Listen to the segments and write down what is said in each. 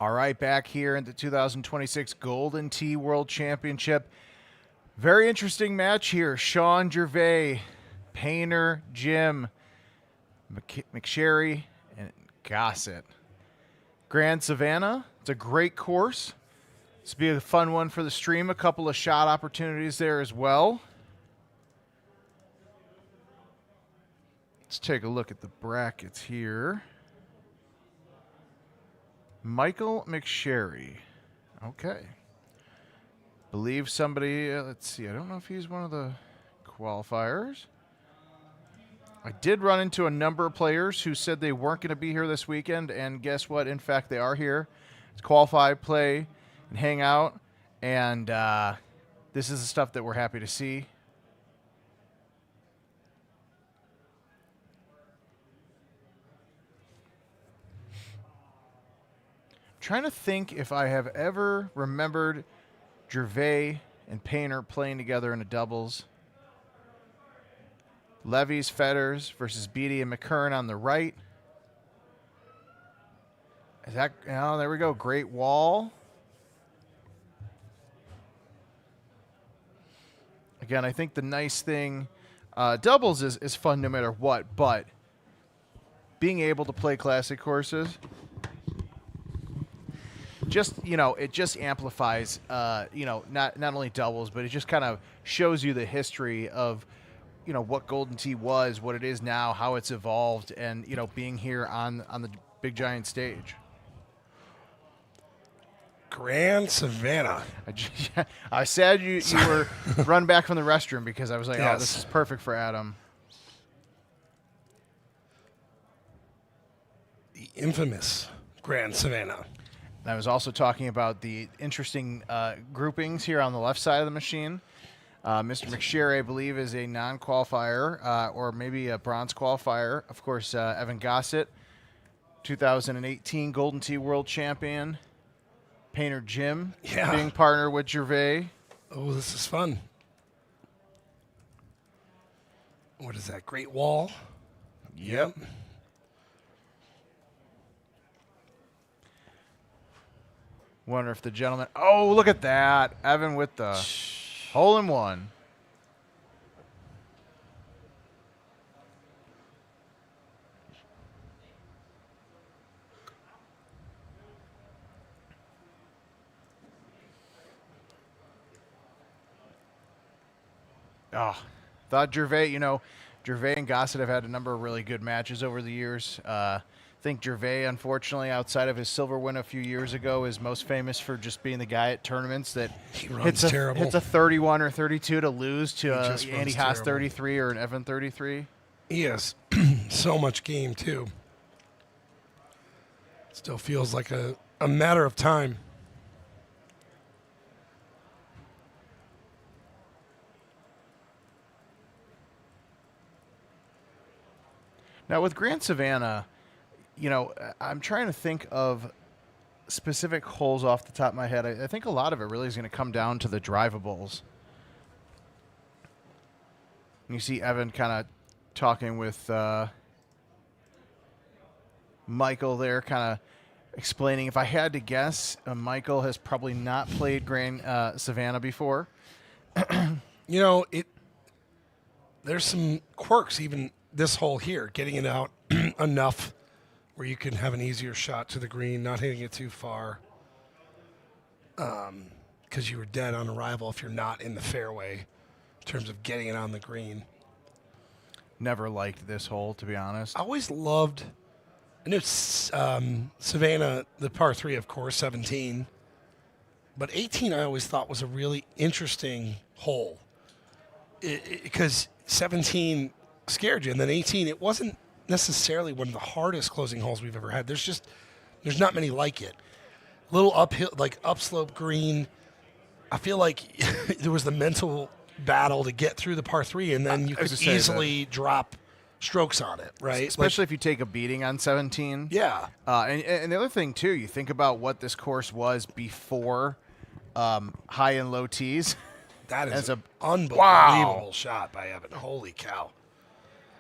All right, back here in the 2026 Golden Tee World Championship. Very interesting match here. Sean Gervais, Painter, Jim, McSherry, and Gossett. Grand Savannah. It's a great course. This will be a fun one for the stream. A couple of shot opportunities there as well. Let's take a look at the brackets here. Michael McSherry. Okay. Believe somebody, let's see, I don't know if he's one of the qualifiers. I did run into a number of players who said they weren't going to be here this weekend, and guess what? In fact, they are here to qualify, play, and hang out, and this is the stuff that we're happy to see. Trying to think if I have ever remembered Gervais and Painter playing together in a doubles. Levy's Fetters versus Beatty and McKern on the right. Is that, oh, there we go. Great Wall. Again, I think the nice thing, doubles is fun no matter what, but being able to play classic courses, just, it just amplifies, not only doubles, but it just kind of shows you the history of, what Golden Tee was, what it is now, how it's evolved, and, being here on the big giant stage. Grand Savannah. I said you were run back from the restroom because I was like, yes. Oh, this is perfect for Adam. The infamous Grand Savannah. I was also talking about the interesting groupings here on the left side of the machine. Mr. McSherry, I believe, is a non-qualifier or maybe a bronze qualifier. Of course, Evan Gossett, 2018 Golden Tee World Champion. Painter Jim, being partner with Gervais. Oh, this is fun. What is that? Great Wall? Yep. Wonder if the gentleman... Oh, look at that. Evan with the hole-in-one. Oh, thought Gervais, Gervais and Gossett have had a number of really good matches over the years. I think Gervais, unfortunately, outside of his silver win a few years ago, is most famous for just being the guy at tournaments that hits a 31 or 32 to lose to Andy Haas 33 or an Evan 33. He has so much game, too. Still feels like a matter of time. Now, with Grand Savannah, I'm trying to think of specific holes off the top of my head. I think a lot of it really is going to come down to the drivables. You see Evan kind of talking with Michael there, kind of explaining. If I had to guess, Michael has probably not played Grand Savannah before. There's some quirks even this hole here, getting it out enough where you can have an easier shot to the green, not hitting it too far, because you were dead on arrival if you're not in the fairway in terms of getting it on the green. Never liked this hole, to be honest. I always loved, I know Savannah, the par 3, of course, 17, but 18 I always thought was a really interesting hole because 17 scared you, and then 18, it wasn't necessarily one of the hardest closing holes we've ever had. There's not many like it. Little uphill, like upslope green. I feel like there was the mental battle to get through the par 3, and then you could easily drop strokes on it, right? Especially if you take a beating on 17. Yeah. And the other thing, too, you think about what this course was before high and low tees. That is an unbelievable shot by Evan. Holy cow.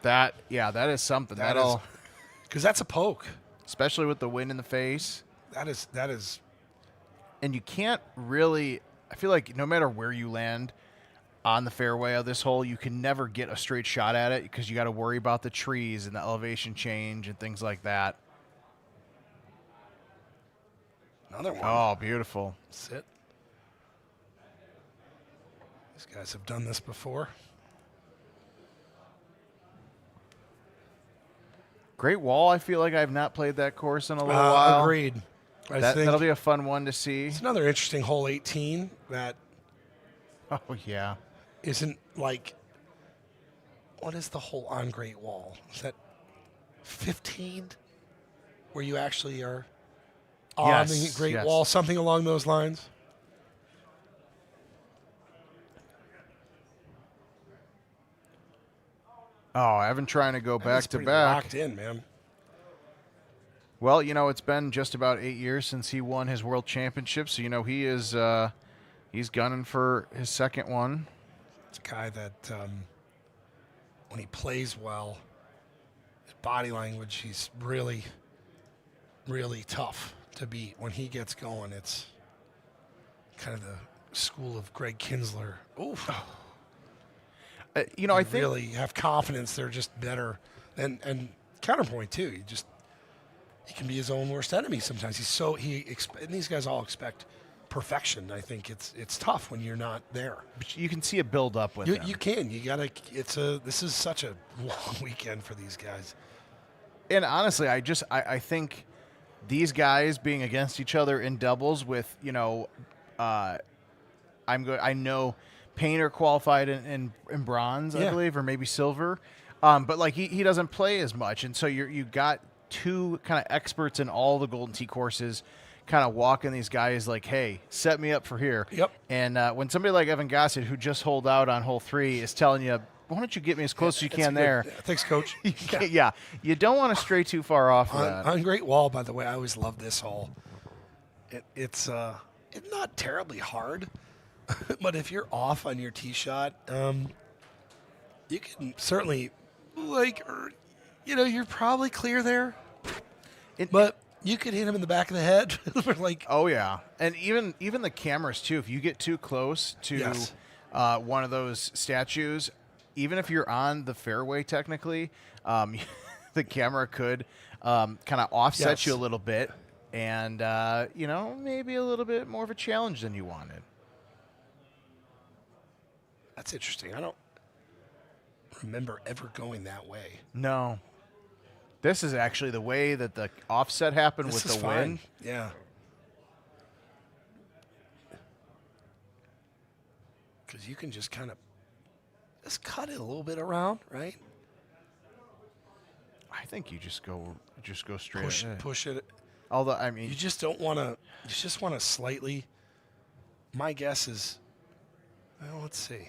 That is something. Because that's a poke. Especially with the wind in the face. That is. And you can't really, I feel like no matter where you land on the fairway of this hole, you can never get a straight shot at it because you got to worry about the trees and the elevation change and things like that. Another one. Oh, beautiful. Sit. These guys have done this before. Great Wall. I feel like I've not played that course in a little while. Agreed. I think That'll be a fun one to see. it's another interesting hole 18 that Oh, yeah. isn't like, what is the hole on Great Wall? Is that 15 where you actually are on the Great yes. Wall, something along those lines? Oh, I've been trying to go back That's to pretty back. locked in, man. Well, it's been just about 8 years since he won his world championship, so he is he's gunning for his second one. It's a guy that when he plays well, his body language, he's really, really tough to beat. When he gets going, it's kind of the school of Greg Kinsler. Oof. I think really have confidence they're just better. And counterpoint too. He can be his own worst enemy sometimes. And these guys all expect perfection. I think it's tough when you're not there. but you can see a build up with him. You can. You gotta. This is such a long weekend for these guys. And honestly, I think these guys being against each other in doubles with I know Painter qualified in bronze, I believe, or maybe silver, but like he doesn't play as much, and so you got two kind of experts in all the Golden Tee courses, kind of walking these guys like, hey, set me up for here. Yep. And when somebody like Evan Gossett, who just holed out on hole 3, is telling you, why don't you get me as close as you can there? Thanks, Coach. You don't want to stray too far off of that. On Great Wall, by the way, I always love this hole. It's not terribly hard, but if you're off on your tee shot, you can certainly you're probably clear there, but you could hit him in the back of the head. Oh yeah, and even the cameras too. If you get too close to Yes. One of those statues, even if you're on the fairway, technically, the camera could kind of offset Yes. you a little bit, and maybe a little bit more of a challenge than you wanted. That's interesting. I don't remember ever going that way. No, this is actually the way that the offset happened This with is the fine. wind. Yeah. Because you can just kind of cut it a little bit around, right? I think you just go straight. Push it. Although I mean, You just don't want to. You just want to slightly. My guess is. Well, let's see.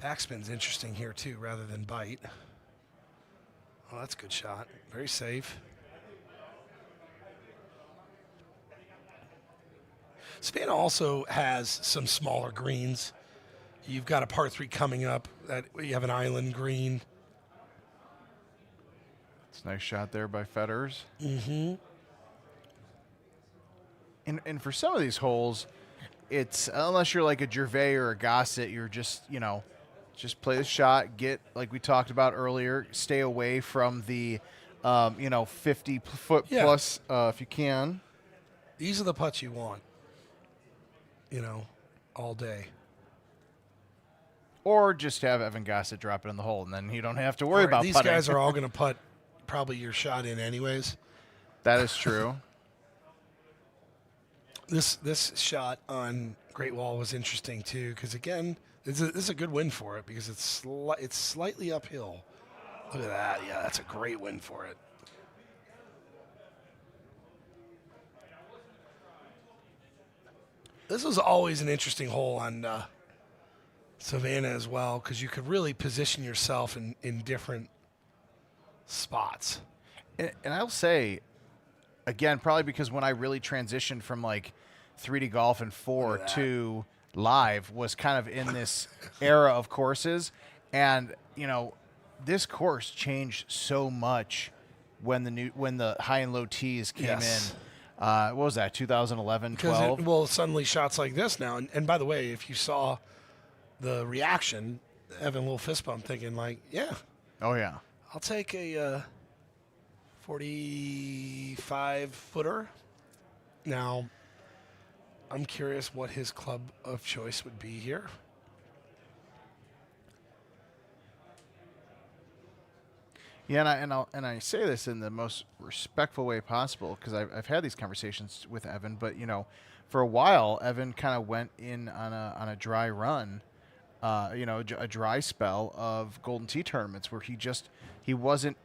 Backspin's interesting here too, rather than bite. Oh, that's a good shot. Very safe. Savannah also has some smaller greens. You've got a par 3 coming up. That you have an island green. it's a nice shot there by Fetters. Mm-hmm. And for some of these holes, it's unless you're like a Gervais or a Gossett, you're just just play the shot, get like we talked about earlier, stay away from the 50 foot Yeah. plus if you can. These are the putts you want. All day. Or just have Evan Gossett drop it in the hole, and then you don't have to worry All right, about these putting. guys are all going to putt probably your shot in anyways. That is true. This shot on Great Wall was interesting too, because again, this is a good win for it because it's slightly uphill. Look at that! Yeah, that's a great win for it. This was always an interesting hole on Savannah as well, because you could really position yourself in different spots. And I'll say, again, probably because when I really transitioned from like 3D golf and 4 to live was kind of in this era of courses. And, this course changed so much when the high and low tees came Yes. in. What was that? 2011, 12. Suddenly shots like this now. And by the way, if you saw the reaction, Evan, a little fist bump, thinking like, yeah, Oh yeah. I'll take a 45 footer. Now, I'm curious what his club of choice would be here. Yeah, and I say this in the most respectful way possible because I've had these conversations with Evan, but for a while Evan kind of went in on a dry run, a dry spell of Golden Tee tournaments where he wasn't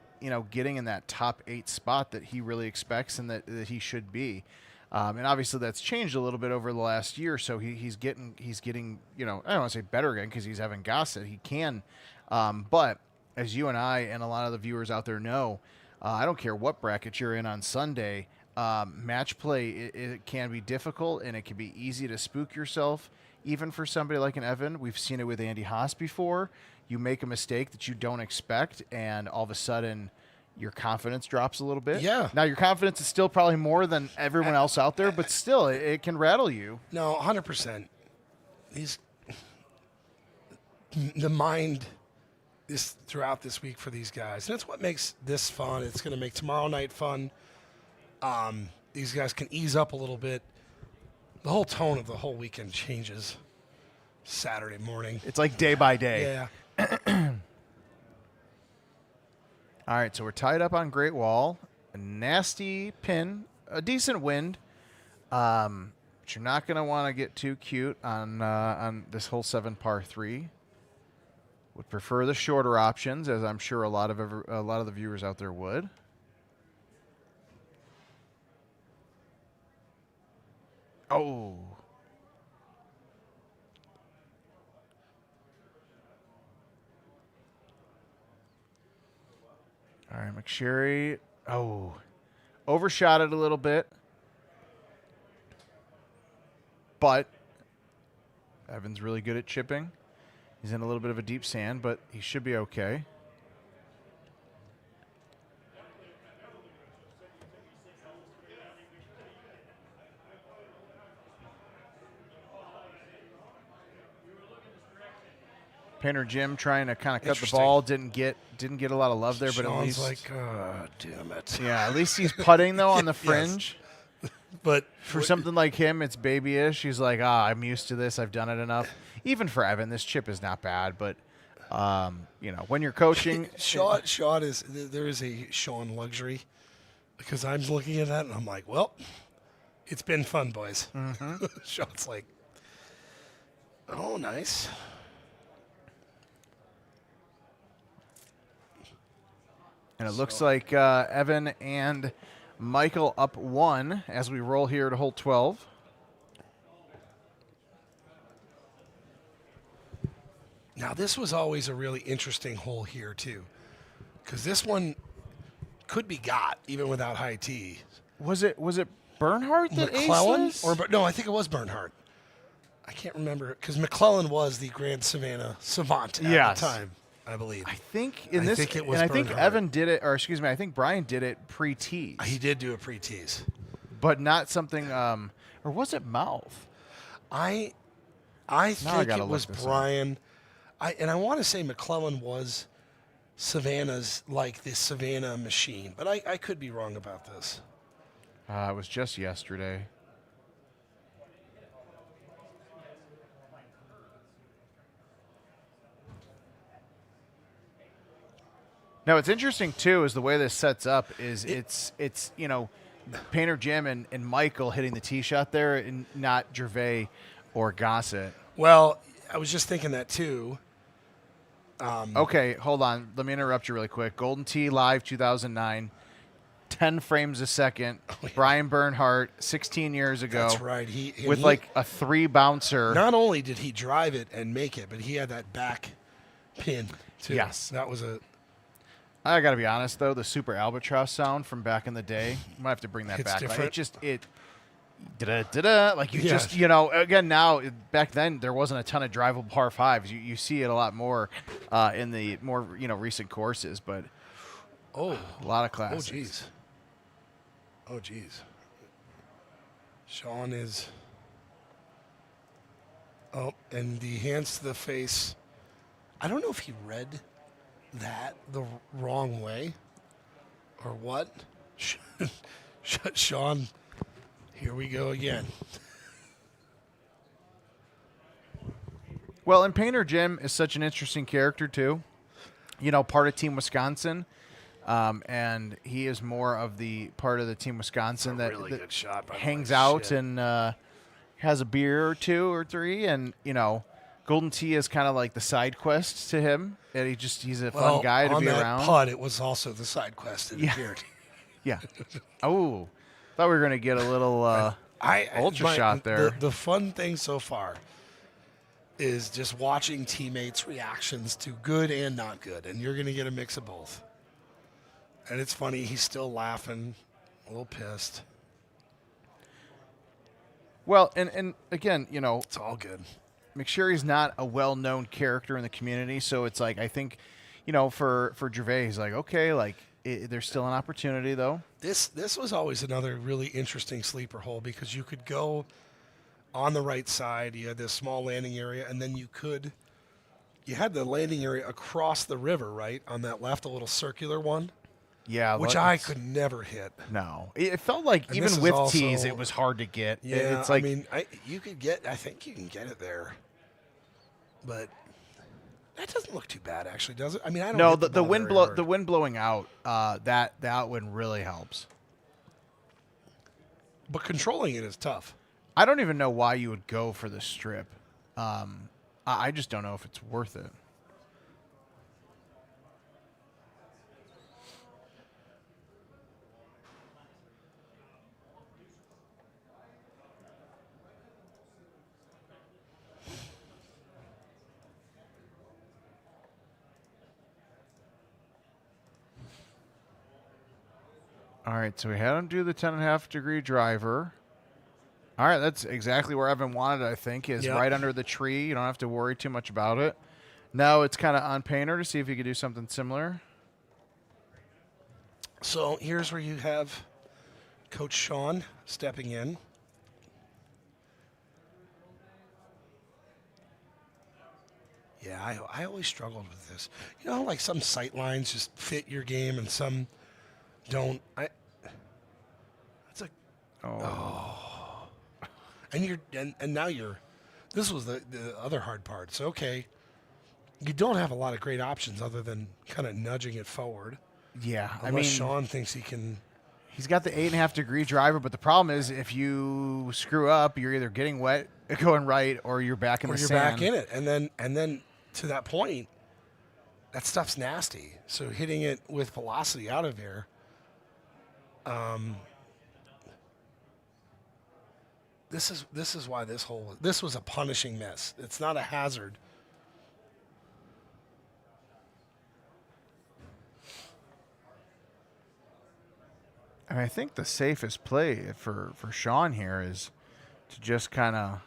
getting in that top 8 spot that he really expects and that he should be. And obviously that's changed a little bit over the last year. So he's getting I don't want to say better again because he's Evan Gossett. He can, but as you and I and a lot of the viewers out there know, I don't care what bracket you're in on Sunday. Match play it can be difficult and it can be easy to spook yourself. Even for somebody like an Evan, we've seen it with Andy Haas before. You make a mistake that you don't expect, and all of a sudden your confidence drops a little bit. Yeah. Now, your confidence is still probably more than everyone else out there, but still, it can rattle you. No, 100%. The mind is throughout this week for these guys. And that's what makes this fun. It's going to make tomorrow night fun. These guys can ease up a little bit. The whole tone of the whole weekend changes Saturday morning. It's like day by day. Yeah. All right, so we're tied up on Great Wall. A nasty pin, a decent wind. But you're not going to want to get too cute on this whole 7 par 3. Would prefer the shorter options, as I'm sure a lot of the viewers out there would. Oh. All right, McSherry. Oh. Overshot it a little bit. But Evan's really good at chipping. He's in a little bit of a deep sand, but he should be okay. Painter Jim trying to kind of cut the ball, didn't get a lot of love there, but at Sean's least like, damn it. yeah, at least he's putting though on the fringe. Yes. But For something like him, it's babyish. He's like, I'm used to this. I've done it enough. Even for Evan, this chip is not bad, but when you're coaching, Sean is there is a Sean luxury because I'm looking at that and I'm like, well, it's been fun, boys. Mm-hmm. Sean's like, oh, nice. And it looks like Evan and Michael up 1 as we roll here to hole 12. Now, this was always a really interesting hole here, too, because this one could be got even without high tee. Was it Bernhardt that McClellan? aced? No, I think it was Bernhardt. I can't remember because McClellan was the Grand Savannah savant at the time, I believe. I think it was and I think Bernhardt. Evan did it, or excuse me, I think Brian did it pre-tees. He did do a pre-tees. But not something, or was it Mouth? I think it was Brian. I want to say McClellan was Savannah's, like the Savannah machine, but I could be wrong about this. It was just yesterday. Now, what's interesting, too, is the way this sets up is it's Painter Jim and Michael hitting the tee shot there and not Gervais or Gossett. Well, I was just thinking that, too. Okay, hold on. Let me interrupt you really quick. Golden Tee Live 2009, 10 frames a second. Brian Bernhardt, 16 years ago. That's right. With like a 3 bouncer. Not only did he drive it and make it, but he had that back pin, too. Yes. That was a... I got to be honest, though, the Super Albatross sound from back in the day, I might have to bring that It's back. different. Da-da-da-da, like you just, again, now, back then, there wasn't a ton of drivable par 5s. You see it a lot more in the more, recent courses, but Oh, A lot of oh, classics. geez. Oh, geez. Sean is. Oh, and the hands to the face. I don't know if he read that the wrong way or what. Sean, here we go again. Well, and Painter Jim is such an interesting character too. You know, part of Team Wisconsin, and he is more of the part of the Team Wisconsin that, really that good shot, by the hangs way. out Shit. and has a beer or two or three, and you know, Golden Tee is kind of like the side quest to him, and he's a fun guy to on be that around. putt, it was also the side quest. It Yeah. appeared. Yeah. Oh, thought we were gonna get a little ultra shot there. The fun thing so far is just watching teammates' reactions to good and not good, and you're going to get a mix of both. And it's funny, he's still laughing, a little pissed. Well, and again, you know, It's all good. McSherry's not a well-known character in the community, so it's like I think, you know, for Gervais, he's like, okay, like there's still an opportunity though. This was always another really interesting sleeper hole because you could go on the right side. You had this small landing area, and then you had the landing area across the river, right, on that left, a little circular one, Yeah, which I could never hit. No, it felt like And this even is with also- tees, it was hard to get. Yeah, It's like I mean, I think you can get it there, but that doesn't look too bad, actually, does it? I mean, I don't. no, hit the ball wind very hard. the wind blowing out. That wind really helps. But controlling it is tough. I don't even know why you would go for the strip. I just don't know if it's worth it. All right, so we had him do the 10.5 degree driver. All right, that's exactly where Evan wanted it, I think, is Yep. right under the tree. You don't have to worry too much about it. Now it's kind of on Painter to see if he could do something similar. So here's where you have Coach Sean stepping in. Yeah, I always struggled with this. You know, like some sight lines just fit your game and some don't. It's like, and now you're. This was the other hard part. So okay, you don't have a lot of great options other than kind of nudging it forward. Yeah, Unless I mean, Sean thinks he can. he's got the 8.5 degree driver, but the problem is if you screw up, you're either getting wet going right or you're back in Or the you're sand. back in it, and then to that point, that stuff's nasty. So hitting it with velocity out of there, this is why this was a punishing miss. It's not a hazard. And I think the safest play for Sean here is to just kind of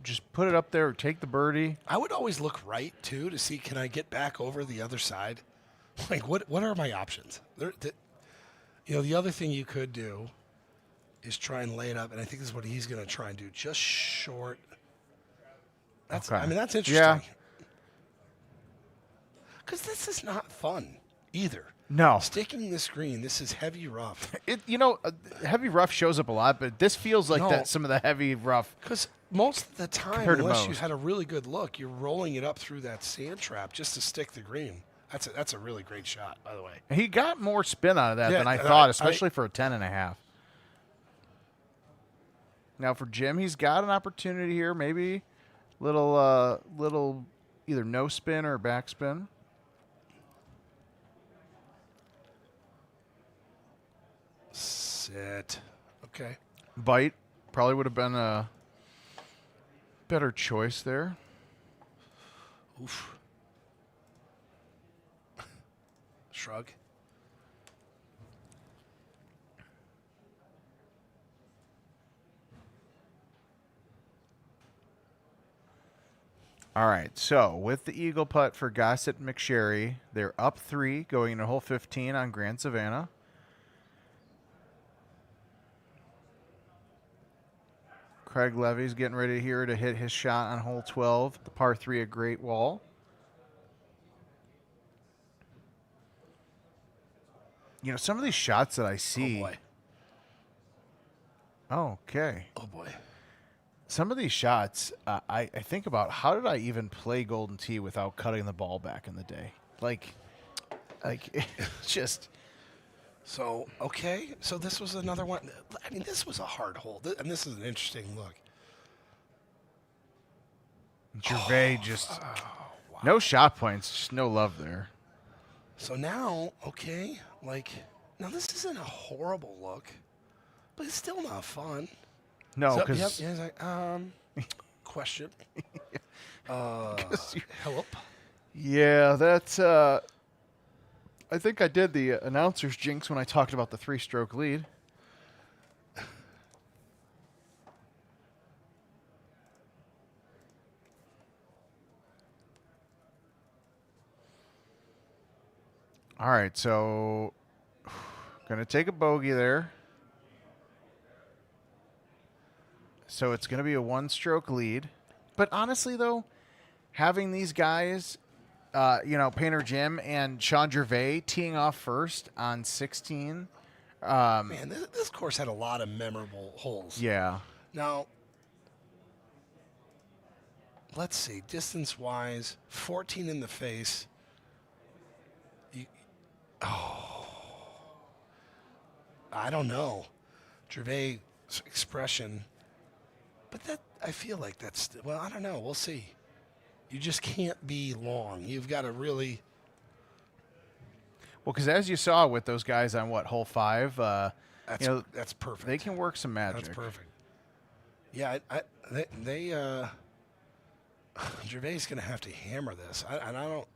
just put it up there or take the birdie. I would always look right too to see, can I get back over the other side? Like what are my options? The other thing you could do is try and lay it up, and I think this is what he's going to try and do, just short. Okay. I mean, that's interesting. Yeah. Because this is not fun either. No. Sticking this green, this is heavy rough. Heavy rough shows up a lot, but this feels like No. that some of the heavy rough. Because most of the time, Compared to unless you most. had a really good look, you're rolling it up through that sand trap just to stick the green. That's a really great shot, by the way. He got more spin out of that Yeah, than I and thought, I- especially for a 10.5. Now for Jim, he's got an opportunity here, maybe little either no spin or backspin. Sit. Okay. Bite probably would have been a better choice there. Oof. Shrug. All right, so with the eagle putt for Gossett McSherry, they're up 3 going into hole 15 on Grand Savannah. Craig Levy's getting ready here to hit his shot on hole 12, the par 3 at Great Wall. You know, some of these shots that I see. Oh boy. Oh, okay. Oh boy. Some of these shots, I think about how did I even play Golden Tee without cutting the ball back in the day? Like just. So, okay. So this was another one. I mean, this was a hard hole. And this is an interesting look. Gervais just no shot points, just no love there. So now, okay, like, now this isn't a horrible look, but it's still not fun. No, So, because yep, yeah, like, question. Help. yeah, that's. I think I did the announcer's jinx when I talked about the 3-stroke lead. All right, so gonna take a bogey there. So it's gonna be a 1-stroke lead. But honestly, though, having these guys, Painter Jim and Sean Gervais teeing off first on 16. Man, this course had a lot of memorable holes. Yeah. Now, let's see, distance-wise, 14 in the face. I don't know. Gervais' expression. But I feel like that's, well, I don't know. We'll see. You just can't be long. You've got to really. Well, because as you saw with those guys on hole 5, That's perfect. they can work some magic. That's perfect. Yeah, Gervais is going to have to hammer this. I don't.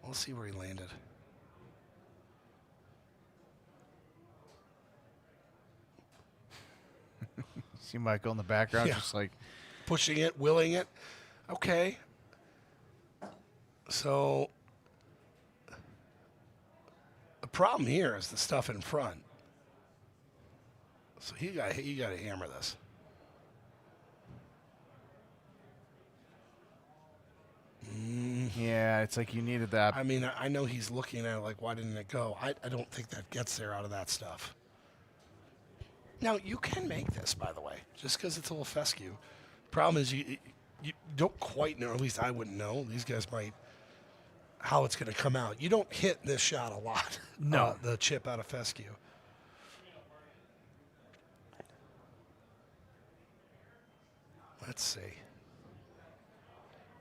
We'll see where he landed. See Michael in the background, Yeah. just like Pushing it, willing it. Okay. So the problem here is the stuff in front. So you got to hammer this. yeah, it's like you needed that. I mean, I know he's looking at it like, why didn't it go? I don't think that gets there out of that stuff. Now, you can make this, by the way, just because it's a little fescue. Problem is you don't quite know, or at least I wouldn't know. These guys might, how it's going to come out. You don't hit this shot a lot. No. The chip out of fescue. Let's see.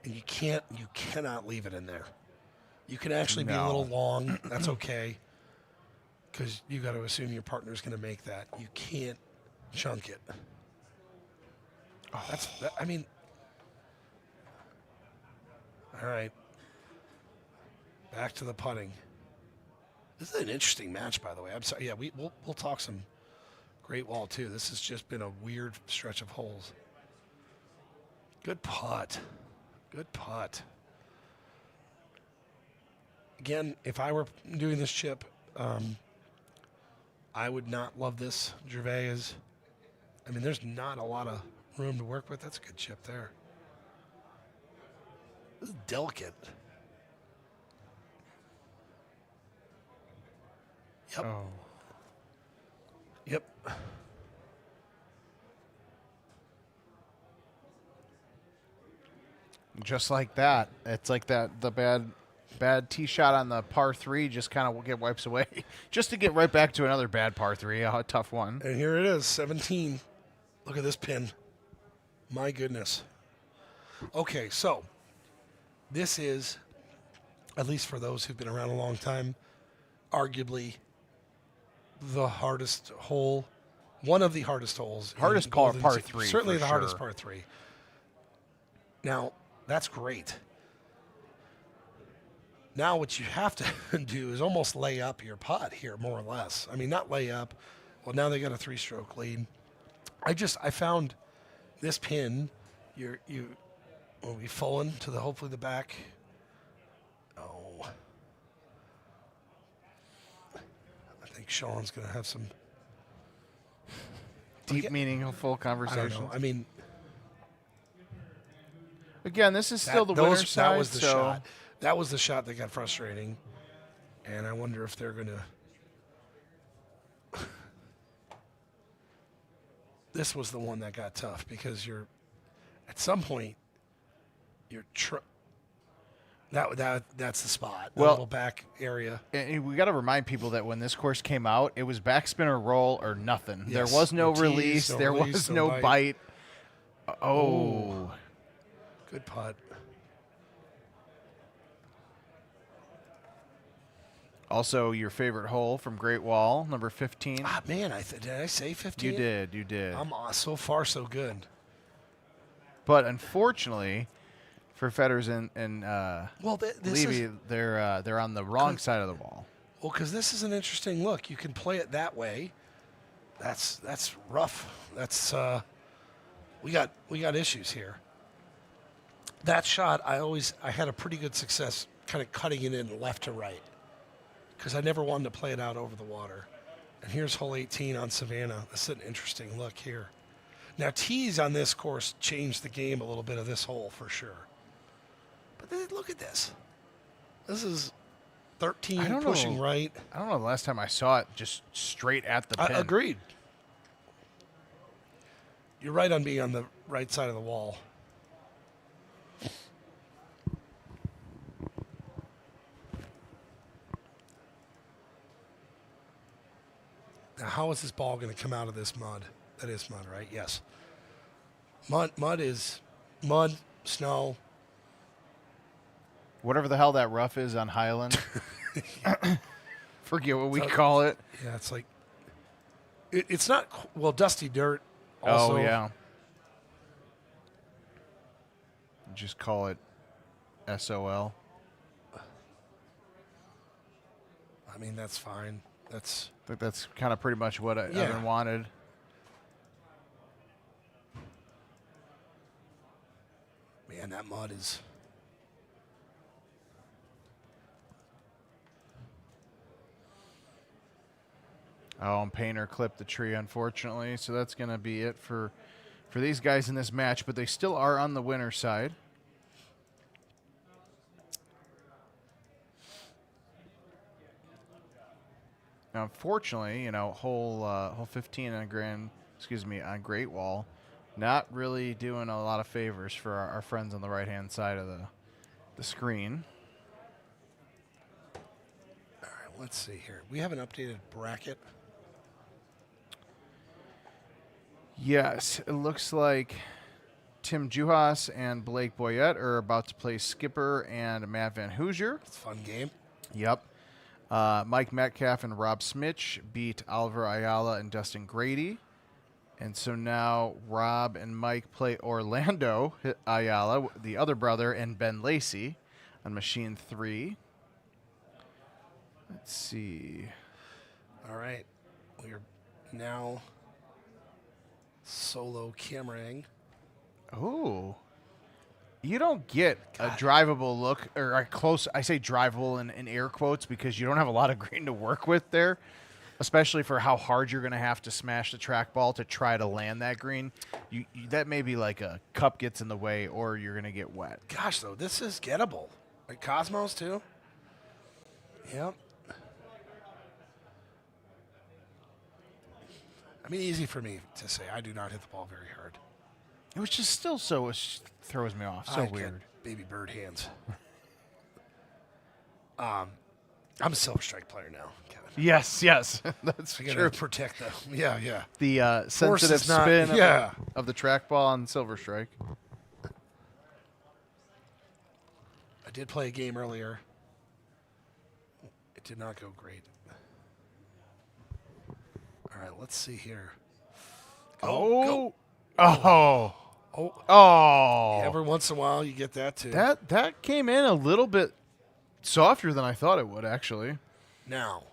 And you cannot leave it in there. You can actually be a No. little long. That's okay. Because you got to assume your partner's going to make that. You can't chunk it. I mean, all right. Back to the putting. This is an interesting match, by the way. I'm sorry. Yeah, we'll talk some Great Wall too. This has just been a weird stretch of holes. Good putt. Good putt. Again, if I were doing this chip, I would not love this. Gervais is, I mean, there's not a lot of room to work with. That's a good chip there. This is delicate. Yep. Oh. Yep. Just like that. It's like that the bad tee shot on the par 3 just kind of get wipes away. Just to get right back to another bad par 3, a tough one. And here it is, 17. Look at this pin. My goodness. Okay, so this is, at least for those who've been around a long time, arguably the hardest hole, one of the hardest holes. Hardest in par Golden Tee. 3. Certainly for the hardest sure. par 3. Now, that's great. Now what you have to do is almost lay up your putt here, more or less. I mean, not lay up. Well, now they got a 3-stroke lead. I found this pin, We'll be falling to hopefully the back. Oh. I think Sean's going to have some Deep, meaningful I conversations. don't know. I mean, Again, this is still the winner's side. that was the so shot. That was the shot that got frustrating. And I wonder if they're going to. This was the one that got tough because at some point, that's the spot. The Well, little back area. And we got to remind people that when this course came out, it was backspin or roll or nothing. Yes. There was no No tease, release. no There release, was no no bite. bite. Oh. Good putt. Also, your favorite hole from Great Wall, number 15. Ah, man, did I say 15? You did. You did. I'm so far so good. But unfortunately, for Fetters and Well, this Levy, is they're on the wrong side of the wall. well because this is an interesting look. You can play it that way. That's rough. That's we got issues here. That shot, I had a pretty good success kind of cutting it in left to right because I never wanted to play it out over the water. And here's hole 18 on Savannah. This is an interesting look here. Now, tees on this course changed the game a little bit of this hole for sure. But then look at this. This is 13 pushing right. I don't know the last time I saw it just straight at the pin. Agreed. You're right on being on the right side of the wall. Now, how is this ball going to come out of this mud? That is mud, right? Yes. Mud is mud, snow. Whatever the hell that rough is on Highland. Forget what we call it. Yeah, it's like it's not dusty dirt. Also. Oh yeah. Just call it SOL. I mean, that's fine. I think that's kind of pretty much what Evan wanted. Man, that mud is. Oh, and Painter clipped the tree, unfortunately. So that's going to be it for these guys in this match. But they still are on the winner's side. Now, unfortunately, hole 15 on on Great Wall, not really doing a lot of favors for our friends on the right-hand side of the screen. All right, let's see here. We have an updated bracket. Yes, it looks like Tim Juhas and Blake Boyette are about to play Skipper and Matt Van Hoosier. It's a fun game. Yep. Mike Metcalf and Rob Smitch beat Oliver Ayala and Dustin Grady. And so now Rob and Mike play Orlando Ayala, the other brother, and Ben Lacey on Machine 3. Let's see. All right. We are now solo cameraing. Oh. You don't get a drivable look, or a close, I say drivable in air quotes because you don't have a lot of green to work with there, especially for how hard you're going to have to smash the trackball to try to land that green. That may be like a cup gets in the way or you're going to get wet. Gosh, though, this is gettable. Like Cosmos, too? Yep. I mean, easy for me to say. I do not hit the ball very hard. It was just still it throws me off. So weird. Baby bird hands. I'm a Silver Strike player now, Kevin. Yes. That's I true. gotta protect the The Force sensitive is not- spin yeah. of the trackball on Silver Strike. I did play a game earlier. It did not go great. All right, let's see here. Go. Oh. Oh. Every once in a while, you get that too. That came in a little bit softer than I thought it would, actually. Now,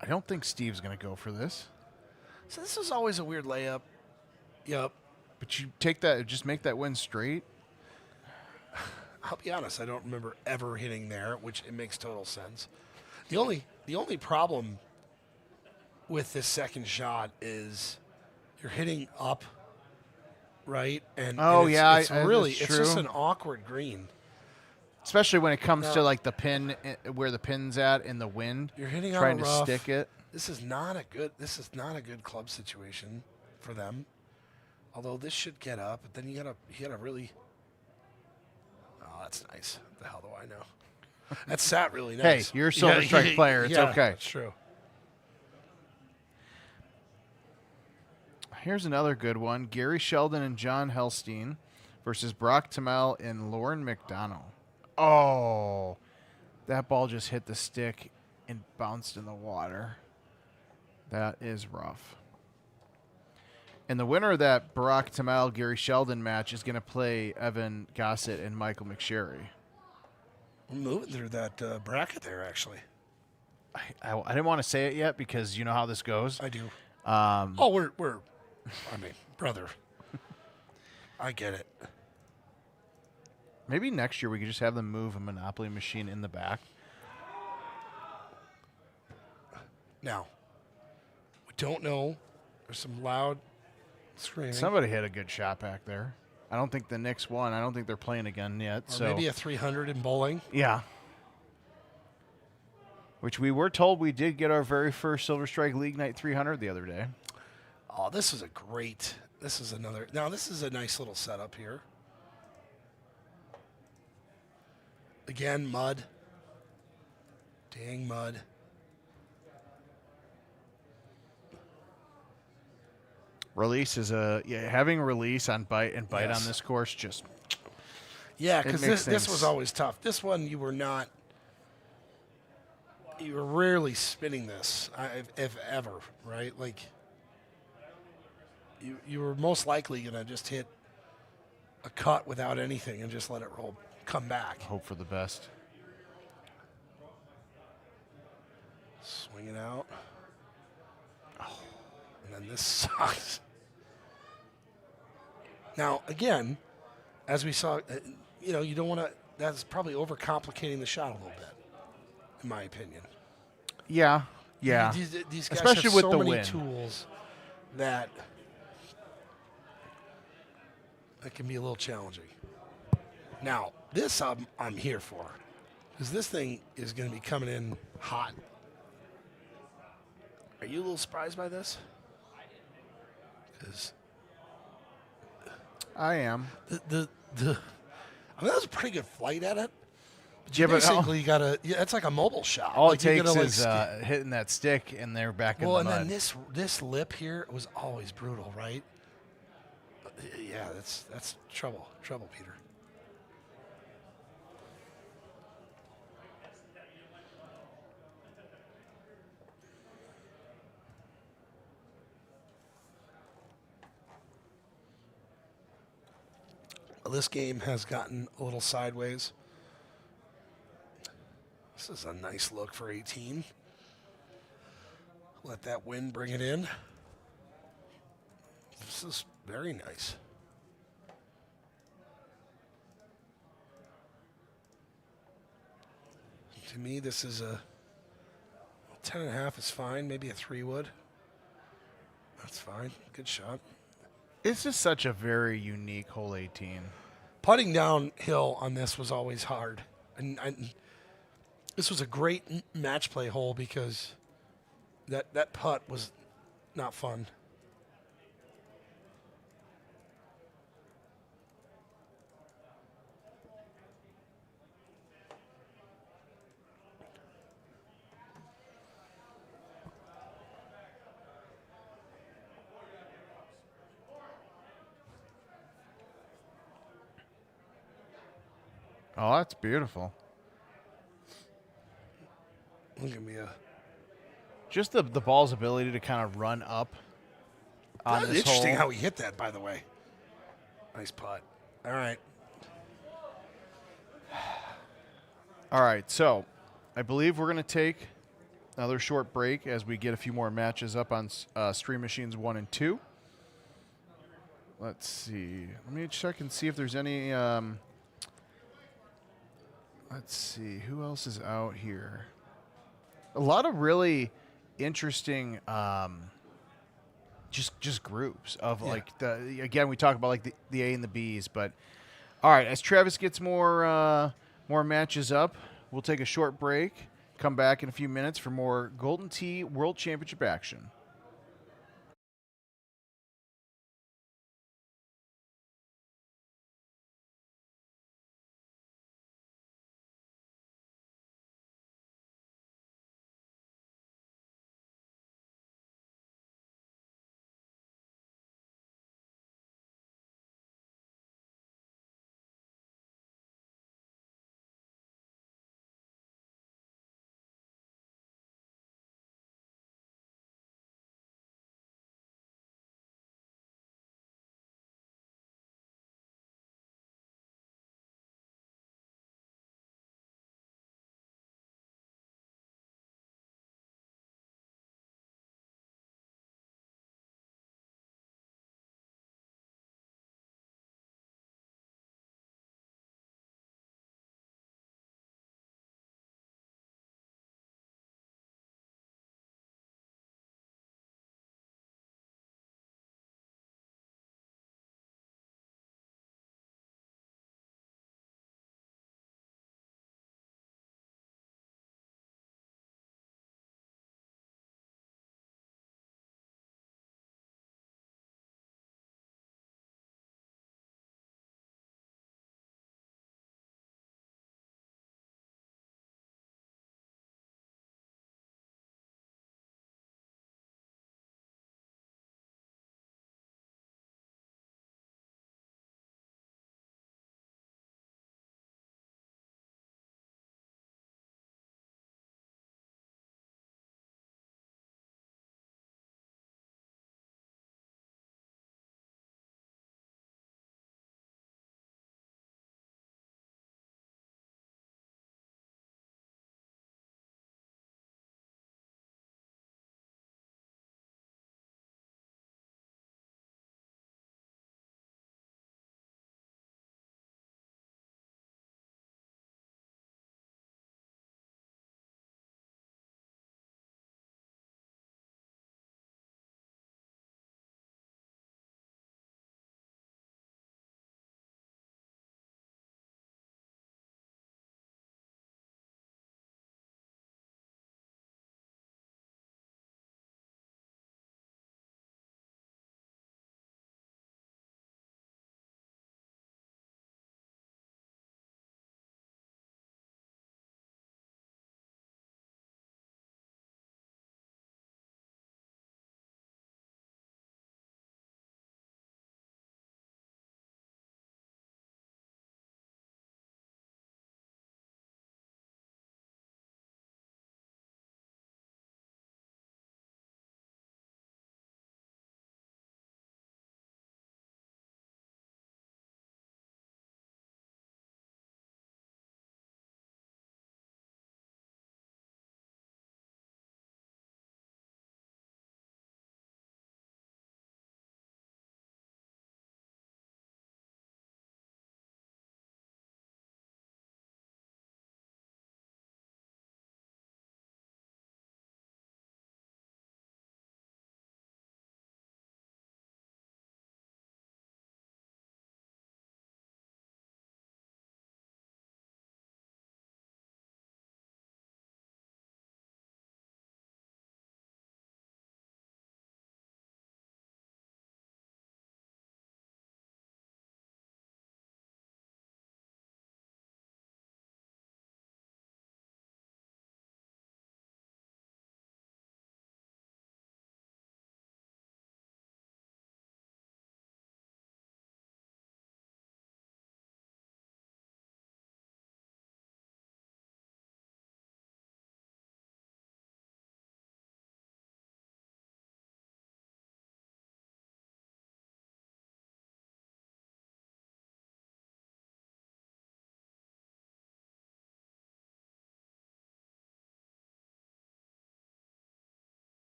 I don't think Steve's going to go for this. so this is always a weird layup. Yep. But you take that, just make that win straight. I'll be honest, I don't remember ever hitting there, which it makes total sense. The only problem with this second shot is you're hitting up, right? And it's that's really it's just true. an awkward green. Especially when it comes to No. like the pin, where the pin's at in the wind. You're hitting trying on to a rough. stick it. This is not a good club situation for them. Although this should get up, but then you gotta really. Oh, that's nice. What the hell do I know? That sat really nice. Hey, you're a Silver Strike player. It's okay. It's true. Here's another good one: Gary Sheldon and John Helstein versus Brock Tamel and Lauren McDonough. Oh, that ball just hit the stick and bounced in the water. That is rough. And the winner of that Brock Tamel Gary Sheldon match is going to play Evan Gossett and Michael McSherry. We're moving through that bracket there, actually. I didn't want to say it yet because you know how this goes. I do. Um, Brother. I get it. Maybe next year we could just have them move a Monopoly machine in the back. Now, we don't know. There's some loud screaming. Somebody hit a good shot back there. I don't think the Knicks won. I don't think they're playing again yet. Or so maybe a 300 in bowling. Yeah. Which we were told we did get our very first Silver Strike League Night 300 the other day. Oh, this is another. Now, this is a nice little setup here. Again, mud. Dang mud. Release is having release on bite and bite Yes. on this course just Yeah, It because makes this things- was always tough. This one you were rarely spinning this, if ever, right? Like you were most likely gonna just hit a cut without anything and just let it roll, come back. hope for the best. Swing it out. Oh, and then this sucks. Now, again, as we saw, you don't want to, that's probably overcomplicating the shot a little bit, in my opinion. Yeah. These guys Especially have with so the many wind. tools that can be a little challenging. Now, this I'm here for, because this thing is going to be coming in hot. Are you a little surprised by this? Because I am. I mean, that was a pretty good flight at it. But Yeah, you but basically you gotta. Yeah, it's like a mobile shot. All like it you takes gotta, is hitting that stick and they're back in well, the and mud. then this lip here was always brutal, right? But, yeah, that's trouble, Peter. This game has gotten a little sideways. This is a nice look for 18. Let that wind bring it in. This is very nice. To me, this is a 10.5 is fine. Maybe a 3 would. That's fine. Good shot. It's just such a very unique hole 18. Putting downhill on this was always hard. And this was a great match play hole because that putt was not fun. Oh, that's beautiful. Look at me. Just the ball's ability to kind of run up on That's this interesting hole. how he hit that, by the way. Nice putt. All right. All right, so I believe we're going to take another short break as we get a few more matches up on Stream Machines 1 and 2. Let's see. Let me check and see if there's any let's see who else is out here. A lot of really interesting, just groups of like the. Again, we talk about like the A and the Bs, but all right. As Travis gets more matches up, we'll take a short break. Come back in a few minutes for more Golden Tee World Championship action.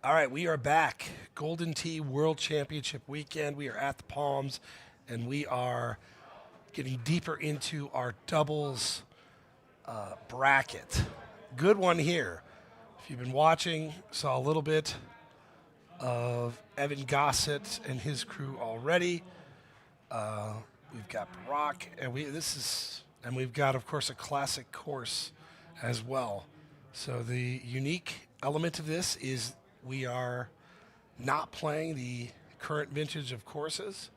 All right, we are back. Golden Tee World Championship weekend. We are at the Palms, and we are getting deeper into our doubles bracket. Good one here. If you've been watching, saw a little bit of Evan Gossett and his crew already. We've got Brock, and we've got, of course, a classic course as well. So the unique element of this is we are not playing the current vintage of courses,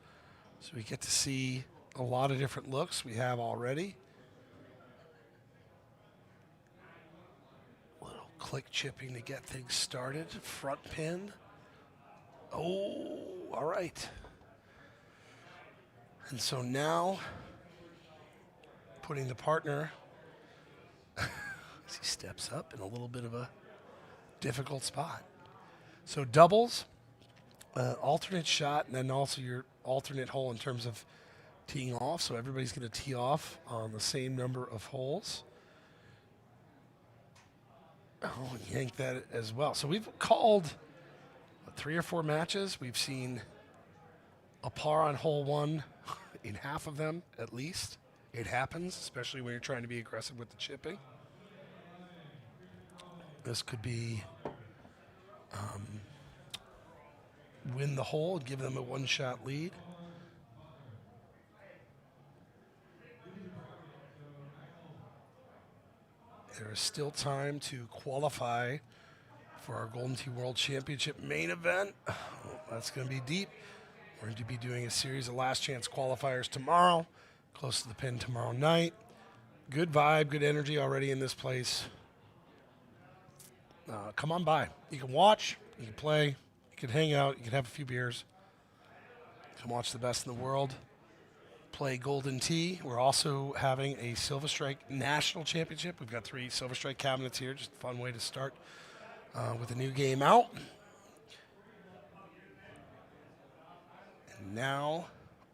so we get to see a lot of different looks we have already. A little click chipping to get things started. Front pin. Oh, all right. And so now, putting the partner as he steps up in a little bit of a difficult spot. So doubles, alternate shot, and then also your alternate hole in terms of teeing off. So everybody's going to tee off on the same number of holes. Oh, yank that as well. So we've called 3 or 4 matches. We've seen a par on hole 1 in half of them, at least. It happens, especially when you're trying to be aggressive with the chipping. This could be win the hole and give them a 1-shot lead. There is still time to qualify for our Golden Tee World Championship main event. Oh, that's going to be deep. We're going to be doing a series of last chance qualifiers tomorrow, close to the pin tomorrow night. Good vibe, good energy already in this place. Come on by. You can watch, you can play, you can hang out, you can have a few beers. You can watch the best in the world. Play Golden Tee. We're also having a Silver Strike National Championship. We've got 3 Silver Strike cabinets here. Just a fun way to start with a new game out. And now,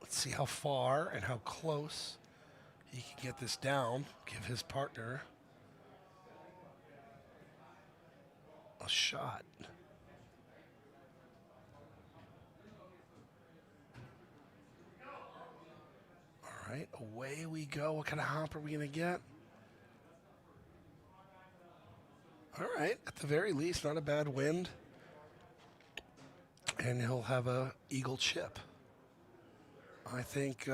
let's see how far and how close he can get this down. Give his partner a shot. All right, away we go. What kind of hop are we going to get? All right, at the very least, not a bad wind. And he'll have a eagle chip. I think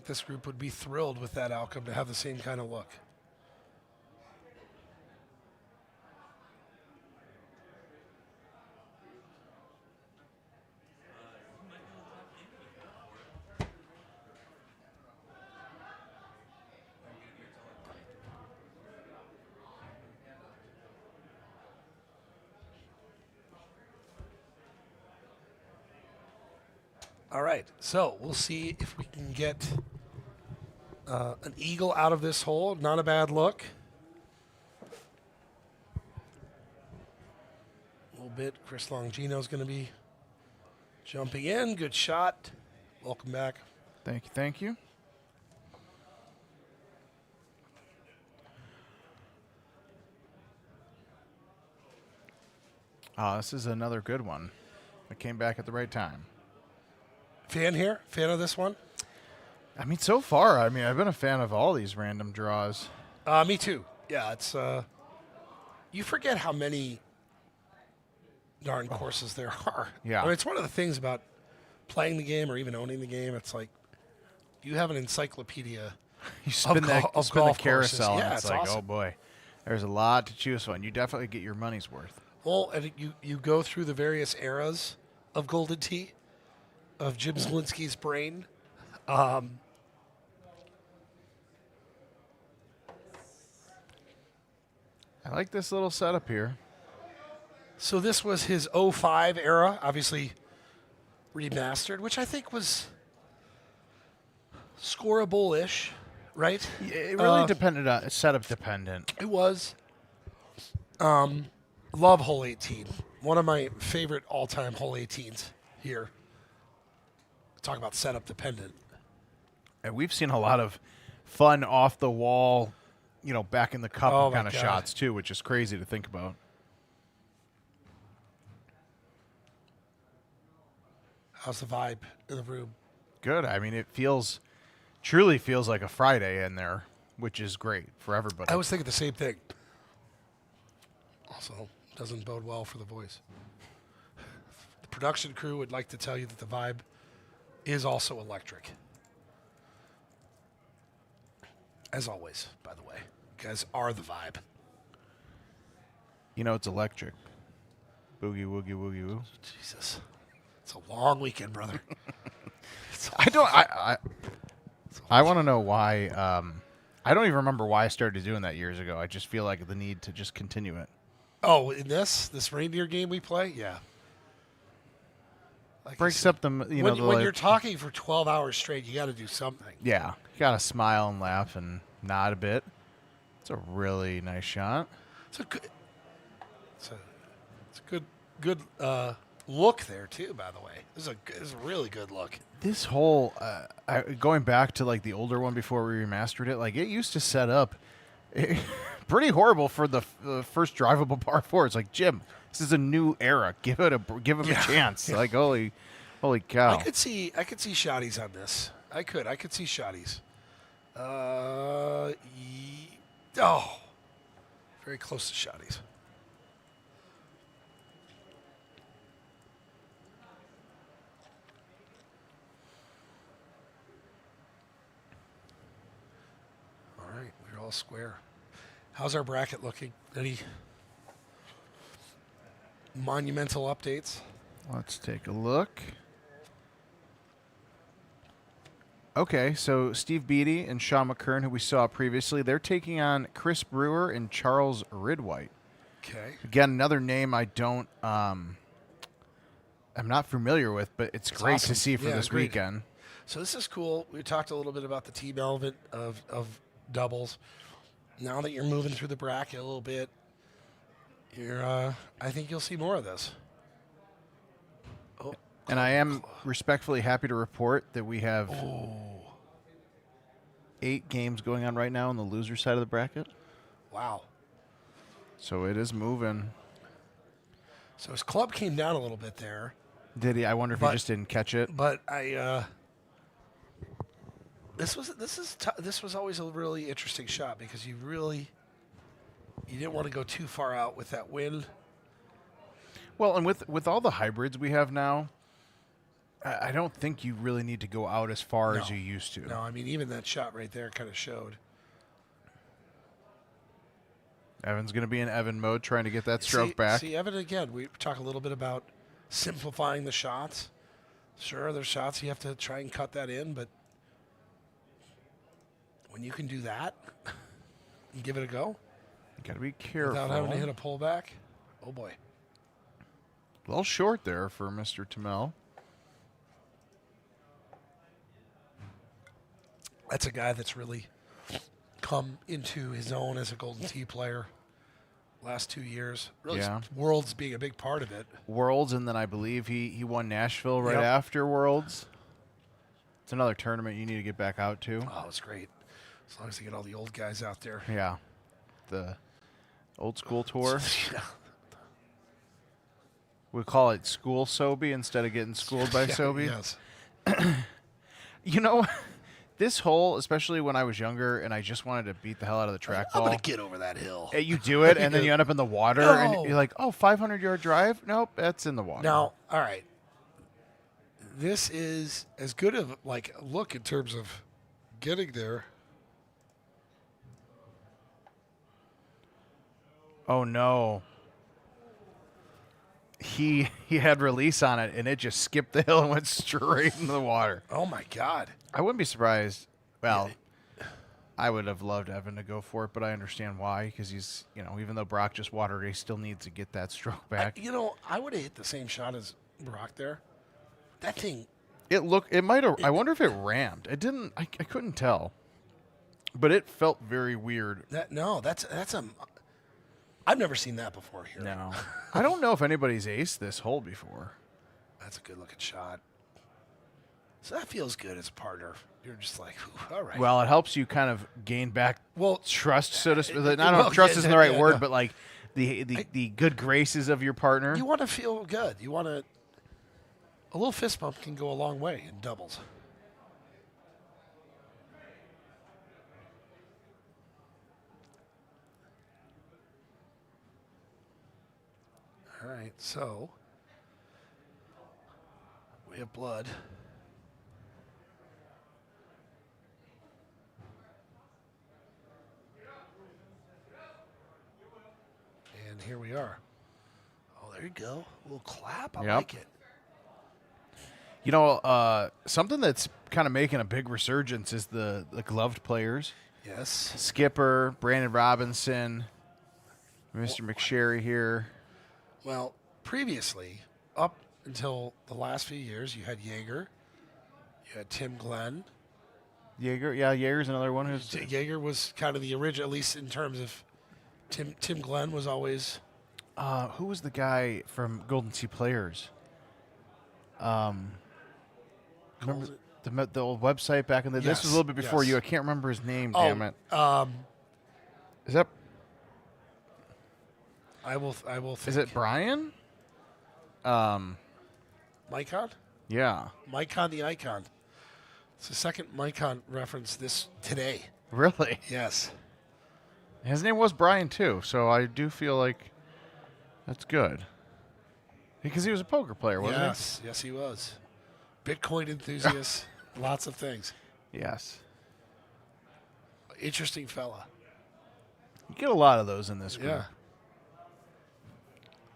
this group would be thrilled with that outcome to have the same kind of look. All right, so we'll see if we can get an eagle out of this hole. Not a bad look. A little bit. Chris Longino's going to be jumping in. Good shot. Welcome back. Thank you, thank you. This is another good one. I came back at the right time. Fan here? Fan of this one? I mean, so far, I've been a fan of all these random draws. Me too. Yeah, it's you forget how many darn courses there are. Yeah. I mean, it's one of the things about playing the game or even owning the game. It's like you have an encyclopedia. You spin the golf carousel, courses. and Yeah, it's it's like, awesome. oh boy, there's a lot to choose from. You definitely get your money's worth. Well, and you go through the various eras of Golden Tee, of Jim Zielinski's brain. I like this little setup here. So this was his 05 era, obviously remastered, which I think was scoreable-ish, right? It really depended on setup dependent. It was. Love hole 18. One of my favorite all-time hole 18s here. Talk about setup dependent. And we've seen a lot of fun off the wall, back in the cup Oh, kind my of God. shots too, which is crazy to think about. How's the vibe in the room? Good. I mean, it truly feels like a Friday in there, which is great for everybody. I was thinking the same thing. Also, doesn't bode well for the voice. The production crew would like to tell you that the vibe is also electric. As always, by the way. You guys are the vibe. You know, it's electric. Boogie, woogie, woogie, woo. Jesus. It's a long weekend, brother. I want to know why. I don't even remember why I started doing that years ago. I just feel like the need to just continue it. Oh, in this reindeer game we play? Yeah. Like Breaks up the, when you're talking for 12 hours straight, you got to do something. Yeah. You got to smile and laugh and nod a bit. It's a really nice shot. It's a good look there too. By the way, this is a really good look. This whole going back to like the older one before we remastered it, like it used to set up pretty horrible for the first drivable par four. It's like, Jim, this is a new era. Give him a chance. Like holy cow! I could see shotties on this. I could see shotties. Very close to shotties. All right, we're all square. How's our bracket looking? Any monumental updates? Let's take a look. Okay, so Steve Beattie and Sean McKern, who we saw previously, they're taking on Chris Brewer and Charles Ridwhite. Okay. Again, another name I don't, I'm not familiar with, but it's great awesome. to see for this great. weekend. So this is cool. We talked a little bit about the team element of doubles. Now that you're moving through the bracket a little bit, I think you'll see more of this. Oh, And I am respectfully happy to report that we have 8 games going on right now on the loser side of the bracket. Wow. So it is moving. So his club came down a little bit there. Did he? I wonder if he just didn't catch it. But this was always a really interesting shot because you didn't want to go too far out with that wind. Well, and with all the hybrids we have now, I don't think you really need to go out as far as you used to. No, I mean, even that shot right there kind of showed. Evan's going to be in Evan mode trying to get that stroke back. See, Evan, again, we talk a little bit about simplifying the shots. Sure, there's shots you have to try and cut that in, but when you can do that and give it a go. You got to be careful. Without having to hit a pullback. Oh, boy. A little short there for Mr. Tamel. That's a guy that's really come into his own as a Golden Tee player last 2 years. Really, Worlds being a big part of it. Worlds, and then I believe he won Nashville right Yep. after Worlds. It's another tournament you need to get back out to. Oh, it's great. As long as they get all the old guys out there. Yeah. The old school tour. Yeah. We call it school Sobe instead of getting schooled by Sobe. Yes. You know, this hole, especially when I was younger and I just wanted to beat the hell out of the track I'm ball. going to get over that hill. You do it, and then you end up in the water, and you're like, 500-yard drive? Nope, that's in the water. Now, all right. This is as good of a look in terms of getting there. Oh, no. He had release on it, and it just skipped the hill and went straight into the water. Oh, my God. I wouldn't be surprised. Well, I would have loved Evan to go for it, but I understand why, because he's, even though Brock just watered, he still needs to get that stroke back. I would have hit the same shot as Brock there. That thing. It might have, I wonder if it rammed. It didn't, I couldn't tell. But it felt very weird. I've never seen that before here. No. I don't know if anybody's aced this hole before. That's a good looking shot. So that feels good as a partner. You're just like, all right. Well, it helps you kind of gain back trust, so to speak. I don't know if trust isn't the right word, but like the good graces of your partner. You want to feel good. You want to, A little fist bump can go a long way in doubles. All right, so we have blood. And here we are. Oh, there you go. A little clap. I Yep. like it. You know, something that's kind of making a big resurgence is the gloved players. Yes. Skipper, Brandon Robinson, Mr. McSherry here. Well, previously, up until the last few years, you had Yeager, you had Tim Glenn. Yeager, yeah, Yeager's another one who's Yeager was kind of the original, at least in terms of Tim Glenn was always. who was the guy from Golden Sea Players? Remember the old website back in the This was a little bit before yes. you. I can't remember his name, Oh, damn it. Is that I will think. is it Brian? Micon? Yeah. Micon the Icon. It's the second Micon reference this today. Really? Yes. His name was Brian too, so I do feel like that's good. Because he was a poker player, wasn't Yes, yes, he was. Bitcoin enthusiast, lots of things. he? Yes. Interesting fella. You get a lot of those in this group. Yeah.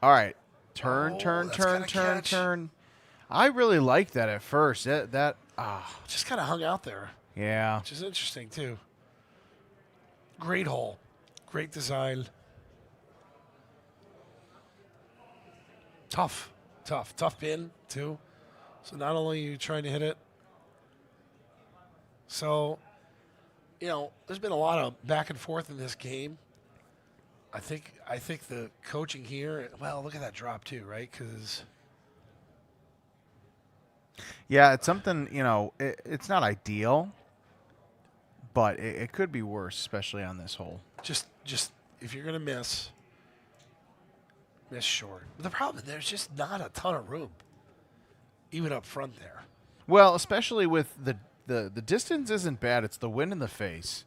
All right. Turn, Oh, turn, that's turn, gotta turn, catch. turn. I really liked that at first. Just kind of hung out there, Yeah. which is interesting too. Great hole. Great design. Tough pin too. So not only are you trying to hit it, so there's been a lot of back and forth in this game. I think the coaching here. Well, look at that drop too, right? Because Yeah, it's something, it's not ideal, but it could be worse, especially on this hole. just if you're gonna miss short. But the problem, there's just not a ton of room, even up front there. Well, especially with the distance isn't bad. It's the wind in the face.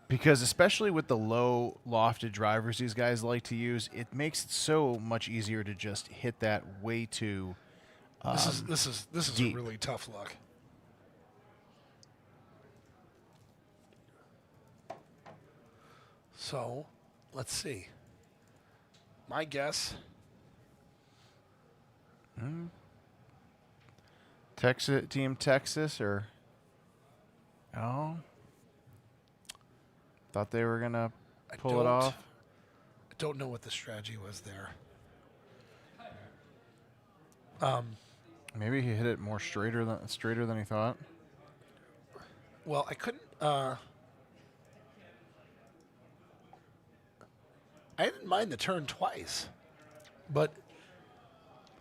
Because especially with the low lofted drivers these guys like to use, it makes it so much easier to just hit that way too. This is deep. a really tough look. So, let's see. My guess. Team Texas or thought they were gonna pull it off. I don't know what the strategy was there. Maybe he hit it more straighter than he thought. Well, I couldn't. I didn't mind the turn twice, but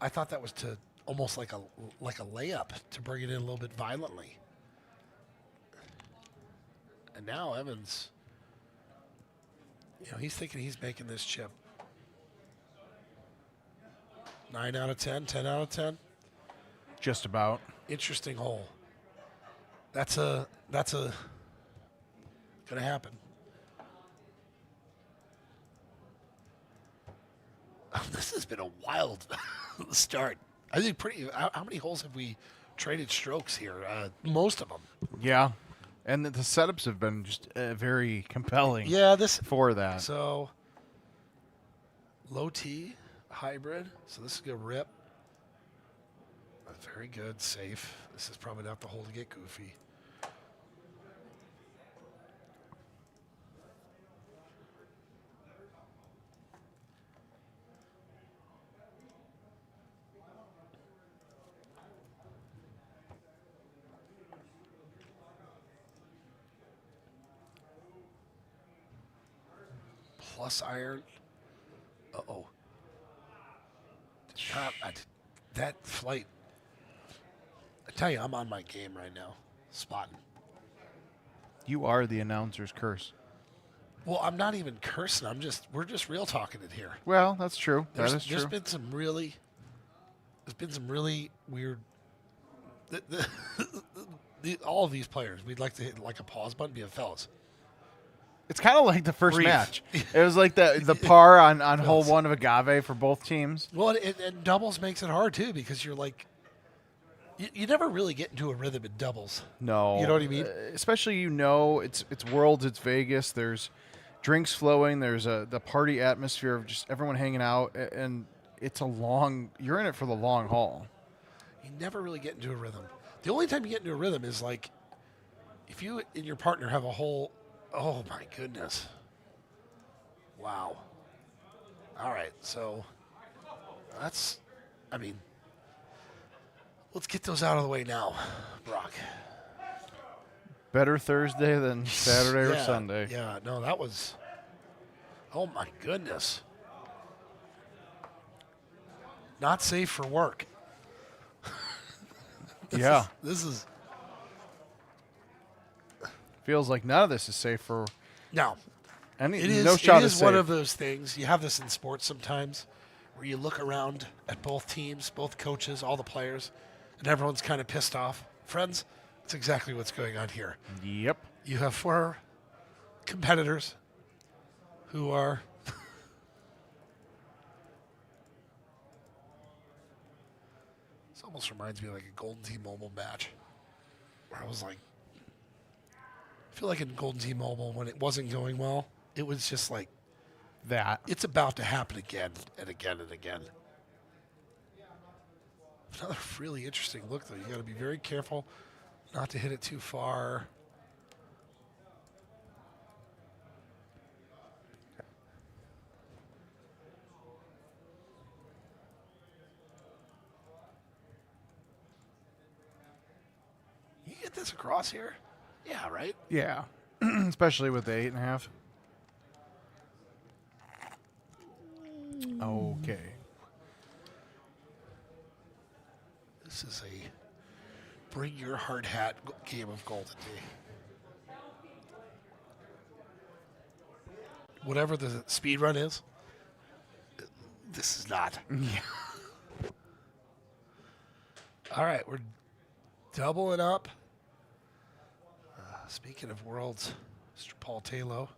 I thought that was to almost like a layup to bring it in a little bit violently. And now Evans, he's thinking he's making this chip. 9 out of 10, 10 out of 10. Just about. Interesting hole. That's gonna happen. This has been a wild start. I think how many holes have we traded strokes here? Most of them. Yeah, and the setups have been just very compelling. Yeah, for that. So low T hybrid. So this is gonna rip. Very good, safe. This is probably not the hole to get goofy. Plus iron. Uh-oh. That flight. I tell you, I'm on my game right now. Spotting. You are the announcer's curse. Well, I'm not even cursing. We're just real talking it here. Well, that's true. That is There's true. been some really, There's been some really weird. All of these players, we'd like to hit like a pause button, be a fellas. It's kind of like the first Brief. match. It was like the par on hole Yes. 1 of Agave for both teams. Well, and doubles makes it hard too because you're like, you never really get into a rhythm in doubles. No. You know what I mean? Especially, it's Worlds, it's Vegas. There's drinks flowing. There's the party atmosphere of just everyone hanging out. And it's you're in it for the long haul. You never really get into a rhythm. The only time you get into a rhythm is like if you and your partner have a whole, oh my goodness. Wow. All right. So let's get those out of the way now, Brock. Better Thursday than Saturday or Yeah, Sunday. Yeah, no, that was, oh my goodness. Not safe for work. This is Feels like none of this is safe for no. any. It is. No shot It is is one safe. of those things. You have this in sports sometimes, where you look around at both teams, both coaches, all the players, and everyone's kind of pissed off. Friends, that's exactly what's going on here. Yep. You have 4 competitors who are. This almost reminds me of like a Golden T-Mobile match, where I was like, I feel like in Golden T-Mobile when it wasn't going well, it was just like, That. it's about to happen again and again and again. Another really interesting look, though. You got to be very careful not to hit it too far. You get this across here? Yeah, right? Yeah. Especially with the 8.5. Okay. This is a bring your hard hat game of Golden Tee. Whatever the speed run is, this is not. Yeah. All right, we're doubling up. Speaking of worlds, Mr. Paul Taylor.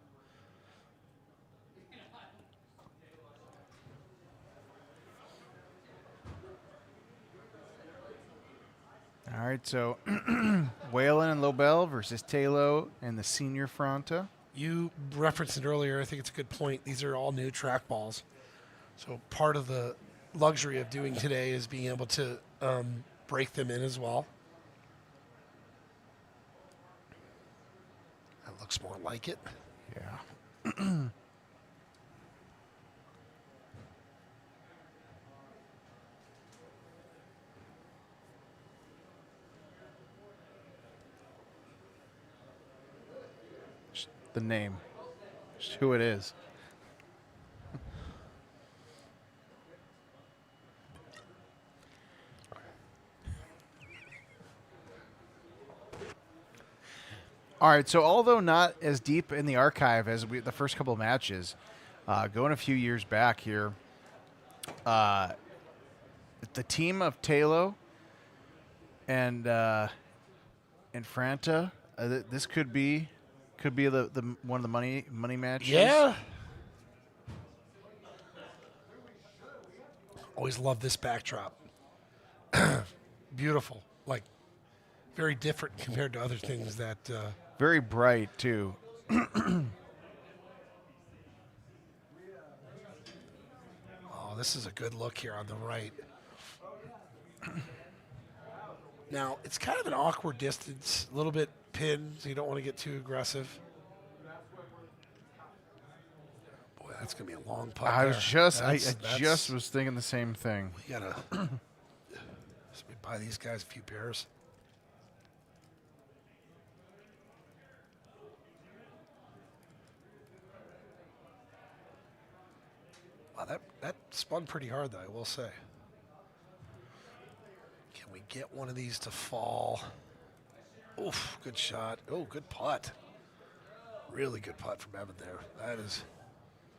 All right, so Whalen and Lobel versus Taylor and the senior Fronta. You referenced it earlier. I think it's a good point. These are all new track balls. So part of the luxury of doing today is being able to break them in as well. That looks more like it. Yeah. Just the name. Just who it is. All right, so although not as deep in the archive as the first couple of matches, going a few years back here, the team of Taylor and Franta, this could be the one of the money matches. Yeah. Always love this backdrop. Beautiful. Like, very different compared to other things that... Very bright too. Oh, this is a good look here on the right. Now, it's kind of an awkward distance, a little bit pinned, so you don't want to get too aggressive. Boy, that's going to be a long putt I there. I That's- just was thinking the same thing. We got to buy these guys a few pairs. Wow, that spun pretty hard, though, I will say. Can we get one of these to fall? Oof, good shot. Oh, good putt. Really good putt from Evan there. That is.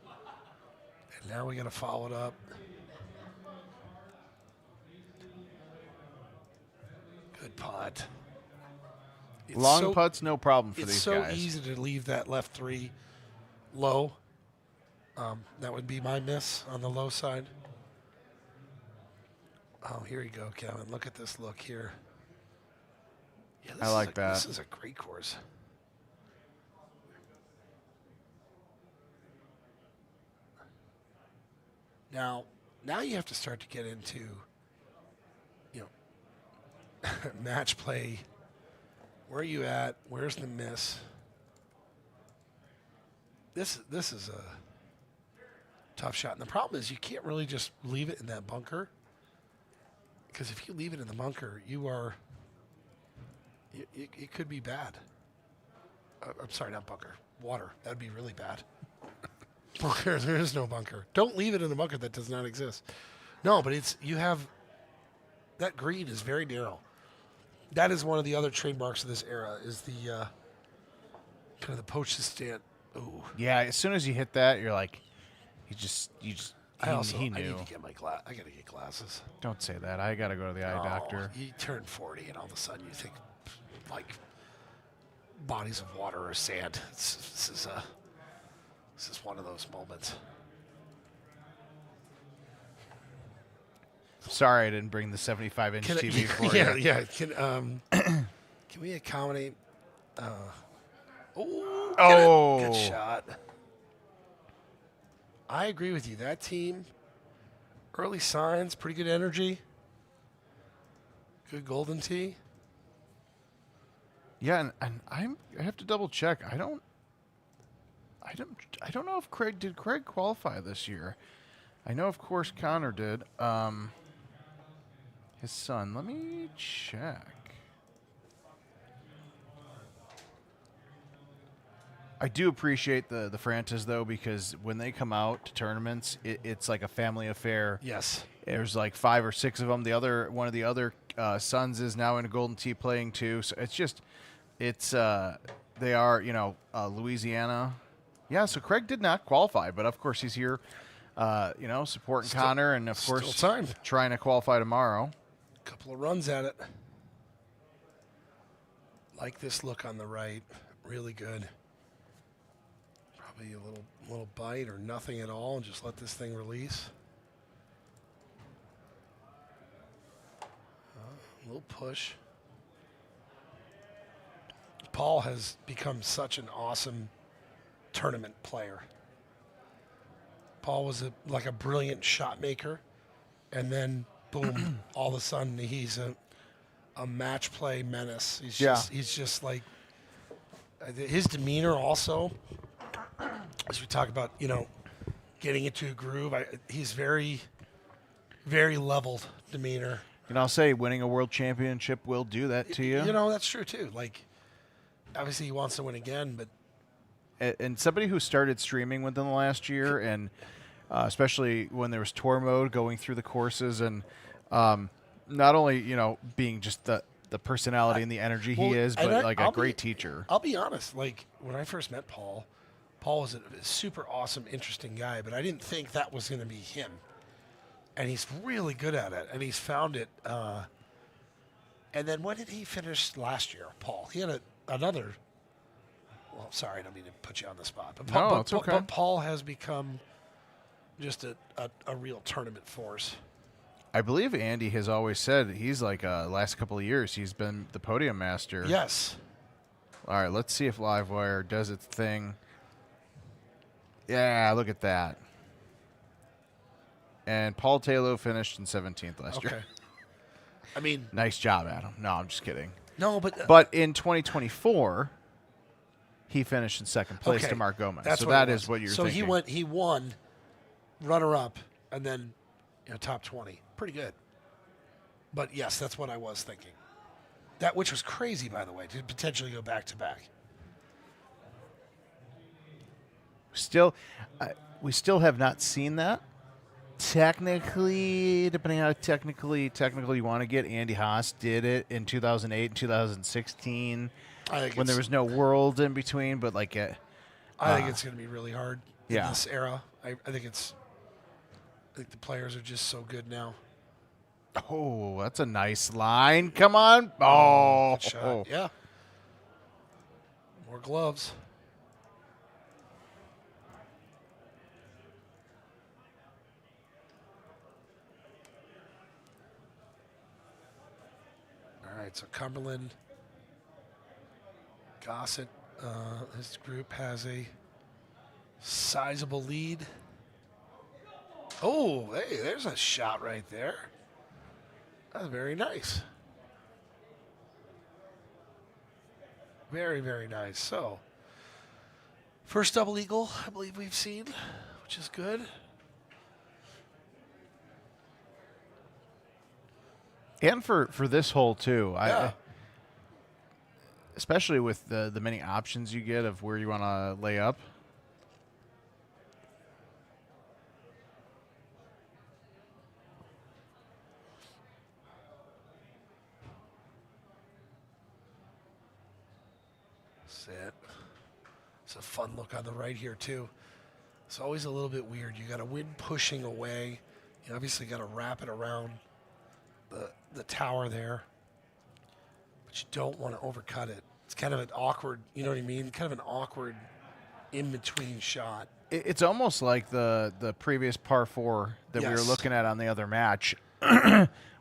And now we got to follow it up. good putt. It's Long putts, no problem for it's these so guys. easy to leave that left 3 low. That would be my miss on the low side. Oh, here you go, Kevin. Look at this look here. Yeah, I like that. This is a great course. Now you have to start to get into, match play. Where are you at? Where's the miss? This is a tough shot. And the problem is you can't really just leave it in that bunker, because if you leave it in the bunker, it could be bad. I'm sorry, not bunker. Water. That'd be really bad. Bunker. There is no bunker. Don't leave it in a bunker that does not exist. No, but that green is very narrow. That is one of the other trademarks of this era, is the kind of the poach to stand. Ooh. Yeah, as soon as you hit that, you're like, he knew. I need to get my I got to get glasses. Don't say that. I got to go to the eye doctor. You turn 40 and all of a sudden you think like bodies of water or sand. This is one of those moments. Sorry, I didn't bring the 75-inch TV for you. Yeah. Can we accommodate? Good shot. I agree with you. That team, early signs, pretty good energy, good golden tee. Yeah, and I have to double check. I don't know if Craig qualify this year. I know, of course, Connor did. His son. Let me check. I do appreciate the Frantas, though, because when they come out to tournaments, it's like a family affair. Yes. There's like 5 or 6 of them. One of the other sons is now in a Golden Tee playing too. So they are, Louisiana. Yeah, so Craig did not qualify, but of course he's here, supporting Connor, and of course trying to qualify tomorrow. Couple of runs at it. Like this look on the right, really good. Probably a little bite or nothing at all, and just let this thing release. A little push. Paul has become such an awesome tournament player. Paul was like a brilliant shot maker, and then boom, all of a sudden he's a match play menace. He's just like, his demeanor also, as we talk about, getting into a groove, he's very, very leveled demeanor. And I'll say winning a world championship will do that to you. That's true too. Like, obviously he wants to win again, but. And somebody who started streaming within the last year, and especially when there was tour mode, going through the courses, and not only being just the personality and the energy he is, but like a great teacher. I'll be honest. Like, when I first met Paul was a super awesome, interesting guy, but I didn't think that was going to be him. And he's really good at it, and he's found it. And then when did he finish last year, Paul? He had another. Well, sorry, I don't mean to put you on the spot. But Paul, it's okay. But Paul has become just a real tournament force. I believe Andy has always said he's like last couple of years he's been the podium master. Yes. All right, let's see if Livewire does its thing. Yeah, look at that. And Paul Taylor finished in 17th last year. I mean, nice job, Adam. No, I'm just kidding. No, but in 2024, he finished in second place to Mark Gomez. That's so what that is what you're so thinking. He won, runner up, and then top 20. Pretty good. But yes, that's what I was thinking. That, which was crazy, by the way, to potentially go back to back. We still have not seen that. Technically, depending on how technically you want to get, Andy Haas did it in 2008 and 2016 when there was no world in between. But I think it's going to be really hard in this era. I think the players are just so good now. Oh, that's a nice line. Come on. Oh, Good shot. Yeah. More gloves. All right, so Cumberland, Gossett, his group has a sizable lead. Oh, hey, there's a shot right there. That's very nice. Very, very nice. So, first double eagle, I believe we've seen, which is good. and for this hole too. Yeah. Especially with the many options you get of where you want to lay up. That's it. It's a fun look on the right here too. It's always a little bit weird. You got a wind pushing away. You obviously got to wrap it around the tower there, but you don't want to overcut it. It's kind of an awkward, you know what I mean? Kind of an awkward in-between shot. It's almost like the previous par 4 that we were Yes. looking at on the other match,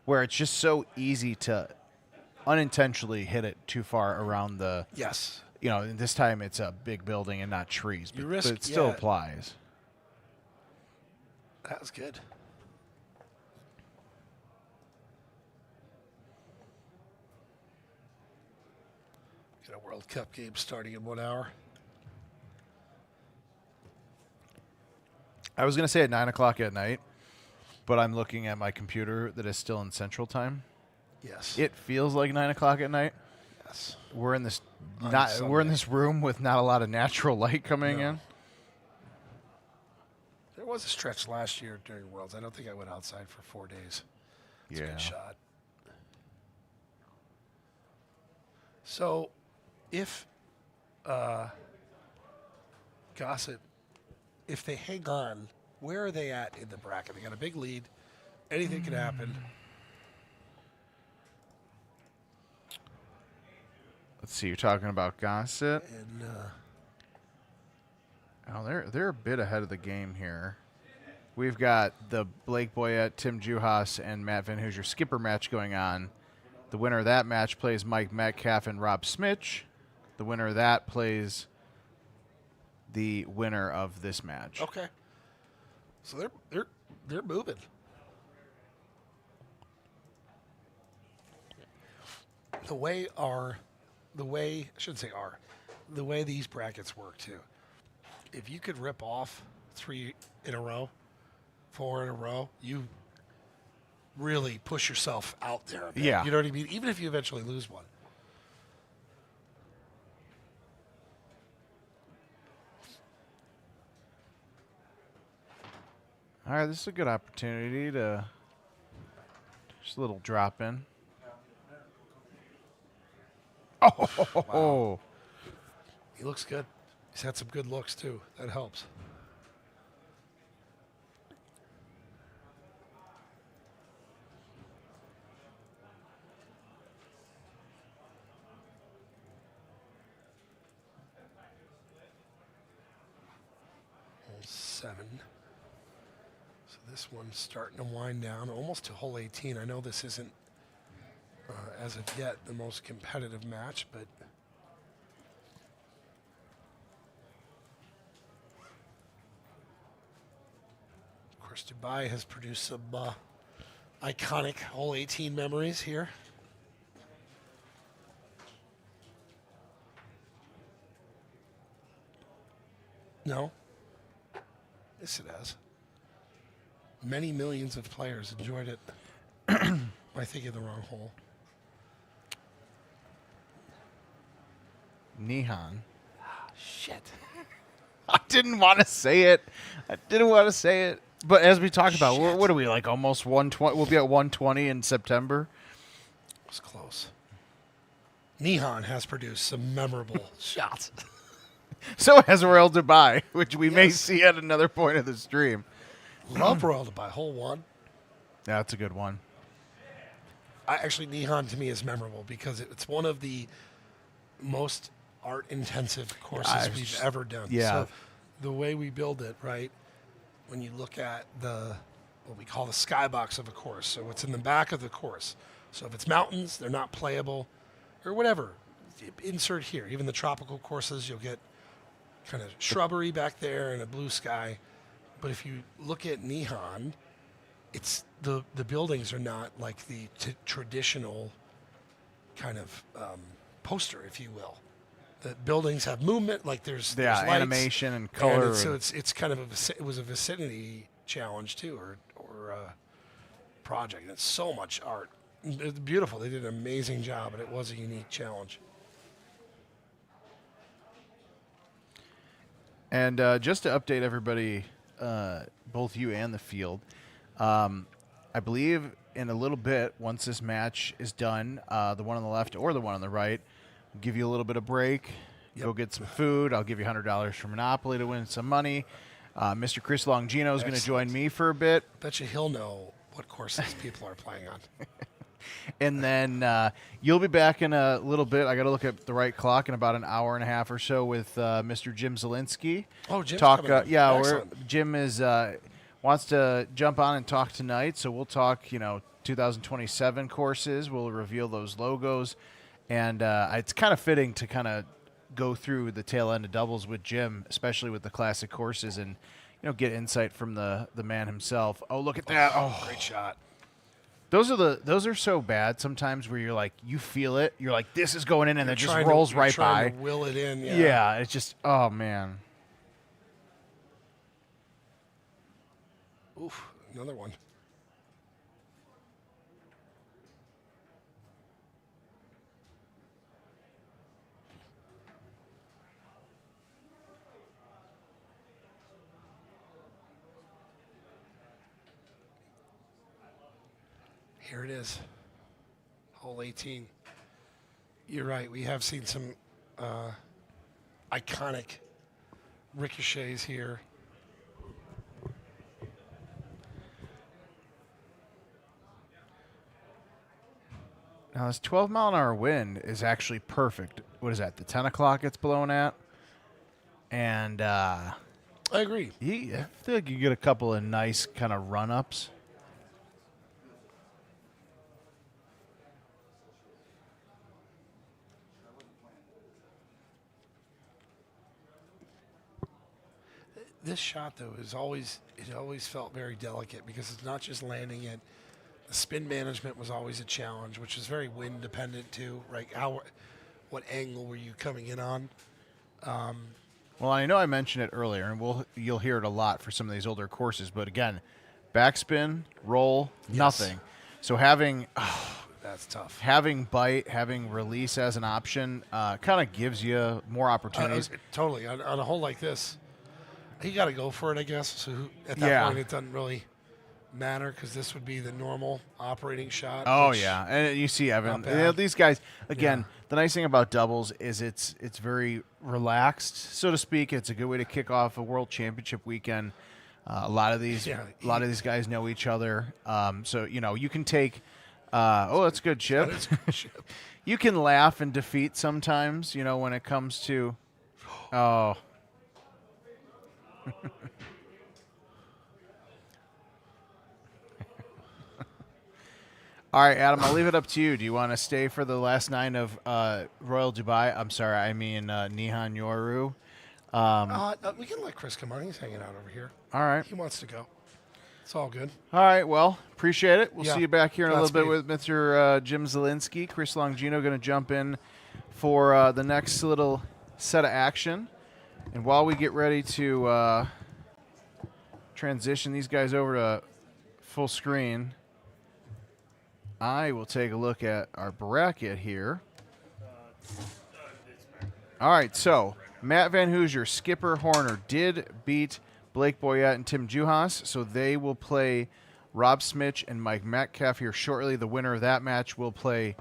where it's just so easy to unintentionally hit it too far around the. Yes. You know, this time it's a big building and not trees, You but risk- it still yeah. applies. That was good. Got a World Cup game starting in 1 hour. I was going to say at 9 o'clock at night, but I'm looking at my computer that is still in Central Time. Yes. It feels like 9 o'clock at night. Yes. We're in this On we're in Sunday. this room with not a lot of natural light coming No. in. There was a stretch last year during Worlds. I don't think I went outside for 4 days. It's a good shot. So, if Gossett, if they hang on, where are they at in the bracket? They got a big lead. Anything can happen. Let's see. You're talking about Gossett. And Oh, they're a bit ahead of the game here. We've got the Blake Boyette, Tim Juhas, and Matt Van Hoosier skipper match going on. The winner of that match plays Mike Metcalf and Rob Smitch. The winner of that plays the winner of this match. okay, so they're moving. The way the way these brackets work too. If you could rip off 3 in a row, 4 in a row, you really push yourself out there a bit. Yeah. You know what I mean? Even if you eventually lose one. All right, this is a good opportunity to just a little drop in. Oh, He looks good. He's had some good looks too. That helps. Hole 7. So this one's starting to wind down, almost to hole 18. I know this isn't, as of yet, the most competitive match, but of course, Dubai has produced some iconic hole 18 memories here. No. Yes, it has. Many millions of players enjoyed it. I think in the wrong hole. Nihan. Shit. I didn't want to say it. But as we talked about, what are we, like almost 120? We'll be at 120 in September. It was close. Nihan has produced some memorable shots. So has Royal Dubai, which we may Yes. see at another point of the stream. Love Royal Dubai, hole 1. Yeah, that's a good one. Actually, Nihon to me is memorable because it's one of the most art-intensive courses we've ever done. Yeah. So the way we build it, right, when you look at what we call the skybox of a course, so what's in the back of the course. So if it's mountains, they're not playable, or whatever. Insert here. Even the tropical courses, you'll get kind of shrubbery back there and a blue sky. But if you look at Nihon, it's the buildings are not like the traditional kind of poster, if you will. The buildings have movement, like there's lights, animation and color. And so it's kind of it was a vicinity challenge too, or project. And it's so much art. It's beautiful. They did an amazing job, and it was a unique challenge. And just to update everybody, both you and the field, I believe in a little bit, once this match is done, the one on the left or the one on the right, will give you a little bit of break. Yep. Go get some food. I'll give you $100 for Monopoly to win some money. Mr. Chris Longino is going to join me for a bit. Bet you he'll know what courses people are playing on. And then you'll be back in a little bit. I got to look at the right clock in about an hour and a half or so with Mr. Jim Zielinski. Oh, Jim's coming on. Yeah, Jim is wants to jump on and talk tonight, so we'll talk. 2027 courses. We'll reveal those logos, and it's kind of fitting to kind of go through the tail end of doubles with Jim, especially with the classic courses, and get insight from the man himself. Oh, look at that! Oh, great shot. Those are so bad sometimes where you're like, you feel it. You're like, this is going in, and it just rolls right by. To will it in, yeah. It's just, oh, man. Oof, another one. Here it is, hole 18. You're right. We have seen some iconic ricochets here. Now, this 12-mile-an-hour wind is actually perfect. What is that, the 10 o'clock it's blowing at? And I agree. I feel like you get a couple of nice kind of run-ups. This shot, though, it always felt very delicate because it's not just landing it. The spin management was always a challenge, which is very wind dependent too. Right? What angle were you coming in on? Well, I know I mentioned it earlier, and you'll hear it a lot for some of these older courses. But again, backspin, roll, nothing. So that's tough. Having bite, having release as an option, kind of gives you more opportunities. Totally. On a hole like this, you got to go for it, I guess. So at that point, it doesn't really matter because this would be the normal operating shot. Oh, yeah. And you see, Evan, these guys, again, the nice thing about doubles is it's very relaxed, so to speak. It's a good way to kick off a world championship weekend. A lot of these guys know each other. So, you can take that's a good chip. That is a good chip. You can laugh and defeat sometimes, when it comes to All right, Adam, I'll leave it up to you. Do you want to stay for the last 9 of Royal Dubai? I'm sorry, I mean Nihon Yoru. We can let Chris come on. He's hanging out over here. All right. He wants to go. It's all good. All right, well, appreciate it. We'll see you back here in a little bit Godspeed. with Mr. Jim Zielinski. Chris Longino going to jump in for the next little set of action. And while we get ready to transition these guys over to full screen, I will take a look at our bracket here. All right, so Matt Van Hoosier, Skipper Horner did beat Blake Boyette and Tim Juhas, so they will play Rob Smich and Mike Metcalf here shortly. The winner of that match will play,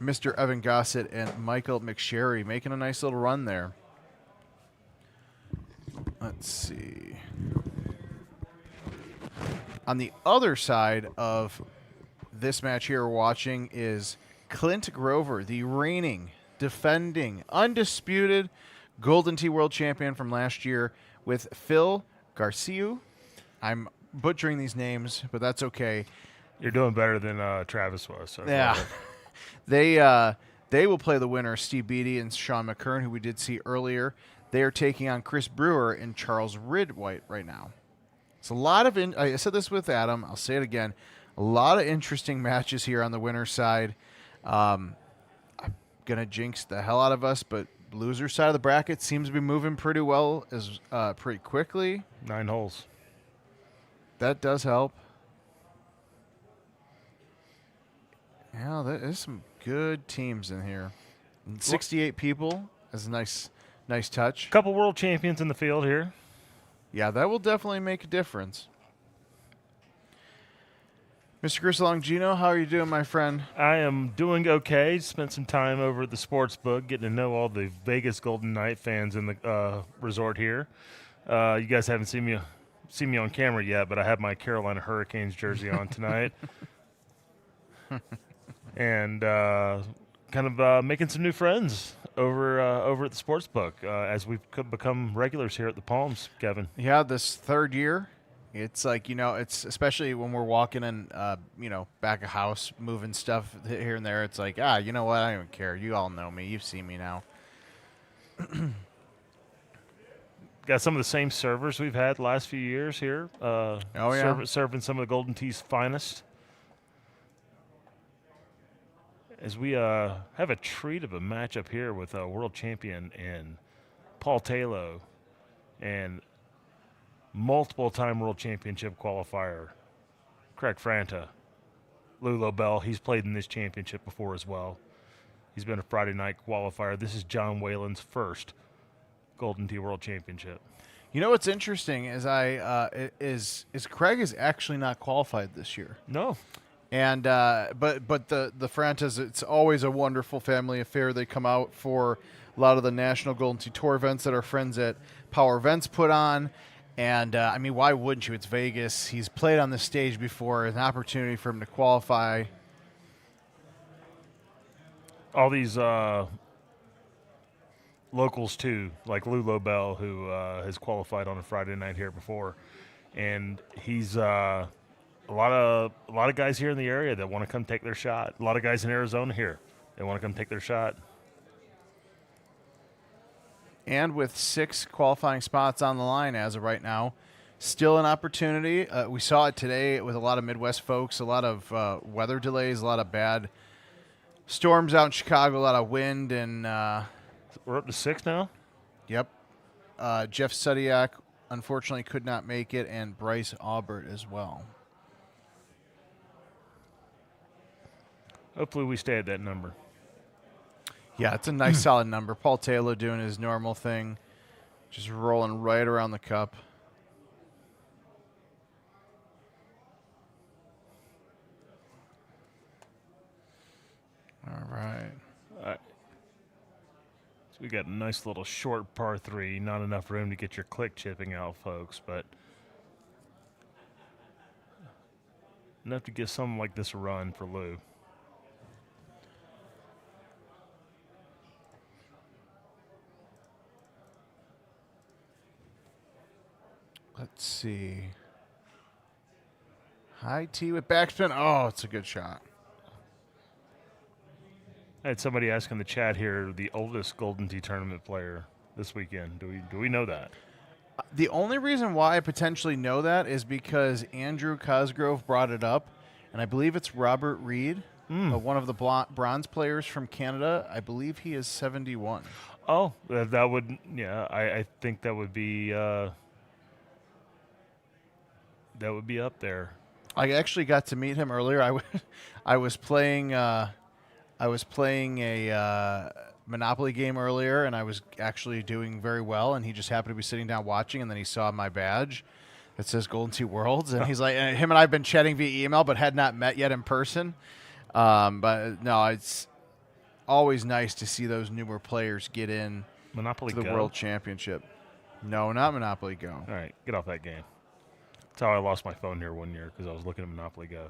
Mr. Evan Gossett and Michael McSherry, making a nice little run there. Let's see. On the other side of this match here we're watching is Clint Grover, the reigning, defending, undisputed Golden Tee World Champion from last year, with Phil Garcia. I'm butchering these names, but that's okay. You're doing better than Travis was. So Yeah. They will play the winner, Steve Beatty and Sean McKern, who we did see earlier. They are taking on Chris Brewer and Charles Ridwhite right now. It's a lot of I said this with Adam. I'll say it again. A lot of interesting matches here on the winner's side. I'm going to jinx the hell out of us, but loser side of the bracket seems to be moving pretty well, pretty quickly. 9 holes. That does help. Yeah, there's some good teams in here. And 68 people is a nice touch. Couple world champions in the field here. Yeah, that will definitely make a difference. Mr. Chris Longino, how are you doing, my friend? I am doing okay. Spent some time over at the sports book, getting to know all the Vegas Golden Knight fans in the resort here. You guys haven't seen me on camera yet, but I have my Carolina Hurricanes jersey on tonight. And kind of making some new friends over at the sports book as we've become regulars here at the Palms, Kevin. Yeah, this third year, it's like, it's especially when we're walking in, back of house, moving stuff here and there. It's like, you know what? I don't even care. You all know me. You've seen me now. Got some of the same servers we've had the last few years here. Serving some of the Golden Tee's finest. As we have a treat of a matchup here with a world champion in Paul Taylor and multiple-time world championship qualifier Craig Franta. Lou Lobel, he's played in this championship before as well. He's been a Friday night qualifier. This is John Whalen's first Golden Tee World Championship. You know what's interesting is Craig is actually not qualified this year. No. And but the Frantas, it's always a wonderful family affair. They come out for a lot of the National Golden Tee Tour events that our friends at Power Events put on. And, why wouldn't you? It's Vegas. He's played on this stage before. It's an opportunity for him to qualify. All these locals, too, like Lou Lobel, who has qualified on a Friday night here before. And he's a lot of guys here in the area that want to come take their shot. A lot of guys in Arizona here. They want to come take their shot. And with 6 qualifying spots on the line as of right now, still an opportunity. We saw it today with a lot of Midwest folks, a lot of weather delays, a lot of bad storms out in Chicago, a lot of wind. And we're up to 6 now? Yep. Jeff Sudiak, unfortunately, could not make it, and Bryce Aubert as well. Hopefully we stay at that number. Yeah, it's a nice, solid number. Paul Taylor doing his normal thing, just rolling right around the cup. All right. So we got a nice little short par 3. Not enough room to get your click chipping out, folks, but enough to give something like this a run for Lou. Let's see. High tee with backspin. Oh, it's a good shot. I had somebody ask in the chat here, the oldest Golden Tee tournament player this weekend. Do we know that? The only reason why I potentially know that is because Andrew Cosgrove brought it up, and I believe it's Robert Reed, one of the bronze players from Canada. I believe he is 71. Oh, that would, I think that would be up there. I actually got to meet him earlier. I was playing a Monopoly game earlier, and I was actually doing very well. And he just happened to be sitting down watching, and then he saw my badge that says Golden Tee Worlds, and he's like, and him and I have been chatting via email, but had not met yet in person. But no, it's always nice to see those newer players get in Monopoly to the Go? World Championship. No, not Monopoly Go. All right, get off that game. That's how I lost my phone here one year because I was looking at Monopoly Go.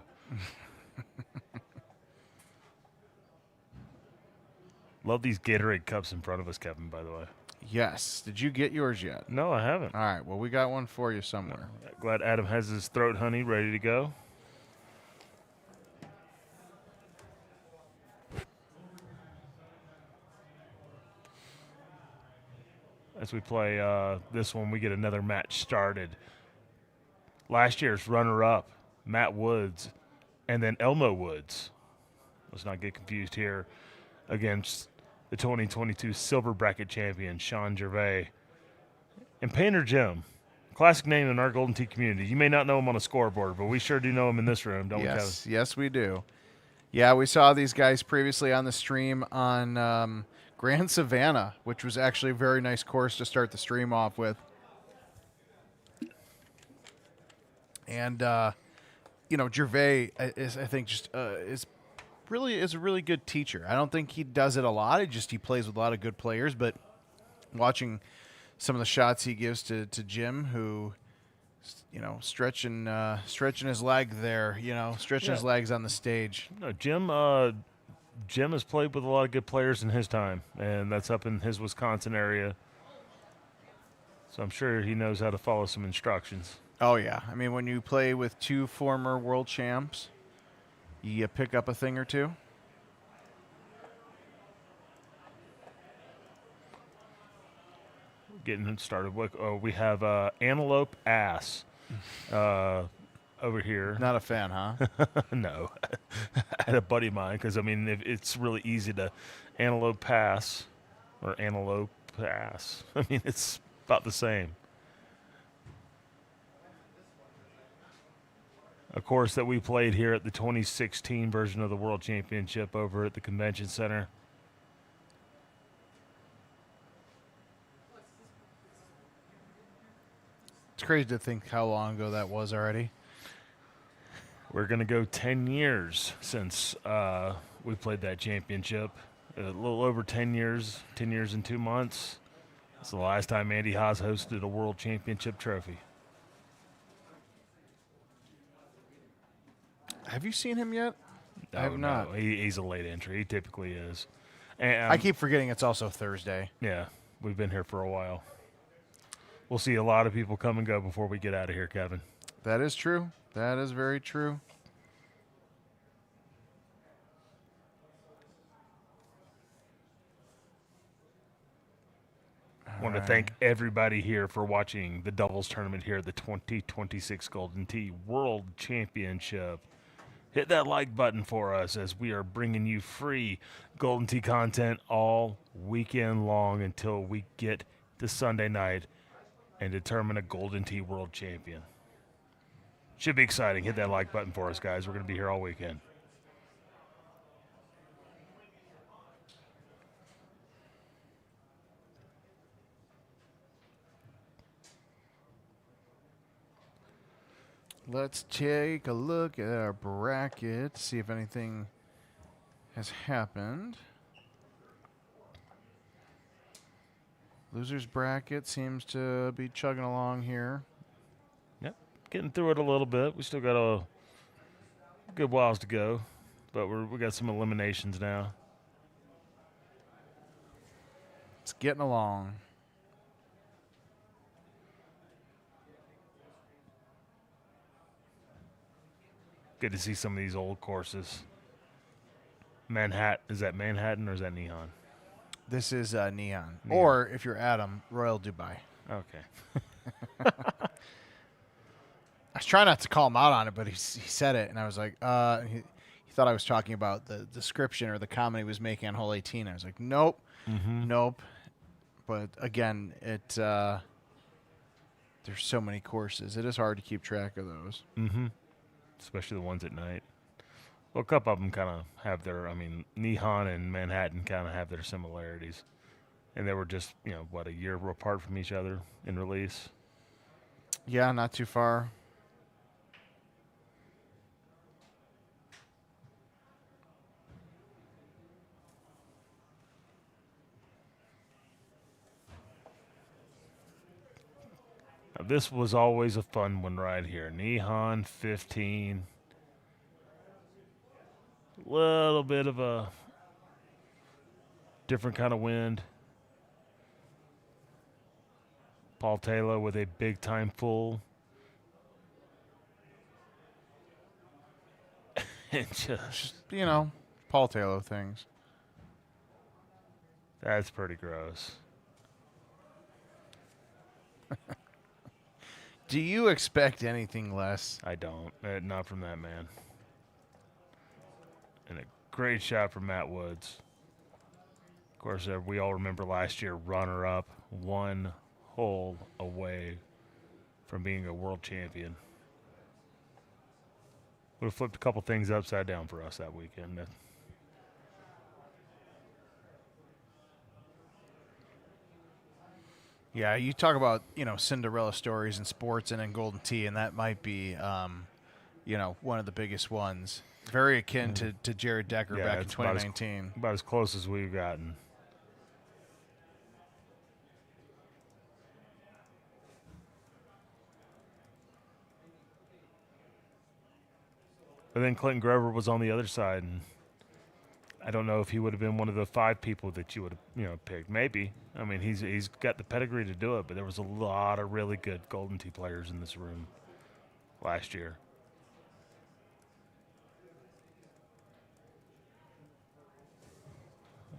Love these Gatorade cups in front of us, Kevin, by the way. Yes. Did you get yours yet? No, I haven't. All right. Well, we got one for you somewhere. Glad Adam has his throat honey ready to go. As we play this one, we get another match started. Last year's runner-up, Matt Woods, and then Elmo Woods. Let's not get confused here, against the 2022 Silver Bracket champion, Sean Gervais. And Painter Jim, classic name in our Golden Tee community. You may not know him on a scoreboard, but we sure do know him in this room, don't we, Kevin? Yes, we do. Yeah, we saw these guys previously on the stream on Grand Savannah, which was actually a very nice course to start the stream off with. And, Gervais is, I think, just is a really good teacher. I don't think he does it a lot. He plays with a lot of good players, but watching some of the shots he gives to Jim, who, stretching his leg there, stretching his legs on the stage. No, Jim has played with a lot of good players in his time, and that's up in his Wisconsin area. So I'm sure he knows how to follow some instructions. Oh, yeah. I mean, when you play with two former world champs, you pick up a thing or two. Getting started. We have Antelope Ass over here. Not a fan, huh? No. I had a buddy of mine because, it's really easy to Antelope Pass or Antelope Ass. It's about the same. A course that we played here at the 2016 version of the World Championship over at the Convention Center. It's crazy to think how long ago that was already. We're going to go 10 years since we played that championship. A little over 10 years, 10 years and 2 months. It's the last time Andy Haas hosted a World Championship trophy. Have you seen him yet? I have not. He's a late entry. He typically is. And, I keep forgetting it's also Thursday. Yeah, we've been here for a while. We'll see a lot of people come and go before we get out of here, Kevin. That is true. That is very true. I want to thank everybody here for watching the doubles tournament here at the 2026 Golden Tee World Championship. Hit that like button for us as we are bringing you free Golden Tee content all weekend long until we get to Sunday night and determine a Golden Tee World Champion. Should be exciting. Hit that like button for us, guys. We're going to be here all weekend. Let's take a look at our bracket, see if anything has happened. Losers bracket seems to be chugging along here. Yep, getting through it a little bit. We still got a good whiles to go, but we got some eliminations now. It's getting along. Good to see some of these old courses. Is that Manhattan or is that Neon? This is Neon. Or, if you're Adam, Royal Dubai. Okay. I was trying not to call him out on it, but he said it, and I was like, he thought I was talking about the description or the comment he was making on hole 18. I was like, nope, nope. But again, there's so many courses. It is hard to keep track of those. Mm-hmm. Especially the ones at night. Well, a couple of them kind of have Neon and Manhattan kind of have their similarities. And they were just, a year apart from each other in release. Yeah, not too far. this was always a fun one right here. Nihon 15. Little bit of a different kind of wind. Paul Taylor with a big time full. And just, Paul Taylor things. that's pretty gross. Do you expect anything less? I don't. Not from that man. And a great shot from Matt Woods. Of course, we all remember last year, runner-up, 1 hole away from being a world champion. Would have flipped a couple things upside down for us that weekend. Yeah, you talk about, Cinderella stories in sports and in Golden Tee, and that might be, one of the biggest ones. Very akin to Jared Decker back in 2019. About as close as we've gotten. But then Clinton Grover was on the other side, and I don't know if he would have been one of the 5 people that you would have, picked. Maybe. I mean, he's got the pedigree to do it, but there was a lot of really good Golden Tee players in this room last year.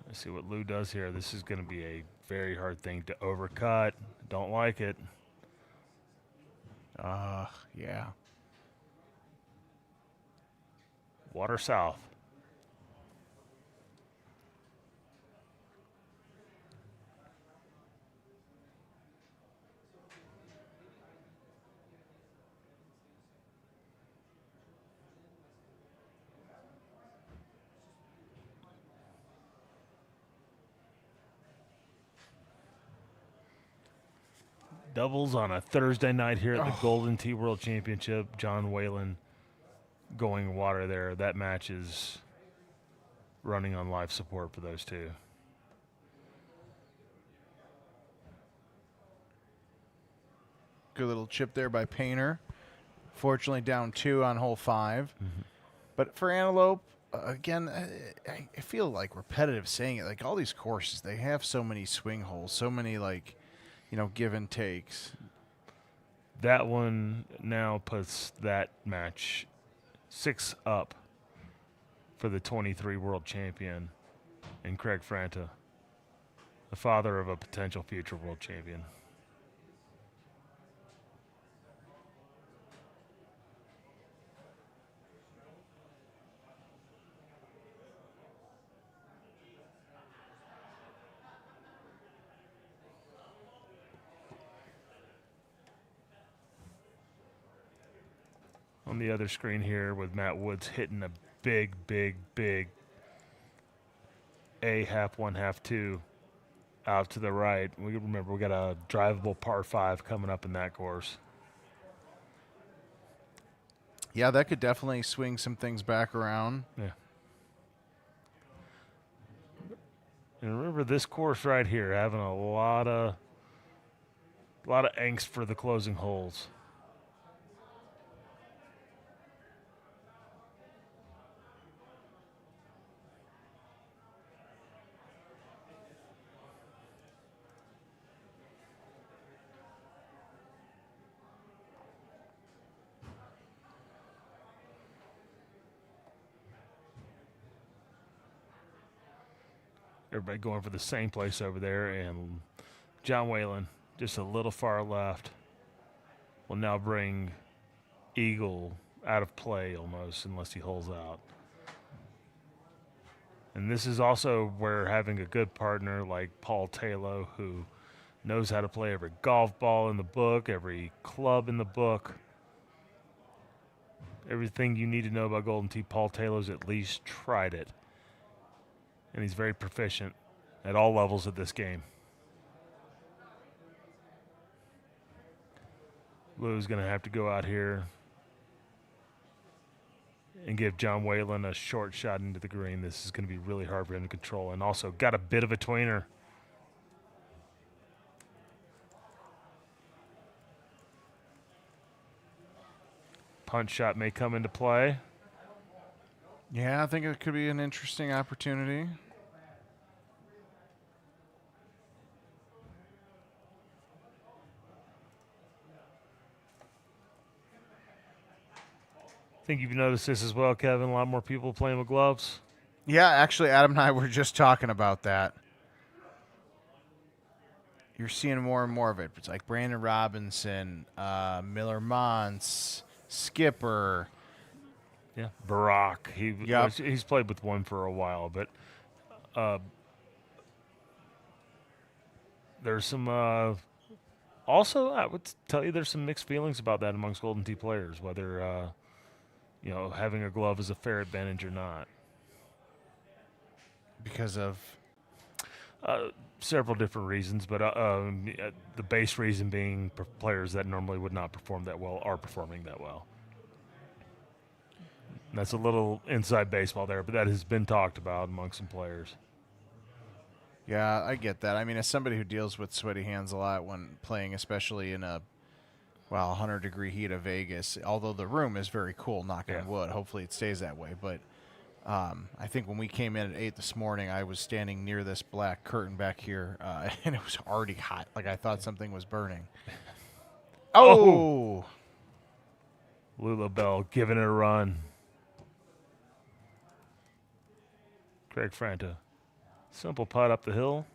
Let's see what Lou does here. This is going to be a very hard thing to overcut. Don't like it. Yeah. Water south. Doubles on a Thursday night here at the Golden Tee World Championship. John Whalen going water there. That match is running on life support for those two. Good little chip there by Painter. Fortunately, down 2 on hole 5. Mm-hmm. But for Antelope, again, I feel like repetitive saying it. Like all these courses, they have so many swing holes, so many give and takes. That one now puts that match 6 up for the 23 world champion and Craig Franta, the father of a potential future world champion. On the other screen here with Matt Woods hitting a big A half, 1 half, 2 out to the right. We remember we got a drivable par 5 coming up in that course. Yeah, that could definitely swing some things back around. Yeah. And remember this course right here having a lot of angst for the closing holes. Everybody going for the same place over there, and John Whalen just a little far left will now bring Eagle out of play almost unless he holds out. And this is also where having a good partner like Paul Taylor, who knows how to play every golf ball in the book, every club in the book, everything you need to know about Golden Tee, Paul Taylor's at least tried it. And he's very proficient at all levels of this game. Lou's going to have to go out here and give John Whalen a short shot into the green. This is going to be really hard for him to control. And also got a bit of a tweener. punch shot may come into play. Yeah, I think it could be an interesting opportunity. I think you've noticed this as well, Kevin. A lot more people playing with gloves. Yeah, actually, Adam and I were just talking about that. You're seeing more and more of it. It's like Brandon Robinson, Miller Monts, Skipper. Yeah, Barack. Yep. He's played with one for a while, but there's some. Also, I would tell you there's some mixed feelings about that amongst Golden Tee players, whether having a glove is a fair advantage or not. Because of Several different reasons, but the base reason being players that normally would not perform that well are performing that well. And that's a little inside baseball there, but that has been talked about among some players. Yeah, I get that. I mean, as somebody who deals with sweaty hands a lot when playing, especially in a 100-degree heat of Vegas, although the room is very cool, knock on wood. Hopefully it stays that way. But I think when we came in at 8 this morning, I was standing near this black curtain back here, and it was already hot. Like I thought something was burning. Oh! Lula Bell giving it a run. Craig Franta. Simple putt up the hill,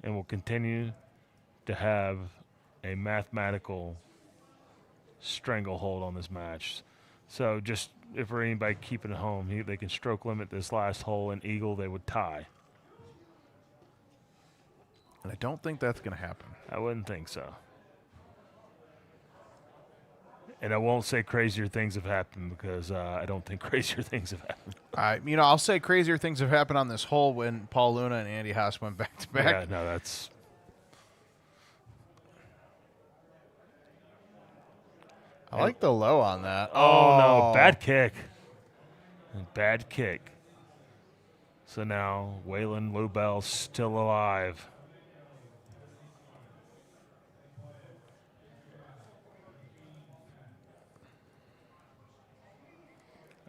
and will continue to have a mathematical stranglehold on this match. So just if for anybody keeping it home, they can stroke limit this last hole, and eagle, they would tie. And I don't think that's going to happen. I wouldn't think so. And I won't say crazier things have happened because I don't think crazier things have happened. I'll say crazier things have happened on this hole when Paul Luna and Andy Haas went back to back. Yeah, no, that's. I like the low on that. Oh, no, bad kick. Bad kick. So now Waylon Lubell still alive.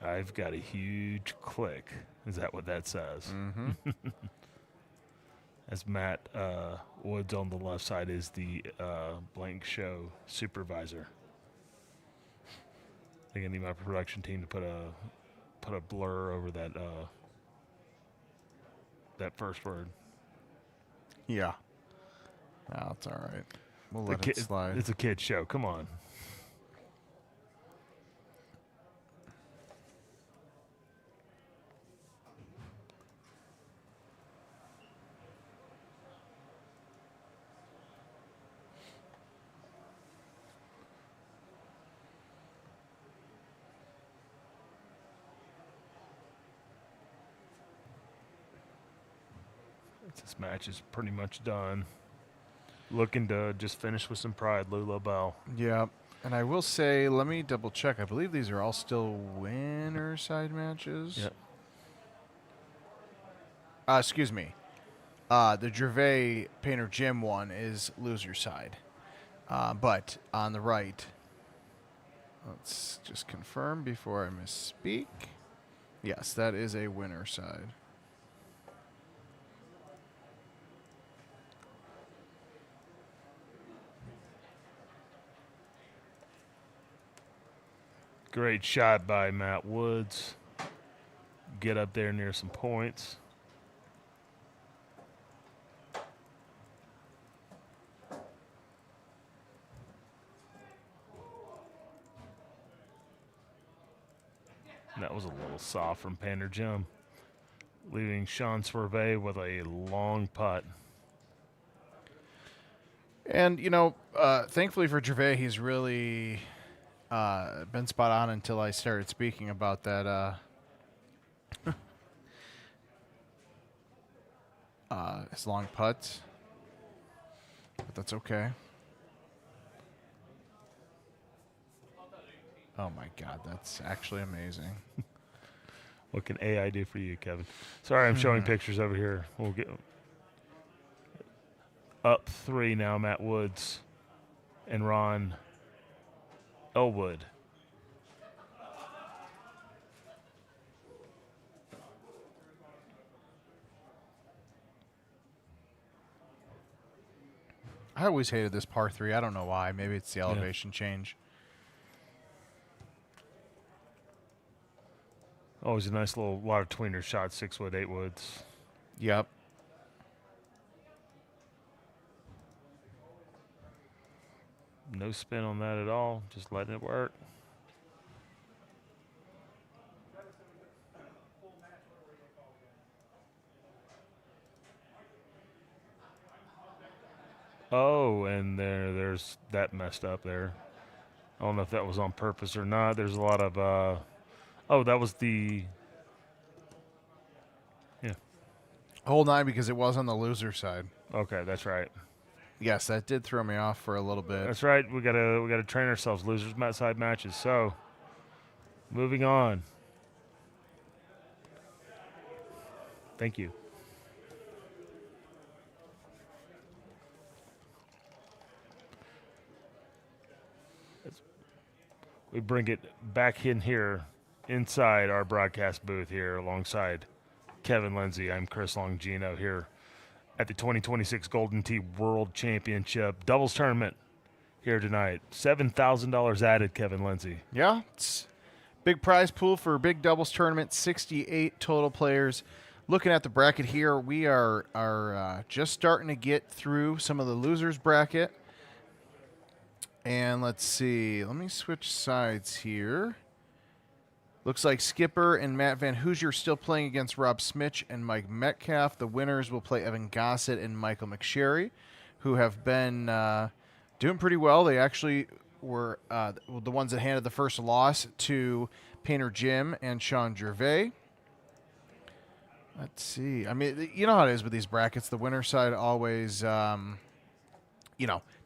I've got a huge click. Is that what that says? Mm-hmm. As Matt Woods on the left side is the blank show supervisor. I think I need my production team to put a blur over that that first word. Yeah. No, it's all right. We'll let it slide. It's a kid's show. Come on. This match is pretty much done. Looking to just finish with some pride, Lula Bell. Yeah. And I will say, let me double check. I believe these are all still winner side matches. Yep. Excuse me. The Gervais Painter Jim one is loser side. But on the right, let's just confirm before I misspeak. Yes, that is a winner side. Great shot by Matt Woods. Get up there near some points. And that was a little soft from Pander Jim, leaving Sean Swerve with a long putt. And, thankfully for Gervais, he's really been spot on until I started speaking about that his long putts. But that's okay. Oh, my God. That's actually amazing. What can AI do for you, Kevin? Sorry, I'm showing pictures over here. We'll get up 3 now, Matt Woods and Ron Elwood. I always hated this par 3. I don't know why. Maybe it's the elevation change. Always a nice little lot of tweener shots, 6-wood, 8-woods. Yep. No spin on that at all. Just letting it work. Oh, and there's that messed up there. I don't know if that was on purpose or not. There's a lot of oh, that was the Hole 9 because it was on the loser side. okay, that's right. Yes, that did throw me off for a little bit. That's right. We gotta train ourselves. Losers side matches. So moving on. Thank you. We bring it back in here inside our broadcast booth here alongside Kevin Lindsay. I'm Chris Longino here at the 2026 Golden Tee World Championship doubles tournament here tonight. $7,000 added, Kevin Lindsay. Yeah, it's big prize pool for a big doubles tournament. 68 total players. Looking at the bracket here, we are just starting to get through some of the losers bracket. And let's see. Let me switch sides here. Looks like Skipper and Matt Van Hoosier still playing against Rob Smitch and Mike Metcalf. The winners will play Evan Gossett and Michael McSherry, who have been doing pretty well. They actually were the ones that handed the first loss to Painter Jim and Sean Gervais. Let's see. I mean, you know how it is with these brackets. The winner side always,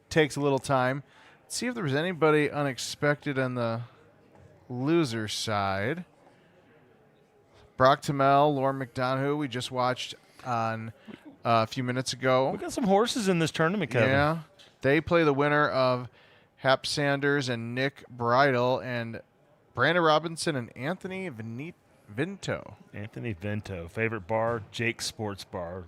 takes a little time. Let's see if there was anybody unexpected on the loser side. Brock Tamel, Lauren McDonough, we just watched on a few minutes ago. We got some horses in this tournament, Kevin. Yeah. They play the winner of Hap Sanders and Nick Bridle and Brandon Robinson and Anthony Vinto. Anthony Vinto, favorite bar, Jake's Sports Bar.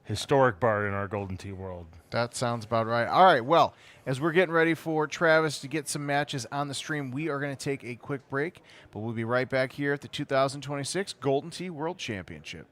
Historic bar in our Golden Tee world. That sounds about right. All right, well, as we're getting ready for Travis to get some matches on the stream, we are going to take a quick break, but we'll be right back here at the 2026 Golden Tee World Championship.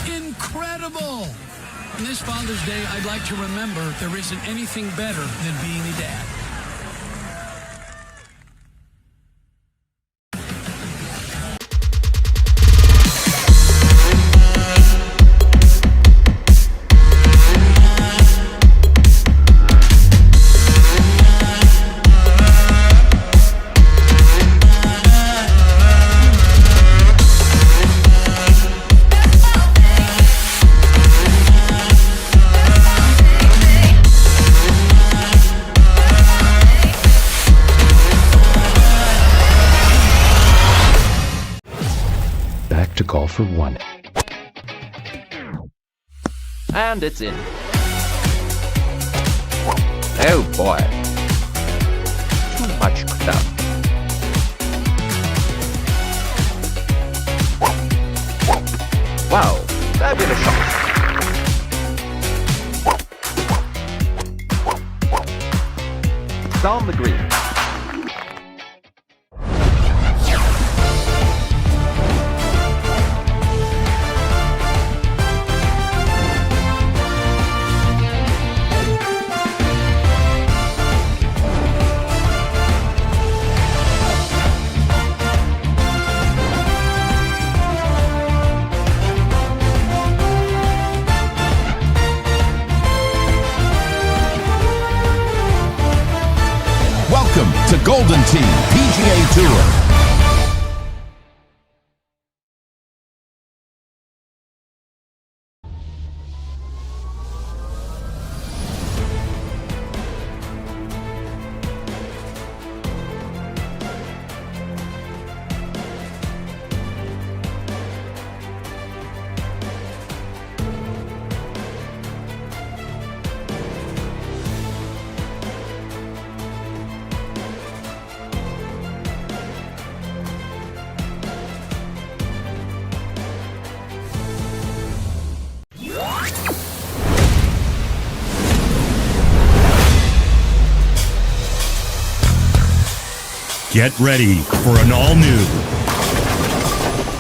Incredible! On this Father's Day, I'd like to remember there isn't anything better than being a dad. to call for one. And it's in. Oh boy. Too much stuff. Wow, fabulous shot. Down the green. Welcome to Golden Tee PGA Tour. Get ready for an all-new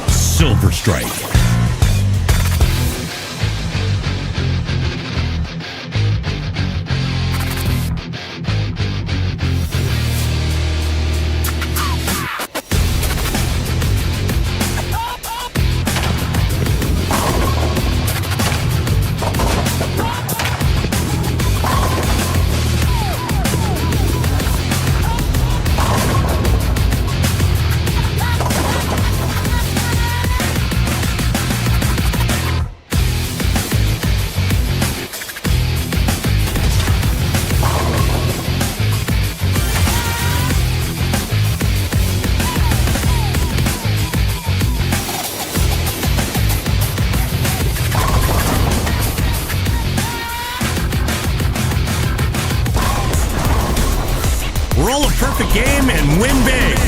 Silver Strike. Roll a perfect game and win big.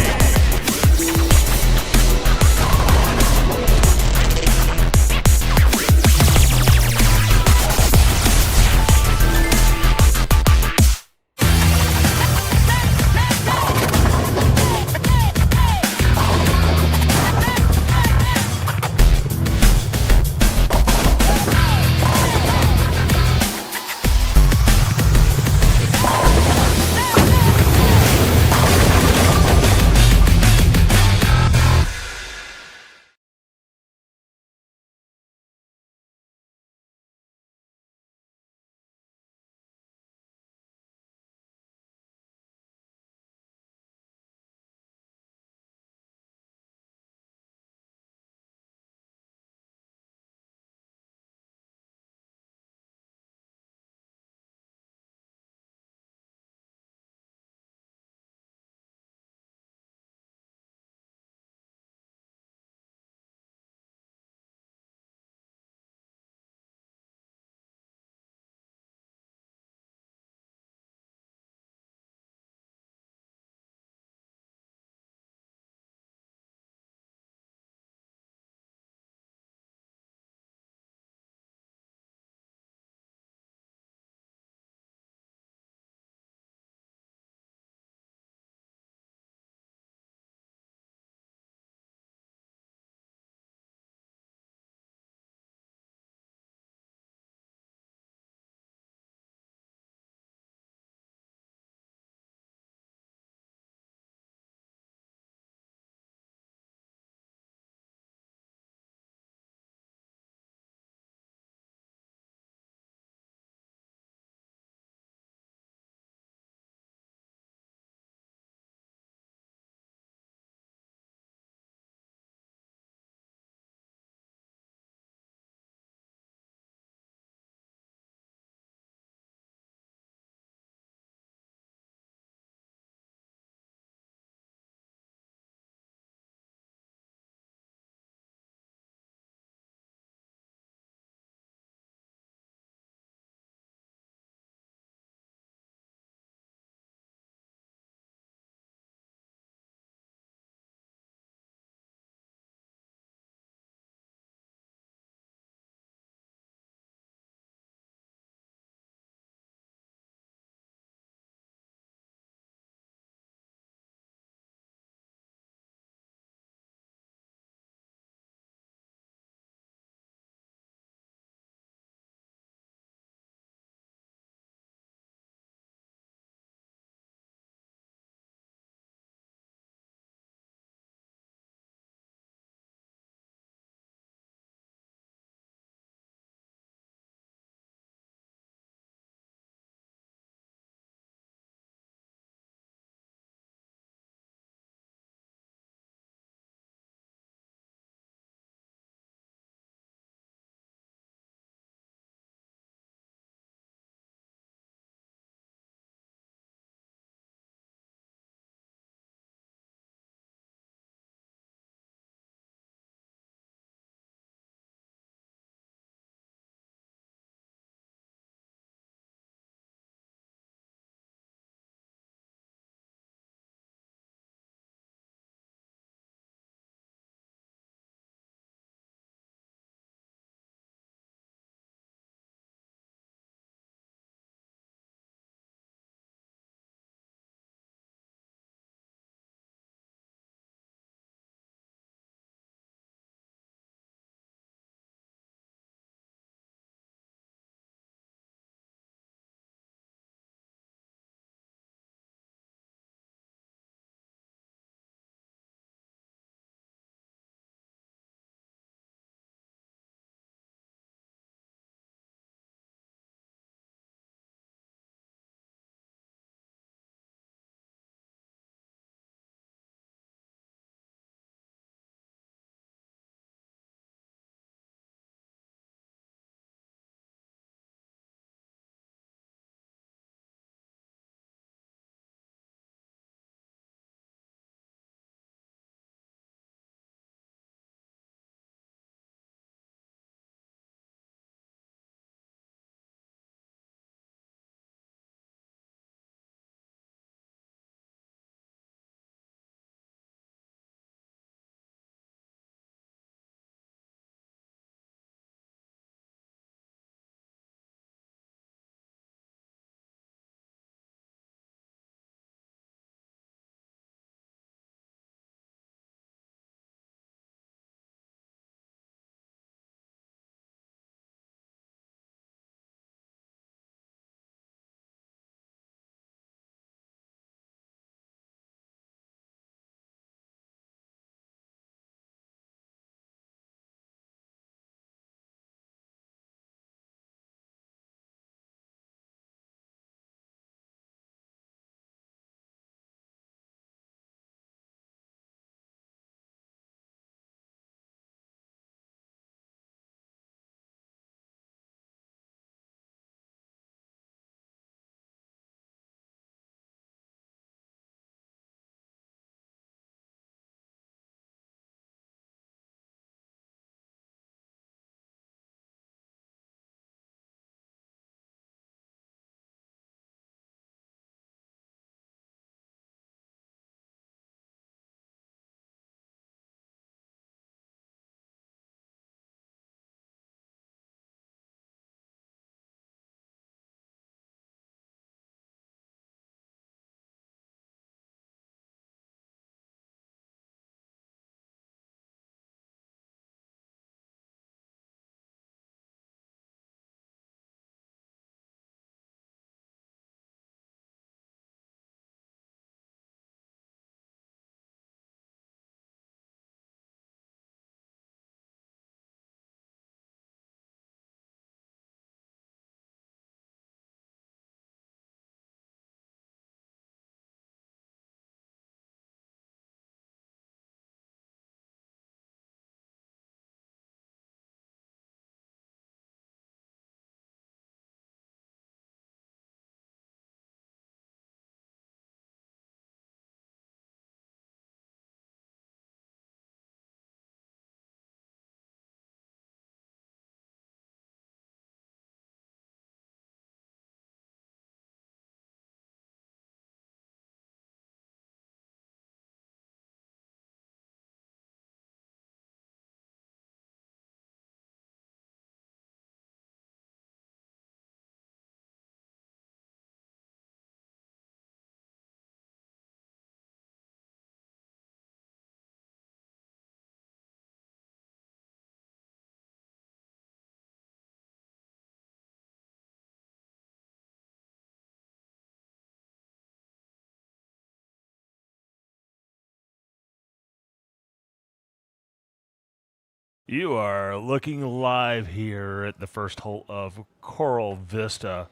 You are looking live here at the first hole of Coral Vista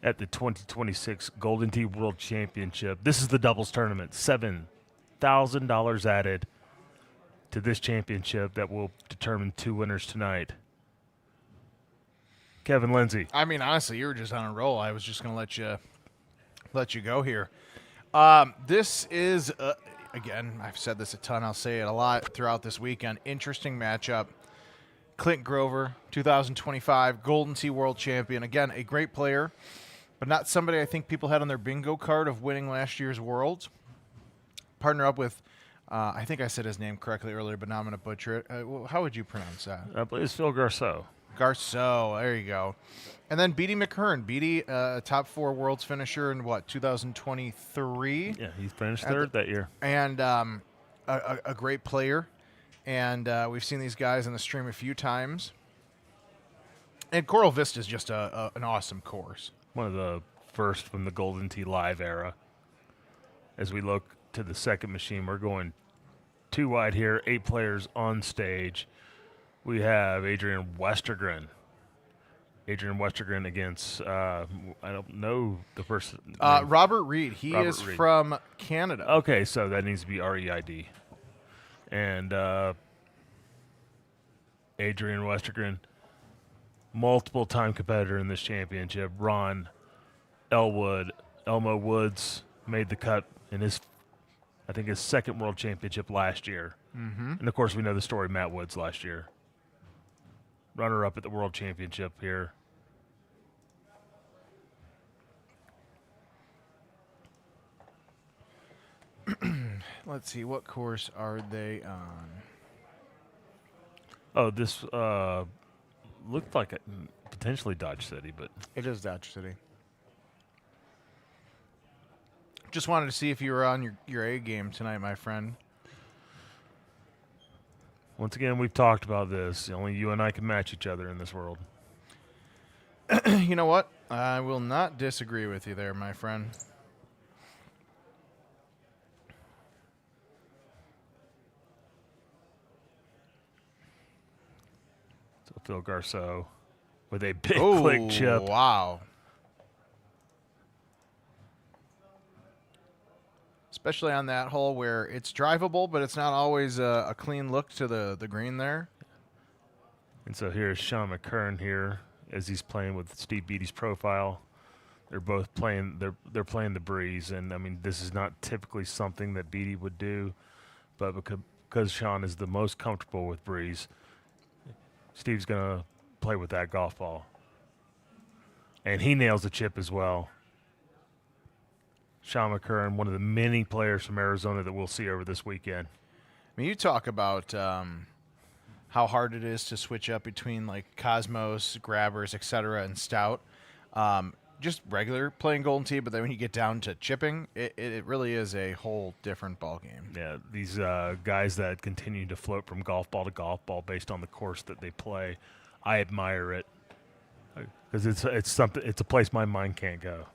at the 2026 Golden Tee World Championship. This is the doubles tournament. $7,000 added to this championship that will determine 2 winners tonight. Kevin Lindsay. I mean, honestly, you were just on a roll. I was just going to let you go here. This is, again, I've said this a ton. I'll say it a lot throughout this weekend. Interesting matchup. Clint Grover, 2025 Golden Tee World Champion. Again, a great player, but not somebody I think people had on their bingo card of winning last year's Worlds. Partner up with, I think I said his name correctly earlier, but now I'm going to butcher it. How would you pronounce that? I believe it's Phil Garceau. Garceau, there you go. And then Beatty McKern. Beatty, top 4 Worlds finisher in 2023? Yeah, he finished third that year. And a great player. And we've seen these guys in the stream a few times. And Coral Vista is just an awesome course. One of the first from the Golden Tee Live era. As we look to the second machine, we're going 2 wide here, 8 players on stage. We have Adrian Westergren. Adrian Westergren against, I don't know the person. Robert Reed. Robert is Reed. from Canada. Okay, so that needs to be REID. And Adrian Westergren, multiple-time competitor in this championship. Ron Elmo Woods made the cut in his second World Championship last year. Mm-hmm. And, of course, we know the story, Matt Woods last year. Runner-up at the World Championship here. Let's see, what course are they on? Oh, this looked like potentially Dodge City, but It is Dodge City. Just wanted to see if you were on your A game tonight, my friend. once again, we've talked about this. Only you and I can match each other in this world. You know what? I will not disagree with you there, my friend. So Phil Garceau with a big click chip. Wow. Especially on that hole where it's drivable, but it's not always a clean look to the green there. And so here's Sean McKern here as he's playing with Steve Beatty's profile. They're both playing. They're playing the breeze, and I mean this is not typically something that Beatty would do, but because Sean is the most comfortable with breeze, Steve's gonna play with that golf ball, and he nails the chip as well. Sean McKern, one of the many players from Arizona that we'll see over this weekend. I mean, you talk about how hard it is to switch up between like Cosmos, Grabbers, etc., and Stout. Just regular playing Golden Tee, but then when you get down to chipping, it really is a whole different ball game. Yeah, these guys that continue to float from golf ball to golf ball based on the course that they play, I admire it because it's something. It's a place my mind can't go.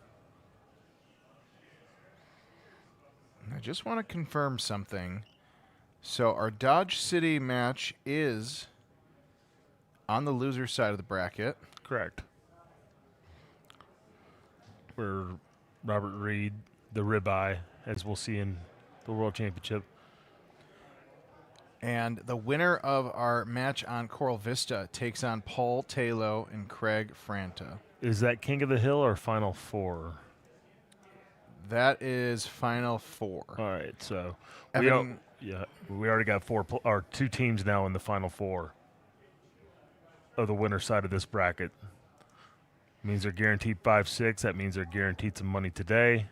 I just want to confirm something. So our Dodge City match is on the loser side of the bracket. Correct. Where Robert Reed, the ribeye, as we'll see in the World Championship. And the winner of our match on Coral Vista takes on Paul Taylor and Craig Franta. Is that King of the Hill or Final Four? That is Final Four. All right, so we already got 2 teams now in the Final Four of the winner side of this bracket. Means they're guaranteed 5-6. That means they're guaranteed some money today.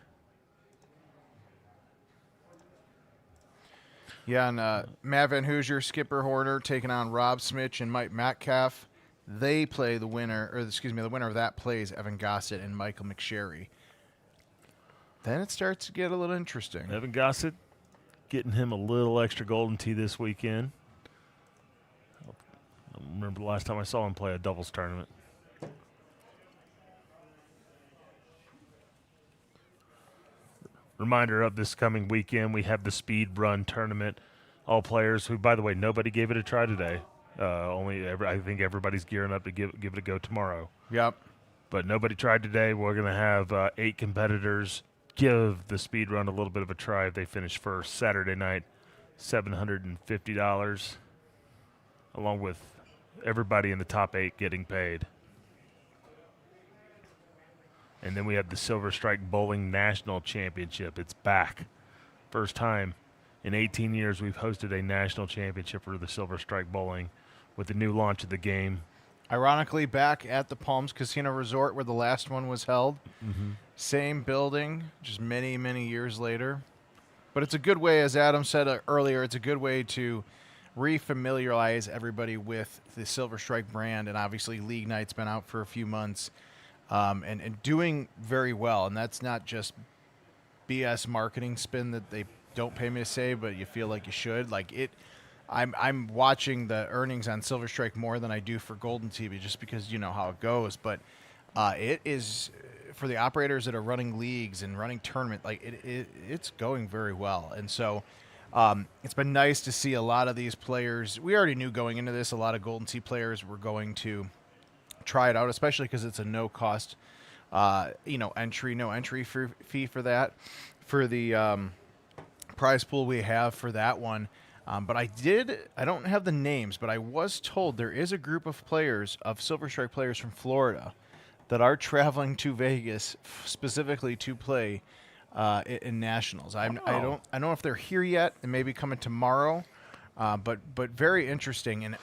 Yeah, and Matt Van Hoosier, Skipper Horner taking on Rob Smitch and Mike Metcalf. They play the winner, the winner of that plays Evan Gossett and Michael McSherry. Then it starts to get a little interesting. Evan Gossett getting him a little extra Golden Tee this weekend. I remember the last time I saw him play a doubles tournament. Reminder of this coming weekend, we have the Speed Run Tournament. All players who, by the way, nobody gave it a try today. I think everybody's gearing up to give it a go tomorrow. Yep. But nobody tried today. We're going to have 8 competitors give the speed run a little bit of a try if they finish first. Saturday night, $750, along with everybody in the top 8 getting paid. And then we have the Silver Strike Bowling National Championship. It's back. First time in 18 years we've hosted a national championship for the Silver Strike Bowling with the new launch of the game. Ironically, back at the Palms Casino Resort where the last one was held. Mm-hmm. Same building, just many, many years later. But it's a good way, as Adam said earlier, it's a good way to refamiliarize everybody with the Silver Strike brand. And obviously, League Night's been out for a few months and doing very well. And that's not just BS marketing spin that they don't pay me to say, but you feel like you should. Like it. I'm watching the earnings on Silver Strike more than I do for Golden TV, just because you know how it goes. But it is for the operators that are running leagues and running tournament. Like it's going very well, and so it's been nice to see a lot of these players. We already knew going into this, a lot of Golden Tee players were going to try it out, especially because it's a no cost, no entry fee for that, for the prize pool we have for that one. But I don't have the names, but I was told there is a group of players, of Silver Strike players from Florida, that are traveling to Vegas specifically to play in nationals. I don't know if they're here yet. They may be coming tomorrow, but very interesting. And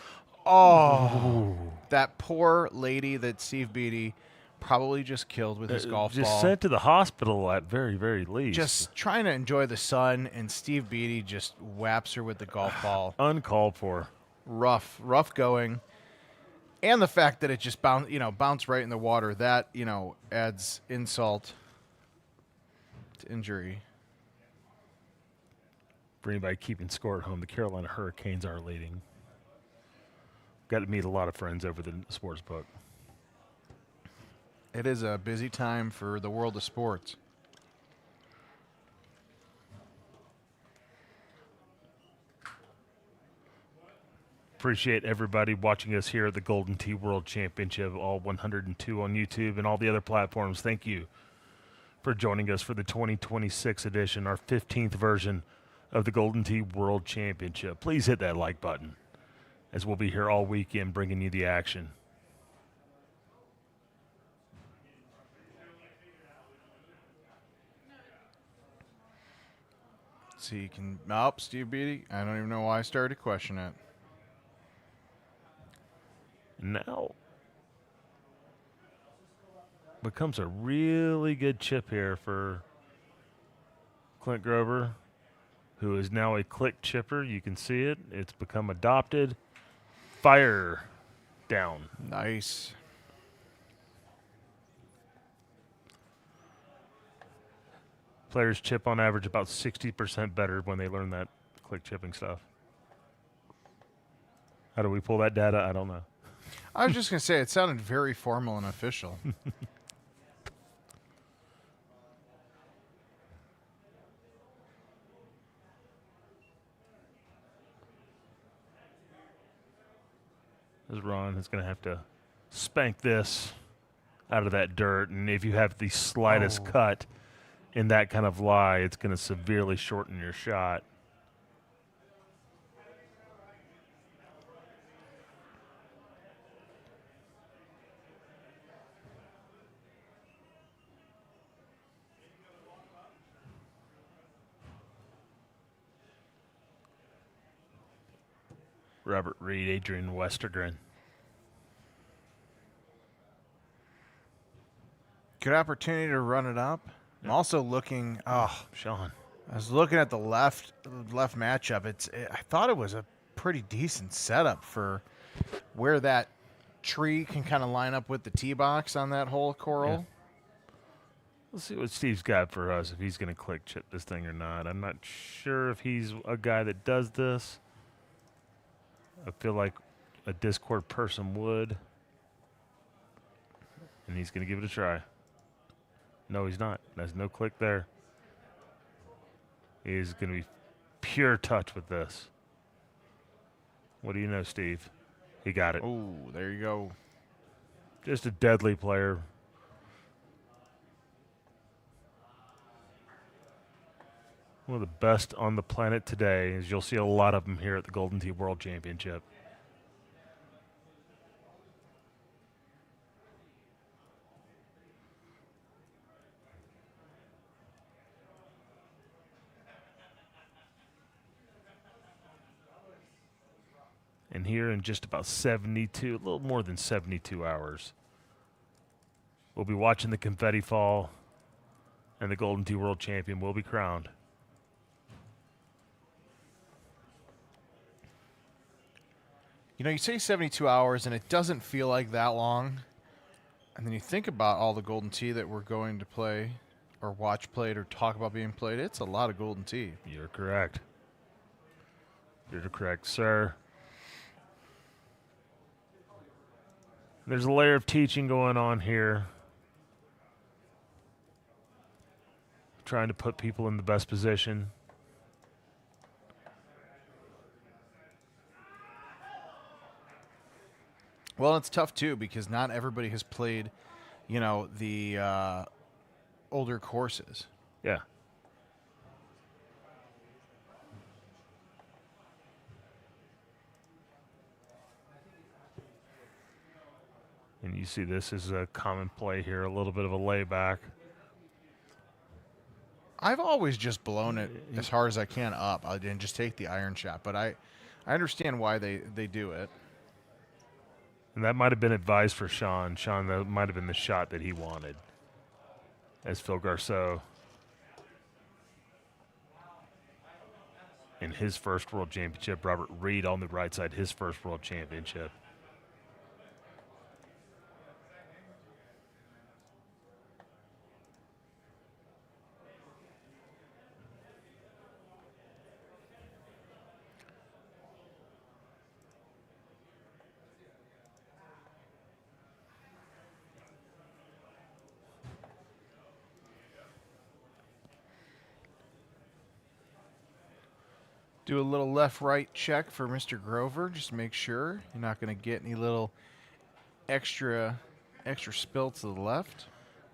that poor lady that Steve Beatty probably just killed with his golf ball. Just sent to the hospital at very, very least. Just trying to enjoy the sun, and Steve Beatty just whaps her with the golf ball. Uncalled for. Rough going. And the fact that it just bounced right in the water, that, adds insult to injury. For anybody keeping score at home, the Carolina Hurricanes are leading. Got to meet a lot of friends over the sports book. It is a busy time for the world of sports. Appreciate everybody watching us here at the Golden Tee World Championship, all 102 on YouTube and all the other platforms. Thank you for joining us for the 2026 edition, our 15th version of the Golden Tee World Championship. Please hit that like button, as we'll be here all weekend bringing you the action. So you can Steve Beatty. I don't even know why I started to question it. Now becomes a really good chip here for Clint Grover, who is now a click chipper. You can see it. It's become adopted. Fire down. Nice. Players chip on average about 60% better when they learn that click chipping stuff. How do we pull that data? I don't know. I was just going to say, it sounded very formal and official. As Ron is going to have to spank this out of that dirt. And if you have the slightest cut in that kind of lie, it's going to severely shorten your shot. Robert Reed, Adrian Westergren. Good opportunity to run it up. I'm also looking. Sean. I was looking at the left matchup. I thought it was a pretty decent setup for where that tree can kind of line up with the tee box on that hole, Coral. Yeah. Let's see what Steve's got for us, if he's going to click chip this thing or not. I'm not sure if he's a guy that does this. I feel like a Discord person would. And he's going to give it a try. No, he's not. There's no click there. He's going to be pure touch with this. What do you know, Steve? He got it. Oh, there you go. Just a deadly player. One of the best on the planet today, as you'll see a lot of them here at the Golden Tee World Championship. And here in just about 72, a little more than 72 hours, we'll be watching the confetti fall, and the Golden Tee World Champion will be crowned. You know, you say 72 hours, and it doesn't feel like that long. And then you think about all the Golden Tee that we're going to play or watch played or talk about being played. It's a lot of Golden Tee. You're correct. You're correct, sir. There's a layer of teaching going on here. Trying to put people in the best position. Well, it's tough, too, because not everybody has played, you know, the older courses. Yeah. And you see this is a common play here, a little bit of a layback. I've always just blown it as hard as I can up and just take the iron shot, but I understand why they do it. And that might have been advised for Sean. Sean, that might have been the shot that he wanted as Phil Garceau in his first World Championship. Robert Reed on the right side, his first World Championship. Do a little left-right check for Mr. Grover. Just make sure you're not going to get any little extra spill to the left.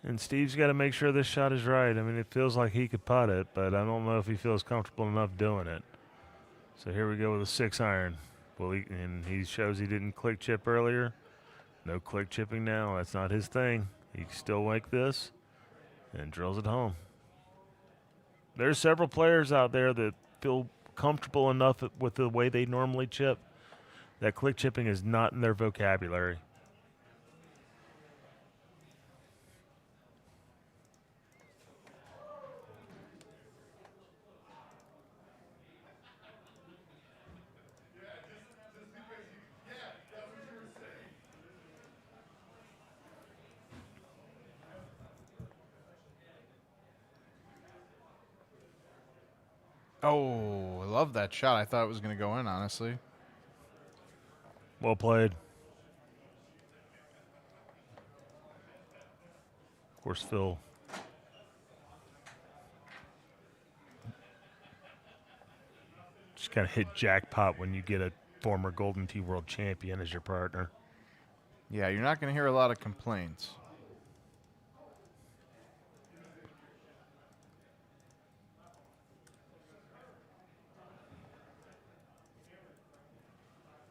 And Steve's got to make sure this shot is right. I mean, it feels like he could putt it, but I don't know if he feels comfortable enough doing it. So here we go with a 6-iron. Well, and he shows he didn't click chip earlier. No click chipping now. That's not his thing. He can still make this and drills it home. There's several players out there that feel comfortable enough with the way they normally chip that click chipping is not in their vocabulary. Oh, I love that shot. I thought it was going to go in, honestly. Well played. Of course, Phil just kind of hit jackpot when you get a former Golden Tee World Champion as your partner. Yeah, you're not going to hear a lot of complaints.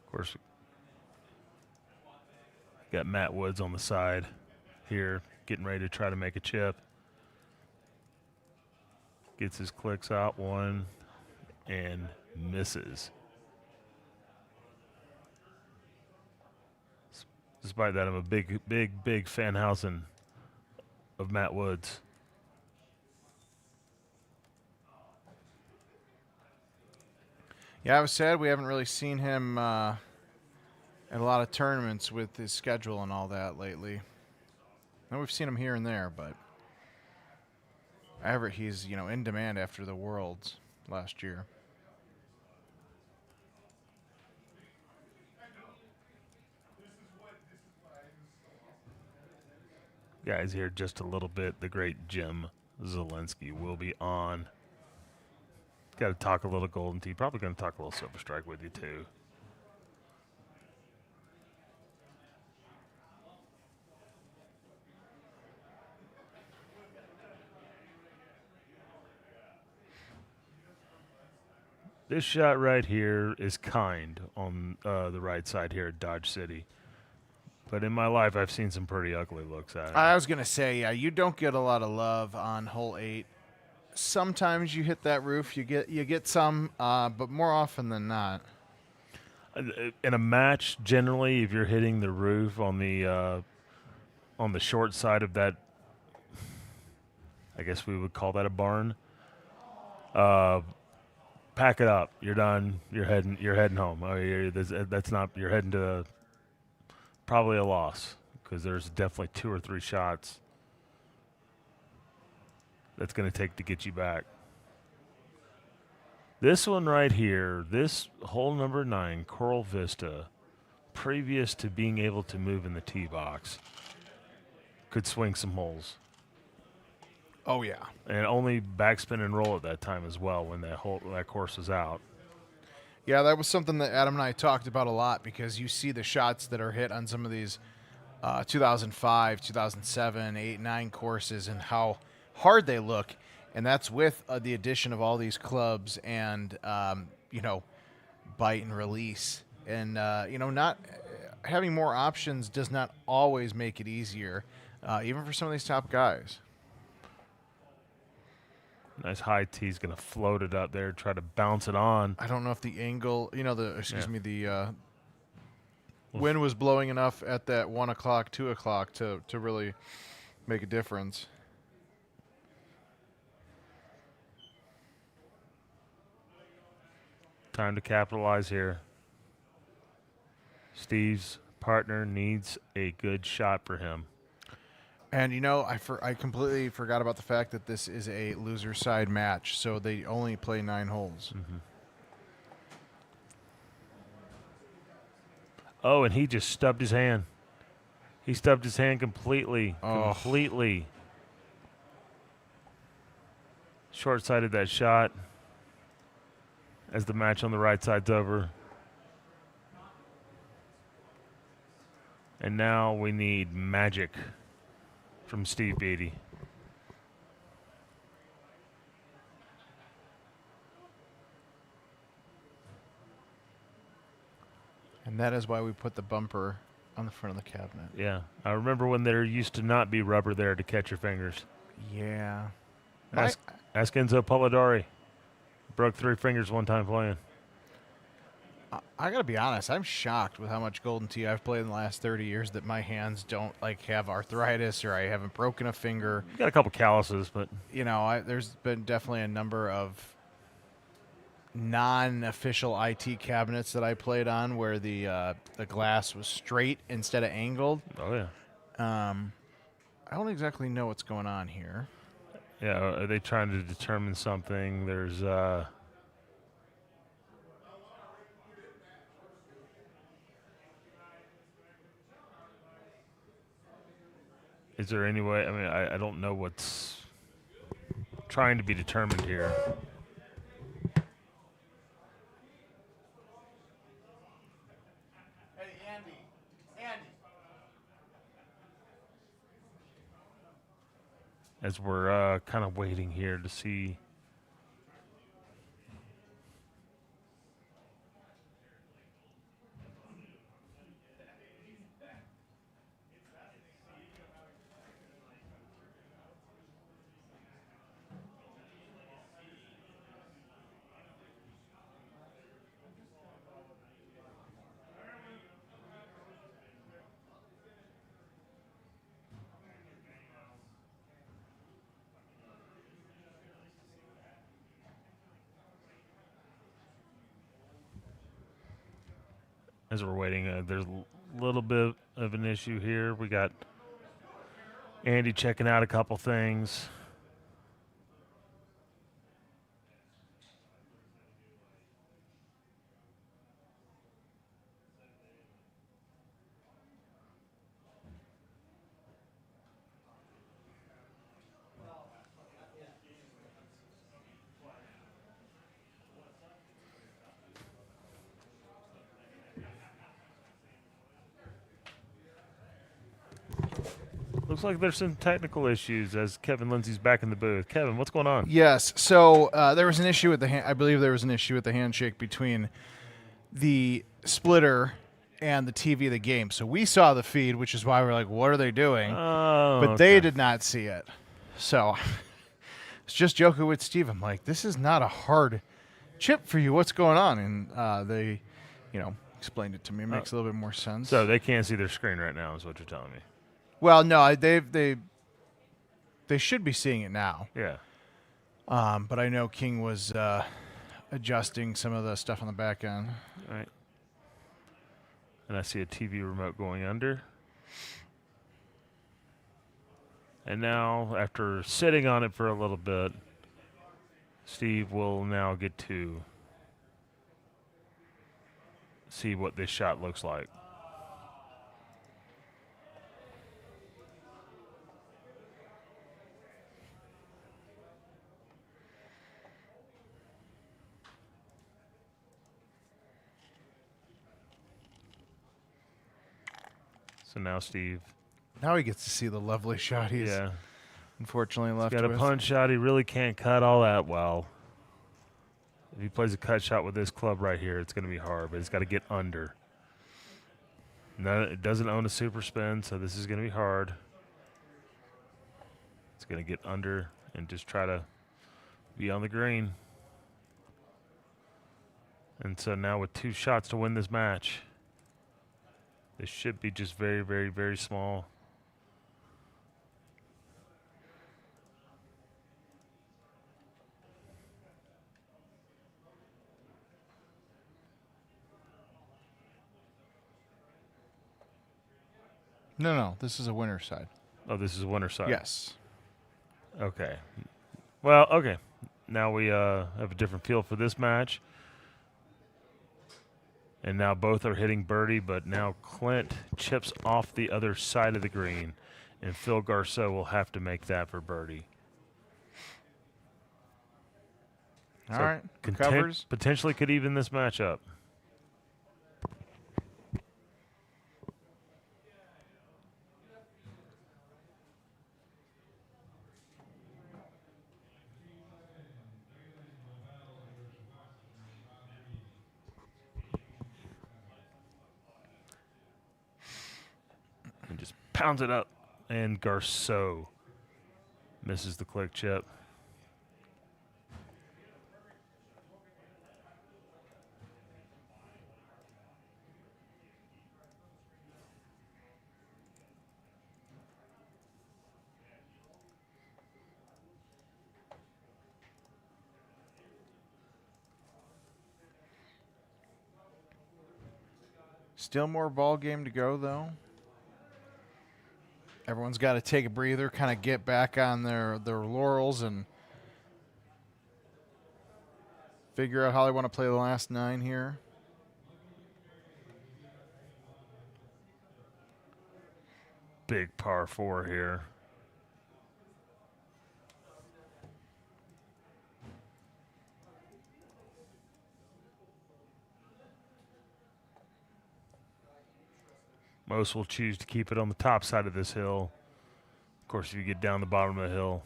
Of course, got Matt Woods on the side here, getting ready to try to make a chip. Gets his clicks out, one, and misses. Despite that, I'm a big fan housing of Matt Woods. Yeah, I was sad we haven't really seen him at a lot of tournaments with his schedule and all that lately. I know we've seen him here and there, but he's, you know, in demand after the Worlds last year. Guys, here just a little bit. The great Jim Zielinski will be on. Got to talk a little Golden Tee. Probably going to talk a little Silver Strike with you, too. This shot right here is kind on the right side here at Dodge City. But in my life, I've seen some pretty ugly looks at it. I was going to say, yeah, you don't get a lot of love on hole 8. Sometimes you hit that roof, you get some, but more often than not. In a match, generally, if you're hitting the roof on the short side of that, I guess we would call that a barn. Pack it up. You're done. You're heading home. I mean, that's not. You're heading to probably a loss because there's definitely 2 or 3 shots that's going to take to get you back. This one right here, this hole number 9, Coral Vista, previous to being able to move in the tee box, could swing some holes. Oh, yeah. And only backspin and roll at that time as well when that course was out. Yeah, that was something that Adam and I talked about a lot because you see the shots that are hit on some of these 2005, 2007, 8, 9 courses and how hard they look. And that's with the addition of all these clubs and, bite and release. And, not having more options does not always make it easier, even for some of these top guys. Nice high tee's going to float it up there, try to bounce it on. I don't know if the angle, the wind was blowing enough at that 1 o'clock, 2 o'clock to really make a difference. Time to capitalize here. Steve's partner needs a good shot for him. And, I completely forgot about the fact that this is a loser side match, so they only play 9 holes. Mm-hmm. Oh, and he just stubbed his hand. He stubbed his hand completely. Oh. Completely. Short-sighted that shot as the match on the right side's over. And now we need magic from Steve Beatty. And that is why we put the bumper on the front of the cabinet. Yeah. I remember when there used to not be rubber there to catch your fingers. Yeah. Ask Enzo Polidori. Broke 3 fingers one time playing. I got to be honest. I'm shocked with how much Golden Tee I've played in the last 30 years that my hands don't have arthritis or I haven't broken a finger. You got a couple calluses, but there's been definitely a number of non-official IT cabinets that I played on where the glass was straight instead of angled. Oh yeah. I don't exactly know what's going on here. Yeah, are they trying to determine something? There's is there any way? I mean, I don't know what's trying to be determined here. Hey, Andy. As we're kind of waiting here to see. As we're waiting, there's a little bit of an issue here. We got Andy checking out a couple things. Looks like there's some technical issues as Kevin Lindsay's back in the booth. Kevin, what's going on? Yes. So there was an issue with I believe there was an issue with the handshake between the splitter and the TV of the game. So we saw the feed, which is why we're like, what are they doing? Oh, But they did not see it. So it's just joking with Steve. I'm like, this is not a hard chip for you. What's going on? And they, explained it to me. It makes a little bit more sense. So they can't see their screen right now is what you're telling me. Well, no, they should be seeing it now. Yeah. But I know King was adjusting some of the stuff on the back end. All right. And I see a TV remote going under. And now, after sitting on it for a little bit, Steve will now get to see what this shot looks like. So now Steve, Now he gets to see the lovely shot he's unfortunately left got a with. punch shot. He really can't cut all that well. If he plays a cut shot with this club right here, it's going to be hard, but he's got to get under. No, it doesn't own a super spin, so this is going to be hard. It's going to get under and just try to be on the green. And so now with 2 shots to win this match, this should be just very, very, very small. No, this is a winner's side. Oh, this is a winner side. Yes. Okay. Well, okay. Now we have a different feel for this match. And now both are hitting birdie, but now Clint chips off the other side of the green, and Phil Garceau will have to make that for birdie. All right. Recovers. Potentially could even this match up. And just pounds it up, and Garceau misses the click chip. Still more ball game to go, though. Everyone's got to take a breather, kind of get back on their laurels and figure out how they want to play the last 9 here. Big par 4 here. Most will choose to keep it on the top side of this hill. Of course, if you get down the bottom of the hill,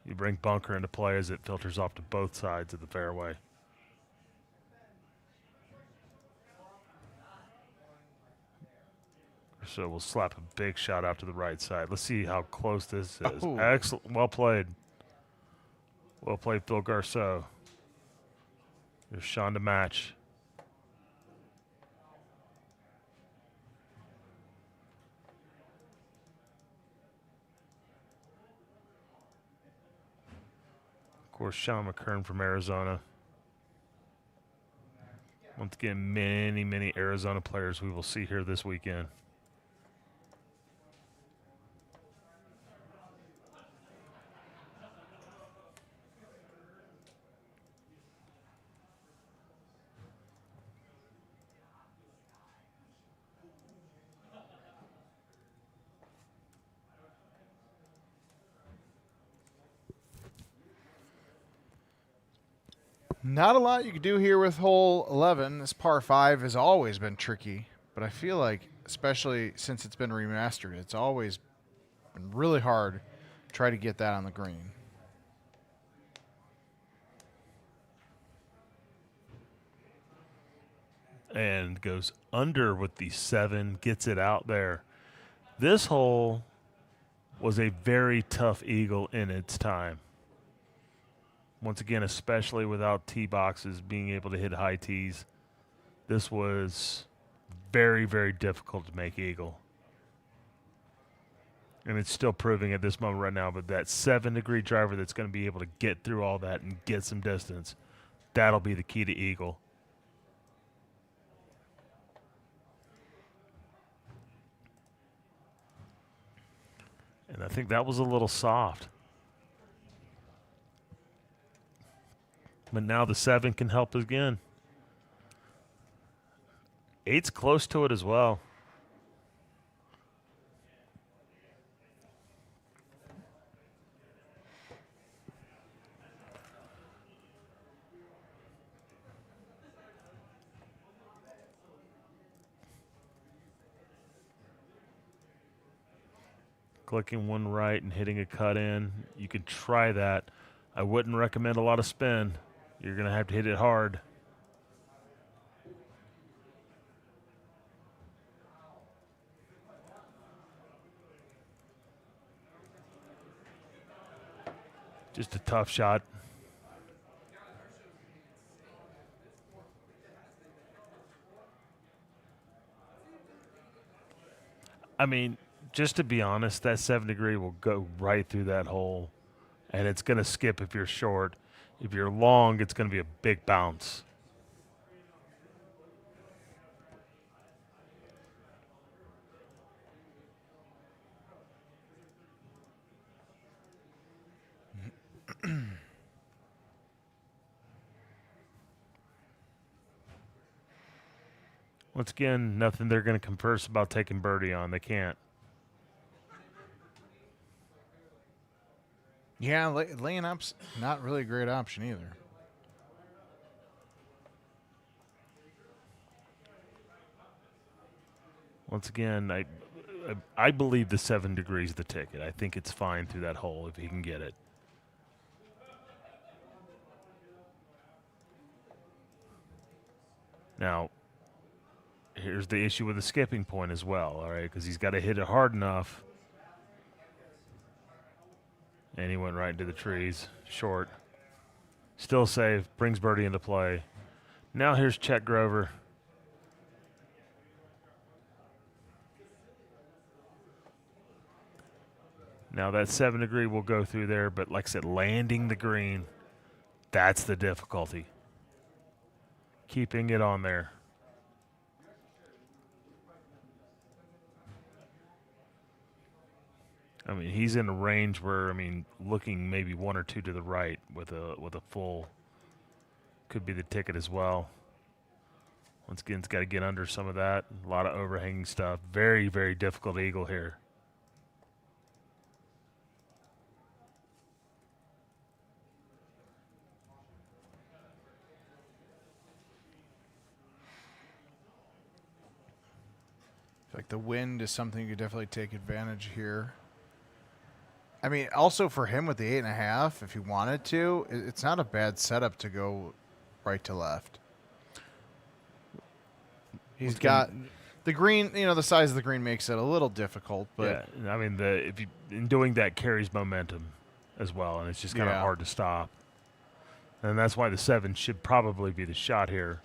you bring bunker into play as it filters off to both sides of the fairway. So we'll slap a big shot out to the right side. Let's see how close this is. Oh. Excellent. Well played. Well played, Phil Garceau. There's Sean to match. Of course, Sean McKern from Arizona. Once again, many, many Arizona players we will see here this weekend. Not a lot you could do here with hole 11. This par 5 has always been tricky, but I feel like, especially since it's been remastered, it's always been really hard to try to get that on the green. And goes under with the 7, gets it out there. This hole was a very tough eagle in its time. Once again, especially without tee boxes, being able to hit high tees, this was very, very difficult to make eagle. And it's still proving at this moment right now, but that 7-degree driver that's going to be able to get through all that and get some distance, that'll be the key to eagle. And I think that was a little soft. But now the 7 can help again. 8's close to it as well. Clicking one right and hitting a cut in. You could try that. I wouldn't recommend a lot of spin. You're going to have to hit it hard. Just a tough shot. I mean, just to be honest, that 7-degree will go right through that hole, and it's going to skip if you're short. If you're long, it's going to be a big bounce. Once again, nothing they're going to converse about taking birdie on. They can't. Yeah, laying up's not really a great option either. Once again, I believe the 7 degrees the ticket. I think it's fine through that hole if he can get it. Now, here's the issue with the skipping point as well, all right, because he's got to hit it hard enough. And he went right into the trees, short. Still safe, brings birdie into play. Now here's Chet Grover. Now that 7-degree will go through there, but like I said, landing the green, that's the difficulty. Keeping it on there. I mean, he's in a range where, I mean, looking maybe 1 or 2 to the right with a full could be the ticket as well. Once again, it's got to get under some of that. A lot of overhanging stuff. Very, very difficult eagle here. I feel like the wind is something you could definitely take advantage here. I mean, also for him with the 8.5, if he wanted to, it's not a bad setup to go right to left. He's got the green, you know, the size of the green makes it a little difficult, but yeah, I mean, in doing that carries momentum as well, and it's just kind of hard to stop. And that's why the 7 should probably be the shot here.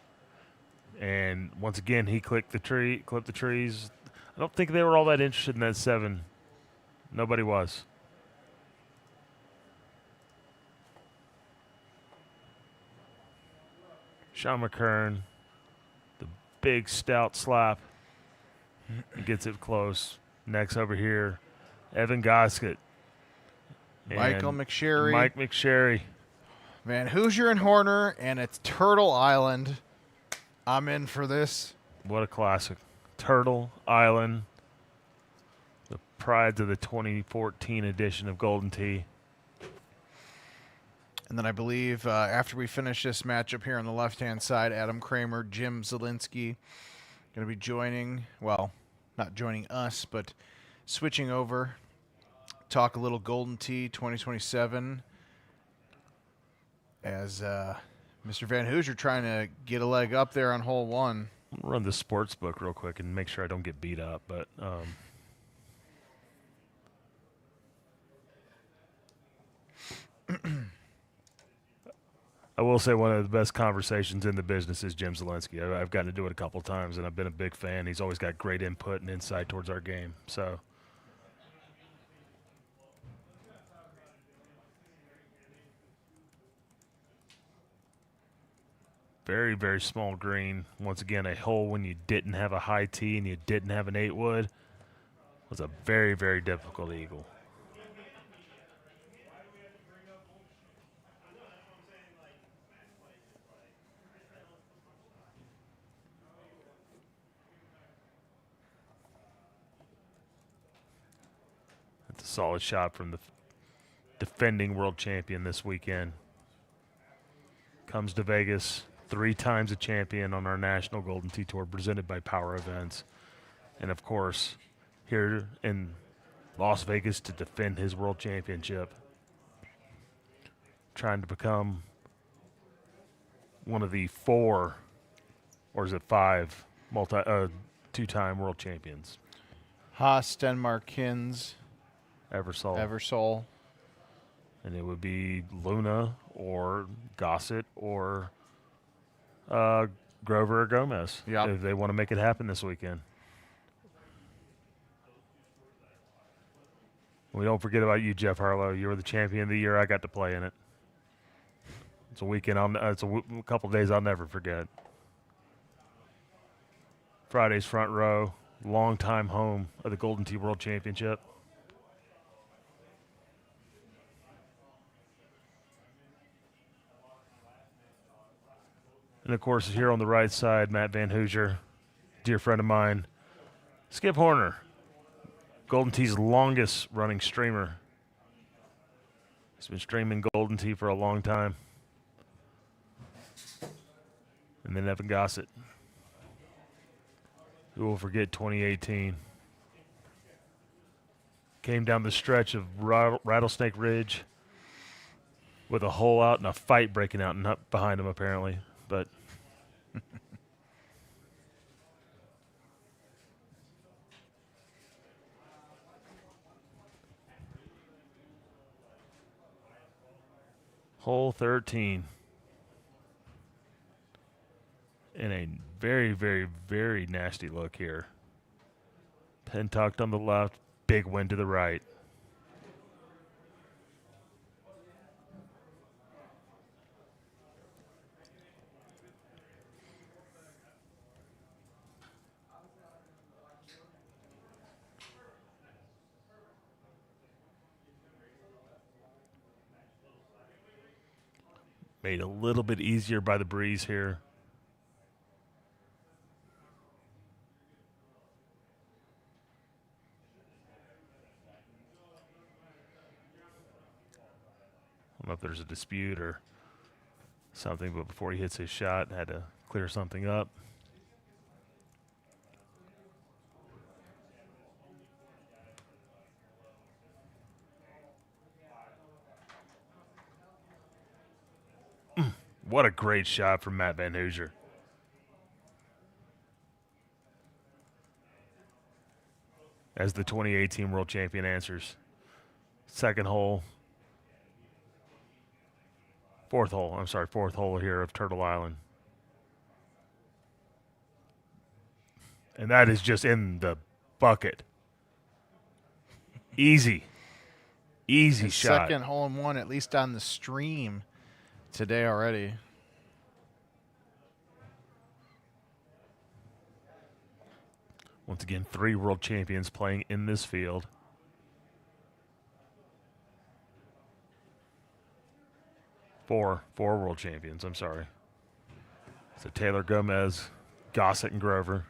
And once again, he clipped the trees. I don't think they were all that interested in that 7. Nobody was. Sean McKern, the big stout slap. He gets it close. Next over here, Evan Goskett. Michael McSherry. Mike McSherry. Man, Hoosier and Horner, and it's Turtle Island. I'm in for this. What a classic. Turtle Island. The prides of the 2014 edition of Golden Tee. And then I believe after we finish this matchup here on the left-hand side, Adam Kramer, Jim Zielinski going to be joining, well, not joining us, but switching over talk a little Golden Tee 2027 as Mr. Van Hoosier trying to get a leg up there on hole 1. I'm gonna run the sports book real quick and make sure I don't get beat up. But I will say one of the best conversations in the business is Jim Zielinski. I've gotten to do it a couple times, and I've been a big fan. He's always got great input and insight towards our game. So. Very, very small green. Once again, a hole when you didn't have a high tee and you didn't have an 8-wood was a very, very difficult eagle. That's a solid shot from the defending world champion this weekend. Comes to Vegas, 3 times a champion on our National Golden Tee Tour presented by Power Events. And, of course, here in Las Vegas to defend his world championship. Trying to become one of the 4, or is it 5, 2-time world champions. Haas, Denmark, Kins, Eversole. And it would be Luna or Gossett or Grover or Gomez if they want to make it happen this weekend. We don't forget about you, Jeff Harlow. You were the champion of the year. I got to play in it. It's a weekend. It's a couple of days I'll never forget. Friday's front row, long-time home of the Golden Tee World Championship. And, of course, here on the right side, Matt Van Hoosier, dear friend of mine. Skip Horner, Golden Tee's longest-running streamer. He's been streaming Golden Tee for a long time. And then Evan Gossett, who will forget 2018. Came down the stretch of Rattlesnake Ridge with a hole out and a fight breaking out behind him, apparently. But hole 13. And a very, very, very nasty look here. Pin tucked on the left, big wind to the right. Made a little bit easier by the breeze here. I don't know if there's a dispute or something, but before he hits his shot, had to clear something up. What a great shot from Matt Van Hoosier. As the 2018 world champion answers. Second hole. Fourth hole here of Turtle Island. And that is just in the bucket. Easy shot. Second hole in one, at least on the stream today already. Once again, 3 world champions playing in this field. Four world champions, I'm sorry. So Taylor Gomez, Gossett, and Grover.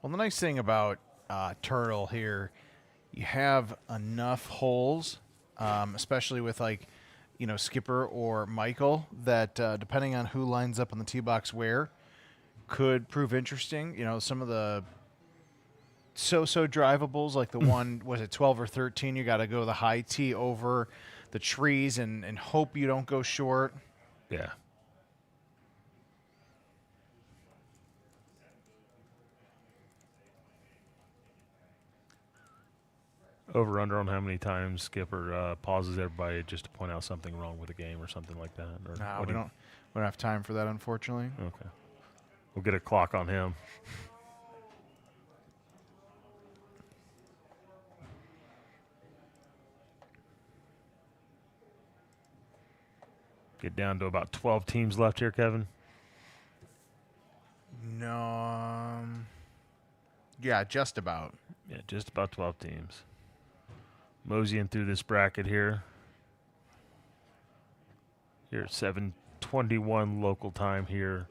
Well, the nice thing about Turtle here, you have enough holes, especially with Skipper or Michael, that depending on who lines up on the tee box where, could prove interesting. Some of the so drivables, like the one, was it 12 or 13? You got to go the high tee over the trees and hope you don't go short. Yeah. Over under on how many times Skipper pauses everybody just to point out something wrong with the game or something like that. Or No, what we don't have time for that, unfortunately. Okay. We'll get a clock on him. Get down to about 12 teams left here, Kevin. No. Yeah, just about. Yeah, just about 12 teams. Moseying through this bracket here. Here at 7:21 local time here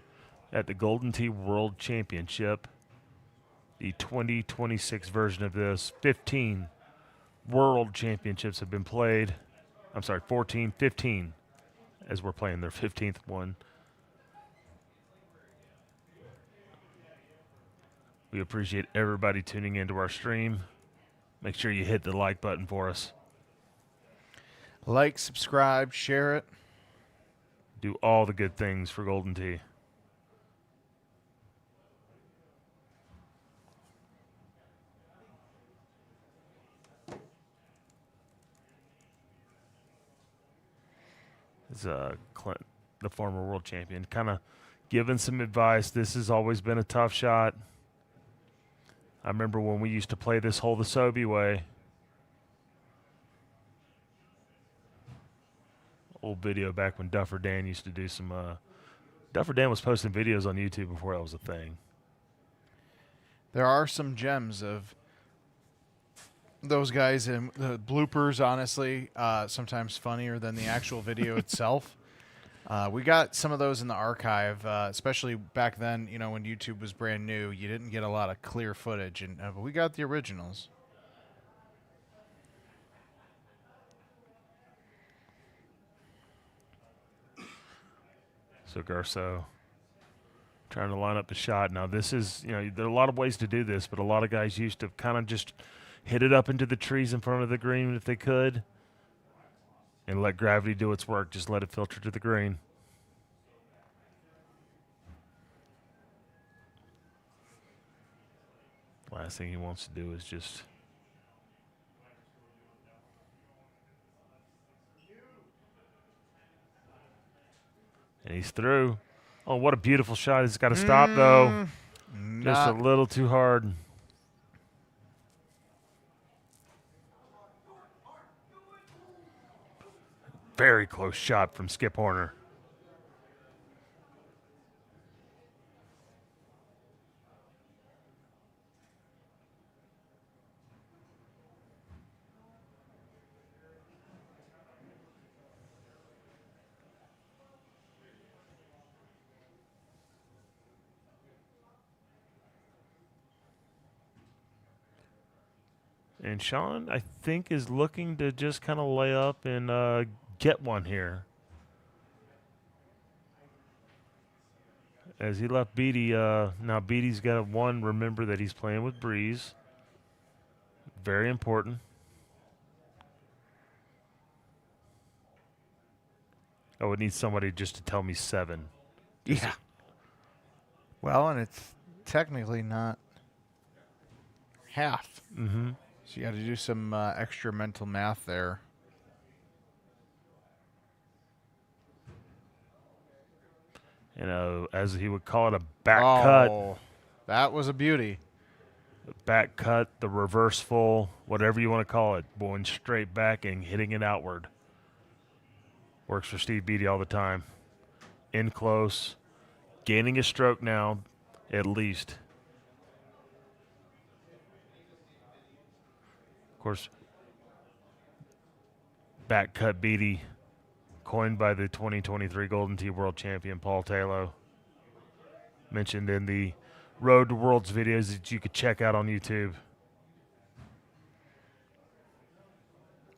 at the Golden Tee World Championship. The 2026 version of this. 15 World Championships have been played. I'm sorry, 15 as we're playing their 15th one. We appreciate everybody tuning into our stream. Make sure you hit the like button for us. Like, subscribe, share it. Do all the good things for Golden Tee. This is Clint, the former world champion, kind of giving some advice. This has always been a tough shot. I remember when we used to play this hole the Sobey way. Old video back when Duffer Dan used to do some. Duffer Dan was posting videos on YouTube before that was a thing. There are some gems of those guys and the bloopers, honestly, sometimes funnier than the actual video itself. We got some of those in the archive, especially back then, when YouTube was brand new. You didn't get a lot of clear footage, and but we got the originals. So Garceau trying to line up the shot. Now this is, there are a lot of ways to do this, but a lot of guys used to kind of just hit it up into the trees in front of the green if they could and let gravity do its work. Just let it filter to the green. Last thing he wants to do is just and he's through. Oh, what a beautiful shot. He's got to stop, though. Just a little too hard. Very close shot from Skip Horner. And Sean, I think, is looking to just kind of lay up and get one here. As he left Beatty, now Beatty's got one. Remember that he's playing with Breeze. Very important. I would need somebody just to tell me 7. Yeah. Well, and it's technically not half. Mm-hmm. So you got to do some extra mental math there. As he would call it, a back cut. Oh, that was a beauty. The back cut, the reverse full, whatever you want to call it, going straight back and hitting it outward. Works for Steve Beatty all the time. In close, gaining a stroke now, at least. Of course, back cut Beatty, coined by the 2023 Golden Tee World Champion Paul Taylor. Mentioned in the Road to Worlds videos that you could check out on YouTube.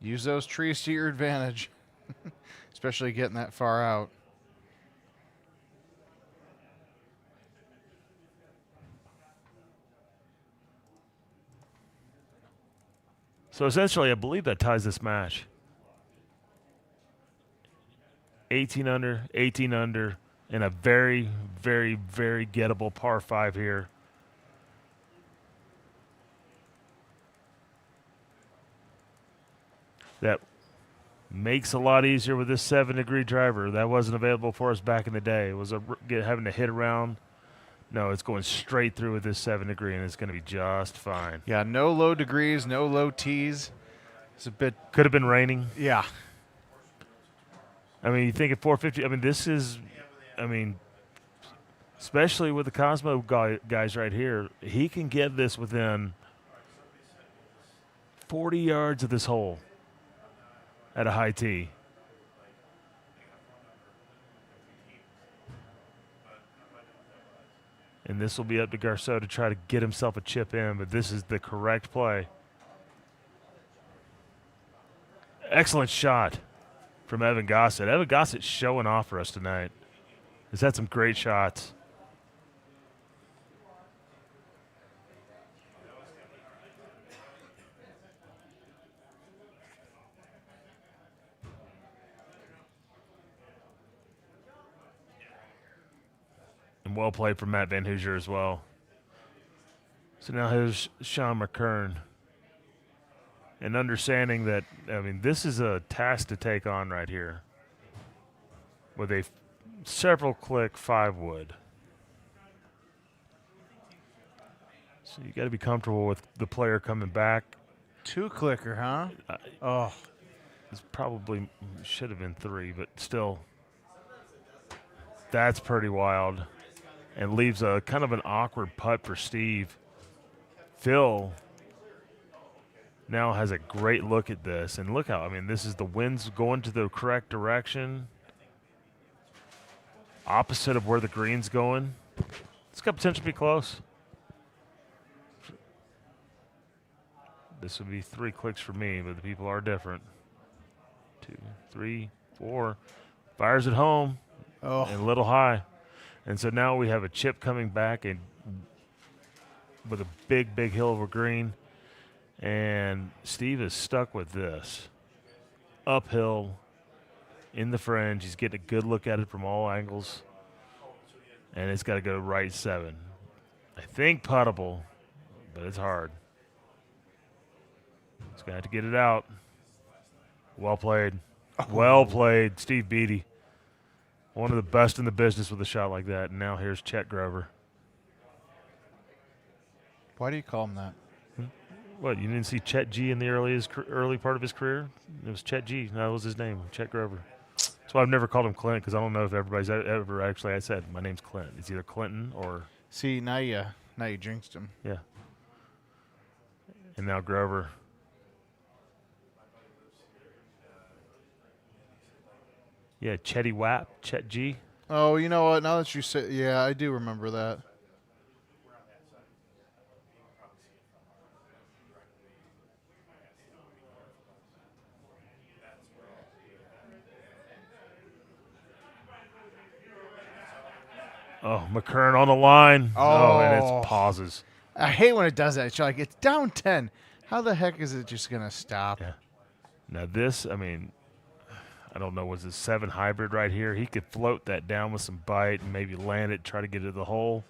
Use those trees to your advantage, especially getting that far out. So essentially, I believe that ties this match. 18 under, 18 under, and a very, very, very gettable par 5 here. That makes a lot easier with this 7-degree driver. That wasn't available for us back in the day. It was having to hit around. No, it's going straight through with this 7-degree, and it's going to be just fine. Yeah, no low degrees, no low tees. It's a bit. Could have been raining. Yeah. I mean, you think at 450. I mean, this is. I mean, especially with the Cosmo guys right here, he can get this within 40 yards of this hole at a high tee. And this will be up to Garceau to try to get himself a chip in, but this is the correct play. Excellent shot from Evan Gossett. Evan Gossett's showing off for us tonight. He's had some great shots. And well played from Matt Van Hoosier as well. So now here's Sean McKern. And understanding that, I mean, this is a task to take on right here with a several click 5-wood. So you got to be comfortable with the player coming back. 2-clicker, huh? Oh. It's probably should have been 3, but still, that's pretty wild. And leaves a kind of an awkward putt for Steve. Phil now has a great look at this. And look how, I mean, this is the wind's going to the correct direction. Opposite of where the green's going. It's got potential to be close. This would be 3 clicks for me, but the people are different. 2, 3, 4. Fires at home. Oh. And a little high. And so now we have a chip coming back and with a big, big hill over green. And Steve is stuck with this. Uphill, in the fringe. He's getting a good look at it from all angles. And it's got to go right 7. I think puttable, but it's hard. He's going to have to get it out. Well played. Well played, Steve Beattie. One of the best in the business with a shot like that. And now here's Chet Grover. Why do you call him that? What, you didn't see Chet G in the early part of his career? It was Chet G. That was his name, Chet Grover. That's why I've never called him Clint, because I don't know if everybody's ever actually I said, my name's Clint. It's either Clinton or... See, now you jinxed him. Yeah. And now Grover. Yeah, Chetty Wap, Chet G. Oh, you know what? Now that you say, yeah, I do remember that. Oh, McKern on the line. Oh, and Oh. it's pauses. I hate when it does that. It's like, it's down 10. How the heck is it just going to stop? Yeah. Now this, I mean, I don't know, was it 7 hybrid right here? He could float that down with some bite and maybe land it, try to get it to the hole.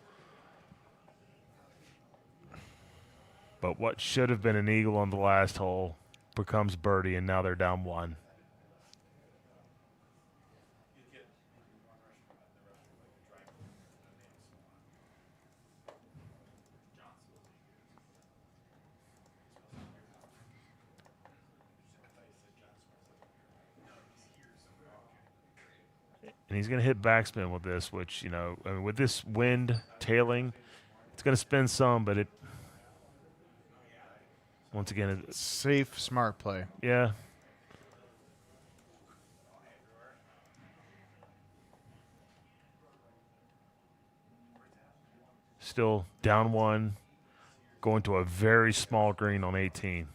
But what should have been an eagle on the last hole becomes birdie, and now they're down 1. And he's going to hit backspin with this, which, you know, I mean, with this wind tailing, it's going to spin some, but it, once again, it's Safe, smart play. yeah. still down 1, going to a very small green on 18.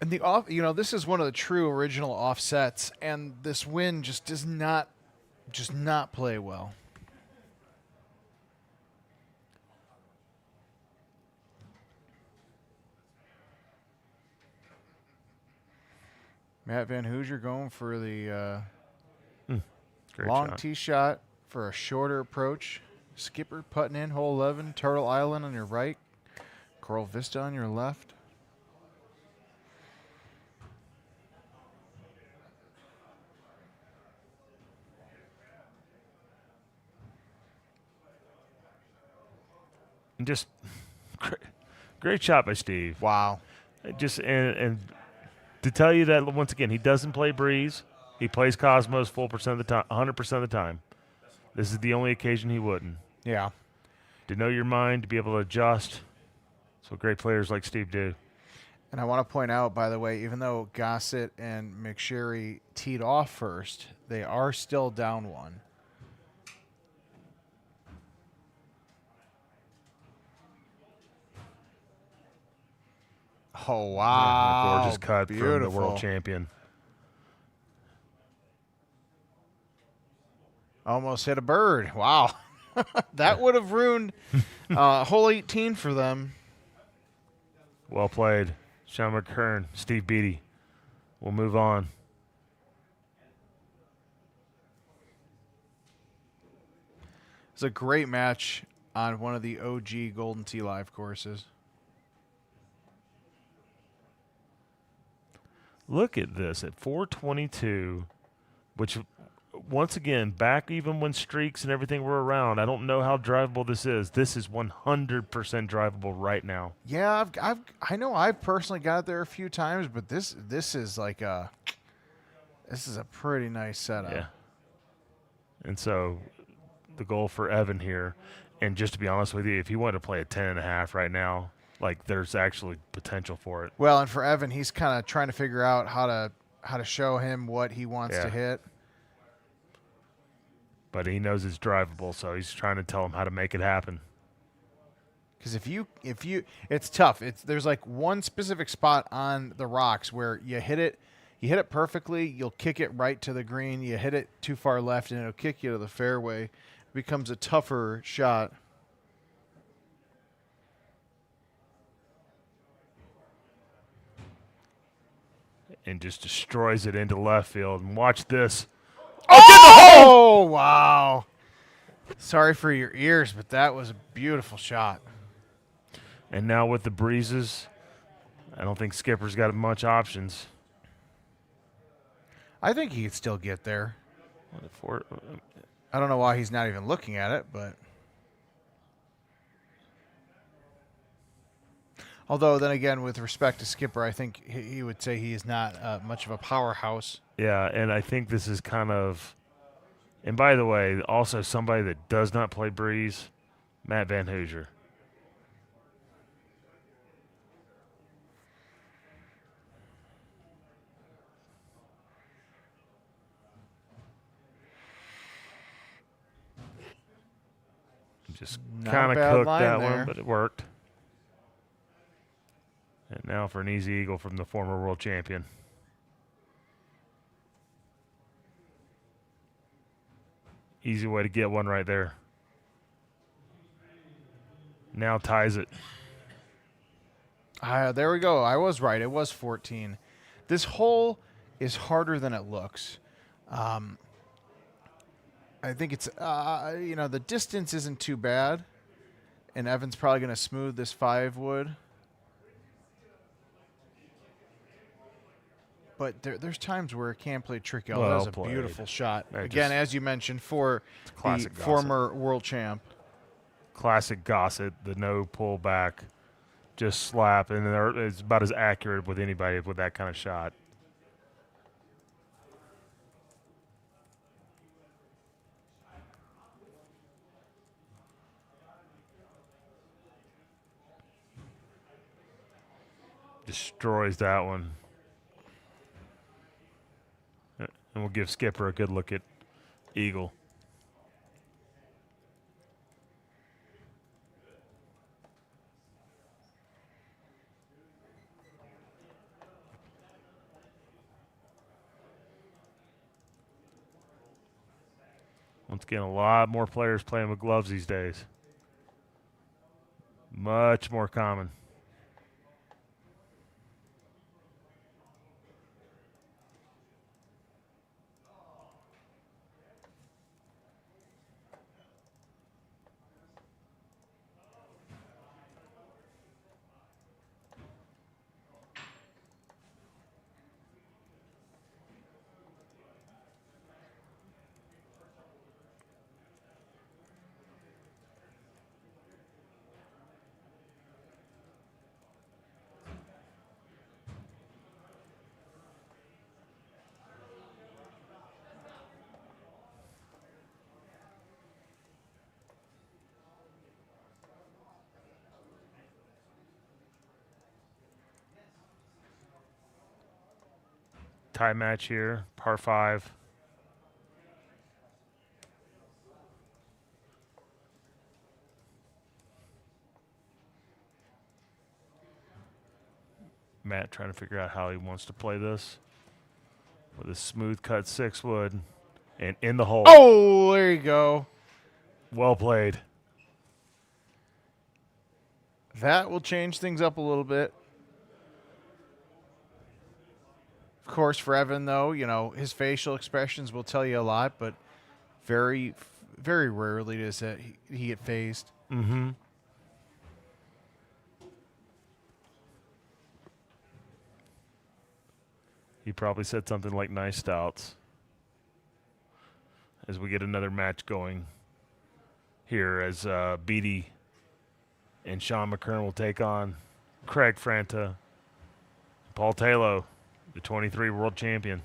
And this is one of the true original offsets, and this wind just does not play well. Matt Van Hoosier going for the Great long shot. tee shot for a shorter approach. Skipper putting in hole 11, Turtle Island on your right, Coral Vista on your left. And just great shot by Steve. Wow. Just and to tell you that once again, he doesn't play breeze. He plays Cosmos full percent of the time, 100% of the time. This is the only occasion he wouldn't. Yeah. To know your mind, to be able to adjust. That's what great players like Steve do. And I want to point out, by the way, even though Gossett and McSherry teed off first, they are still down 1. Oh, wow. Gorgeous cut Beautiful. from the world champion. Almost hit a bird. Wow. That would have ruined hole 18 for them. Well played. Sean McKern, Steve Beattie. We'll move on. It's a great match on one of the OG Golden Tee Live courses. Look at this at 422, which once again, back even when streaks and everything were around, I don't know how drivable this is. This is 100% drivable right now. Yeah, I know I've personally got there a few times, but this is like this is a pretty nice setup. Yeah. And so the goal for Evan here, and just to be honest with you, if he wanted to play a 10.5 right now, like there's actually potential for it. Well, and for Evan, he's kind of trying to figure out how to show him what he wants to hit. But he knows it's drivable, so he's trying to tell him how to make it happen. Because if you, it's tough. There's like one specific spot on the rocks where you hit it perfectly, you'll kick it right to the green. You hit it too far left, and it'll kick you to the fairway. It becomes a tougher shot. And just destroys it into left field. And watch this. Oh, wow. Sorry for your ears, but that was a beautiful shot. And now with the breezes, I don't think Skipper's got much options. I think he could still get there. I don't know why he's not even looking at it, but. Although, then again, with respect to Skipper, I think he would say he is not much of a powerhouse. Yeah, and I think this is kind of – and by the way, also somebody that does not play breeze, Matt Van Hoosier. Just kind of cooked that one, but it worked. And now for an easy eagle from the former world champion. Easy way to get one right there. Now ties it. There we go. I was right. It was 14. This hole is harder than it looks. I think it's, the distance isn't too bad. And Evan's probably going to smooth this 5 wood. But there's times where it can play tricky. Oh, that was a beautiful shot. Again, as you mentioned, for the former world champ. Classic Gossett, the no pull back, just slap. And it's about as accurate with anybody with that kind of shot. Destroys that one. And we'll give Skipper a good look at Eagle. Once again, a lot more players playing with gloves these days. Much more common. Tie match here, par 5. Matt trying to figure out how he wants to play this with a smooth cut 6-wood and in the hole. Oh, there you go. Well played. That will change things up a little bit. Of course, for Evan, though, his facial expressions will tell you a lot, but very, very rarely does he get phased. Mm-hmm. He probably said something like nice stouts as we get another match going here as Beatty and Sean McKern will take on Craig Franta, Paul Taylor, the 23 world champion.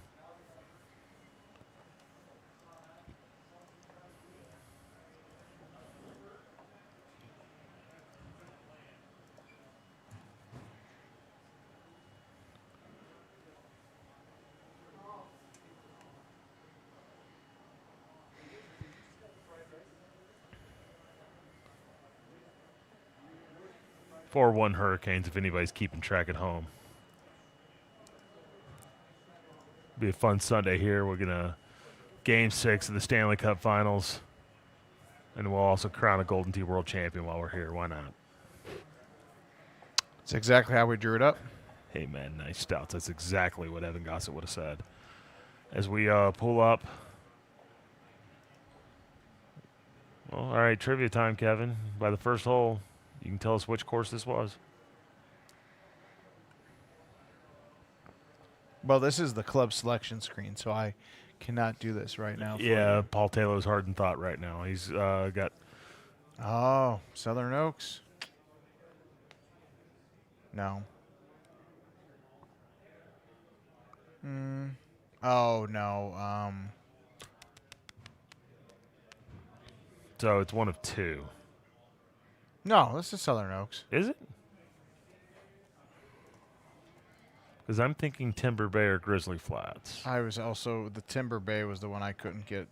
"4-1 Hurricanes," if anybody's keeping track at home. Be a fun Sunday here. We're going to Game 6 of the Stanley Cup Finals. And we'll also crown a Golden Tee World Champion while we're here. Why not? That's exactly how we drew it up. Hey, man, nice stouts. That's exactly what Evan Gossett would have said. As we pull up. Well, all right, trivia time, Kevin. By the first hole, you can tell us which course this was. Well, this is the club selection screen, so I cannot do this right now. Yeah, Paul Taylor's hard in thought right now. He's got... Oh, Southern Oaks. No. Oh, no. So it's one of two. No, this is Southern Oaks. Is it? Because I'm thinking Timber Bay or Grizzly Flats. I was also, the Timber Bay was the one I couldn't get.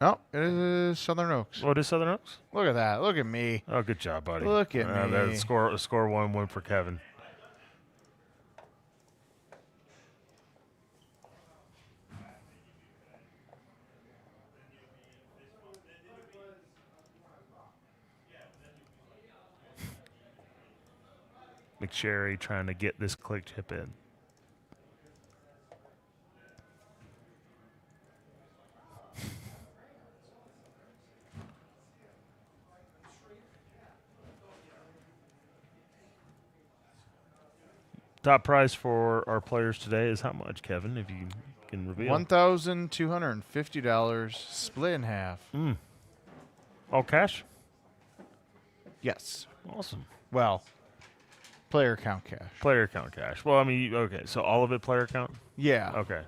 Oh, it is Southern Oaks. Oh, it is Southern Oaks? Look at that. Look at me. Oh, good job, buddy. Look at me. That score 1-1 for Kevin. McSherry trying to get this click chip in. Top prize for our players today is how much, Kevin, if you can reveal? $1,250 split in half. All cash? Yes. Awesome. Well, player account cash. Player account cash. Well, I mean, okay, so all of it player account? Yeah. Okay.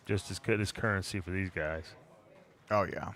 just as good as currency for these guys. Oh, yeah.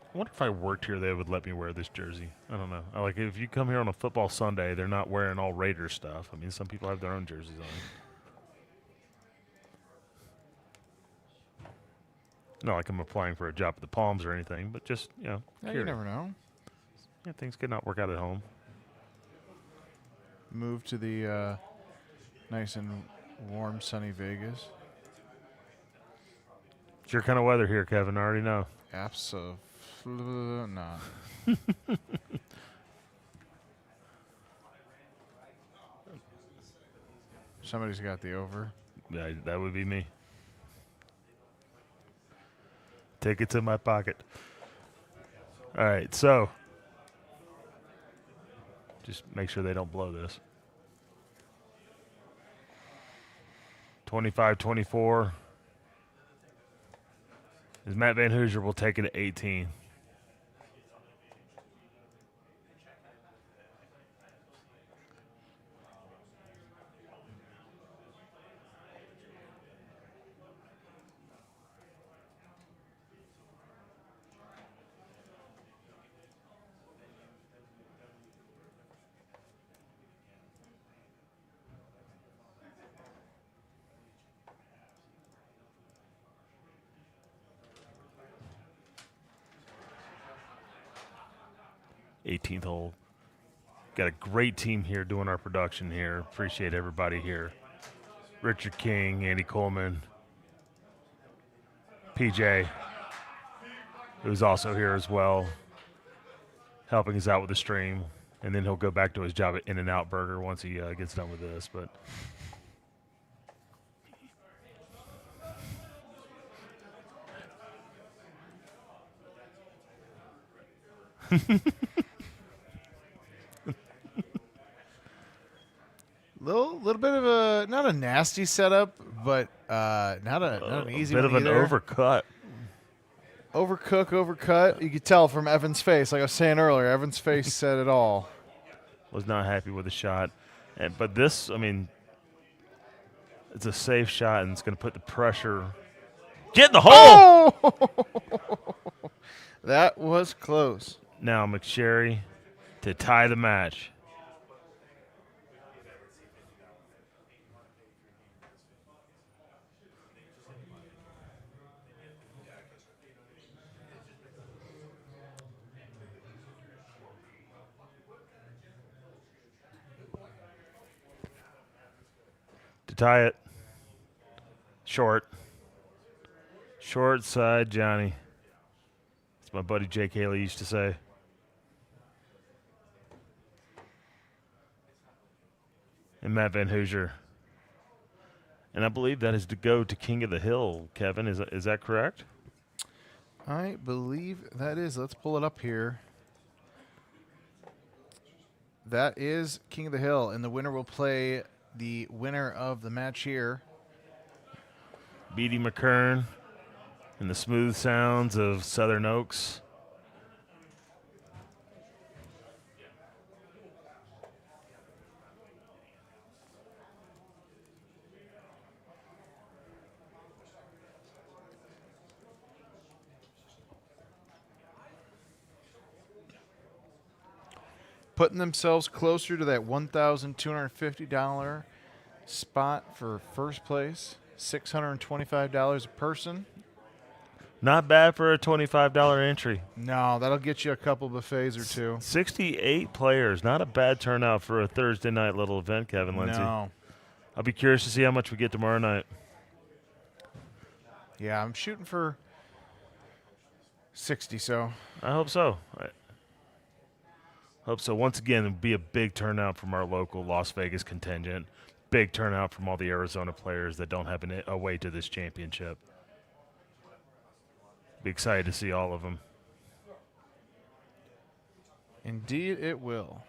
I wonder if I worked here, they would let me wear this jersey. I don't know. Like, if you come here on a football Sunday, they're not wearing all Raiders stuff. I mean, some people have their own jerseys on. Not like I'm applying for a job at the Palms or anything, but just, Yeah, you curious. never know. Yeah, things could not work out at home. Move to the nice and warm, sunny Vegas. It's your kind of weather here, Kevin. I already know. Absolutely not. Somebody's got the over. Yeah, that would be me. Tickets in my pocket. All right, so just make sure they don't blow this. 25-24. As Matt Van Hoosier will take it at 18. '18th hole. Got a great team here doing our production here. Appreciate everybody here. Richard King, Andy Coleman, PJ, who's also here as well, helping us out with the stream. And then he'll go back to his job at In-N-Out Burger once he gets done with this. But Little bit of a not a nasty setup, but not an easy bit one of an either. overcut. Overcut. You could tell from Evan's face. Like I was saying earlier, Evan's face said it all. Was not happy with the shot. But this, I mean, it's a safe shot, and it's going to put the pressure. Get in the hole! Oh! That was close. Now McSherry to tie the match. To tie it. Short. Short side, Johnny. That's my buddy Jake Haley used to say. And Matt Van Hoosier. And I believe that is to go to King of the Hill, Kevin. Is that correct? I believe that is. Let's pull it up here. That is King of the Hill, and the winner will play the winner of the match here. Beatty McKern and the smooth sounds of Southern Oaks. Putting themselves closer to that $1,250 spot for first place. $625 a person. Not bad for a $25 entry. No, that'll get you a couple buffets or two. 68 players. Not a bad turnout for a Thursday night little event, Kevin Lindsay. No. I'll be curious to see how much we get tomorrow night. Yeah, I'm shooting for 60, so. I hope so. Hope so. Once again, it'll be a big turnout from our local Las Vegas contingent. big turnout from all the Arizona players that don't have a way to this championship. Be excited to see all of them. Indeed, it will.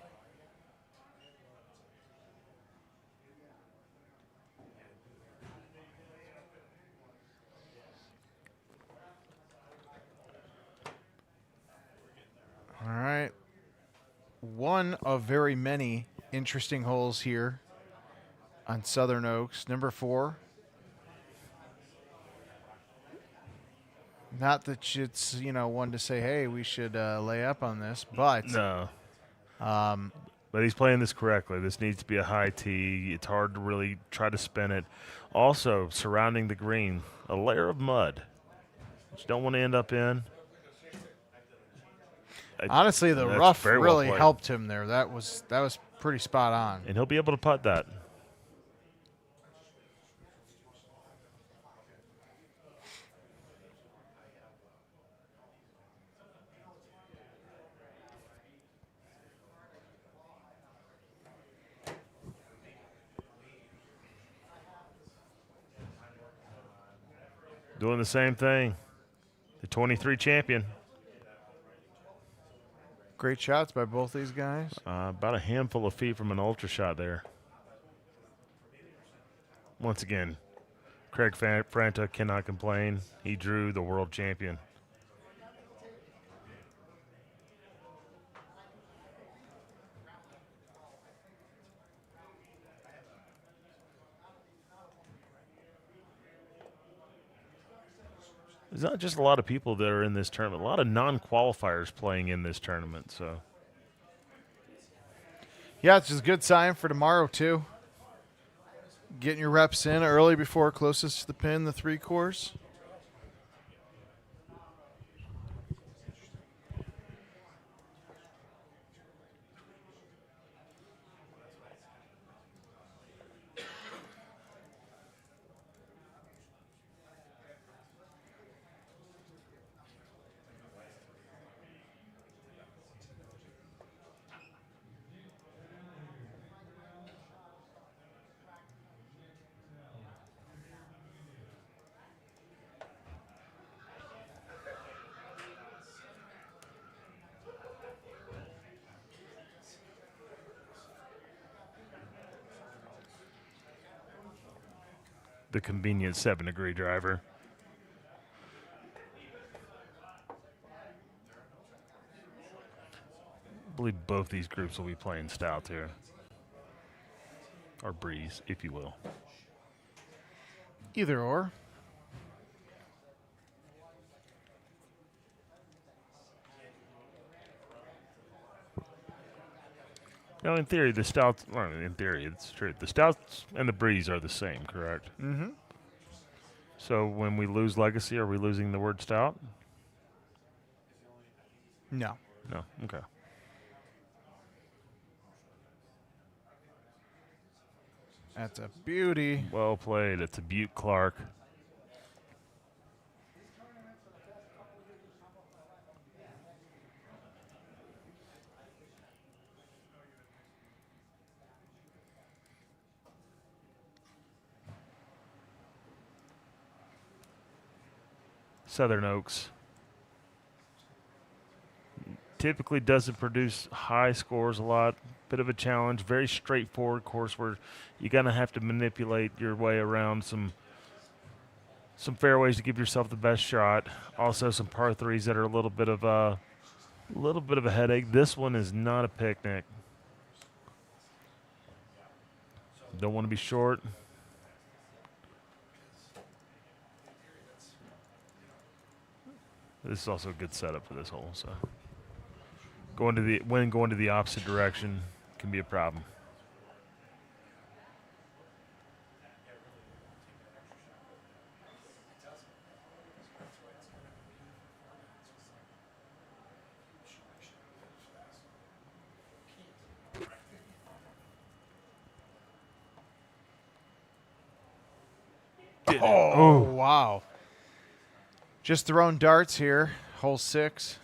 All right. One of very many interesting holes here on Southern Oaks, number 4. Not that it's, one to say, hey, we should lay up on this, but No. But he's playing this correctly. This needs to be a high tee. It's hard to really try to spin it. Also, surrounding the green, a layer of mud, which you don't want to end up in. honestly, the That's rough very well really played. helped him there. That was pretty spot on. And he'll be able to putt that. Doing the same thing. The 23 champion. Great shots by both these guys. About a handful of feet from an ultra shot there. Once again, Craig Franta cannot complain. He drew the world champion. There's not just a lot of people that are in this tournament. A lot of non-qualifiers playing in this tournament. So Yeah, it's just a good sign for tomorrow, too. Getting your reps in early before closest to the pin, the 3 course. the convenient 7-degree driver. I believe both these groups will be playing stout here. Or breeze, if you will. Either or. Now, in theory, the stouts, well, in theory, it's true. The stouts and the breeze are the same, correct? Mm-hmm. So when we lose legacy, are we losing the word stout? No. No. Okay. That's a beauty. Well played. It's a Butte Clark. Southern Oaks typically doesn't produce high scores a lot. Bit of a challenge. Very straightforward course where you're going to have to manipulate your way around some fairways to give yourself the best shot. Also some par threes that are a little bit of a headache. This one is not a picnic. Don't want to be short. This is also a good setup for this hole. So going to the opposite direction can be a problem. Oh, wow. Just throwing darts here. Hole 6.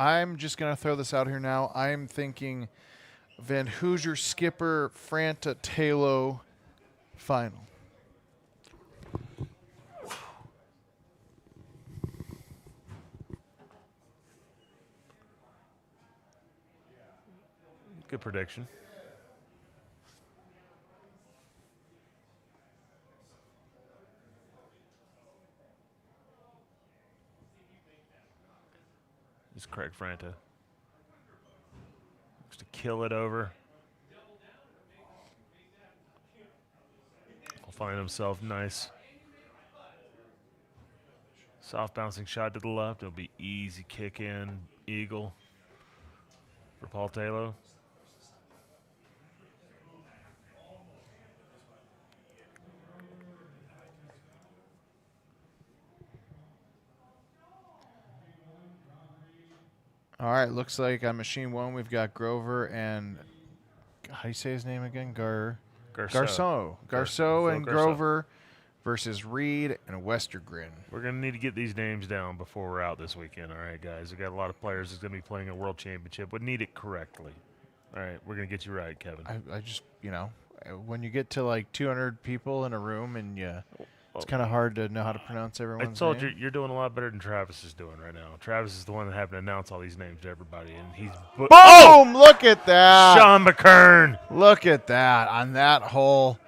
I'm just going to throw this out here now. I'm thinking Van Hoosier skipper Franta Talo final. Good prediction. It's Craig Franta. Looks to kill it over. Will find himself nice. Soft bouncing shot to the left. It'll be easy kick in. Eagle for Paul Taylor. All right, looks like on machine 1 we've got Grover and how do you say his name again? Garceau and Grover versus Reed and Westergren. We're going to need to get these names down before we're out this weekend. All right, guys. We've got a lot of players that's going to be playing a world championship. We need it correctly. All right, we're going to get you right, Kevin. I just, when you get to like 200 people in a room and it's kind of hard to know how to pronounce everyone's I told name. you're doing a lot better than Travis is doing right now. Travis is the one that having to announce all these names to everybody, and he's Boom! Look at that. Sean McKern. Look at that on that hole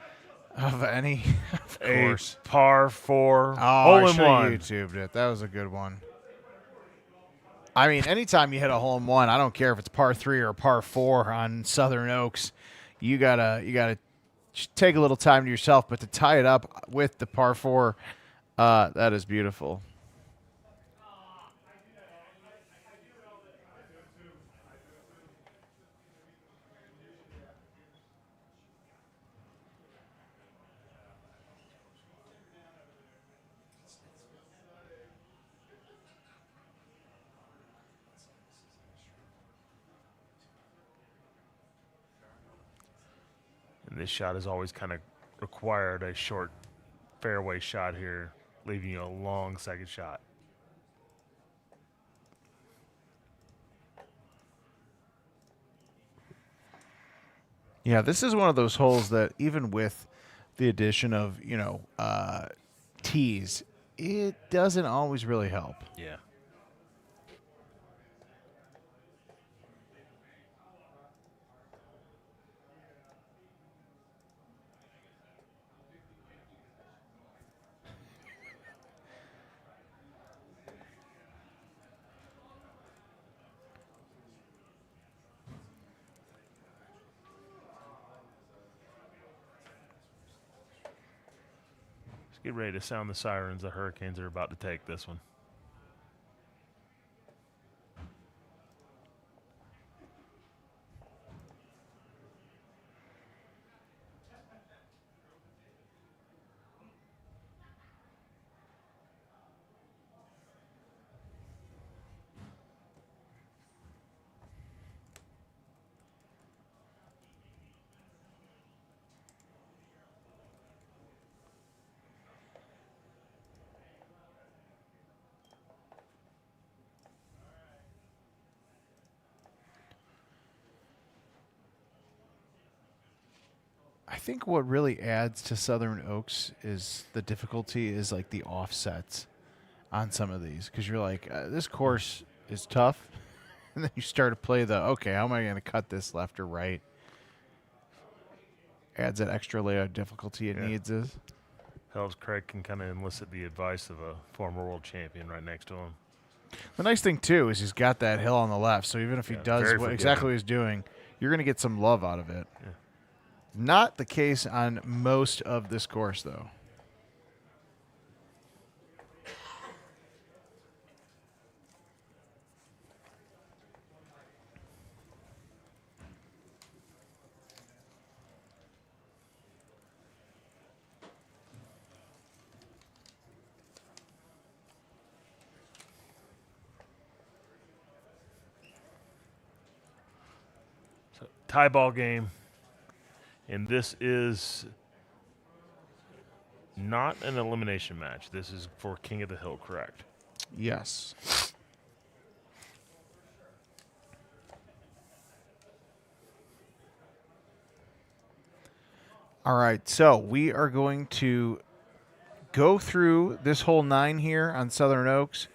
of any, of course. A par 4 Oh, hole I in should have one. YouTubed it. That was a good one. I mean, anytime you hit a hole in one, I don't care if it's par 3 or par 4 on Southern Oaks, you gotta take a little time to yourself. But to tie it up with the par 4, that is beautiful. And this shot has always kind of required a short fairway shot here, leaving you a long second shot. Yeah, this is one of those holes that even with the addition of, tees, it doesn't always really help. Yeah. Get ready to sound the sirens. The Hurricanes are about to take this one. I think what really adds to Southern Oaks is the difficulty is like the offsets on some of these because you're like, this course is tough. And then you start to play okay, how am I going to cut this left or right? Adds that extra layer of difficulty it needs is. Helps Craig can kind of enlist the advice of a former world champion right next to him. The nice thing, too, is he's got that hill on the left. So even if he does exactly what he's doing, you're going to get some love out of it. Yeah. Not the case on most of this course, though. So, tie ball game. And this is not an elimination match. This is for King of the Hill, correct? Yes. All right, so we are going to go through this whole 9 here on Southern Oaks,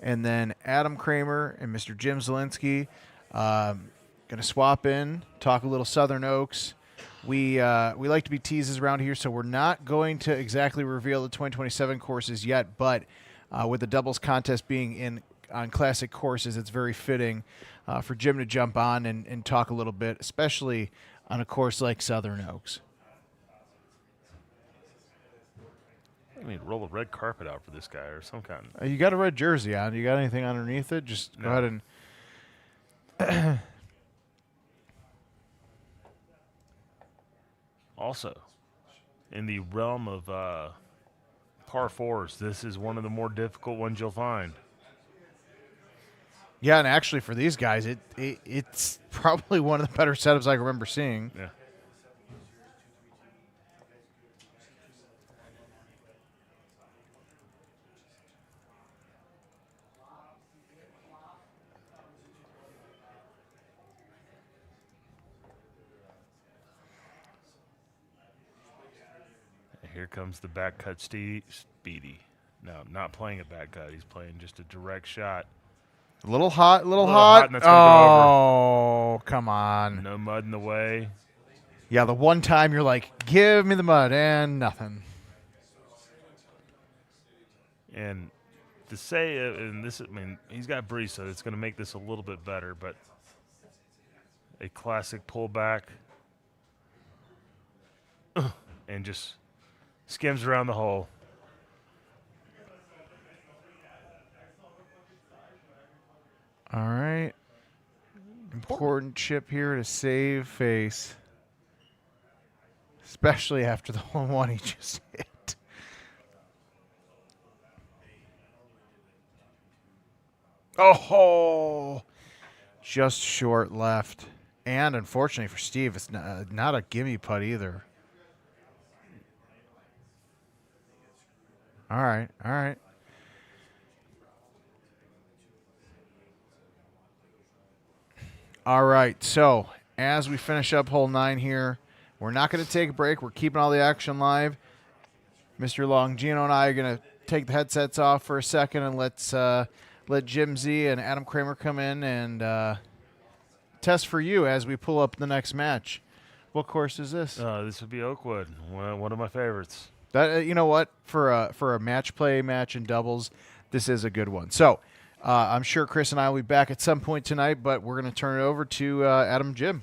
and then Adam Kramer and Mr. Jim Zielinski going to swap in, talk a little Southern Oaks. We like to be teases around here, so we're not going to exactly reveal the 2027 courses yet, but with the doubles contest being on classic courses, it's very fitting for Jim to jump on and talk a little bit, especially on a course like Southern Oaks. I mean, roll a red carpet out for this guy or some kind. You got a red jersey on. You got anything underneath it? Just go ahead and... Also, in the realm of par fours, this is one of the more difficult ones you'll find. Yeah, and actually for these guys, it's probably one of the better setups I can remember seeing. Yeah. Here comes the back cut Speedy. No, not playing a back cut. He's playing just a direct shot. A little hot, little hot, hot. and that's gonna go Oh, come on. No mud in the way. Yeah, the one time you're like, give me the mud, and nothing. And to say, and this, I mean, he's got breeze, so it's going to make this a little bit better, but a classic pullback and just skims around the hole. All right. Important chip here to save face. Especially after the one he just hit. Oh, just short left. And unfortunately for Steve, it's not a gimme putt either. All right, all right. All right, so as we finish up hole 9 here, we're not going to take a break. We're keeping all the action live. Mr. Longino and I are going to take the headsets off for a second and let Jim Z and Adam Kramer come in and test for you as we pull up the next match. What course is this? This would be Oakwood, one of my favorites. That you know what, for a match play match in doubles, this is a good one. So I'm sure Chris and I will be back at some point tonight, but we're going to turn it over to Adam and Jim.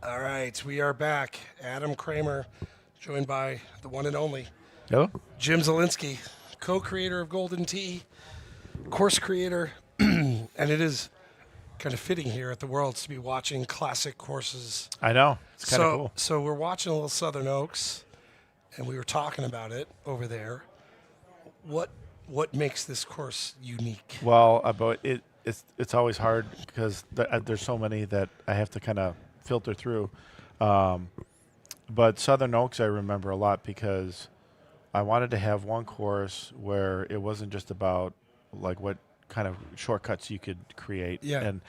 All right, we are back. Adam Kramer, joined by the one and only Hello. Jim Zielinski, co-creator of Golden Tee, course creator, and it is kind of fitting here at the Worlds to be watching classic courses. I know. It's kind of cool. So we're watching a little Southern Oaks, and we were talking about it over there. What makes this course unique? Well, it's always hard because there's so many that I have to kind of filter through. But Southern Oaks I remember a lot because I wanted to have one course where it wasn't just about like what kind of shortcuts you could create and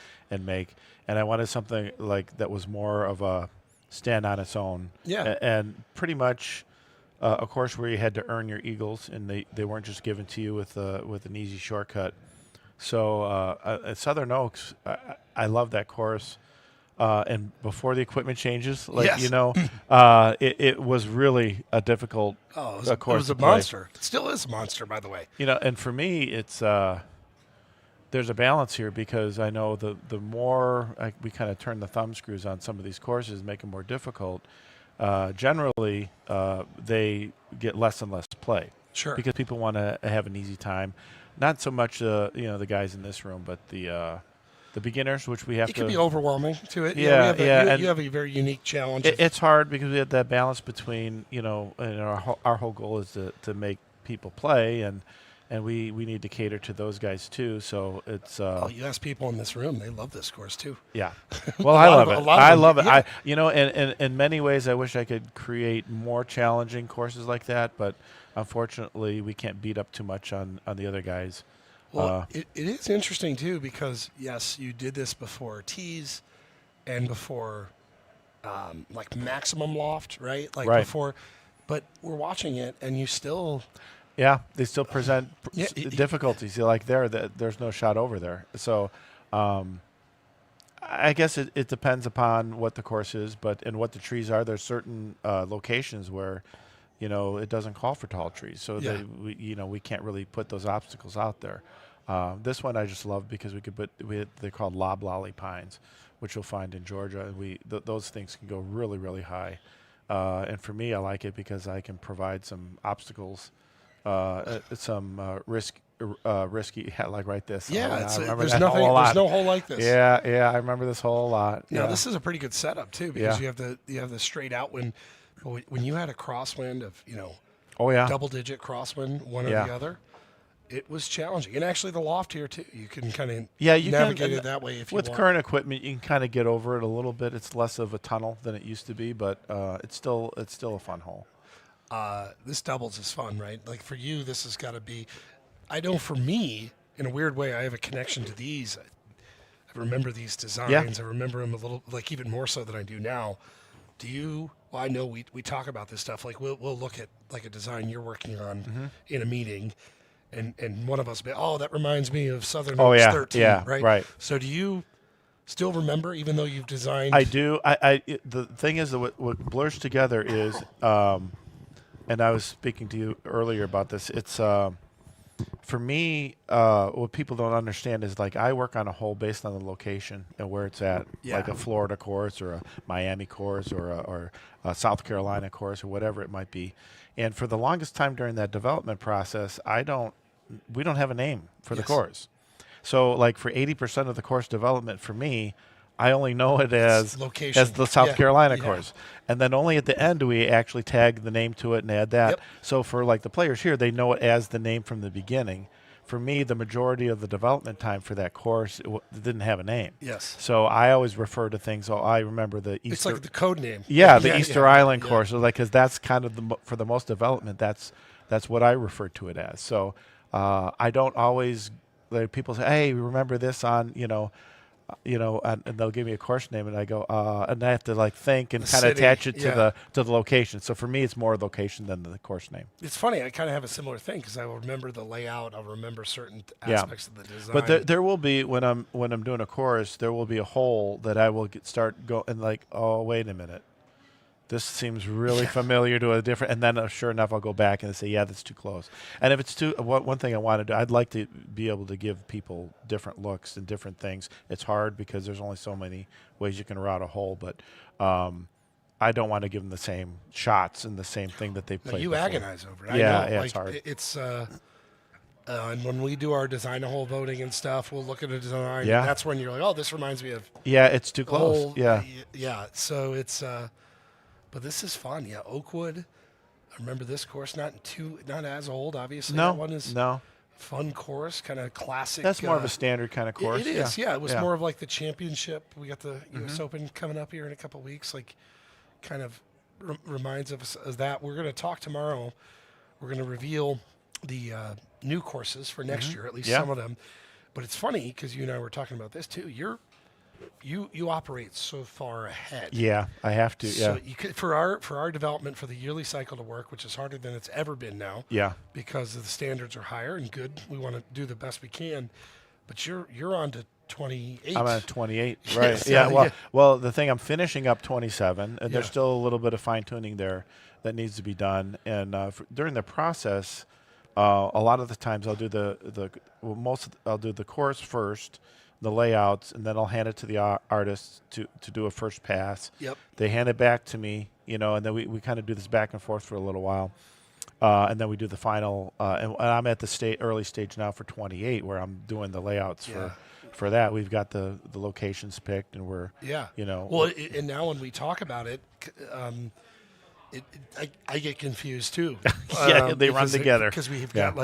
make. And I wanted something like that was more of a stand on its own. Yeah. And pretty much a course where you had to earn your eagles and they weren't just given to you with an easy shortcut. So at Southern Oaks, I love that course. and before the equipment changes, like Yes. you know, it was really a difficult Oh, course it was to a play. monster. It still is a monster, by the way. You know, and for me, it's there's a balance here because I know the more we kind of turn the thumb screws on some of these courses, make them more difficult. Generally, they get less and less play. Sure. Because people want to have an easy time. Not so much, the guys in this room, but the beginners, which we have It to. can be overwhelming to it. Yeah, You have a very unique challenge. It's hard because we have that balance between, and our whole goal is to make people play, and we need to cater to those guys too. So it's. You ask people in this room, they love this course too. Yeah. Well, I love it. I love it. Yeah. And in many ways, I wish I could create more challenging courses like that, but unfortunately, we can't beat up too much on the other guys. Well, it is interesting too because yes, you did this before tees and before like maximum loft, right? Like Right. before, but we're watching it and you still. Yeah, they still present Yeah, difficulties. Like there's no shot over there. So I guess it depends upon what the course is, and what the trees are. There's certain locations where it doesn't call for tall trees, so Yeah. we can't really put those obstacles out there. This one I just love because they're called loblolly pines, which you'll find in Georgia, and those things can go really, really high. And for me, I like it because I can provide some obstacles, some risky, like right this. Yeah, I remember there's that nothing. hole a lot. There's no hole like this. Yeah, I remember this hole a lot. Now yeah. this is a pretty good setup too because Yeah. you have the straight out wind. But when you had a crosswind of Oh yeah. double digit crosswind, one or Yeah. the other, it was challenging. And actually, the loft here too, you can kind of You navigate can, it that way if you with want. current equipment, you can kind of get over it a little bit. It's less of a tunnel than it used to be, but it's still a fun hole. This doubles is fun, right? Like for you, this has got to be. I know for me, in a weird way, I have a connection to these. I remember these designs. I remember them a little, like even more so than I do now. Do you? Well, I know we talk about this stuff. Like we'll look at like a design you're working on in a meeting, and one of us will be, oh, that reminds me of Southern Oh, Oaks yeah, 13, yeah, right? right. So do you still remember, even though you've designed? I do. The thing is that what blurs together is, and I was speaking to you earlier about this. It's for me, what people don't understand is like I work on a hole based on the location and where it's at, Yeah. like a Florida course or a Miami course or a South Carolina course or whatever it might be. And for the longest time during that development process, we don't have a name for the Yes. course. So like for 80% of the course development for me, I only know it as location. the South Yeah, Carolina yeah. course. And then only at the end do we actually tag the name to it and add that. Yep. So for like the players here, they know it as the name from the beginning. For me, the majority of the development time for that course it didn't have a name. Yes. So I always refer to things. Oh, I remember the Easter. It's like the code name. Yeah, the Easter Island yeah. course. So like, because that's kind of for the most development. That's what I refer to it as. So I don't always. Like people say, "Hey, remember this on and they'll give me a course name, and I go, and I have to like think and The kind of city, attach it yeah. to the location. So for me, it's more location than the course name. It's funny. I kind of have a similar thing because I will remember the layout. I'll remember certain Yeah. aspects of the design. But there will be when I'm doing a course, there will be a hole that I will start go and like, oh wait a minute, this seems really familiar to a different. And then sure enough, I'll go back and say, yeah, that's too close. And if it's one thing I want to do, I'd like to be able to give people different looks and different things. It's hard because there's only so many ways you can route a hole, but I don't want to give them the same shots and the same thing that they No, played you before. agonize over it. Yeah, I know. yeah, like, it's hard. It's and when we do our design a hole voting and stuff, we'll look at a design. Yeah. And that's when you're like, oh, this reminds me of Yeah, it's too the close. whole- Yeah. Yeah. So it's but this is fun. Yeah, Oakwood. I remember this course, not as old, obviously. No, That one is no. fun course, kind of classic. That's more of a standard kind of course. It is, yeah. It was Yeah. more of like the championship. We got the U.S. Open coming up here in a couple of weeks. Like, kind of reminds us of that. We're going to talk tomorrow. We're going to reveal the new courses for next year, at least Yeah. some of them. But it's funny because you and I were talking about this too. You operate so far ahead. Yeah, I have to. Yeah. So you could, for our development for the yearly cycle to work, which is harder than it's ever been now. Yeah. Because the standards are higher and good. We want to do the best we can. but you're on to 28. I'm at 28, right? So, Yeah. Well, the thing I'm finishing up 27, and there's Yeah. still a little bit of fine tuning there that needs to be done. And during the process, a lot of the times I'll do I'll do the course first, the layouts, and then I'll hand it to the artists to do a first pass. Yep. They hand it back to me, and then we kind of do this back and forth for a little while. And then we do the final, and I'm at the early stage now for 28, where I'm doing the layouts for that. We've got the locations picked, and we're Well, and now when we talk about it, I get confused too. Yeah, they run together. Because we've got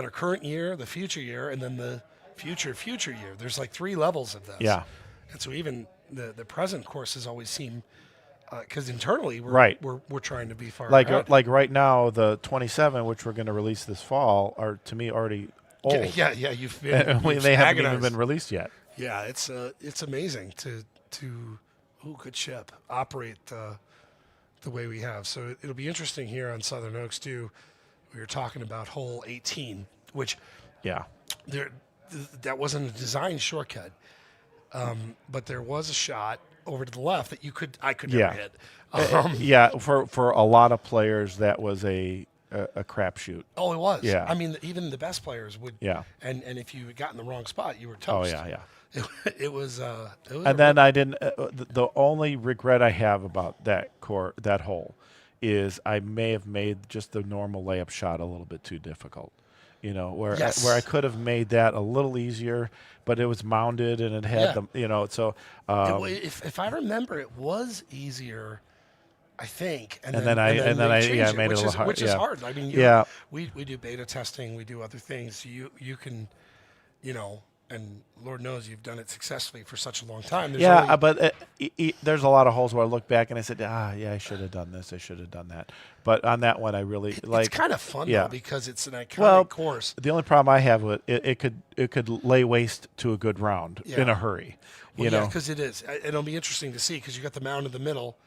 our current year, the future year, and then the future year. There's like 3 levels of this. Yeah. And so even the present courses always seem. Because internally we're trying to be far ahead. Like right now, the 27, which we're going to release this fall, are to me already old. Yeah. You've been. They haven't even been released yet. Yeah, it's amazing to good ship operate the way we have. So it'll be interesting here on Southern Oaks too. We were talking about hole 18, which that wasn't a design shortcut, but there was a shot over to the left that I could never hit. For a lot of players, that was a crapshoot. Oh, it was. Yeah. I mean, even the best players would. Yeah. And if you got in the wrong spot, you were Oh toast. yeah. It was. And then I didn't. The only regret I have about that hole is I may have made just the normal layup shot a little bit too difficult. Where I could have made that a little easier, but it was mounded and it had So if I remember, it was easier, I think. And then I made it a little hard. Which is hard. I mean, we do beta testing, we do other things. So you can, and Lord knows you've done it successfully for such a long time. But there's a lot of holes where I look back and I said, I should have done this, I should have done that. But on that one, I really like. It's kind of fun though because it's an iconic course. The only problem I have with it could lay waste to a good round in a hurry. Because it is. It'll be interesting to see because you got the mound in the middle,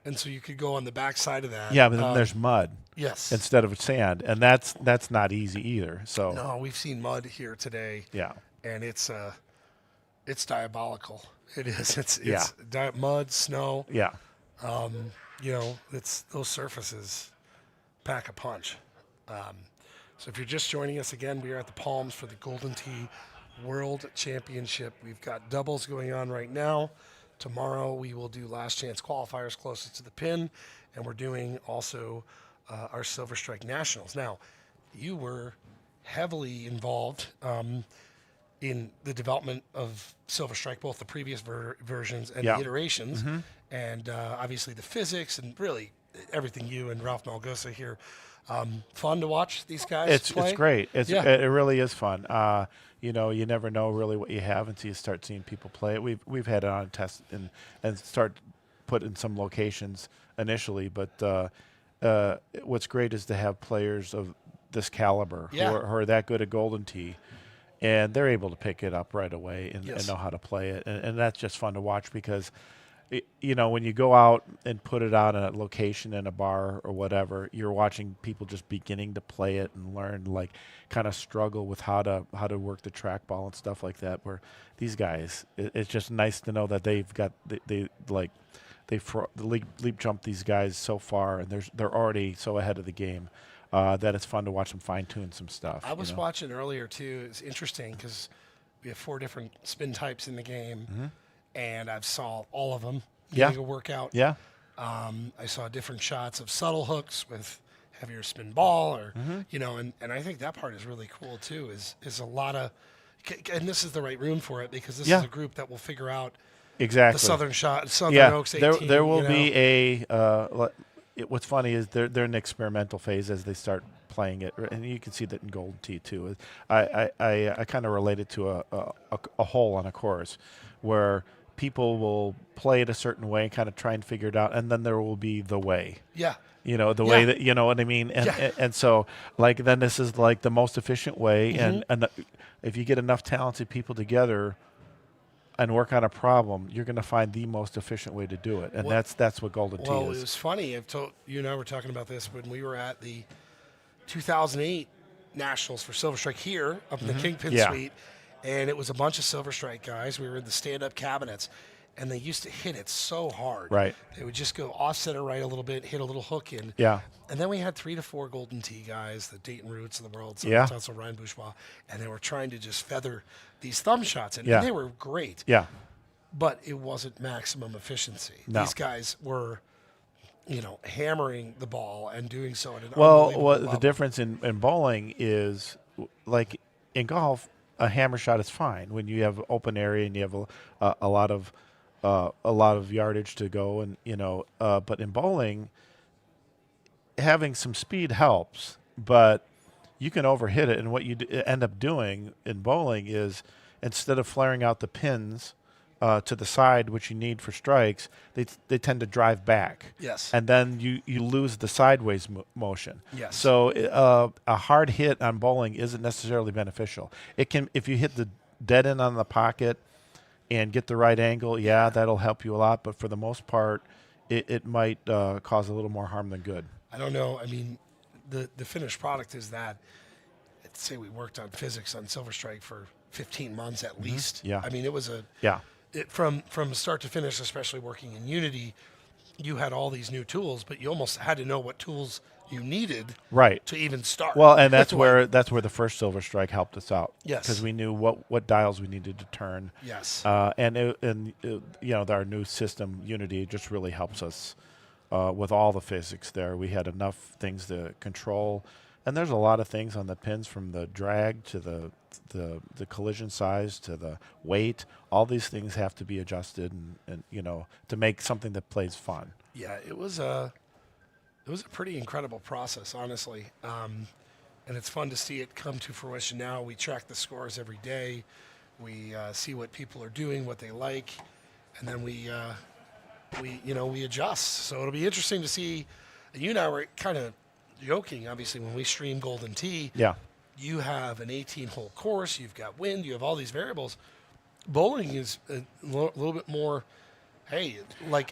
and so you could go on the back side of that. Yeah, but then there's mud. Yes. Instead of sand, and that's not easy either. So no, we've seen mud here today. Yeah. And it's diabolical. It is. It's mud, snow. Yeah. It's those surfaces pack a punch. So if you're just joining us again, we are at the Palms for the Golden Tee World Championship. We've got doubles going on right now. Tomorrow we will do last chance qualifiers closest to the pin, and we're doing also our Silver Strike Nationals. Now, you were heavily involved in the development of Silver Strike, both the previous versions and the iterations, and obviously the physics and really everything you and Ralph Malgosa here. Fun to watch these guys play? It's great. It really is fun. You never know really what you have until you start seeing people play it. We've had it on test and start put in some locations initially, but what's great is to have players of this caliber who are that good at Golden Tee. And they're able to pick it up right away and know how to play it. And that's just fun to watch because, when you go out and put it out in a location in a bar or whatever, you're watching people just beginning to play it and learn, kind of struggle with how to work the trackball and stuff like that. Where these guys, it's just nice to know that they've got they leap jump these guys so far, and they're already so ahead of the game. That it's fun to watch them fine-tune some stuff. I was watching earlier, too. It's interesting because we have 4 different spin types in the game, and I've saw all of them getting a workout. Yeah. I saw different shots of subtle hooks with heavier spin ball, or and I think that part is really cool, too, is a lot of – and this is the right room for it because this is a group that will figure out exactly the Southern Oaks 18. There will be a what's funny is they're in the experimental phase as they start playing it, and you can see that in Golden Tee too. I kind of relate it to a hole on a course where people will play it a certain way and kind of try and figure it out, and then there will be the way. Yeah. The way that what I mean, and so then this is the most efficient way, and if you get enough talented people together and work on a problem, you're going to find the most efficient way to do it, and that's what Golden Tee is. Well, it was funny. You and I were talking about this when we were at the 2008 Nationals for Silver Strike here up in the Kingpin Suite, and it was a bunch of Silver Strike guys. We were in the stand-up cabinets, and they used to hit it so hard. Right. They would just go off center right a little bit, hit a little hook in. Yeah. And then we had 3 to 4 Golden Tee guys, the Dayton Roots of the world, Yeah. also Ryan Bourgeois, and they were trying to just feather these thumb shots, and Yeah. they were great. Yeah. But it wasn't maximum efficiency. No. These guys were, hammering the ball and doing so at an Well, unbelievable level. the difference in bowling is, like in golf, a hammer shot is fine when you have open area and you have a lot of yardage to go, and but in bowling, having some speed helps, but you can overhit it, and what you end up doing in bowling is, instead of flaring out the pins to the side, which you need for strikes, they tend to drive back. Yes. And then you lose the sideways motion. Yes. So a hard hit on bowling isn't necessarily beneficial. It can, if you hit the dead end on the pocket and get the right angle, that'll help you a lot. But for the most part, it might cause a little more harm than good. I don't know. I mean, the finished product is that, let's say we worked on physics on Silver Strike for 15 months at least. Yeah. I mean, it was Yeah. from start to finish, especially working in Unity, you had all these new tools, but you almost had to know what tools you needed Right. to even start. Well, and that's where the first Silver Strike helped us out. Yes. Because we knew what dials we needed to turn. Yes. And our new system Unity just really helps us with all the physics there. We had enough things to control, and there's a lot of things on the pins, from the drag to the collision size to the weight. All these things have to be adjusted, and to make something that plays fun. Yeah, it was a pretty incredible process, honestly, and it's fun to see it come to fruition now. We track the scores every day. We see what people are doing, what they like, and then we adjust. So it'll be interesting to see. You and I were kind of joking, obviously, when we stream Golden Tee. Yeah. You have an 18-hole course. You've got wind. You have all these variables. Bowling is a little bit more. Hey,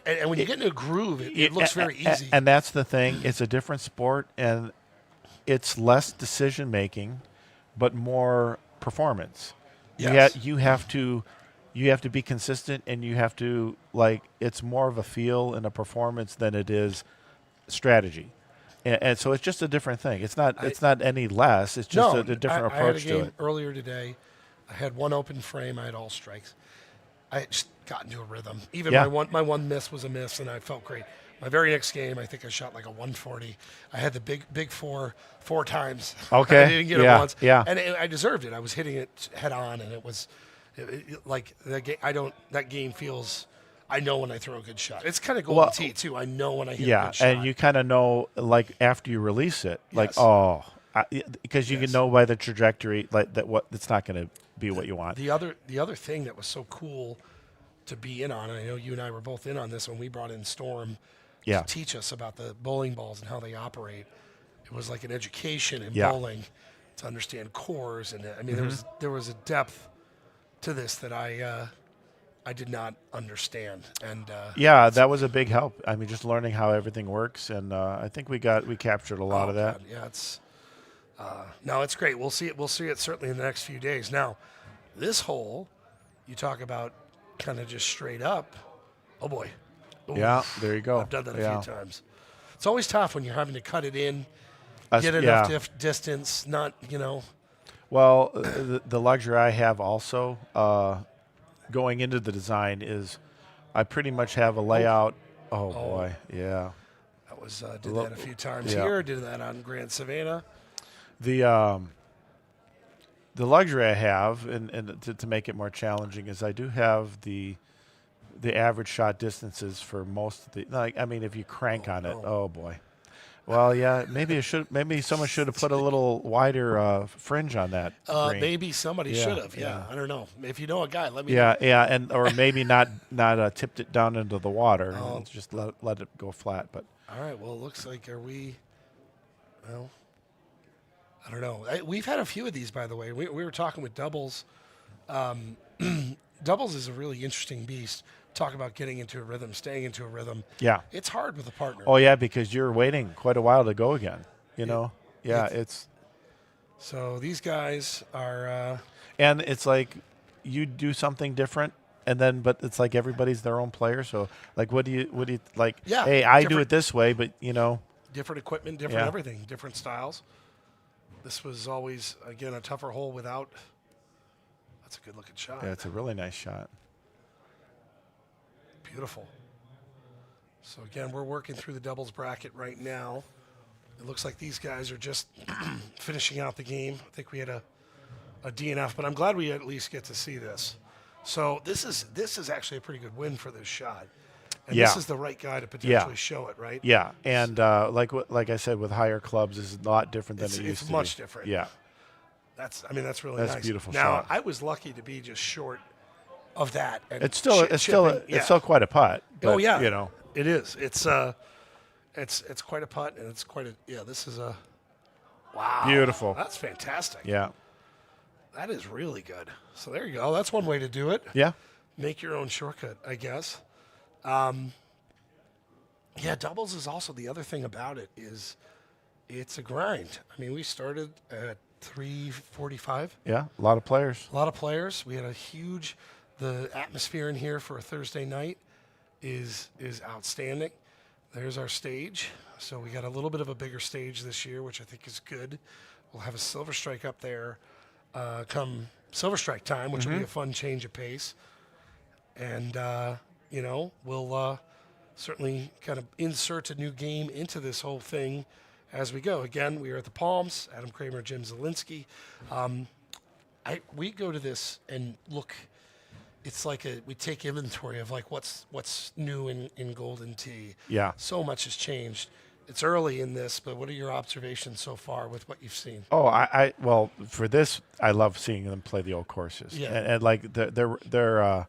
and when you get in a groove, it looks very easy. And that's the thing. It's a different sport, and it's less decision making, but more performance. Yes. You have to be consistent, and you have to it's more of a feel and a performance than it is strategy. And so it's just a different thing. It's not any less. It's just a different approach I had a game to it. earlier today. I had one open frame. I had all strikes. I just got into a rhythm. Even my one miss was a miss, and I felt great. My very next game, I think I shot like a 140. I had the big four times. Okay. I didn't get it once. Yeah. And I deserved it. I was hitting it head on, and it was like that game. That game feels. I know when I throw a good shot. It's kind of Golden Tee too. I know when I hit a good shot. And you kind of know, after you release it, Yes. because you Yes. can know by the trajectory, it's not going to be what you want. The other thing that was so cool to be in on, and I know you and I were both in on this when we brought in Storm Yeah. to teach us about the bowling balls and how they operate. It was like an education in Yeah. bowling to understand cores, and I mean Mm-hmm. there was a depth to this that I did not understand, and That was a big help. I mean, just learning how everything works, and I think we captured a lot of that. God, yeah, it's no, it's great. We'll see it certainly in the next few days. Now, this hole, you talk about kind of just straight up. Oh boy. Ooh, Yeah, there you go. I've done that a Yeah. few times. It's always tough when you're having to cut it in, get Yeah. enough distance, not. Well, the luxury I have also going into the design is I pretty much have a layout. Oh boy, yeah. That was did that a few times Yeah. here. Did that on Grand Savannah. The luxury I have, and to make it more challenging, is I do have the average shot distances for most of the. If you crank on it, oh boy. Well, yeah, maybe someone should have put a little wider fringe on that. green. Maybe somebody Yeah, should have. Yeah, I don't know. If you know a guy, let me know. Yeah, or maybe not tipped it down into the water. Oh. Just let it go flat. But All right. Well, it looks like well, I don't know. We've had a few of these, by the way. We were talking with doubles. Doubles is a really interesting beast. Talk about getting into a rhythm, staying into a rhythm. yeah. It's hard with a partner. Oh yeah, because you're waiting quite a while to go again. Yeah, it's So these guys are. And it's like you do something different, and then but it's like everybody's their own player. So like, what do you like? Yeah, Hey, I do different- it this way, but you know. different equipment, different Yeah. everything, different styles. This was always, again, a tougher hole without. That's a good looking shot. Yeah, it's a really nice shot. Beautiful. So again, we're working through the doubles bracket right now. It looks like these guys are just finishing out the game. I think we had a DNF, but I'm glad we at least get to see this. So this is actually a pretty good win for this shot. And Yeah. this is the right guy to potentially show it, right? Yeah, and like I said, with higher clubs, this is a lot different than It's it used to be. much different. Yeah, That's really That's a nice. beautiful now, shot. I was lucky to be just short of that. And it's still quite a putt. But, oh yeah, you know, it is. It's quite a putt, and it's quite a This is a wow. Beautiful. That's fantastic. yeah, That is really good. So there you go. That's one way to do it. yeah, Make your own shortcut, I guess. Doubles is also the other thing about it is it's a grind. I mean, we started at 3:45. yeah. A lot of players. A lot of players. We had the atmosphere in here for a Thursday night is outstanding. There's our stage. So we got a little bit of a bigger stage this year, which I think is good. We'll have a Silver Strike up there come Silver Strike time, which will be a fun change of pace. And, we'll certainly kind of insert a new game into this whole thing as we go. Again, we are at the Palms, Adam Kramer, Jim Zielinski. We go to this and look. It's like we take inventory of like what's new in Golden Tee. Yeah. So much has changed. It's early in this, but what are your observations so far with what you've seen? Oh, well, for this, I love seeing them play the old courses. Yeah. And like the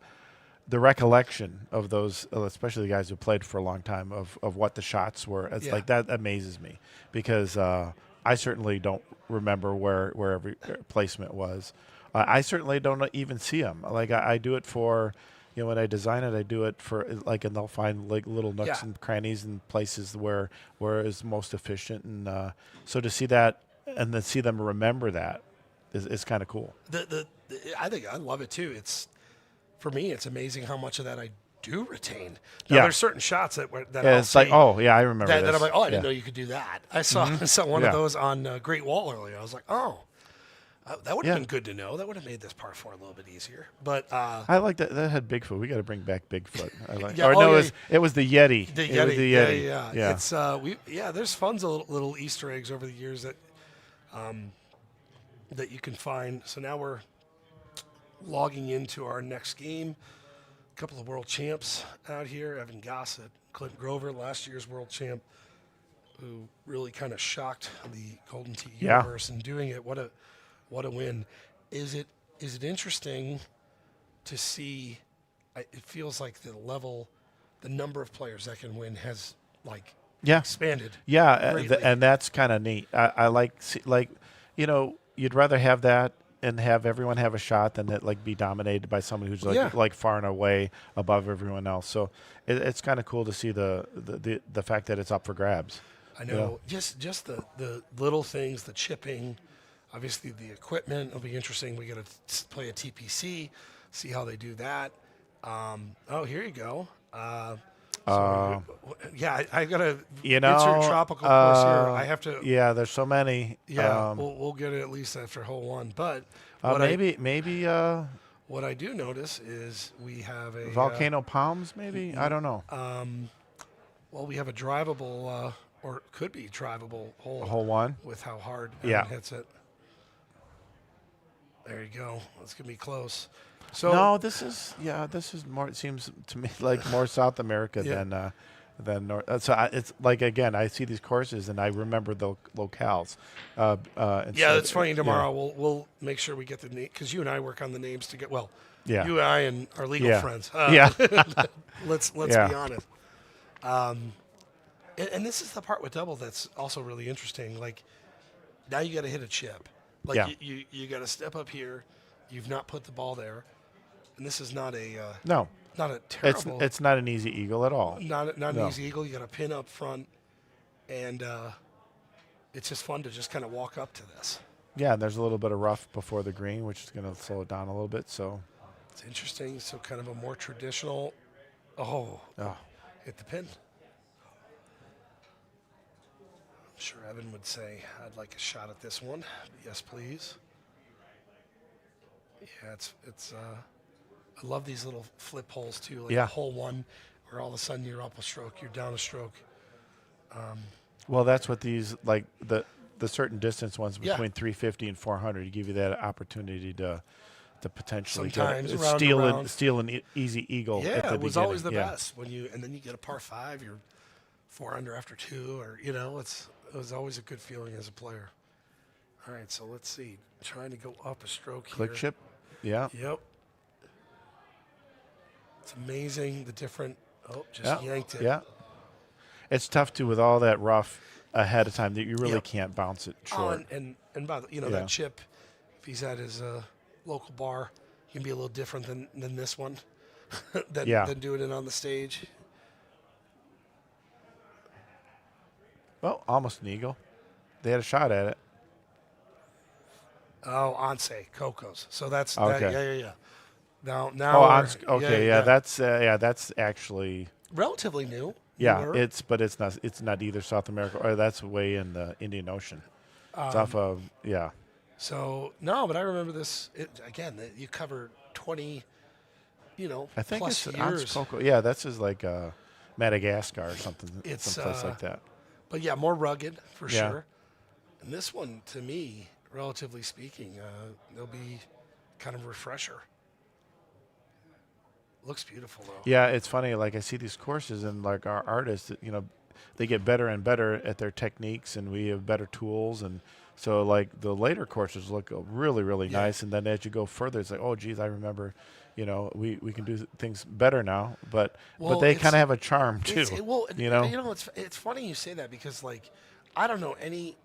recollection of those, especially the guys who played for a long time, of what the shots were. It's like that amazes me because I certainly don't remember where every placement was. I certainly don't even see them. Like I do it for, when I design it, I do it for like, and they'll find like little nooks and crannies and places where it's most efficient. And so to see that and then see them remember that is kind of cool. I think I love it too. For me, it's amazing how much of that I do retain. Now, Yeah. there's certain shots that Yeah, I'll it's like, see oh yeah, I remember that this. I'm like, oh, I didn't Yeah. know you could do that. I saw one of those on Great Wall earlier. I was like, oh, that would have been good to know. That would have made this par 4 a little bit easier. But I like that. That had Bigfoot. We got to bring back Bigfoot. I like. Yeah, It was the Yeti. the It Yeti, was the Yeti. yeah. It's there's fun little Easter eggs over the years that that you can find. So now we're logging into our next game. A couple of world champs out here. Evan Gossett, Clint Grover, last year's world champ, who really kind of shocked the Golden Tee universe and doing it. What a win. Is it interesting to see? It feels like the number of players that can win has expanded. Yeah, greatly. and that's kind of neat. I like you'd rather have that and have everyone have a shot than it be dominated by someone who's like far and away above everyone else. So it's kind of cool to see the fact that it's up for grabs. I know. Just the little things, the chipping, obviously the equipment will be interesting. We got to play a TPC, see how they do that. Here you go. I got to insert tropical course here. I have to. Yeah, there's so many. Yeah, we'll get it at least after hole 1. But maybe what I do notice is we have a Volcano Palms. Maybe I don't know. We have a drivable or could be drivable hole. Hole 1 with how hard Yeah. Evan hits it. There you go. That's gonna be close. So no, this is more. It seems to me like more South America than North. So it's like again, I see these courses and I remember the locales. It's funny. Tomorrow we'll make sure we get the name because you and I work on the names to get you and I and our legal friends. Let's be honest. And this is the part with double that's also really interesting. Like now you got to hit a chip. You got to step up here. You've not put the ball there. And this is not not a terrible. It's not an easy eagle at all. Not an easy eagle. You got a pin up front, and it's just fun to just kind of walk up to this. Yeah, and there's a little bit of rough before the green, which is going to slow it down a little bit. So, It's interesting. So kind of a more traditional. Oh, hit the pin. I'm sure Evan would say, I'd like a shot at this one. Yes, please. Yeah, it's. I love these little flip holes too. Like Yeah. hole one, where all of a sudden you're up a stroke, you're down a stroke. well, that's what these like the certain distance ones Yeah. between 350 and 400 give you that opportunity to potentially Sometimes get, round to round. steal an easy eagle. Yeah, at the it was beginning. always the Yeah. best and then you get a par 5, you're 4 under after 2, or it was always a good feeling as a player. All right, so let's see. Trying to go up a stroke Click here. chip. Yeah. Yep. It's amazing the different. Oh, just Yeah. yanked it. Yeah. It's tough too with all that rough ahead of time that you really Yep. can't bounce it Oh, short. and by the Yeah. that chip, if he's at his local bar, he can be a little different than this one, than doing it on the stage. Well, almost an eagle. They had a shot at it. Oh, Onse, Cocos. So that's Okay. yeah. Now, Oh, we're- okay. Yeah, that's actually relatively new. yeah. newer. It's not either South America or that's way in the Indian Ocean. It's off of yeah. So no, but I remember this you cover 20, I think plus it's years. Coco. Yeah, that's just like Madagascar or something. It's, someplace like that. But yeah, more rugged for Yeah. sure. And this one, to me, relatively speaking, they'll be kind of a refresher. Looks beautiful though. Yeah, it's funny. Like I see these courses and like our artists, they get better and better at their techniques, and we have better tools, and so like the later courses look really, really Yeah. nice. And then as you go further, it's like, oh, geez, I remember, we can do things better now. But Well, they it's- kind of have a charm too. It's funny you say that because like I don't know any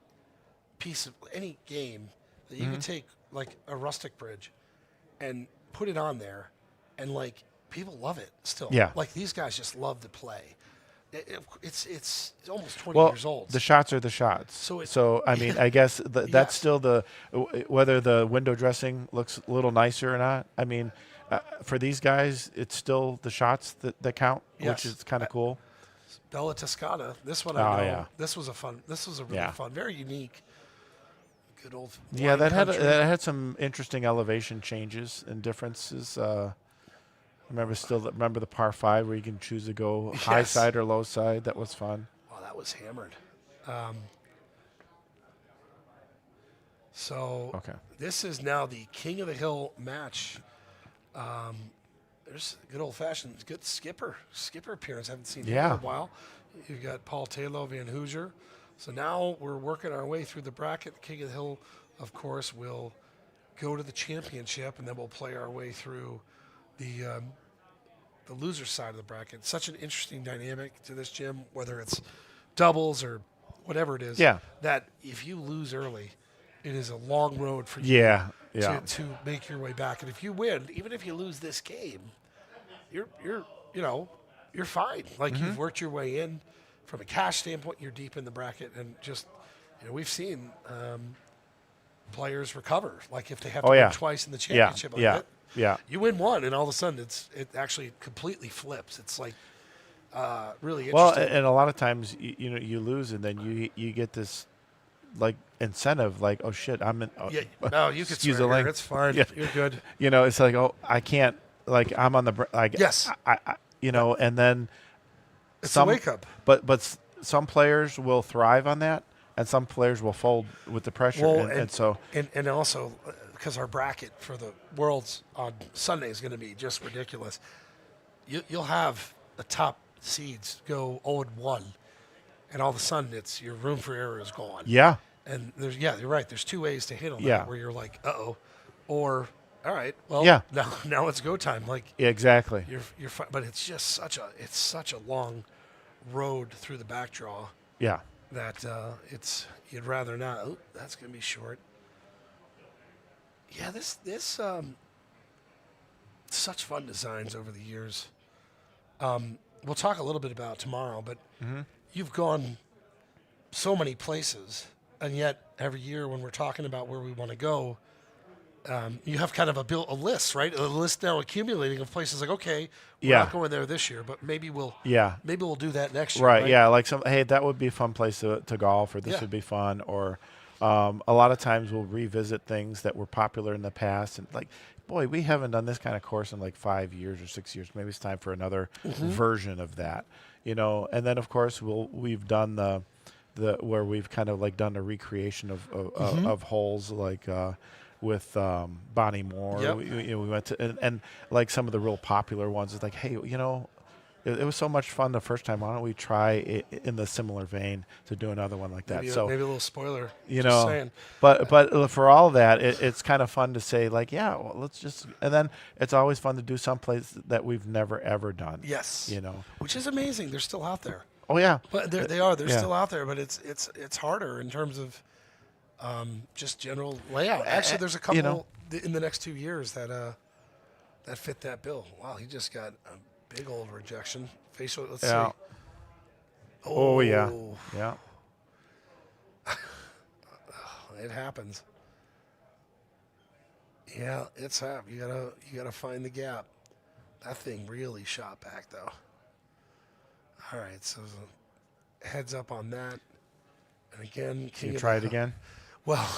piece of any game that you could take like a rustic bridge and put it on there, and like people love it still. Yeah. Like these guys just love to play. It's almost 20 Well, years old. the shots are the shots. So I mean, I guess that's Yes. still whether the window dressing looks a little nicer or not. I mean, for these guys, it's still the shots that count, Yes. which is kind of cool. Bella Toscana. This one Oh, I know. yeah. This was a really Yeah. fun, very unique. Good old. Yeah, wine that country. had some interesting elevation changes and differences. Remember the par 5 where you can choose to go high Yes. side or low side. That was fun. Oh, that was hammered. So Okay. this is now the King of the Hill match. There's a good old-fashioned, good skipper appearance. Haven't seen him in Yeah. a while. You've got Paul Taylor, Van Hoosier. So now we're working our way through the bracket. King of the Hill, of course, will go to the championship, and then we'll play our way through the loser side of the bracket. Such an interesting dynamic to this, Jim, whether it's doubles or whatever it is. Yeah. That if you lose early, it is a long road for you Yeah. to make your way back. And if you win, even if you lose this game, you're fine. Like Mm-hmm. you've worked your way in. From a cash standpoint, you're deep in the bracket, and just we've seen players recover. Like if they have to Oh, win yeah. twice in the Yeah. championship, like Yeah. that, Yeah. you win one, and all of a sudden it actually completely flips. It's like really Well, interesting. and a lot of times you lose, and then you get this like incentive, like, oh shit, I'm in. Oh, yeah, no, you can excuse swear the here. link. It's fine. Yeah. You're good. It's like, oh, I can't. Like I'm on the like. Yes. I and then It's some a wake up. But some players will thrive on that, and some players will fold with the pressure, Well, and so and also because our bracket for the Worlds on Sunday is going to be just ridiculous. You'll have the top seeds go 0-1, and all of a sudden it's your room for error is gone. yeah. And you're right. There's two ways to handle Yeah. that, where you're like, uh-oh, or all right, well, Yeah. now it's go time. Like Exactly. you're fine, but it's just such a long road through the back draw Yeah. that you'd rather not. Oh, that's gonna be short. Yeah, this such fun designs over the years. We'll talk a little bit about tomorrow, but you've gone so many places and yet every year when we're talking about where we want to go, you have kind of a list, right? A list now accumulating of places like, okay, we're Yeah. not going there this year, but maybe we'll do that next year. Right, yeah, like hey, that would be a fun place to golf, or this Yeah. would be fun, or a lot of times we'll revisit things that were popular in the past, and like, boy, we haven't done this kind of course in like 5 years or 6 years. Maybe it's time for another version of that, you know. And then of course we've done the where we've kind of like done a recreation of holes, like with Bonnie Moore. Yep. We went to and like some of the real popular ones. It's like, hey, you know, it was so much fun the first time. Why don't we try in the similar vein to do another one like that? Maybe, So maybe a little spoiler. you just know, saying. but for all that, it's kind of fun to say like, yeah, well, let's just. And then it's always fun to do someplace that we've never ever done. Yes. You know. Which is amazing. They're still out there. Oh yeah. But they are. They're Yeah. still out there, but it's harder in terms of just general layout. Actually, there's a couple you know. In the next 2 years that fit that bill. Wow, he just got a big old rejection. Facial. Let's Yeah. see. Oh yeah. Yeah. It happens. Yeah, it's hap. You gotta find the gap. That thing really shot back though. All right, so heads up on that. And again, Can you try it again? Well,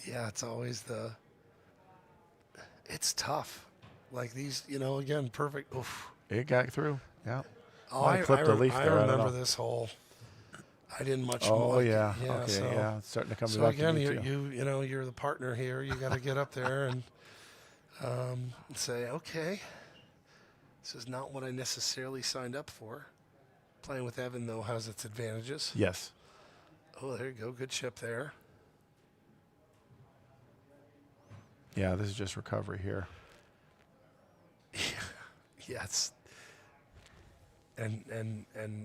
yeah, it's always it's tough. Like these, you know, again, perfect. Oof. It got through. Yeah. Oh, I clipped a leaf I there. I don't remember know. this hole. I didn't much. Oh like it. yeah. Yeah. Okay. So, Yeah. It's starting to come so back again, to me too. you know, you're the partner here. You got to get up there and say, okay, this is not what I necessarily signed up for. Playing with Evan though has its advantages. Yes. Oh, there you go. Good chip there. Yeah. This is just recovery here. Yes. And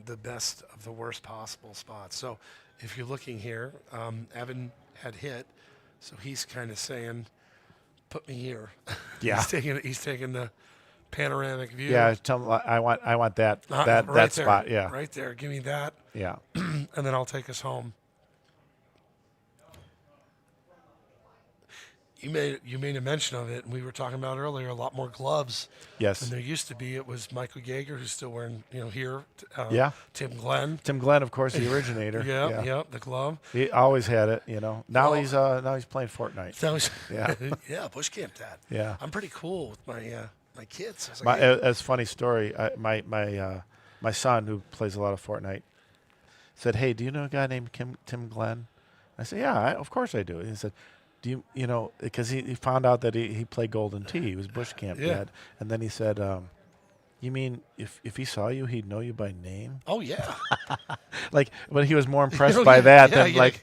the best of the worst possible spots. So if you're looking here, Evan had hit, so he's kind of saying, "Put me here." Yeah. he's taking the panoramic view. Yeah. Tell me, I want that Right that there, spot. Yeah. right there. Give me that, Yeah. and then I'll take us home. You made a mention of it, and we were talking about earlier. A lot more gloves Yes. than there used to be. It was Michael Yeager who's still wearing, here. Yeah. Tim Glenn. Tim Glenn, of course, the originator. Yeah, the glove. He always had it, you know. Now Well- he's playing Fortnite. That was Yeah. yeah, bush camp dad. Yeah. I'm pretty cool with my kids. I was like, My, hey, as funny story, my son who plays a lot of Fortnite said, "Hey, do you know a guy named Tim Glenn?" I said, "Yeah, of course I do." And he said, "Do you know?" Because he found out that he played Golden Tee. He was bush camp Yeah. dad, and then he said, "You mean if he saw you, he'd know you by name?" oh yeah, Like, but he was more impressed know, by yeah, that yeah, than yeah. like,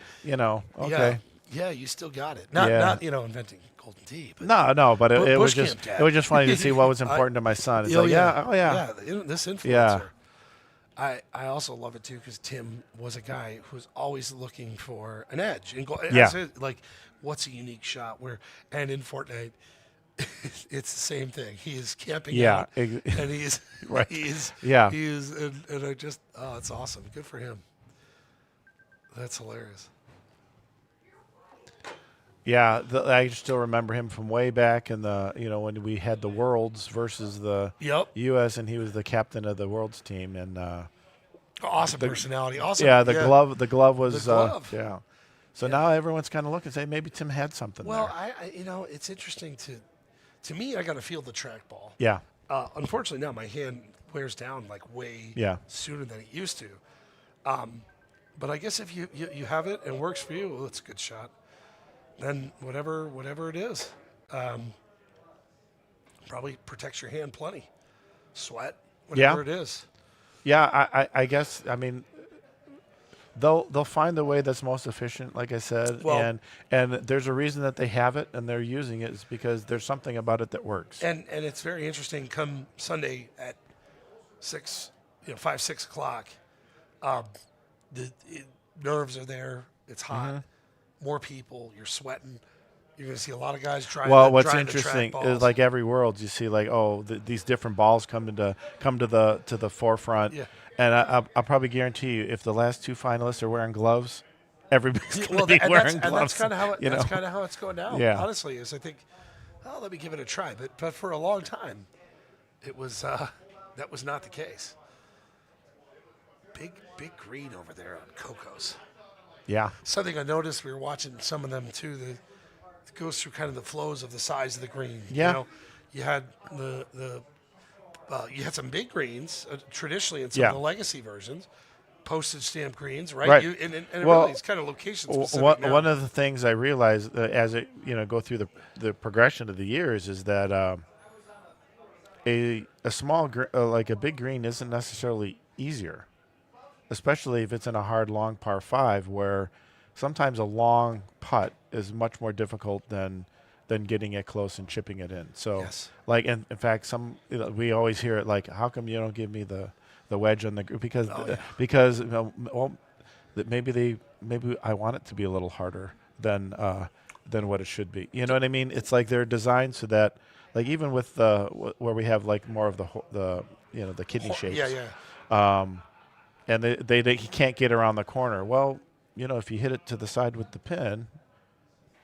okay. yeah, you still got it. Not inventing Golden Tee, but No, but it was bush just camp dad. it was just funny to see what was important to my son. It's like, This influencer. Yeah. I also love it too because Tim was a guy who was always looking for an edge. And Yeah. like, what's a unique shot? And in Fortnite, it's the same thing. He is camping Yeah, out, and he is Right. He is Yeah. He is, and I just it's awesome. Good for him. That's hilarious. Yeah, I still remember him from way back in the when we had the Worlds versus the Yep. U.S. and he was the captain of the Worlds team and Awesome personality. Awesome. the glove was The glove. yeah. So now everyone's kind of looking, say maybe Tim had something Well, there. I it's interesting to me. I got to feel the trackball. Yeah, Unfortunately, now my hand wears down like way sooner than it used to. But I guess if you have it and works for you, well, it's a good shot. Then whatever it is, probably protects your hand plenty. Sweat, whatever it is. yeah. I guess they'll find the way that's most efficient, like I said, Well- and there's a reason that they have it and they're using it is because there's something about it that works. And it's very interesting. Come Sunday at 5, 6 o'clock, the nerves are there. It's hot. More people. You're sweating. You're going to see a lot of guys driving. Well, what's driving the interesting track is balls. like every World, you see like these different balls come to the forefront, Yeah. and I'll probably guarantee you if the last two finalists are wearing gloves, everybody's going Well, to be and wearing that's gloves. kind of how you know? that's kind of how it's going down. Yeah. Honestly, is I think, oh, let me give it a try. But for a long time, it was that was not the case. Big green over there on Coco's. Yeah. Something I noticed, we were watching some of them too. It goes through kind of the flows of the size of the green. Yeah. You know, you had you had some big greens traditionally in some Yeah. of the legacy versions, postage stamp greens, right? Right. And it Well, really is kind of location specific now. One of the things I realized as it go through the progression of the years is that a small like a big green isn't necessarily easier, especially if it's in a hard long par 5 where sometimes a long putt is much more difficult than getting it close and chipping it in. So Yes. like in fact we always hear it like, how come you don't give me the wedge on the group because maybe I want it to be a little harder than what it should be. You know what I mean? It's like they're designed so that like even with where we have like more of the kidney shapes. Yeah. And they can't get around the corner. Well, if you hit it to the side with the pin,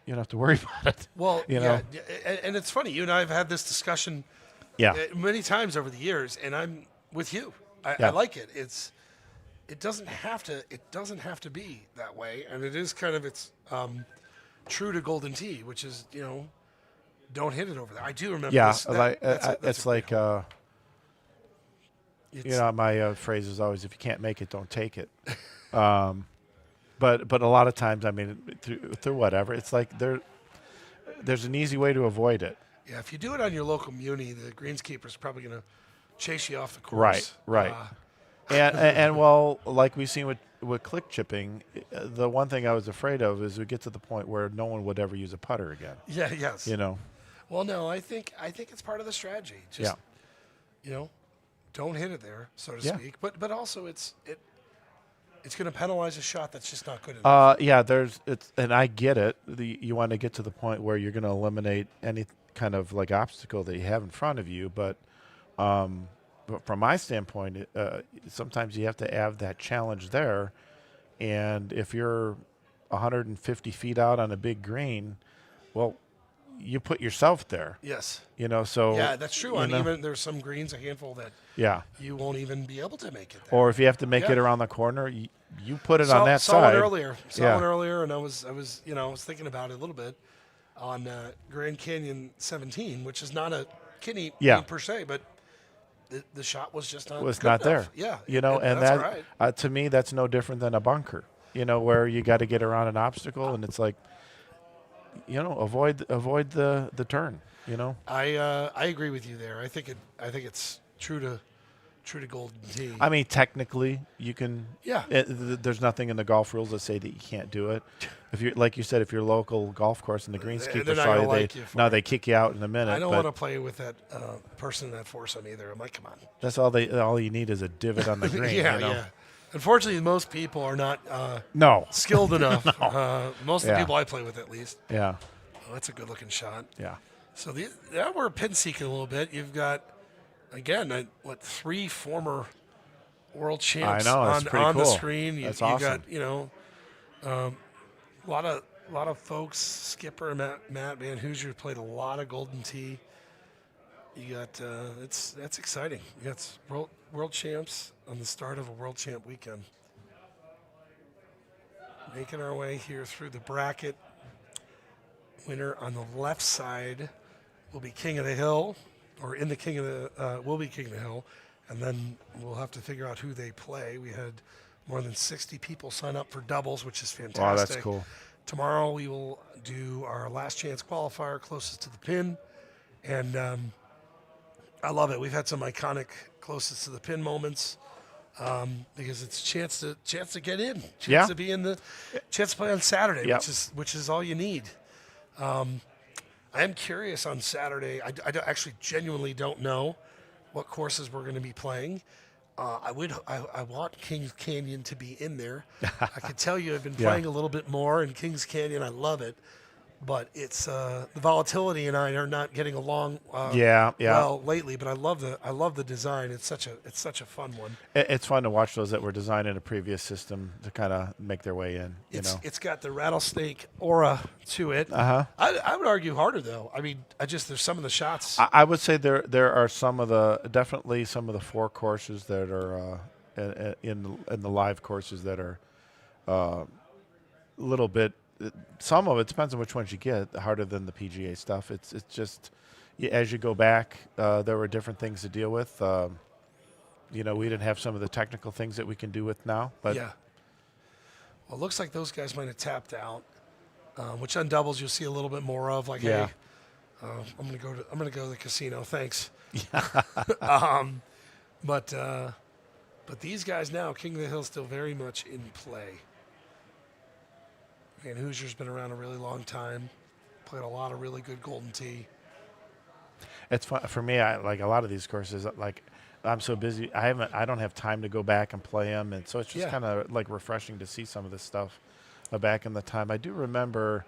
you don't have to worry about it. Well, you know? and it's funny. You and I have had this discussion many times over the years, and I'm with you. I like it. It doesn't have to be that way, and it is kind of true to Golden Tee, which is don't hit it over there. I do remember. Yeah, this. it's like my phrase is always, if you can't make it, don't take it. But a lot of times, I mean, through whatever, it's like there's an easy way to avoid it. Yeah, if you do it on your local muni, the greenskeeper's probably going to chase you off the course. Right. And well, like we've seen with click chipping, the one thing I was afraid of is we get to the point where no one would ever use a putter again. Yeah. Yes. Well, no, I think it's part of the strategy. Just, don't hit it there, so to speak. But also it's going to penalize a shot that's just not good enough. And I get it. You want to get to the point where you're going to eliminate any kind of like obstacle that you have in front of you, but from my standpoint, sometimes you have to have that challenge there. And if you're 150 feet out on a big green, well, you put yourself there. Yes. So yeah, that's true. Even there's some greens, a handful that you won't even be able to make it there. Or if you have to make it around the corner, you put it on that saw side. One earlier, and I was thinking about it a little bit on Grand Canyon 17, which is not a kidney per se, but the shot was just not there. Yeah. And that's that right. To me, that's no different than a bunker. Where you got to get around an obstacle, and it's like, avoid the turn. I agree with you there. I think it's true to Golden Tee. I mean, technically, you can. Yeah. There's nothing in the golf rules that say that you can't do it. If you, like you said, if your local golf course and the greenskeeper saw you, they kick you out in a minute. I don't want to play with that person in that foursome either. I'm like, come on. That's all you need is a divot on the green. Yeah. Unfortunately, most people are not skilled enough. Most of the people I play with, at least. Yeah. Oh, that's a good-looking shot. Yeah. So we're pin seeking a little bit. You've got, again, 3 former world champs on cool. the screen. That's you awesome. got a lot of folks. Skipper Matt Van Hoosier played a lot of Golden Tee. You got that's exciting. You got world champs on the start of a world champ weekend. Making our way here through the bracket. Winner on the left side will be King of the Hill, or in the King of the will be King of the Hill, and then we'll have to figure out who they play. We had more than 60 people sign up for doubles, which is fantastic. Wow, that's cool. Tomorrow we will do our last chance qualifier closest to the pin, and I love it. We've had some iconic closest to the pin moments because it's a chance to get in, chance to be in the chance to play on Saturday, which is all you need. I am curious on Saturday. I actually genuinely don't know what courses we're going to be playing. I want Kings Canyon to be in there. I can tell you I've been playing a little bit more in Kings Canyon. I love it. but it's the volatility and I are not getting along. Yeah. Well lately, but I love the design. It's such a fun one. It's fun to watch those that were designed in a previous system to kind of make their way in. It's got the rattlesnake aura to it. I would argue harder though. I mean, there's some of the shots. I would say there are definitely some of the 4 courses that are in the live courses that are a little bit. Some of it depends on which ones you get. Harder than the PGA stuff. It's just as you go back, there were different things to deal with. We didn't have some of the technical things that we can do with now. But yeah. Well, it looks like those guys might have tapped out, which on doubles you'll see a little bit more of. Like, Yeah. hey, I'm gonna go to the casino. Thanks. But these guys now, King of the Hill, still very much in play. And Hoosier's been around a really long time. Played a lot of really good Golden Tee. it's fun for me. I like a lot of these courses. Like, I'm so busy. I don't have time to go back and play them, and so it's just kind of like refreshing to see some of this stuff back in the time. I do remember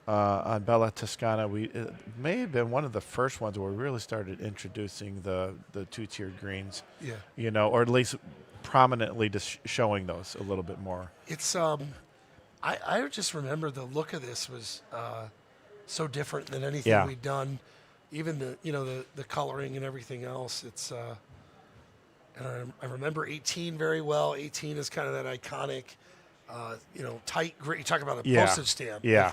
on Bella Toscana, it may have been one of the first ones where we really started introducing the 2-tiered greens. Yeah. Or at least prominently just showing those a little bit more. It's I just remember the look of this was so different than anything we'd done. Even the coloring and everything else. It's and I remember 18 very well. 18 is kind of that iconic, tight grit. You talk about a postage stamp. Yeah.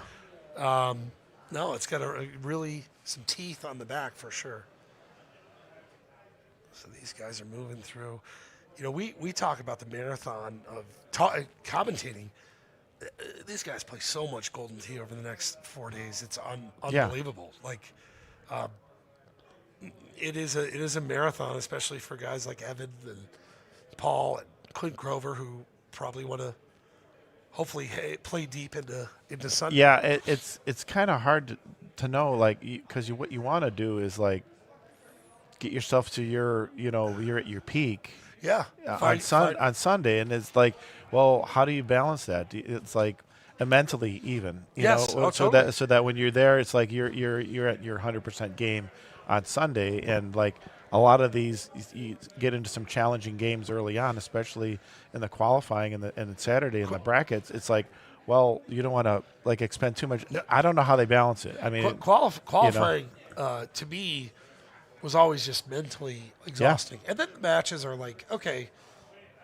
No, it's got really some teeth on the back for sure. So these guys are moving through. We talk about the marathon of commentating. These guys play so much Golden Tee over the next 4 days. It's unbelievable. Like, it is a marathon, especially for guys like Evan and Paul and Clint Grover, who probably want to hopefully play deep into Sunday. Yeah, it's kind of hard to know, like, because what you want to do is like get yourself to you're at your peak. Yeah, on Sunday, and it's like, well, how do you balance that? It's like mentally even, you know, so totally. that when you're there, it's like you're at your 100% game on Sunday, and like a lot of these, you get into some challenging games early on, especially in the qualifying and Saturday in the brackets. It's like, well, you don't want to like expend too much. I don't know how they balance it. I mean, qualifying to me was always just mentally exhausting. And then the matches are like, okay,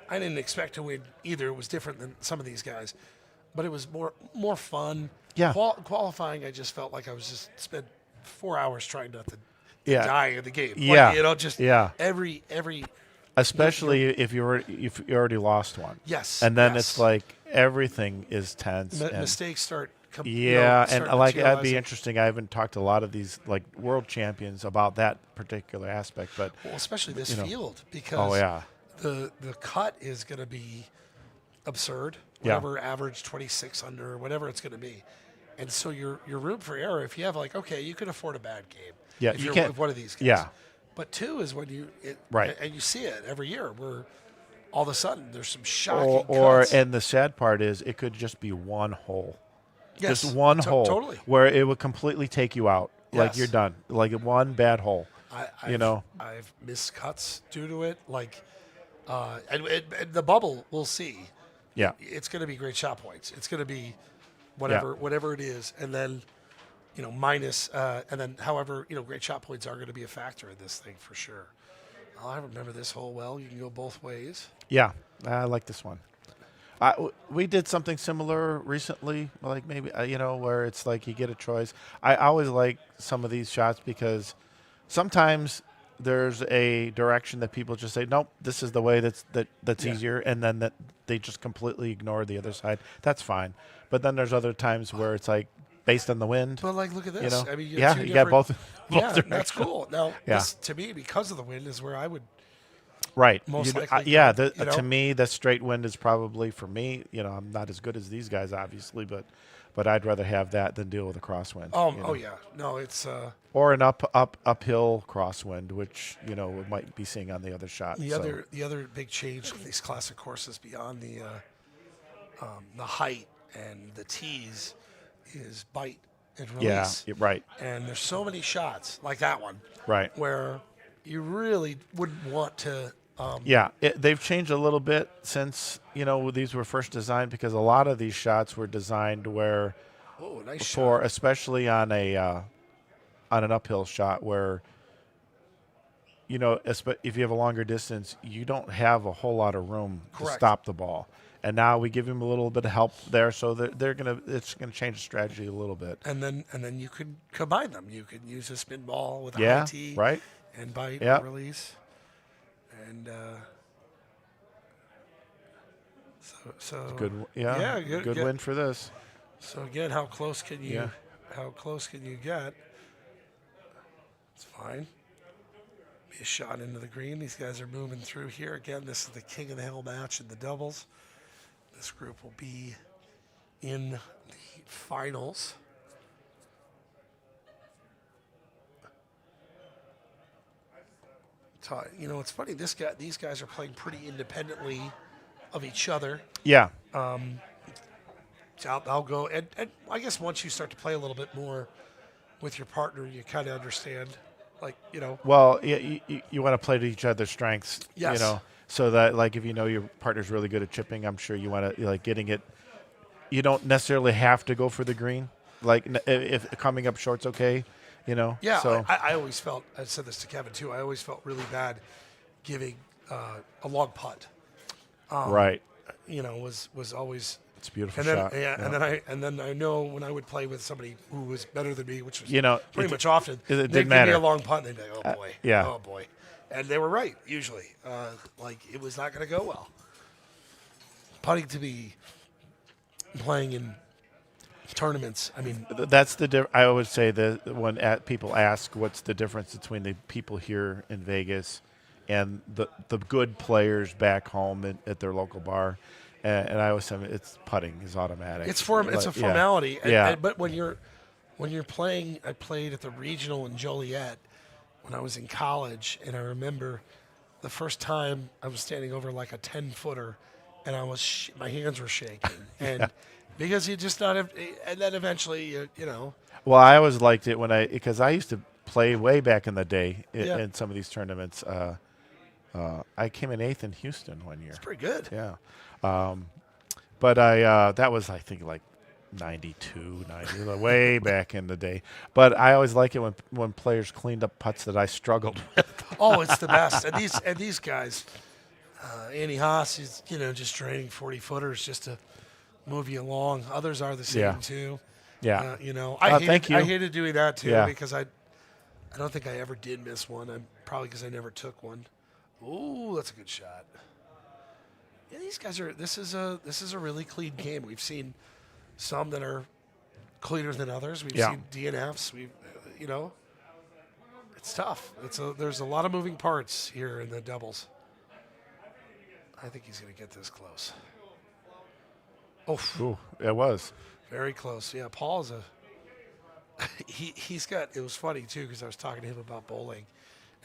I didn't expect to win either. It was different than some of these guys, but it was more fun. Yeah. Qualifying, I just felt like I was just spent 4 hours trying not to die in the game. Yeah. Like, every especially if you already lost one. Yes. And then it's like everything is tense. And mistakes start. And like that'd be interesting. I haven't talked to a lot of these like world champions about that particular aspect, but especially this field, because the cut is going to be absurd. Whatever average 26 under, whatever it's going to be, and so your room for error. If you have like, okay, you can afford a bad game. If you're with one of these guys. Yeah. But 2 is when right, and you see it every year where all of a sudden there's some shocking cuts. And the sad part is it could just be one hole. Yes, just one hole totally. where it would completely take you out. Like you're done. Like one bad hole. I've missed cuts due to it. Like, and the bubble, we'll see. Yeah, it's going to be great shot points. It's going to be whatever it is, and then minus, and then however great shot points are going to be a factor in this thing for sure. I remember this hole well. You can go both ways. Yeah, I like this one. We did something similar recently, like maybe where it's like you get a choice. I always like some of these shots because sometimes there's a direction that people just say, nope, this is the way that's easier, and then that they just completely ignore the other side. That's fine. But then there's other times where it's like based on the wind. But like, look at this. I mean, you got both. That's cool. Now, this, to me, because of the wind, is where I would. Right. Most likely. To me, the straight wind is probably for me. I'm not as good as these guys, obviously, but I'd rather have that than deal with a crosswind. Oh yeah. No, it's. Or an uphill crosswind, which we might be seeing on the other shot. The other big change with these classic courses beyond the height and the tees is bite and Yeah, release. right, And there's so many shots like that one right. where you really wouldn't want to. Yeah, they've changed a little bit since these were first designed, because a lot of these shots were designed where Oh, nice for shot. especially on an uphill shot where if you have a longer distance, you don't have a whole lot of room to Correct. stop the ball. And now we give them a little bit of help there, so it's gonna change the strategy a little bit. And then you could combine them. You could use a spin ball with a Yeah, high tee, right. and bite Yep. or release. And so Good, yeah, good win for this. So again, how close can you Yeah. how close can you get? It's fine. Be a shot into the green. These guys are moving through here. Again, this is the King of the Hill match in the doubles. This group will be in the finals. It's funny. These guys are playing pretty independently of each other. Yeah, So I'll go, and I guess once you start to play a little bit more with your partner, you kind of understand, well, you want to play to each other's strengths. Yes. So that if your partner's really good at chipping, I'm sure you want to getting it. You don't necessarily have to go for the green. If coming up short's okay, Yeah, So I always felt, I said this to Kevin too, I always felt really bad giving a long putt. Right. Was always. It's a beautiful And then, shot. and then I know when I would play with somebody who was better than me, which was pretty it- much often, it they'd didn't give matter. me a long punt, and they'd be like, oh boy, yeah. oh boy, and they were right usually. It was not going to go well. Putting to be playing in tournaments. I mean, That's I always say that when people ask what's the difference between the people here in Vegas and the good players back home at their local bar, and I always say it's putting is automatic. it's a Yeah. formality. Yeah. But when you're playing, I played at the regional in Joliet when I was in college, and I remember the first time I was standing over like a 10-footer, and my hands were shaking, and because you just not have, and then eventually Well, I always liked it because I used to play way back in the day in some of these tournaments. I came in 8th in Houston one year. it's pretty good. Yeah. But that was, I think, like 92, 90, way back in the day. But I always like it when players cleaned up putts that I struggled with. Oh, it's the best. And these guys, Andy Haas is just draining 40-footers just to move you along. Others are the same Yeah. too. Yeah. Thank you. you. I hated doing that too Yeah. because I don't think I ever did miss one. I'm probably because I never took one. Ooh, that's a good shot. Yeah, these guys are. This is a really clean game. We've seen some that are cleaner than others. We've Yeah. seen DNFs. It's tough. There's a lot of moving parts here in the doubles. I think he's going to get this close. Oh, Ooh, it was. very close. Yeah, Paul's he's got. It was funny too because I was talking to him about bowling.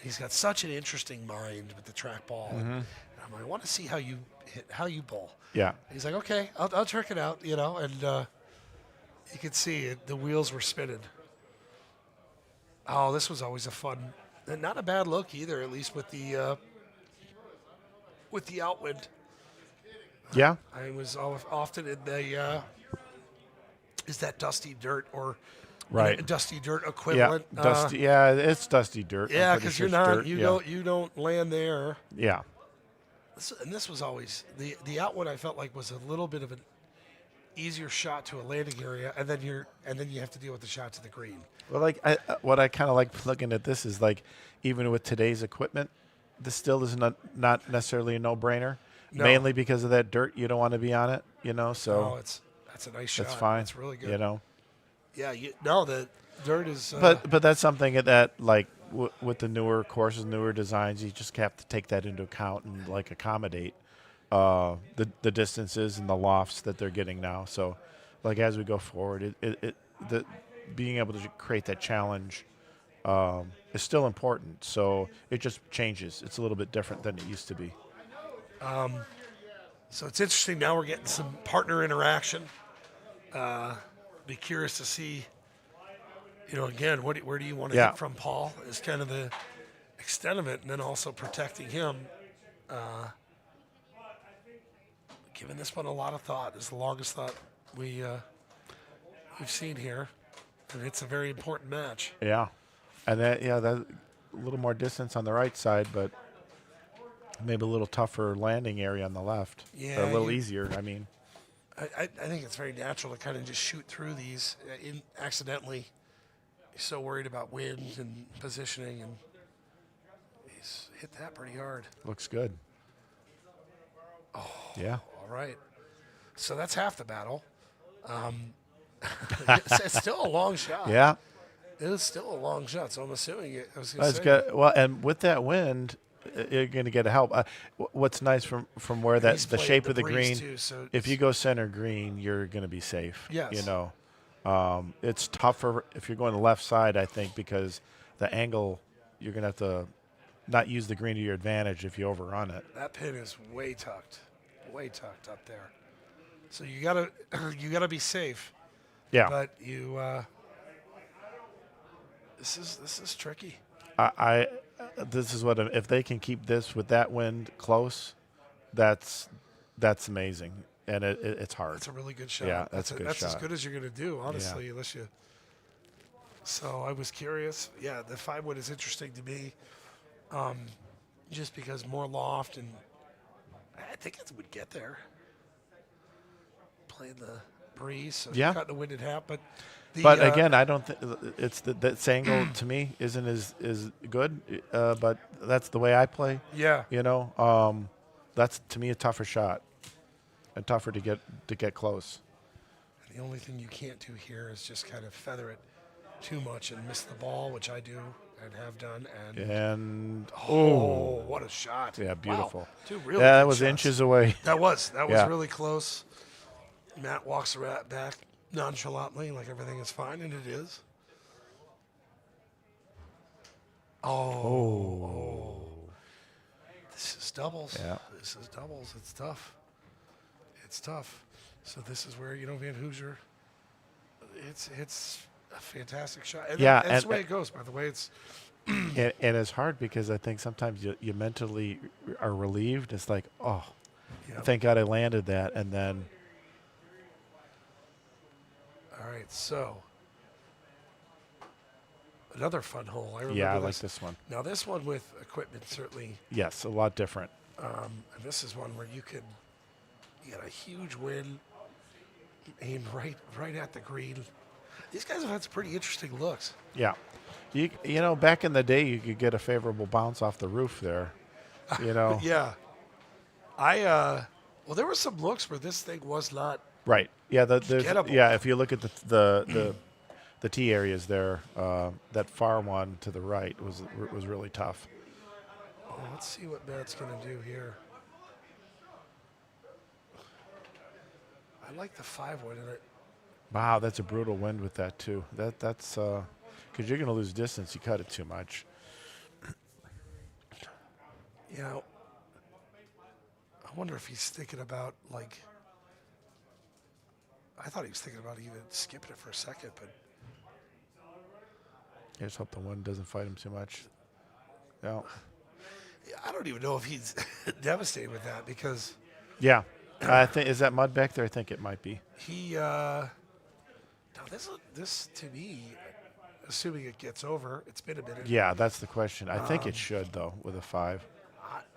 He's got such an interesting mind with the trackball. And I'm like, I want to see how you bowl. Yeah. He's like, okay, I'll check it out, and you could see it, the wheels were spinning. Oh, this was always a fun, and not a bad look either, at least with the outwind. Yeah. I was often in the, is that dusty dirt or Right. dusty dirt Yeah. equivalent? Dusty. Yeah, it's dusty dirt. I'm Yeah, pretty because sure you're it's not, dirt. you don't land there. Yeah. And this was always the outwind. I felt like was a little bit of an easier shot to a landing area, and then you have to deal with the shot to the green. Well, what I kind of like looking at this is even with today's equipment, this still is not necessarily a no-brainer. No. Mainly because of that dirt, you don't want to be on it. So Oh, that's a nice shot. that's fine. That's really good. Yeah, the dirt is. But that's something that with the newer courses, newer designs, you just have to take that into account and accommodate the distances and the lofts that they're getting now. So, as we go forward, the being able to create that challenge is still important. So it just changes. It's a little bit different than it used to be. So it's interesting. Now we're getting some partner interaction. Be curious to see again, where do you want to Yeah. hit from, Paul? Is kind of the extent of it, and then also protecting him. Giving this one a lot of thought. This is the longest thought we've seen here, and it's a very important match. Yeah. And that a little more distance on the right side, but maybe a little tougher landing area on the left. Yeah, Or a little easier, I mean. I think it's very natural to kind of just shoot through these accidentally. He's so worried about wind and positioning, and he's hit that pretty hard. Looks good. Yeah. All right. So that's half the battle. It's still a long shot. Yeah. It is still a long shot, so I'm assuming it. I was going That's to say. good. Well, and with that wind, you're going to get a help. What's nice from where that He's the played shape the of the breeze green, too, so if you go center green, you're going to be safe. Yes. You know, it's tougher if you're going to the left side, I think, because the angle, you're going to have to not use the green to your advantage if you overrun it. That pin is way tucked up there. So you gotta be safe. Yeah. But you, this is tricky. I this is what if they can keep this with that wind close, that's amazing, and it's hard. That's a really good shot. Yeah, that's a good That's as shot. good as you're gonna do, honestly, unless you. So I was curious. Yeah, the 5-wood is interesting to me, just because more loft, and I think it would get there. Playing the breeze, so Yeah. cut the wind in half, but. But again, I don't think it's that angle to me isn't as good. But that's the way I play. Yeah. You know, that's to me a tougher shot, and tougher to get close. The only thing you can't do here is just kind of feather it too much and miss the ball, which I do and have done. And Oh, what a shot! yeah, beautiful. Wow. Two really Yeah, that good was shots. inches away. That was Yeah. really close. Matt walks around back nonchalantly, like everything is fine, and it is. Oh. This is doubles. Yeah. This is doubles. It's tough. It's tough. So this is where Van Hoosier. It's a fantastic shot. And Yeah, that's and- the way it goes. By the way, it's And it's hard because I think sometimes you mentally are relieved. It's like, oh, thank God I landed that, and then. All right, so another fun hole. I remember Yeah, I like this one. Now this one with equipment certainly, Yes, a lot different. and this is one where you get a huge win, aim right at the green. These guys have had some pretty interesting looks. Yeah. You know, back in the day, you could get a favorable bounce off the roof there. You know. Yeah, well, there were some looks where this thing was not. Right. Yeah. Gettable. Yeah. If you look at the tee areas there, that far one to the right was really tough. Oh, let's see what Matt's going to do here. I like the 5-wood in it. Wow, that's a brutal wind with that too. That's because you're going to lose distance. You cut it too much. I wonder if he's thinking about I thought he was thinking about even skipping it for a second, but I just hope the wind doesn't fight him too much. No. I don't even know if he's devastated with that because Yeah. I think is that mud back there? I think it might be. he. Now this to me, assuming it gets over, it's been a minute. Yeah, that's the question. I think it should though with a 5.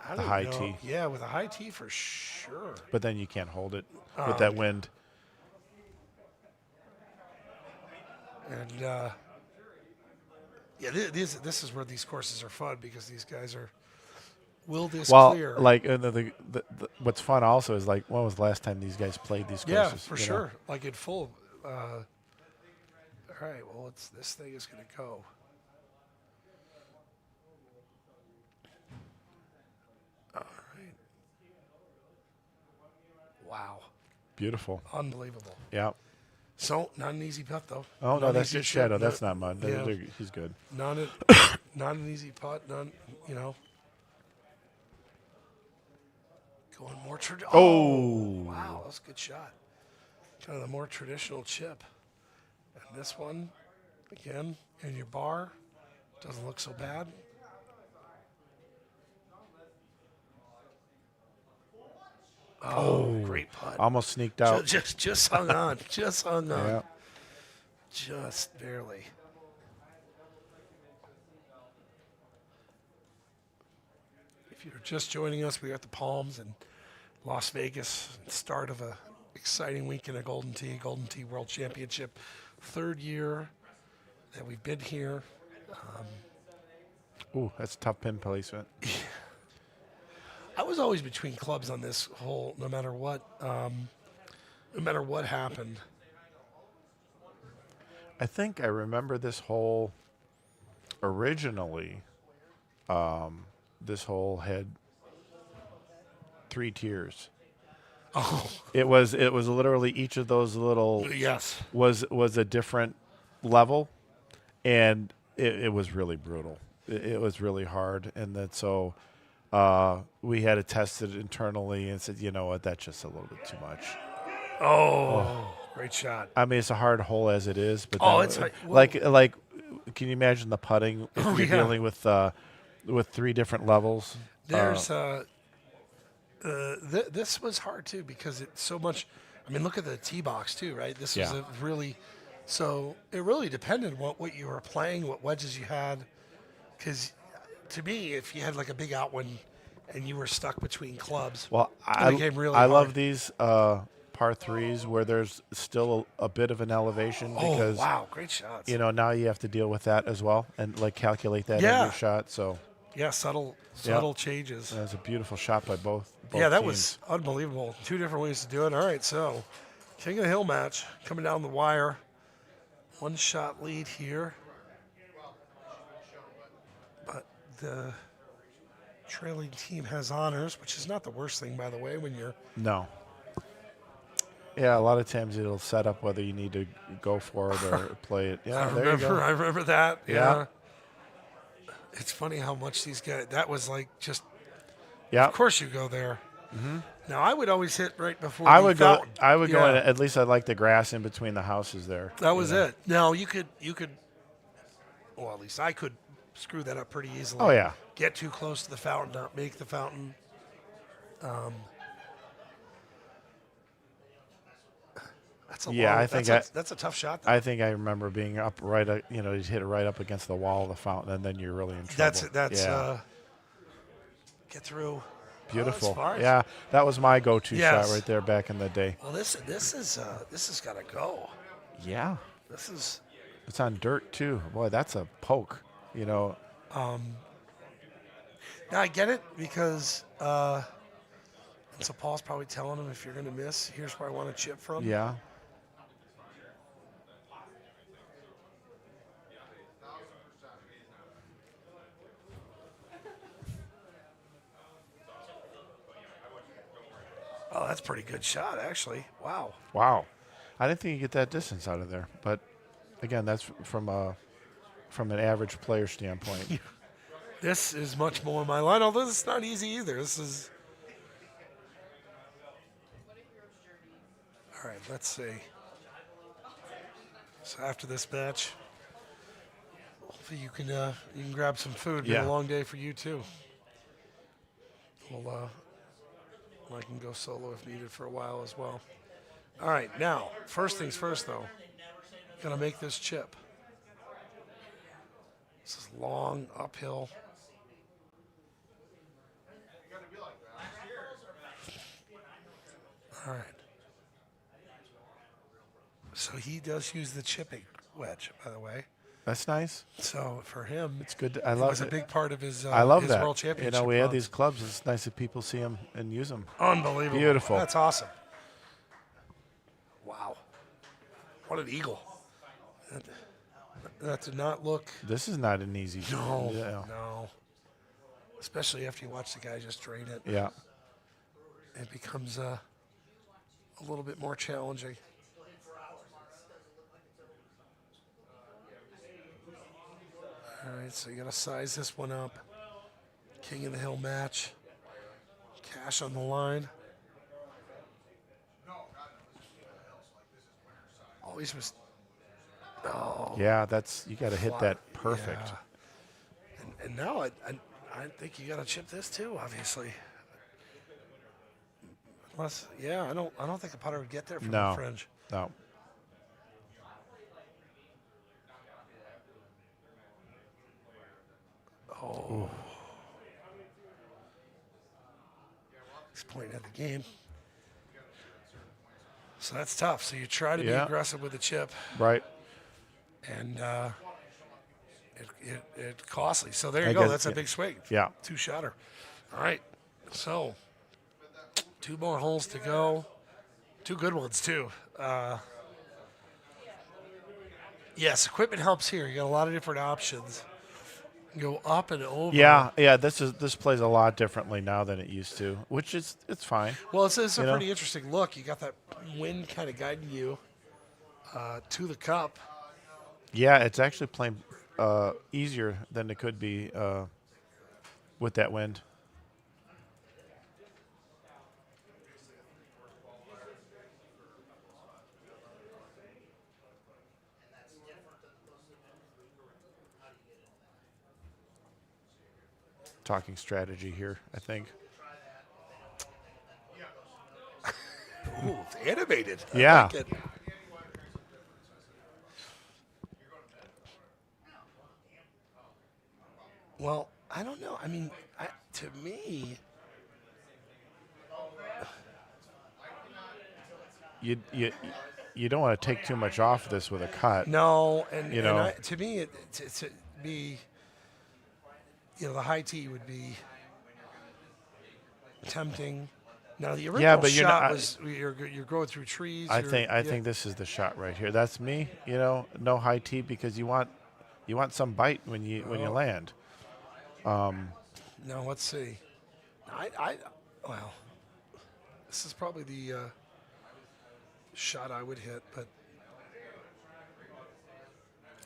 I the don't high know. tee. Yeah, with a high tee for sure. But then you can't hold it with that wind. And this is where these courses are fun because these guys are. Will this clear? Like the what's fun also is like when was the last time these guys played these Yeah, courses? for you know? sure. Like in full. All right. Well, this thing is going to go. All right. Wow. Beautiful. Unbelievable. Yeah. So not an easy putt though. Oh Not no, an that's easy just shot. shadow. That's not mud. Yeah. He's good. Not an easy putt. Going more traditional. Oh. Wow, that's a good shot. Kind of the more traditional chip. And this one, Again, in your bar. Doesn't look so bad. Oh, great putt. Almost sneaked out. Just hung on. Just hung on. Yeah. Just barely. If you're just joining us, we're at the Palms in Las Vegas. Start of a exciting weekend at Golden Tee World Championship. 3rd year that we've been here. Ooh, that's tough pin placement. I was always between clubs on this hole, no matter what happened. I think I remember this hole originally. This hole had 3 tiers. Oh, It was literally each of those little yes. was a different level, and it was really brutal. It was really hard, and then so we had to test it internally and said, you know what, that's just a little bit too much. Oh, great shot. I mean, it's a hard hole as it is, but Oh, then, it's hard. like, can you imagine the putting if you're yeah. dealing with 3 different levels? There's this was hard too because it's so much. I mean, look at the tee box too, right? This was Yeah. a really. So it really depended what you were playing, what wedges you had. Because to me, if you had like a big outwind and you were stuck between clubs, Well, it became really I hard. love these par 3s where there's still a bit of an elevation because oh wow, great shots. now you have to deal with that as well and like calculate that in Yeah. your shot. So Yeah, subtle changes. that was a beautiful shot by both Yeah, that teams. was unbelievable. 2 different ways to do it. All right, so King of the Hill match coming down the wire. 1 shot lead here. But the trailing team has honors, which is not the worst thing, by the way, when you're. No. Yeah, a lot of times it'll set up whether you need to go for it or play it. Yeah, there you go. I remember that. Yeah. Yeah. It's funny how much these guys. That was like just. Yeah. Of course you go there. Mm-hmm. Now I would always hit right before. I the would go. fountain. I would go. Yeah. At least I like the grass in between the houses there. That was it. Now you could. Well, at least I could screw that up pretty easily. Oh yeah. Get too close to the fountain, not make the fountain. That's a Yeah, long, I think that's a tough shot. Though. I think I remember being up right. You hit it right up against the wall of the fountain, and then you're really in trouble. That's yeah. Get through. Beautiful. Oh, that's far. Yeah, that was my go-to Yes. shot right there back in the day. Well, this has got to go. Yeah. This is. It's on dirt too. Boy, that's a poke. Now I get it because. And so Paul's probably telling him if you're going to miss, here's where I want to chip from. Yeah. Oh, that's a pretty good shot, actually. Wow. Wow. I didn't think you get that distance out of there, but again, that's from an average player standpoint. This is much more my line, although this is not easy either. This is. All right, let's see. So after this match, hopefully you can grab some food. It's been Yeah. a long day for you too. Well, I can go solo if needed for a while as well. All right, now first things first though. Gonna make this chip. This is long uphill. All right. So he does use the chipping wedge, by the way. That's nice. So for him, It's good. I it love was a it. big part of his. I love his that. World Championship. We have runs. these clubs. It's nice that people see them and use them. Unbelievable. Beautiful. That's awesome. Wow. What an eagle. That did not look. This is not an easy. No. Yeah. No. Especially after you watch the guy just drain it. Yeah. It becomes a little bit more challenging. All right, so you got to size this one up. King of the Hill match. Cash on the line. Always was Yeah, that's you got to hit Fly- that perfect. yeah. And now I think you got to chip this too, obviously. Unless, yeah, I don't think the putter would get there from the No, fringe. no. Oh. He's pointing at the game. So that's tough. So you try to be Yeah. aggressive with the chip, Right. and it's costly. So there you I go. guess- That's a yeah. big swing. Yeah. 2-shotter. All right. So 2 more holes to go. 2 good ones too. Yes, equipment helps here. You got a lot of different options. Go up and over. Yeah, yeah. This plays a lot differently now than it used to, which is it's fine. Well, it's a You know? pretty interesting look. You got that wind kind of guiding you to the cup. Yeah, it's actually playing easier than it could be with that wind. Talking strategy here, I think. Ooh, it's animated. I Yeah. like it. Well, I don't know. I mean, to me, You don't want to take too much off this with a cut. no. And, You and know. to me, to be, the high tee would be tempting. Now the original but you're shot not- was you're going through trees. I you're- think this is the shot right here. That's me. No high tee because you want some bite when you land. No, let's see. Well, this is probably the shot I would hit, but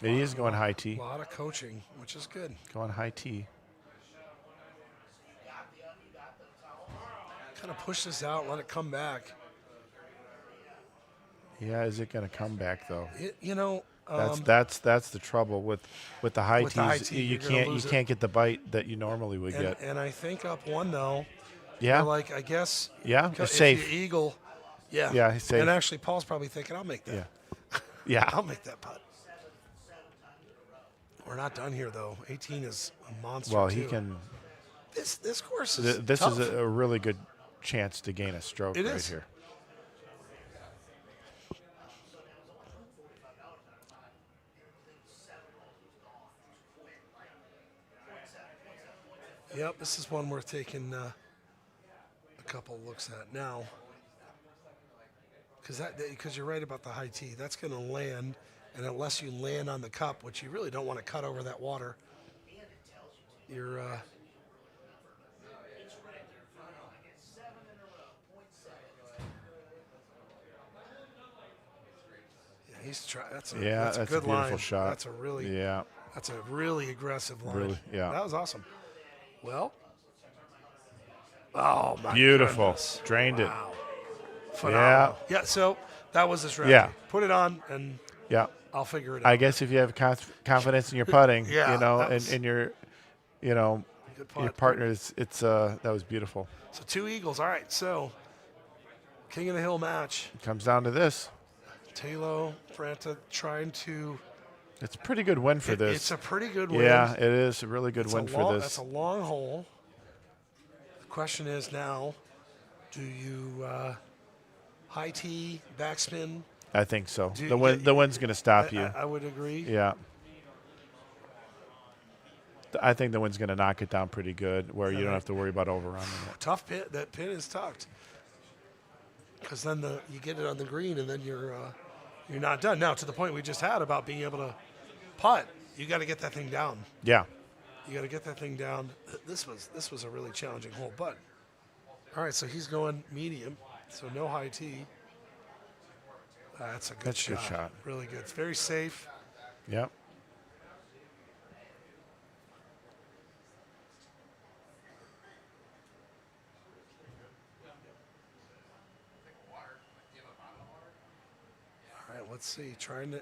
It is going high a tee. lot of coaching, which is good. Going high tee. Kind of push this out, let it come back. Yeah, is it going to come back though? That's That's the trouble with the high With the high tees. tee, You you're gonna can't lose it. get the bite that you normally would and, get. and I think up one though. Yeah. you're like I guess. Yeah, if it's safe. you eagle. Yeah. Yeah, he's safe. And actually, Paul's probably thinking, "I'll make that. Yeah. Yeah. I'll make that putt." We're not done here though. 18 is a monster. Well, too. he can. This course is This tough. is a really good chance to gain a stroke It right is. here. Yep, this is one worth taking a couple looks at now. Because you're right about the high tee. That's going to land, and unless you land on the cup, which you really don't want to cut over that water, you're yeah, he's trying. That's a That's good a beautiful line. shot. That's a really Yeah. That's a really aggressive line. Really, yeah. That was awesome. Well, oh my Beautiful. goodness. Drained it. Wow. Phenomenal. Yeah. So that was the strategy. Yeah. Put it on, and Yeah. I'll figure it out. I guess if you have confidence in your putting, Yeah, that was- and your, Good your putt. partner, that was beautiful. So 2 eagles. All right. So King of the Hill match. It comes down to this. Talo, Franta trying to. It's a pretty good win for this. It's a pretty good win. Yeah, it is a really good It's win a for long, this. That's a long hole. The question is now, do you high tee, backspin? I think so. Do The you win, get- the wind's going to stop you. I would agree. Yeah. I think the wind's going to knock it down pretty good, where you don't have to worry about overrunning it. Tough pin. That pin is tucked. Because then you get it on the green, and then you're not done. Now to the point we just had about being able to putt, you got to get that thing down. Yeah. You got to get that thing down. This was a really challenging hole, but all right. So he's going medium, so no high tee. That's a good That's a shot. good shot. Really good. It's very safe. Yep. All right. Let's see. Trying to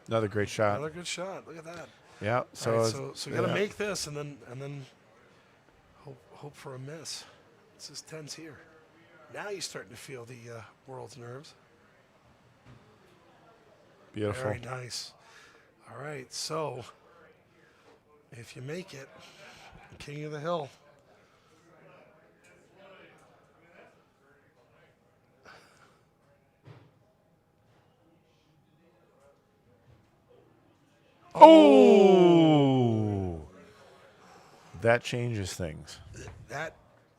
Another great shot. Another good shot. Look at that. Yeah. All So, right, it's- so you got to yeah. make this and then hope for a miss. This is 10's here. Now you're starting to feel the world's nerves. Beautiful. Very nice. All right, so if you make it, King of the Hill. Oh, that changes things. That,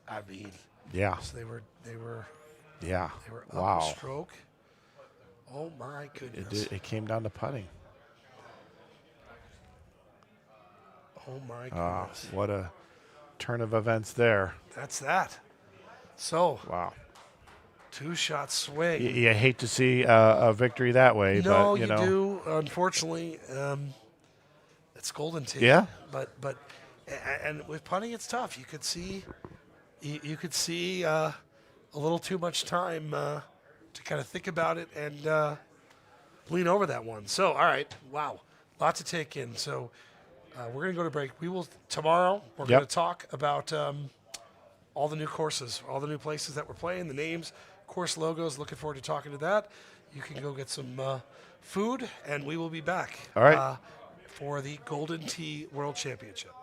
I mean, Yeah. so they were Yeah. up Wow. a stroke. Oh my It goodness. it came down to putting. Oh my Ah, goodness. what a turn of events there. That's that. So, Wow. 2-shot swing. You hate to see a victory that way, No, but you know. do. Unfortunately, it's Golden Tee. Yeah. And with putting, it's tough. You could see a little too much time to kind of think about it and lean over that one. So, all right, wow, lot to take in. So, we're gonna go to break. We will tomorrow. We're Yep. gonna talk about all the new courses, all the new places that we're playing, the names, course logos. Looking forward to talking to that. You can go get some food, and we will be back. All right. For the Golden Tee World Championship.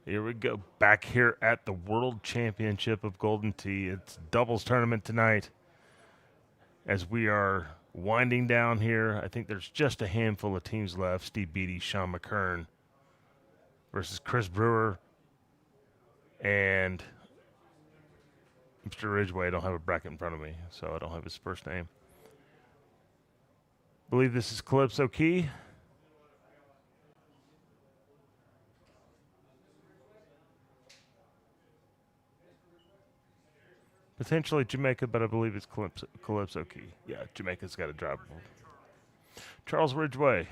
Here we go. Back here at the World Championship of Golden Tee. It's doubles tournament tonight. As we are winding down here, I think there's just a handful of teams left. Steve Beatty, Sean McKern versus Chris Brewer and Mr. Ridgway. I don't have a bracket in front of me, so I don't have his first name. I believe this is Calypso Key. Potentially Jamaica, but I believe it's Calypso Key. Yeah, Jamaica's got a drivable. Charles Ridgway,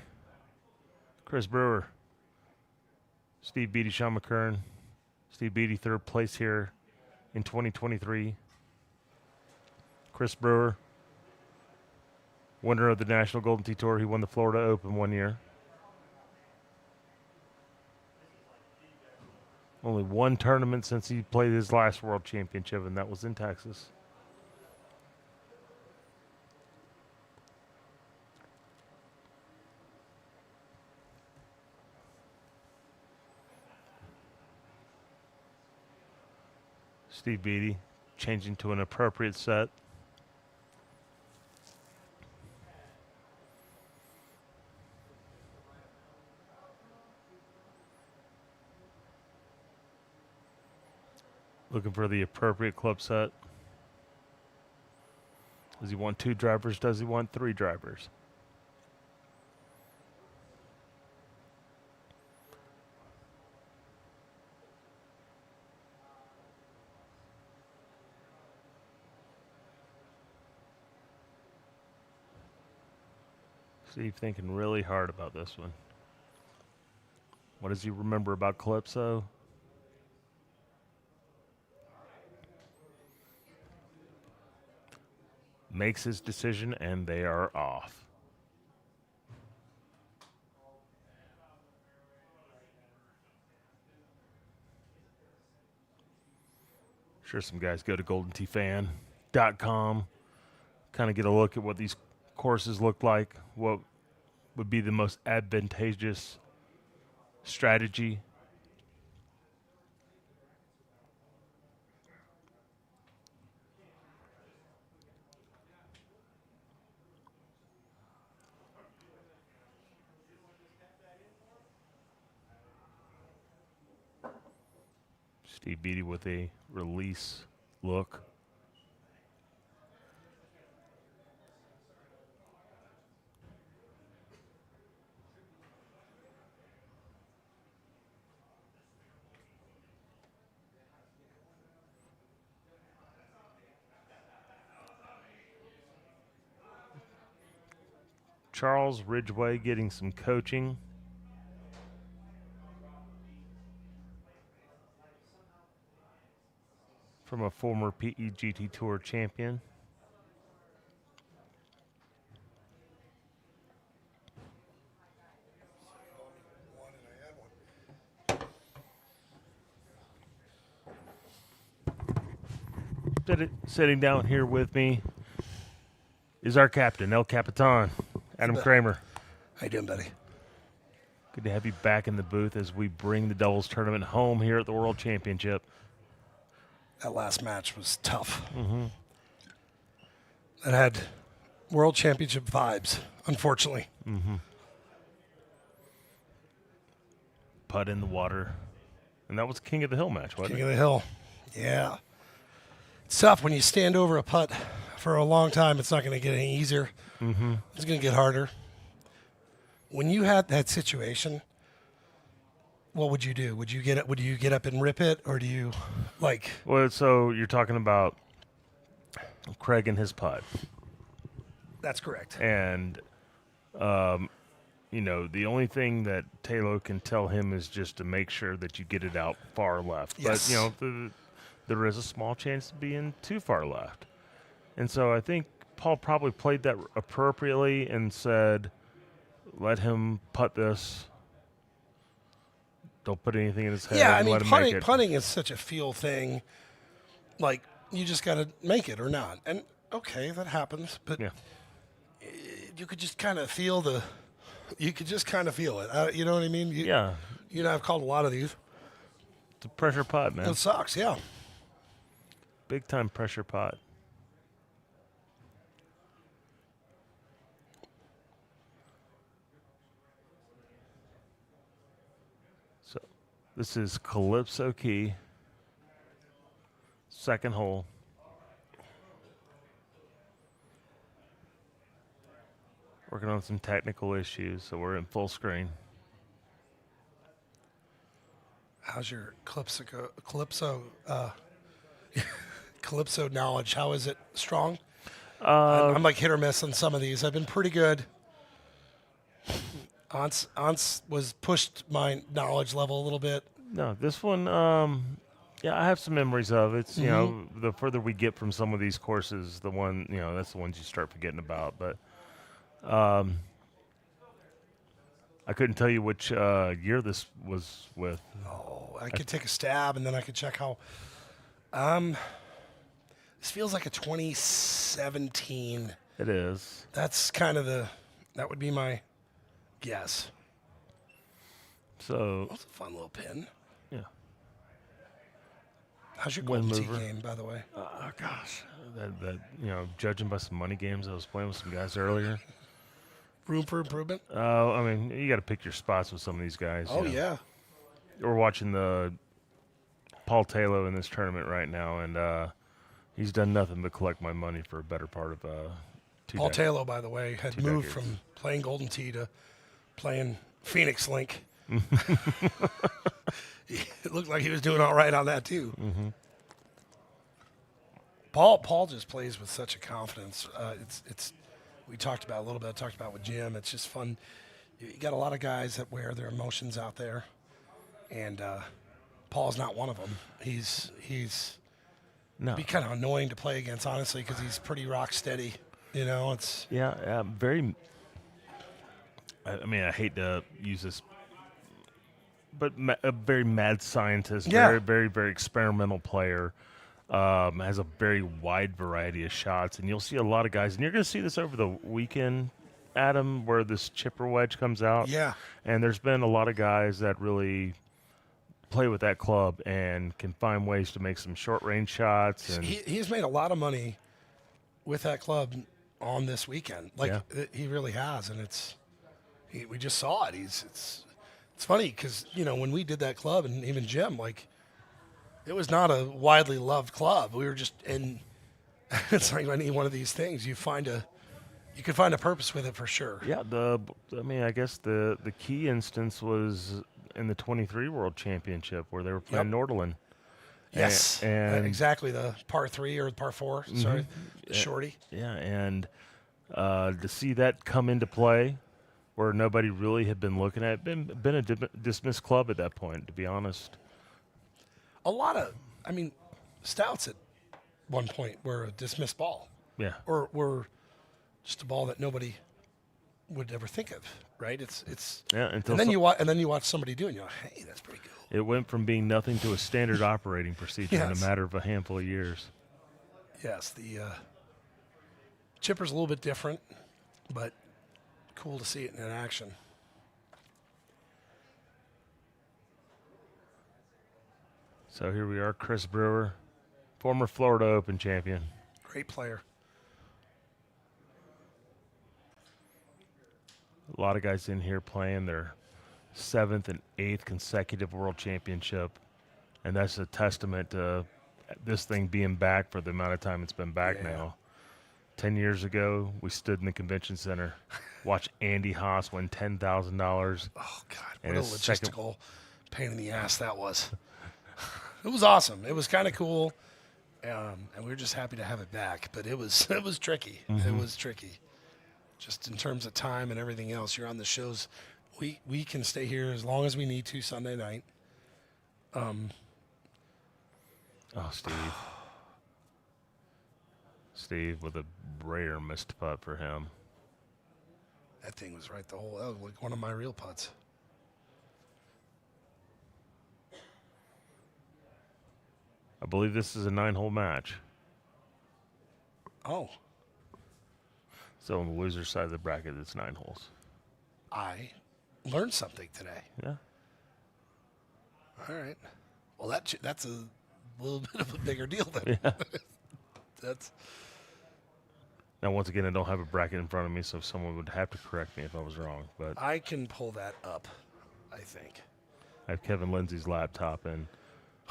Chris Brewer, Steve Beatty, Sean McKern. Steve Beatty, third place here in 2023. Chris Brewer, winner of the National Golden Tee Tour. He won the Florida Open one year. Only one tournament since he played his last World Championship, and that was in Texas. Steve Beatty changing to an appropriate set. Looking for the appropriate club set. Does he want 2 drivers? Does he want 3 drivers? Steve thinking really hard about this one. What does he remember about Calypso? Makes his decision, and they are off. Sure, some guys go to GoldenTeeFan.com, kind of get a look at what these courses look like, what would be the most advantageous strategy. Steve Beatty with a release look. Charles Ridgway getting some coaching. From a former PEGT Tour champion. Sitting down here with me is our captain, El Capitan, Adam Kramer. How you doing, buddy? Good to have you back in the booth as we bring the doubles tournament home here at the World Championship. That last match was tough. Mm-hmm. It had World Championship vibes, unfortunately. Mm-hmm. Putt in the water. And that was King of the Hill match, wasn't King it? of the Hill. Yeah. It's tough when you stand over a putt for a long time. It's not going to get any easier. Mm-hmm. It's going to get harder. When you had that situation, what would you do? Would you get up and rip it, or do you like? Well, so you're talking about Craig and his putt. That's correct. And, you know, the only thing that Taylor can tell him is just to make sure that you get it out far left. Yes. But, you know, there is a small chance of being too far left. And so I think Paul probably played that appropriately and said, let him putt this. Don't put anything in his head. Yeah, I and mean, let him make it. punting is such a feel thing. Like, you just got to make it or not. And, okay, that happens. But Yeah. you could just kind of feel it. You know what I mean? Yeah. You know, I've called a lot of these. It's a pressure putt, man. It sucks, yeah. Big time pressure putt. So this is Calypso Key. Second hole. Working on some technical issues, so we're in full screen. How's your Calypso knowledge? How is it? Strong? I'm like hit or miss on some of these. I've been pretty good. Ans was pushed my knowledge level a little bit. No, this one, yeah, I have some memories of. It's, you know, the further we get from some of these courses, the one, you know, that's the ones you start forgetting about. But I couldn't tell you which year this was with. Oh, I could take a stab and then I could check how. This feels like a 2017. It is. That's kind of that would be my guess. So, That's a fun little pin. yeah. How's your Wind Golden Tee mover. game, by the way? Oh, gosh. That, you know, judging by some money games I was playing with some guys earlier. Room for improvement? I mean, you got to pick your spots with some of these guys. Oh, you know. yeah. We're watching the Paul Taylor in this tournament right now, and he's done nothing but collect my money for a better part of 2 Paul decades. Taylor, by the way, had 2 moved decades. from playing Golden Tee to playing Phoenix Link. It looked like he was doing all right on that, too. Mm-hmm. Paul just plays with such a confidence. It's we talked about a little bit. I talked about with Jim. It's just fun. You got a lot of guys that wear their emotions out there, and Paul's not one of them. He's No. be kind of annoying to play against, honestly, because he's pretty rock steady. You know, it's Yeah, very. I mean, I hate to use this, but a very mad scientist, Yeah. very, very, very experimental player. Has a very wide variety of shots, and you'll see a lot of guys, and you're going to see this over the weekend, Adam, where this chipper wedge comes out. Yeah. And there's been a lot of guys that really play with that club and can find ways to make some short range shots. And he's made a lot of money with that club on this weekend. Like Yeah. he really has, and we just saw it. It's funny because when we did that club, and even Jim, like it was not a widely loved club. We were just in. It's like any one of these things, you could find a purpose with it for sure. yeah, I guess the key instance was in the 23 World Championship where they were playing Nordland. Yes, and exactly. The par 3 or the par 4. Sorry, the shorty. Yeah, and to see that come into play where nobody really had been looking at it, been a dismissed club at that point, to be honest. A lot of, stouts at one point were a dismissed ball, Yeah. or were just a ball that nobody would ever think of. Right? It's Yeah, until and then you watch somebody do it, and you're like, hey, that's pretty cool. it went from being nothing to a standard operating procedure in Yes. a matter of a handful of years. Yes, the chipper's a little bit different, but cool to see it in action. So here we are, Chris Brewer, former Florida Open champion. Great player. A lot of guys in here playing their 7th and 8th consecutive world championship. And that's a testament to this thing being back for the amount of time it's been back now. 10 years ago, we stood in the convention center, watched Andy Haas win $10,000. Oh, God, And what a his second- logistical pain in the ass that was. It was awesome. It was kind of cool, and we were just happy to have it back. But it was tricky. It was tricky, just in terms of time and everything else. You're on the shows. We can stay here as long as we need to Sunday night. Oh, Steve. Steve with a rare missed putt for him. That thing was right the whole. That was like one of my real putts. I believe this is a 9-hole match. Oh, So on the loser side of the bracket, it's 9 holes. I learned something today. Yeah. All right. Well, that's a little bit of a bigger deal than that's. Now, once again, I don't have a bracket in front of me, so someone would have to correct me if I was wrong. But I can pull that up, I think. I have Kevin Lindsay's laptop, and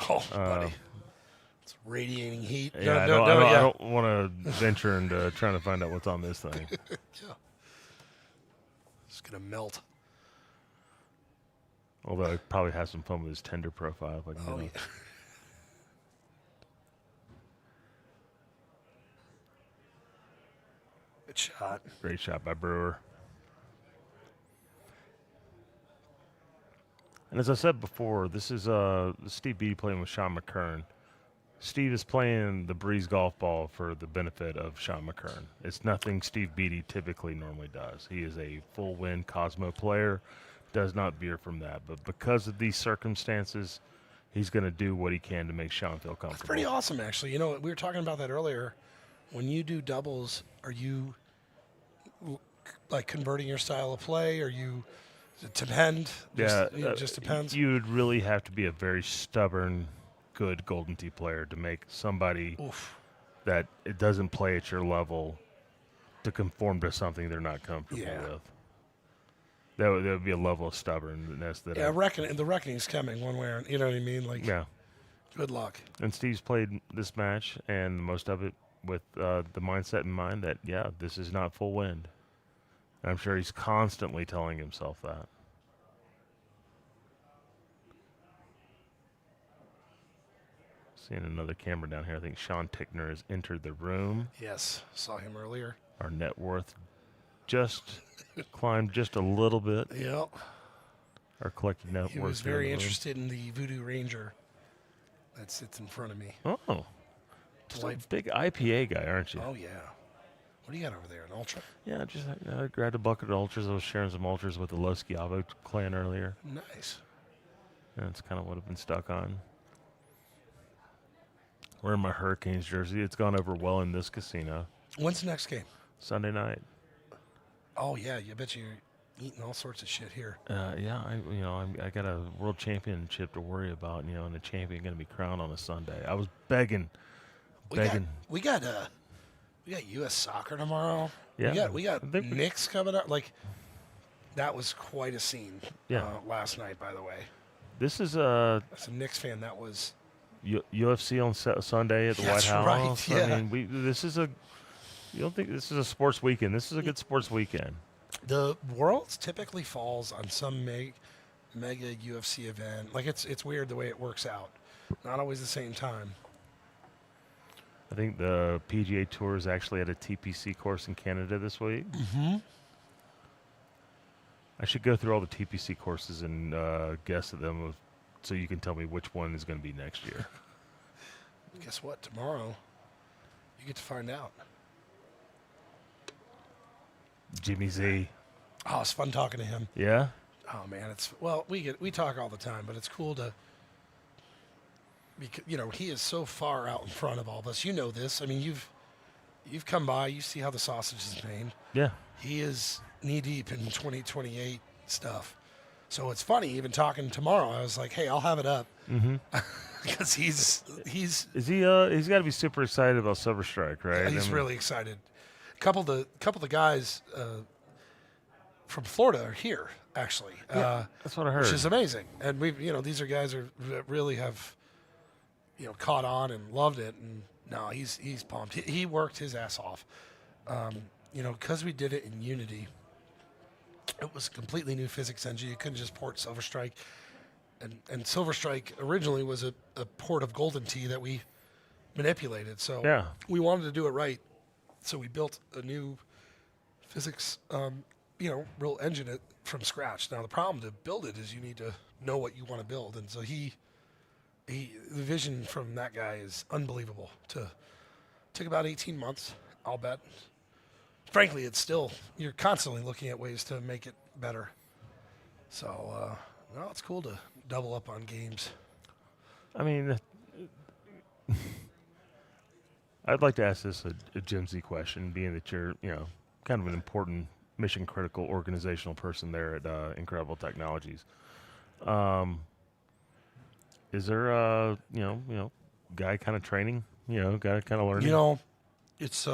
Oh, buddy. It's radiating heat. yeah, I don't want to venture into trying to find out what's on this thing. Yeah. It's going to melt. Although I probably have some fun with his Tinder profile. If I can get Yeah. Good shot. Great shot by Brewer. And as I said before, this is Steve Beatty playing with Sean McKern. Steve is playing the Breeze golf ball for the benefit of Sean McKern. It's nothing Steve Beatty typically normally does. He is a full win Cosmo player, does not veer from that. But because of these circumstances, he's going to do what he can to make Sean feel comfortable. That's pretty awesome, actually. You know, we were talking about that earlier. When you do doubles, are you like converting your style of play? Are you does it depend? Just depends. You would really have to be a very stubborn, good Golden Tee player to make somebody that it doesn't play at your level to conform to something they're not comfortable with. That would be a level of stubbornness that. Yeah, the reckoning's coming one way or you know what I mean. Like, good luck. And Steve's played this match and most of it with the mindset in mind that this is not full wind. And I'm sure he's constantly telling himself that. Seeing another camera down here. I think Sean Tickner has entered the room. Yes, saw him earlier. Our net worth just climbed just a little bit. Yep. Our collective net worth. He was very interested in the Voodoo Ranger that sits in front of me. Oh. Just a big IPA guy, aren't you? Oh, yeah. What do you got over there, an Ultra? Yeah, just I grabbed a bucket of Ultras. I was sharing some Ultras with the Los Schiavo clan earlier. Nice. And that's kind of what I've been stuck on. Wearing my Hurricanes jersey. It's gone over well in this casino. When's the next game? Sunday night. Oh, yeah. You bet you're eating all sorts of shit here. I got a world championship to worry about, and the champion going to be crowned on a Sunday. I was begging. We got U.S. soccer tomorrow. Yeah. We got Knicks coming up. Like, that was quite a scene last night, by the way. This is as a Knicks fan, that was UFC on Sunday at the White House. Right, yeah. I mean, you don't think this is a sports weekend? This is a good sports weekend. The Worlds typically falls on some mega UFC event. Like, it's weird the way it works out. Not always the same time. I think the PGA Tour is actually at a TPC course in Canada this week. Mm-hmm. I should go through all the TPC courses and guess at them so you can tell me which one is going to be next year. Guess what? Tomorrow, you get to find out. Jimmy Z. Oh, it's fun talking to him. Yeah? Oh, man. We talk all the time, but it's cool to... Because, he is so far out in front of all of us. You know this. I mean, you've come by. You see how the sausage is made. Yeah. He is knee-deep in 2028 stuff. So it's funny, even talking tomorrow, I was like, hey, I'll have it up. Mm-hmm. Because he's... Is he, he's got to be super excited about Silver Strike, right? Yeah, he's really excited. Couple of the guys from Florida are here, actually. Yeah, that's what I heard. Which is amazing. And these are guys that really have... caught on and loved it, and no, he's pumped. He worked his ass off. Because we did it in Unity, it was a completely new physics engine. You couldn't just port Silver Strike, and Silver Strike originally was a port of Golden Tee that we manipulated. So we wanted to do it right, so we built a new physics, real engine from scratch. Now the problem to build it is you need to know what you want to build, and so the vision from that guy is unbelievable. Took about 18 months, I'll bet. Frankly, you're constantly looking at ways to make it better. So, it's cool to double up on games. I mean, I'd like to ask this a Jim Z question, being that you're, kind of an important mission-critical organizational person there at Incredible Technologies. Is there a guy kind of training? Guy kind of learning. It's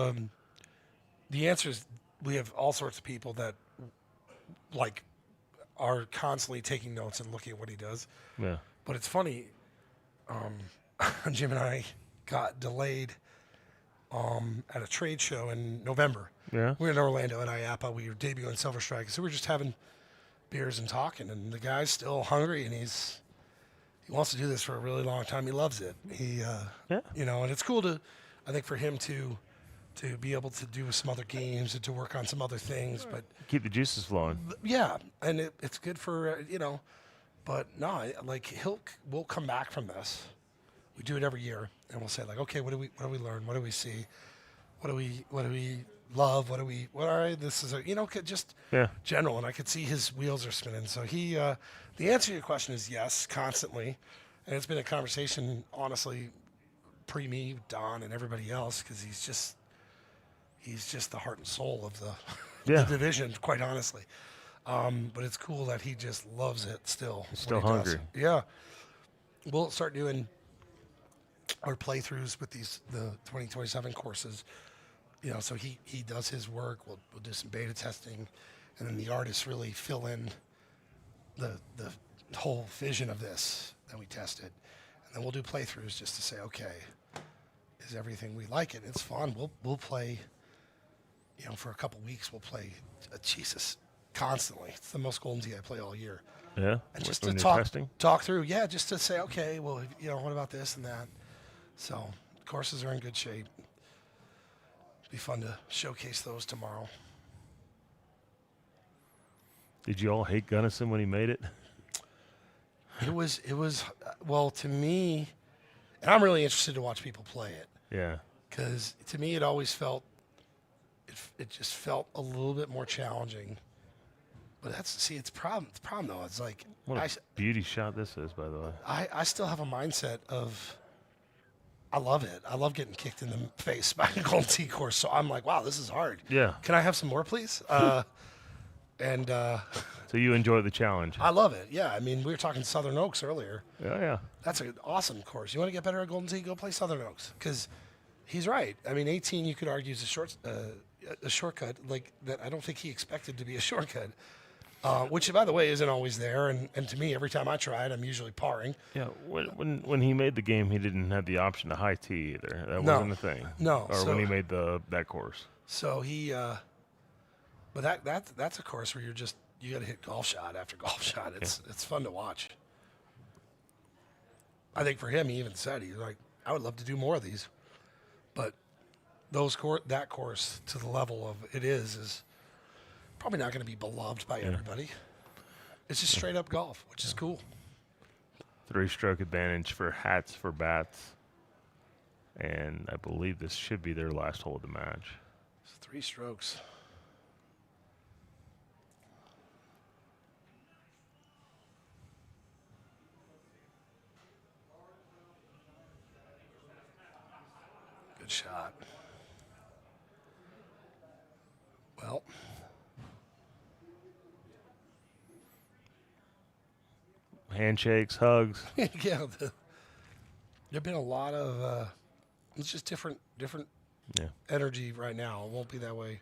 the answer is we have all sorts of people that like are constantly taking notes and looking at what he does. Yeah. But it's funny. Jim and I got delayed at a trade show in November. Yeah. We were in Orlando at IAPA. We were debuting Silver Strike, so we were just having beers and talking. And the guy's still hungry, and he wants to do this for a really long time. He loves it. And it's cool to, I think, for him to be able to do some other games and to work on some other things. But keep the juices flowing. yeah, and it's good for But no, we'll come back from this. We do it every year, and we'll say like, okay, what do we learn? What do we see? What do we love? This is just general. And I could see his wheels are spinning. So the answer to your question is yes, constantly, and it's been a conversation, honestly, pre me, Don, and everybody else, because he's just the heart and soul of the division, quite honestly. But it's cool that he just loves it still. He's still hungry. Yeah. We'll start doing our playthroughs with the 2027 courses. So he does his work. We'll do some beta testing, and then the artists really fill in the whole vision of this that we tested. And then we'll do playthroughs just to say, okay, is everything we like it? It's fun. We'll play, for a couple weeks we'll play Jesus constantly. It's the most Golden Tee I play all year. Yeah. And just when to you're talk through, just to say, okay, well, what about this and that? So courses are in good shape. Be fun to showcase those tomorrow. Did you all hate Gunnison when he made it? It was well, to me, and I'm really interested to watch people play it. Yeah. Because to me, it always felt, it just felt a little bit more challenging. But it's the problem though. It's like, What a beauty shot this is, by the way. I still have a mindset of, I love it. I love getting kicked in the face by a Golden Tee course. So I'm like, wow, this is hard. Yeah. Can I have some more, please? So you enjoy the challenge? I love it. Yeah. I mean, we were talking Southern Oaks earlier. Yeah. That's an awesome course. You want to get better at Golden Tee? Go play Southern Oaks. Because he's right. I mean, 18, you could argue, is a shortcut like that. I don't think he expected to be a shortcut. Which, by the way, isn't always there. And to me, every time I try it, I'm usually parring. Yeah, when he made the game, he didn't have the option to high tee either. That wasn't a thing. No. Or when he made that course. So but that's a course where you got to hit golf shot after golf shot. It's fun to watch. I think for him, he even said, he's like, I would love to do more of these. But that course to the level of it is probably not going to be beloved by everybody. It's just straight up golf, which is cool. 3-stroke advantage for hats for bats. And I believe this should be their last hole of the match. It's 3 strokes. Good shot. Well, handshakes, hugs. yeah, there've been a lot of it's just different energy right now. It won't be that way.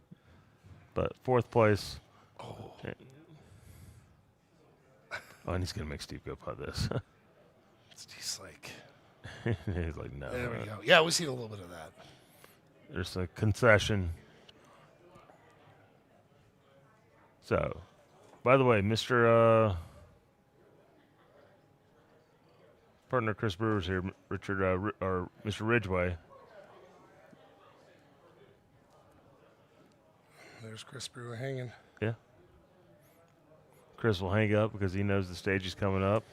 But 4th place. Oh, and he's gonna make Steve go putt this. he's like, he's like, no. there we go. Yeah, we've seen a little bit of that. There's a concession. So, by the way, Mr. Partner Chris Brewer's here, Richard or Mr. Ridgway. There's Chris Brewer hanging. Yeah. Chris will hang up because he knows the stage is coming up.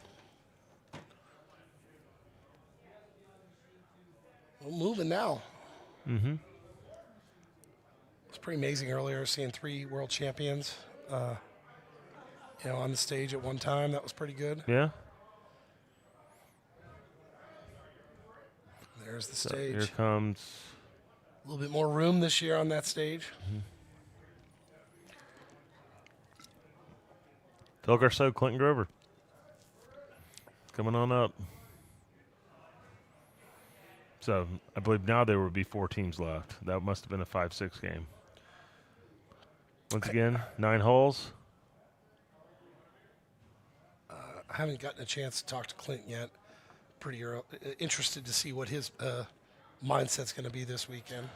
Well, moving now. Mm-hmm. It's pretty amazing earlier seeing 3 world champions, on the stage at one time. That was pretty good. Yeah. There's the So stage. here comes. A little bit more room this year on that stage. Mm-hmm. Phil Garceau, Clinton Grover. Coming on up. So I believe now there would be 4 teams left. That must have been a 5-6 game. Once again, 9 holes. I haven't gotten a chance to talk to Clint yet. Pretty early. Interested to see what his mindset's going to be this weekend.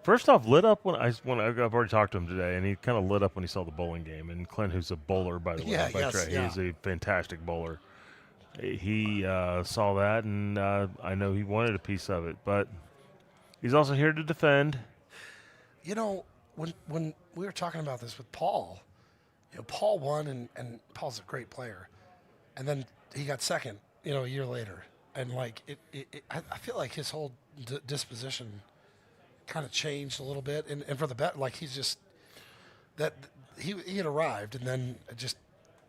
First off, lit up I've already talked to him today, and he kind of lit up when he saw the bowling game. And Clint, who's a bowler by the way, he's a fantastic bowler. He saw that, and I know he wanted a piece of it, but he's also here to defend. You know, when we were talking about this with Paul, Paul won, and Paul's a great player, and then he got second, a year later, and like I feel like his whole disposition kind of changed a little bit, and for the bet, like he's just that he had arrived, and then it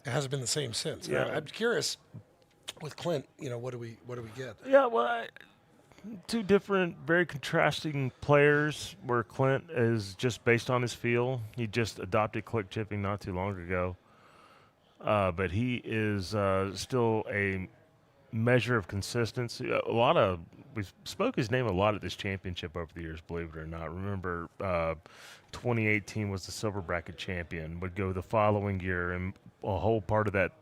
hasn't been the same since. Yeah. I'm curious with Clint, what do we get? Yeah, well, two different, very contrasting players. Where Clint is just based on his feel. He just adopted click chipping not too long ago, but he is still a measure of consistency. We spoke his name a lot at this championship over the years, believe it or not. Remember, 2018 was the silver bracket champion. Would go the following year, and a whole part of that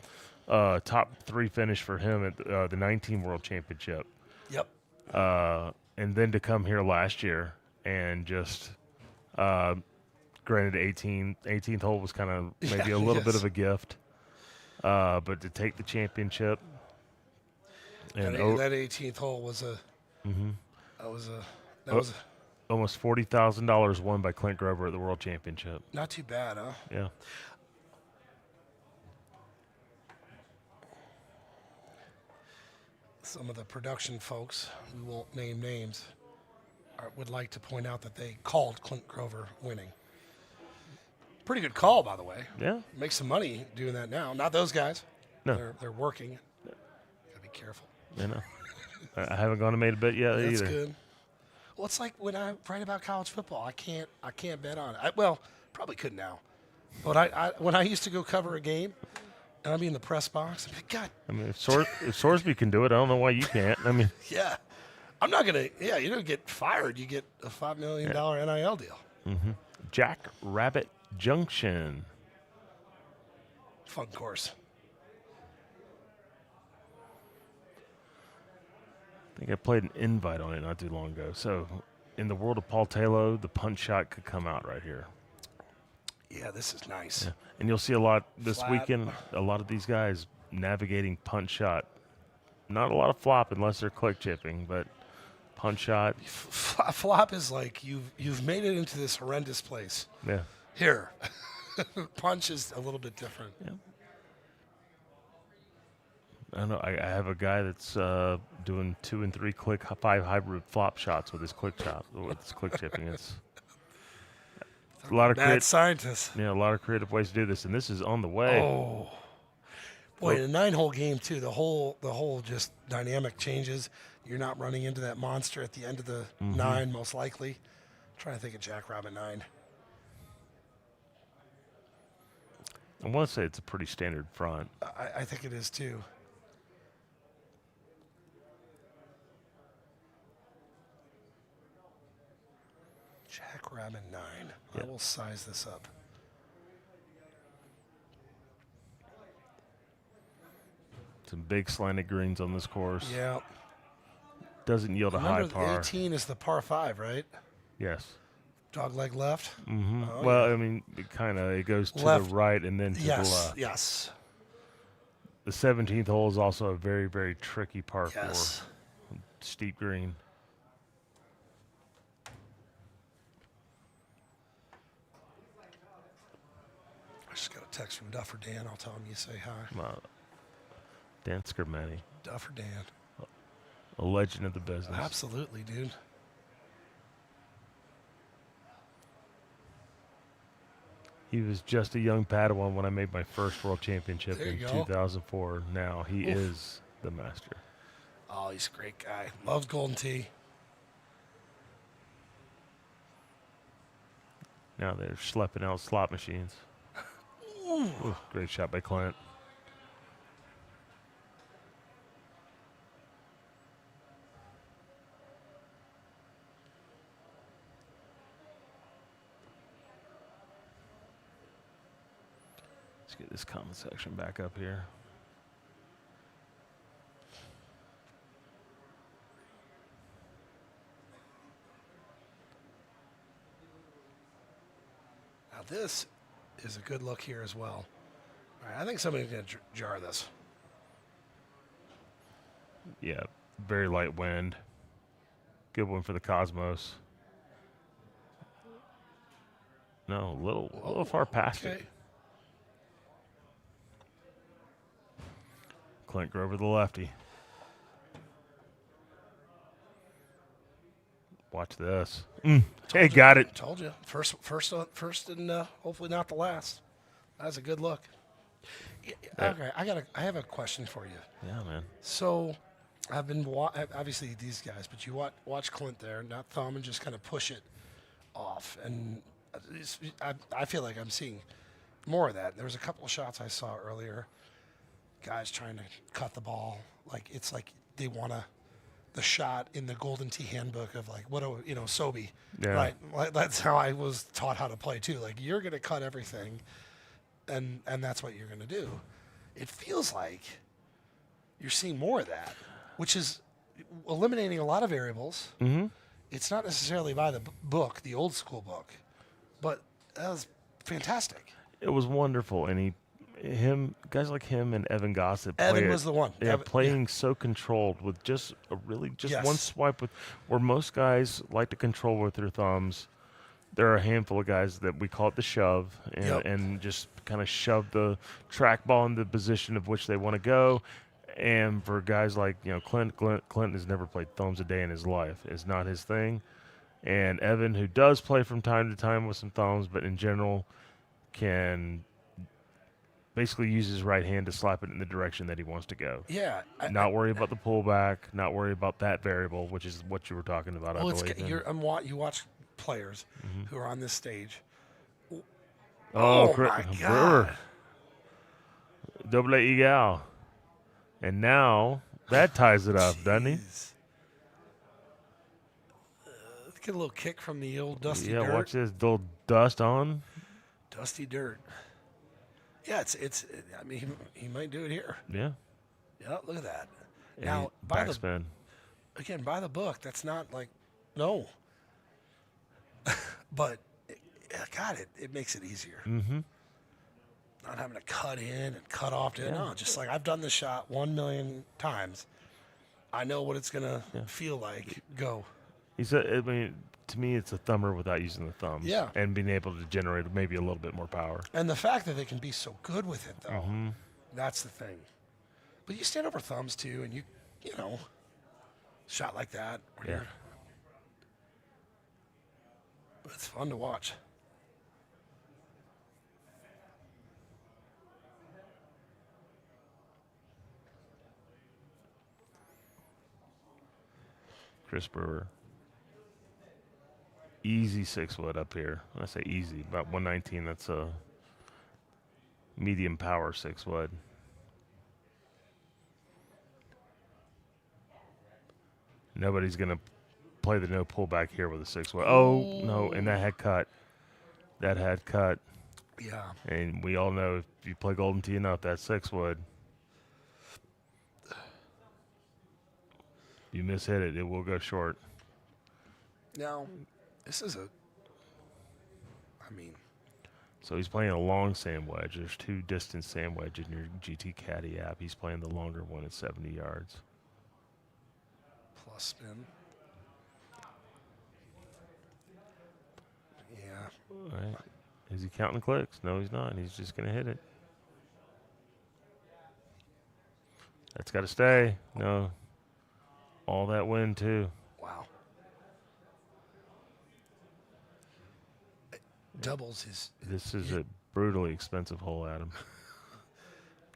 top 3 finish for him at the 19 World Championship. Yep. And then to come here last year and just, granted, 18th hole was kind of maybe a little bit of a gift, but to take the championship. And that 18th hole was almost $40,000 won by Clint Grover at the World Championship. not too bad, huh? Yeah. Some of the production folks, we won't name names, would like to point out that they called Clint Grover winning. Pretty good call, by the way. Yeah. Make some money doing that now. Not those guys. No. They're working. Gotta be careful. You know, I haven't gone and made a bet yet That's either. good. Well, it's like when I write about college football, I can't bet on it. Well, probably could now, but when I used to go cover a game, and I'd be in the press box, I'd be, God, I mean, if Sorsby can do it, I don't know why you can't. I mean, yeah, I'm not gonna. Yeah, you don't get fired. You get a $5 million NIL deal. mm-hmm. Jack Rabbit Junction. Fun course. I think I played an invite on it not too long ago. So, in the world of Paul Taylor, the punch shot could come out right here. Yeah, this is nice. Yeah. And you'll see a lot this Flat. weekend, a lot of these guys navigating punch shot. Not a lot of flop unless they're click chipping, but punch shot. Flop is like you've made it into this horrendous place. Yeah. Here. Punch is a little bit different. Yeah. I don't know. I have a guy that's doing 2 and 3 click 5 hybrid flop shots with his click chipping. It's a lot of Mad scientist. Yeah, a lot of creative ways to do this, and this is on the way. Oh, boy! In a 9-hole game too, the whole just dynamic changes. You're not running into that monster at the end of the 9, most likely. I'm trying to think of Jackrabbit 9. I want to say it's a pretty standard front. I think it is too. Jackrabbit 9. Yep. I will size this up. Some big slanted greens on this course. Yeah. Doesn't yield a high Remember, par. 18 is the par 5, right? Yes. Dog leg left. Mm-hmm. Oh, well, yeah. I mean, it goes to Left. the right and then to the Yes. left. Yes. The 17th hole is also a very, very tricky par Yes. 4. Steep green. I just got a text from Duffer Dan. I'll tell him you say hi. Dan Scarmetti, Duffer Dan. a legend of the business. Absolutely, dude. He was just a young Padawan when I made my first world championship There in you go. 2004. Now he is the master. Oh, he's a great guy. Loves Golden Tee. Now they're schlepping out slot machines. Ooh, great shot by Clint. get this comment section back up here. Now this is a good look here as well. All right, I think somebody's going to jar this. Yeah, very light wind. Good one for the Cosmos. No, a little far past it. Clint Grover, the lefty. Watch this. Hey, got it. Told you. First, and hopefully not the last. That's a good look. Yeah, okay, I have a question for you. Yeah, man. So, I've been obviously these guys, but you watch Clint there, not thumb, and just kind of push it off. And I feel like I'm seeing more of that. There was a couple of shots I saw earlier. Guys trying to cut the ball, it's like they want the shot in the Golden Tee handbook of Sobe, right? Like, that's how I was taught how to play too. Like, you're going to cut everything, and that's what you're going to do. It feels like you're seeing more of that, which is eliminating a lot of variables. Mm-hmm. It's not necessarily by the book, the old school book, but that was fantastic. It was wonderful, and guys like him and Evan Gossett. Evan was the one. Yeah, playing so controlled with just one swipe. Where most guys like to control with their thumbs, there are a handful of guys that we call it the shove, and just kind of shove the trackball in the position of which they want to go. And for guys like Clint has never played thumbs a day in his life. It's not his thing. And Evan, who does play from time to time with some thumbs, but in general can basically use his right hand to slap it in the direction that he wants to go. Yeah. Not worry about the pullback, not worry about that variable, which is what you were talking about, I believe. You watch players who are on this stage. Oh my God. Brewer. Double egal. And now that ties it up, doesn't he? Let's get a little kick from the old dusty dirt. Yeah, watch this. Little dust on. Dusty dirt. Yeah, I mean, he might do it here. Yeah. Yeah, look at that. And now, backspin. By the book, that's not no. But, God, it makes it easier. Mm-hmm. Not having to cut in and cut off. No, just like I've done this shot 1 million times. I know what it's going to feel like. Go. He said, I mean, to me, it's a thumber without using the thumbs. Yeah. And being able to generate maybe a little bit more power. And the fact that they can be so good with it, though, that's the thing. But you stand over thumbs, too, and you shot like that. Yeah. It's fun to watch. Chris Brewer. Easy 6-wood up here. When I say easy, about 119, that's a medium power 6-wood. Nobody's going to play the no pullback here with a 6-wood. Oh, no, and that had cut. That had cut. Yeah. And we all know if you play Golden Tee enough, that's 6-wood. You mishit it, it will go short. Now, this is So he's playing a long sand wedge. There's 2 distance sand wedge in your GT Caddy app. He's playing the longer one at 70 yards. Plus spin. Yeah. All right. Is he counting clicks? No, he's not. He's just going to hit it. That's got to stay. No. All that wind, too. Wow. Doubles his. This is a brutally expensive hole, Adam.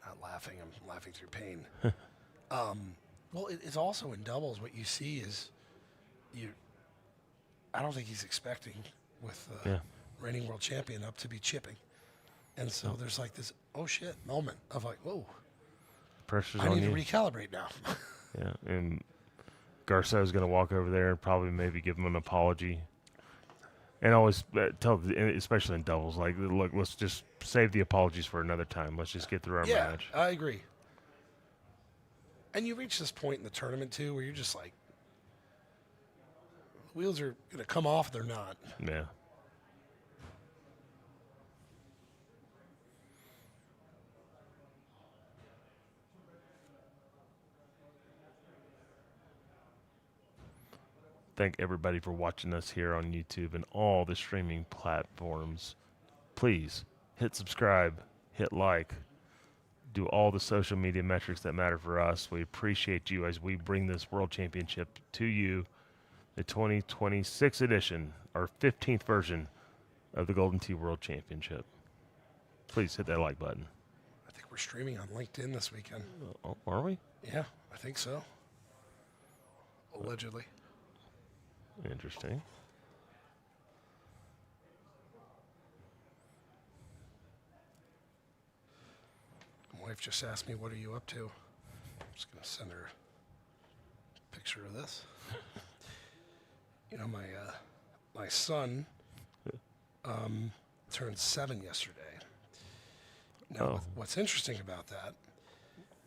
Not laughing. I'm laughing through pain. Well, it's also in doubles. What you see is I don't think he's expecting with reigning world champion up to be chipping. And so there's like this, oh shit, moment of like, whoa. Pressure's I on need you. to recalibrate now. Yeah, and Garceau's going to walk over there and probably maybe give him an apology And always tell, especially in doubles, like, look, let's just save the apologies for another time. Let's just get through our Yeah, match. I agree. And you reach this point in the tournament, too, where you're just like, wheels are going to come off, they're not. Yeah. Thank everybody for watching us here on YouTube and all the streaming platforms. Please hit subscribe, hit like, do all the social media metrics that matter for us. We appreciate you as we bring this World Championship to you, the 2026 edition, our 15th version of the Golden Tee World Championship. Please hit that like button. I think we're streaming on LinkedIn this weekend. Oh, are we? Yeah, I think so. Allegedly. Interesting. My wife just asked me, what are you up to? I'm just going to send her a picture of this. You know, my son turned 7 yesterday. Now, what's interesting about that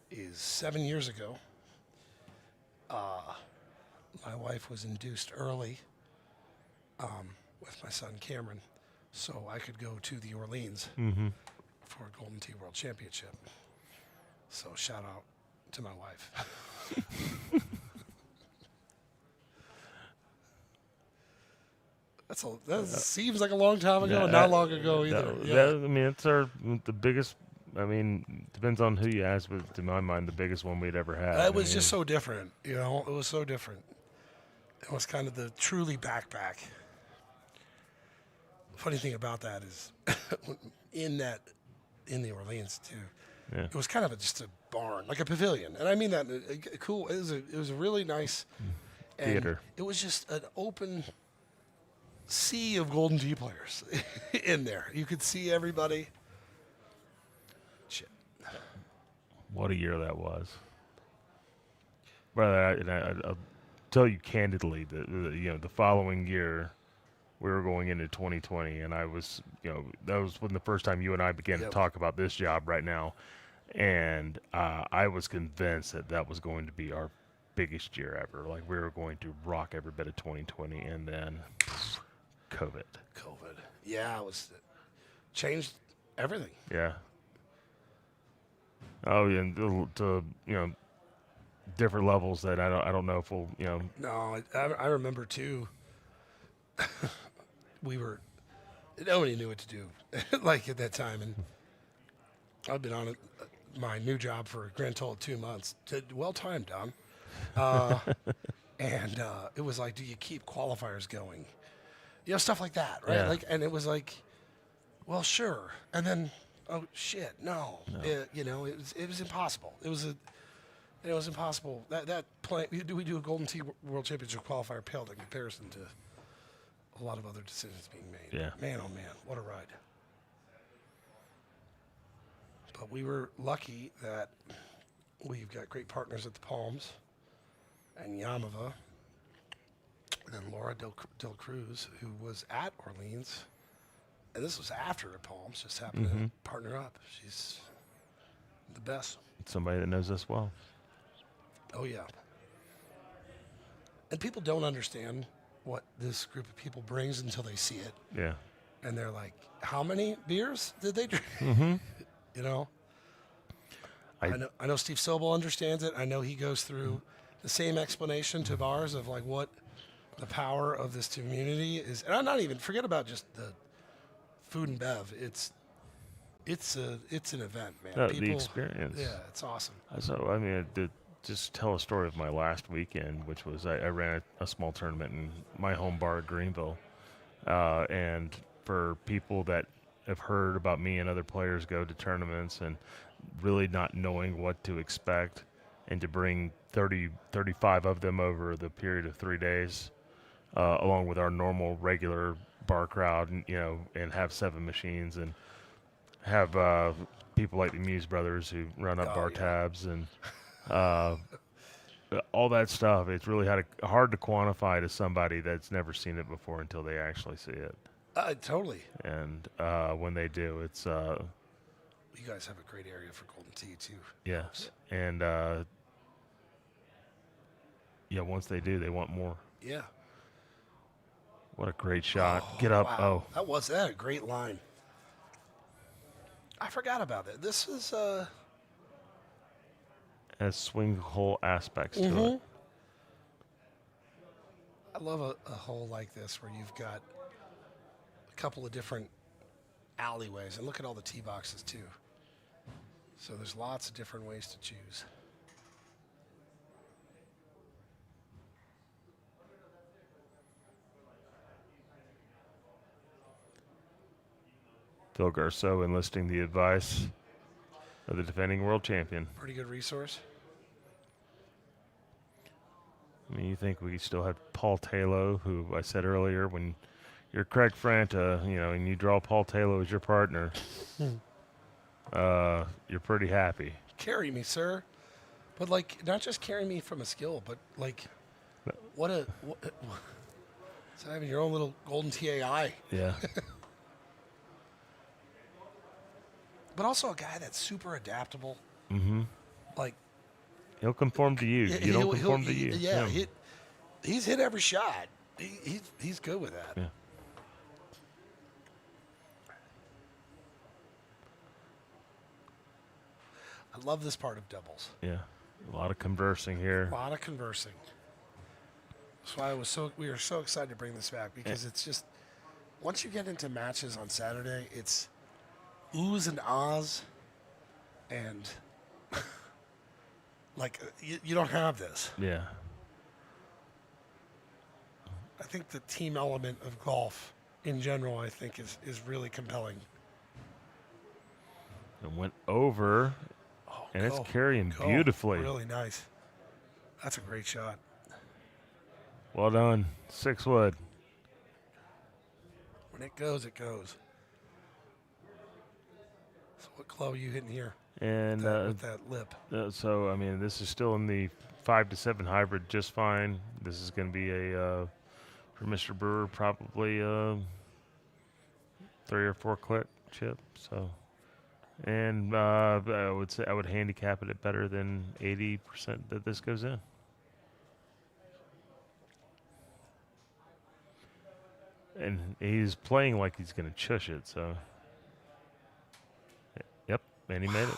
is 7 years ago, my wife was induced early with my son Cameron, so I could go to the Orleans for a Golden Tee World Championship. So shout out to my wife. That seems like a long time ago, and not long ago either. I mean, it's the biggest. I mean, depends on who you ask, but to my mind, the biggest one we'd ever had. It was just so different, you know. It was so different. It was kind of the truly backpack. Funny thing about that is, in the Orleans too, it was kind of just a barn, like a pavilion, and I mean that cool. It was a really nice theater. It was just an open sea of Golden Tee players in there. You could see everybody. Shit. What a year that was. Brother, I'll tell you candidly that the following year we were going into 2020, and I was, that was when the first time you and I began to talk about this job right now, and I was convinced that was going to be our biggest year ever. Like, we were going to rock every bit of 2020, and then COVID. Yeah, it changed everything. Yeah. Oh, yeah, and to different levels that I don't know if we'll No, I remember too. Nobody knew what to do, like at that time, and I've been on my new job for a grand total of 2 months. Well timed, Don. And it was like, do you keep qualifiers going? Stuff like that, right? Yeah. Like, and it was like, well, sure. And then, oh shit, no. It was impossible. It was impossible. That play, we do a Golden Tee World Championship qualifier paled in comparison to a lot of other decisions being made. Yeah. Man, oh man, what a ride. But we were lucky that we've got great partners at the Palms and Yamava. And then Laura Del Cruz, who was at Orleans, and this was after the Palms, just happened to partner up. She's the best. somebody that knows us well. Oh, yeah. And people don't understand what this group of people brings until they see it. Yeah. And they're like, how many beers did they drink? You know? I know Steve Sobel understands it. I know he goes through the same explanation to ours of like what the power of this community is. And I'm not even, forget about just the food and bev. It's an event, man. The experience. Yeah, it's awesome. So, I mean, to just tell a story of my last weekend, which was I ran a small tournament in my home bar at Greenville. And for people that have heard about me and other players go to tournaments and really not knowing what to expect, and to bring 35 of them over the period of 3 days, along with our normal regular bar crowd, and have 7 machines and have people like the Muse brothers who run up bar tabs and all that stuff. It's really hard to quantify to somebody that's never seen it before until they actually see it. Totally. And when they do, it's You guys have a great area for golden tee too. yes. And once they do, they want more. Yeah. What a great shot! Get up! Wow. That had a great line. I forgot about it. This is has swing hole aspects to it. I love a hole like this where you've got a couple of different alleyways, and look at all the tee boxes too. So there's lots of different ways to choose. Phil Garceau enlisting the advice of the defending world champion. Pretty good resource. I mean, you think we still have Paul Taylor, who I said earlier, when you're Craig Franta, and you draw Paul Taylor as your partner, you're pretty happy. Carry me, sir. But not just carry me from a skill, but it's having your own little golden TAI. Yeah. But also a guy that's super adaptable. Mm-hmm. Like He'll conform to you. You don't conform to you. Yeah, he's hit every shot. He's good with that. Yeah. I love this part of doubles. Yeah. A lot of conversing here. A lot of conversing. That's why we were so excited to bring this back, because it's just, once you get into matches on Saturday, it's oohs and ahs, and you don't have this. Yeah. I think the team element of golf in general, I think, is really compelling. And went over, and it's carrying beautifully. Really nice. That's a great shot. Well done. 6 wood. When it goes, it goes. So what club are you hitting here? And with that lip. So, I mean, this is still in the 5 to 7 hybrid just fine. This is going to be for Mr. Brewer, probably 3 or 4 click chip. So, and I would say I would handicap it at better than 80% that this goes in. And he's playing like he's going to chush it, so. Yep, and he made it.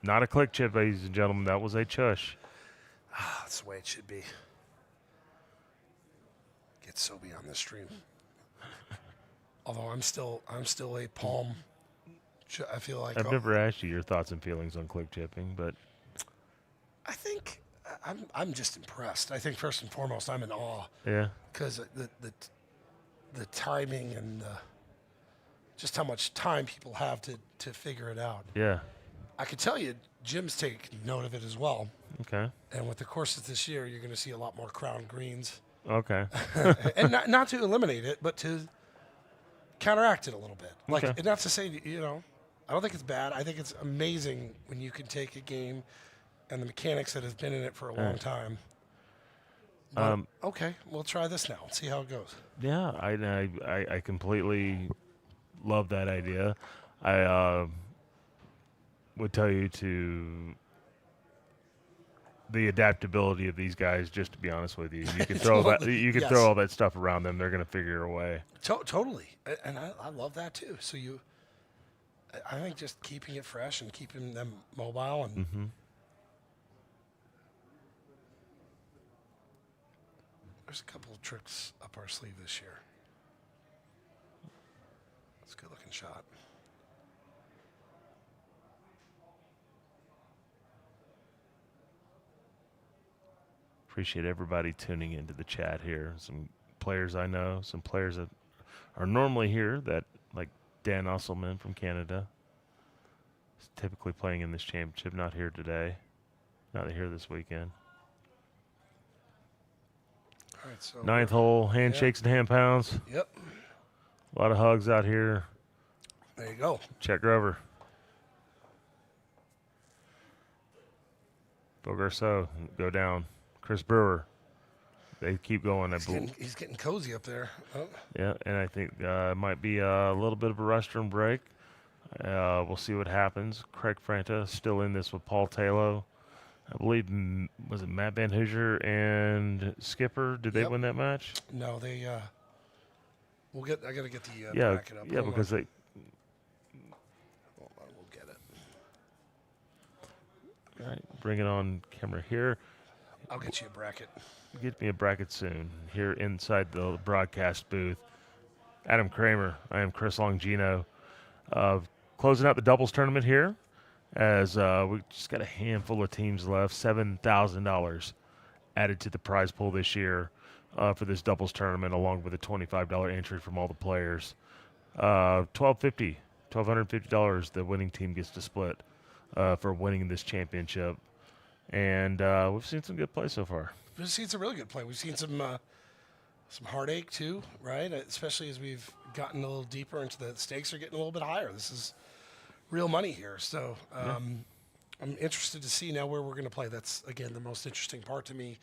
Not a click chip, ladies and gentlemen. That was a chush. That's the way it should be. Get Sobe on this stream. Although I'm still a palm. I feel like I've never asked you your thoughts and feelings on click chipping, but I think I'm just impressed. I think first and foremost I'm in awe. Yeah. Because the timing and just how much time people have to figure it out. Yeah. I can tell you, Jim's taking note of it as well. Okay. And with the courses this year, you're going to see a lot more crown greens. Okay. And not to eliminate it, but to counteract it a little bit. Okay. And not to say, I don't think it's bad. I think it's amazing when you can take a game and the mechanics that have been in it for a long time. But, okay, we'll try this now and see how it goes. Yeah, I completely love that idea. I would tell you the adaptability of these guys. Just to be honest with you, you can throw throw all that stuff around them. They're going to figure a way. Totally, and I love that too. So I think just keeping it fresh and keeping them mobile and. Mm-hmm. There's a couple of tricks up our sleeve this year. It's a good-looking shot. Appreciate everybody tuning into the chat here. Some players I know, some players that are normally here, that like Dan Usselman from Canada, is typically playing in this championship, not here today, not here this weekend. All right, so 9th hole, handshakes and hand pounds. Yep. A lot of hugs out here. There you go. Chet Grover. Bo Garceau go down. Chris Brewer. They keep going. He's getting cozy up there. Oh. Yeah, and I think it might be a little bit of a restroom break. We'll see what happens. Craig Franta still in this with Paul Taylor. I believe, was it Matt Van Hoosier and Skipper? Did they win that match? No, they. I got to get the bracket up. Yeah, Hold because on. they. Hold on, we'll get it. All right, bring it on camera here. I'll get you a bracket. Get me a bracket soon. Here inside the broadcast booth, Adam Kramer. I am Chris Longino. Closing out the doubles tournament here, as we just got a handful of teams left. $7,000 added to the prize pool this year for this doubles tournament, along with a $25 entry from all the players. $1,250 the winning team gets to split for winning this championship. And we've seen some good play so far. We've seen some really good play. We've seen some heartache too, right? Especially as we've gotten a little deeper into the stakes are getting a little bit higher. This is real money here. So I'm interested to see now where we're going to play. That's, again, the most interesting part to me.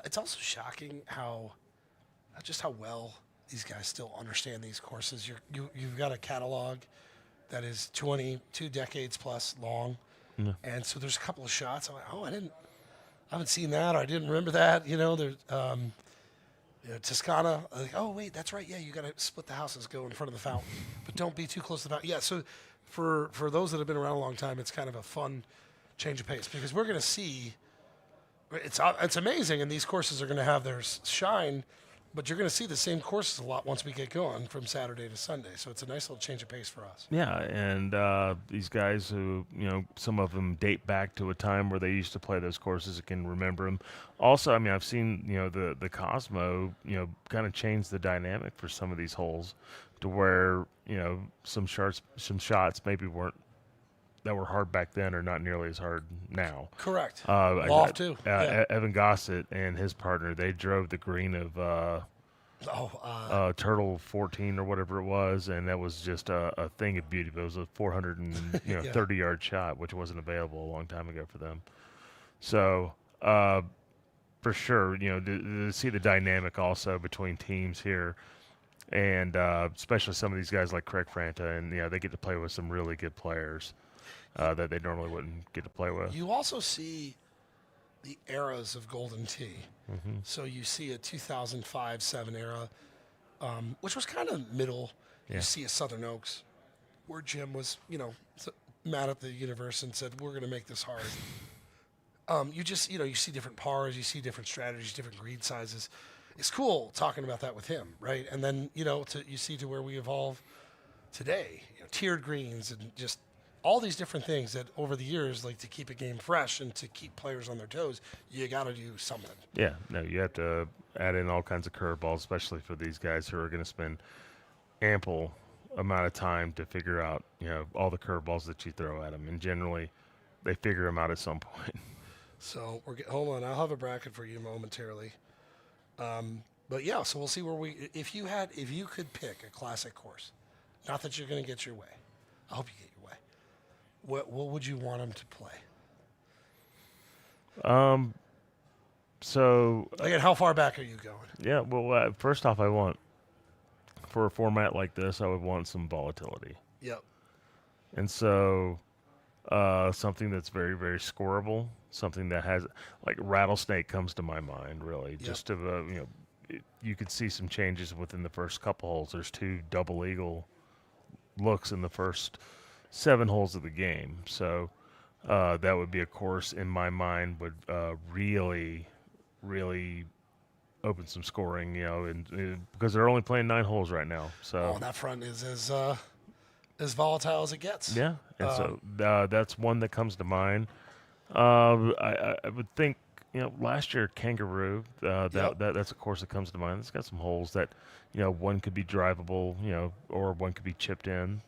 It's also shocking how well these guys still understand these courses. You've got a catalog that is 22 decades plus long. Yeah. And so there's a couple of shots. I'm like, oh, I haven't seen that, or I didn't remember that. There's Toscana. Like, oh wait, that's right. Yeah, you got to split the houses, go in front of the fountain, but don't be too close to the fountain. Yeah. So for those that have been around a long time, it's kind of a fun change of pace because we're going to see. It's amazing, and these courses are going to have their shine. But you're going to see the same courses a lot once we get going from Saturday to Sunday. So it's a nice little change of pace for us. Yeah, and these guys who, some of them date back to a time where they used to play those courses and can remember them. Also, I mean, I've seen, the Cosmo, kind of change the dynamic for some of these holes to where, some shots maybe that were hard back then are not nearly as hard now. Correct. Loft too. Evan Gossett and his partner, they drove the green of Turtle 14 or whatever it was, and that was just a thing of beauty. It was a 430-yard shot, which wasn't available a long time ago for them. So for sure, to see the dynamic also between teams here, and especially some of these guys like Craig Franta, and they get to play with some really good players. That they normally wouldn't get to play with. You also see the eras of Golden Tee. Mm-hmm. So you see a 2005-07 era, which was kind of middle. Yeah. You see a Southern Oaks, where Jim was, mad at the universe and said, "We're going to make this hard." You just, you see different pars, you see different strategies, different green sizes. It's cool talking about that with him, right? And then, you see to where we evolve today, tiered greens and just all these different things that over the years, like to keep a game fresh and to keep players on their toes, you got to do something. Yeah, no, you have to add in all kinds of curveballs, especially for these guys who are going to spend ample amount of time to figure out, all the curveballs that you throw at them. And generally, they figure them out at some point. So hold on, I'll have a bracket for you momentarily. But yeah, so we'll see where if you could pick a classic course, not that you're going to get your way. I hope you get your way. What would you want them to play? So again, how far back are you going? Yeah, well, first off, I want for a format like this, I would want some volatility. Yep. And so, something that's very, very scoreable, something that has like Rattlesnake comes to my mind really. Yep. Just to you could see some changes within the first couple holes. There's 2 double eagle looks in the first 7 holes of the game. So that would be a course in my mind would really, really open some scoring, and because they're only playing 9 holes right now. So that front is as volatile as it gets. Yeah, and so that's one that comes to mind. I would think, last year Kangaroo, that's a course that comes to mind. It's got some holes that, one could be drivable, or one could be chipped in,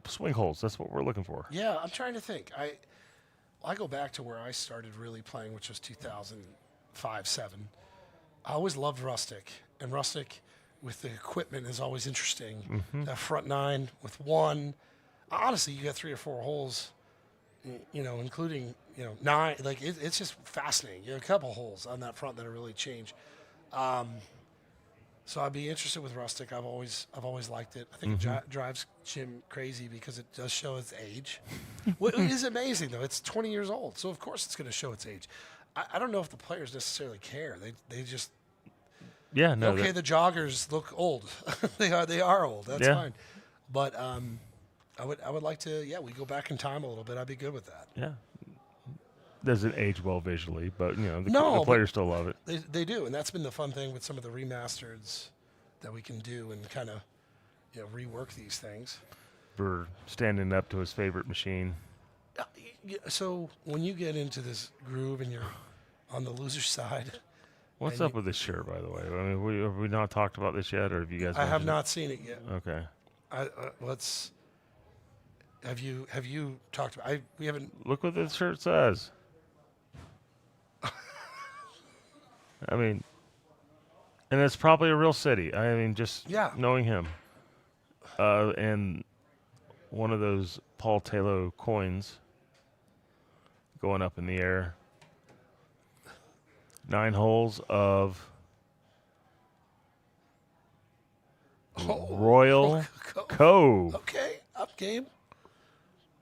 swing holes. That's what we're looking for. Yeah, I'm trying to think. I go back to where I started really playing, which was 2005-07. I always loved Rustic, and Rustic with the equipment is always interesting. Mm-hmm. That front 9 with 1. Honestly, you got 3 or 4 holes, including 9. Like it's just fascinating. A couple holes on that front that have really changed. So I'd be interested with Rustic. I've always liked it. I think it drives Jim crazy because it does show its age. What is amazing though, it's 20 years old, so of course it's going to show its age. I don't know if the players necessarily care. They just Yeah, no. okay. The joggers look old. they are old. That's fine. But I would like to. Yeah, we go back in time a little bit. I'd be good with that. Yeah. Doesn't age well visually, but the No, players still love it. They do, and that's been the fun thing with some of the remasters that we can do and kind of rework these things. For standing up to his favorite machine. So when you get into this groove and you're on the loser side, What's up with this shirt, by the way? I mean, have we not talked about this yet, or have you guys? I have mentioned not seen it yet. Okay. Let's. Have you talked about? We haven't. Look what this shirt says. I mean, and it's probably a real city. I mean, just knowing him. And one of those Paul Taylor coins going up in the air. 9 holes of Royal Cove. Okay, up game.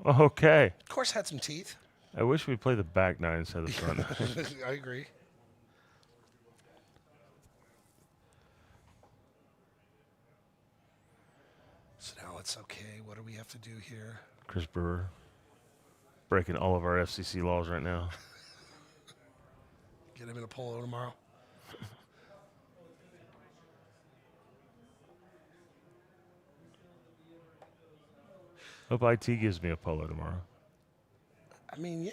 Okay. Of course, had some teeth. I wish we'd play the back 9 instead of the front. I agree. So now it's okay. What do we have to do here? Chris Brewer breaking all of our FCC laws right now. Get him in a polo tomorrow. Hope IT gives me a polo tomorrow. I mean, yeah.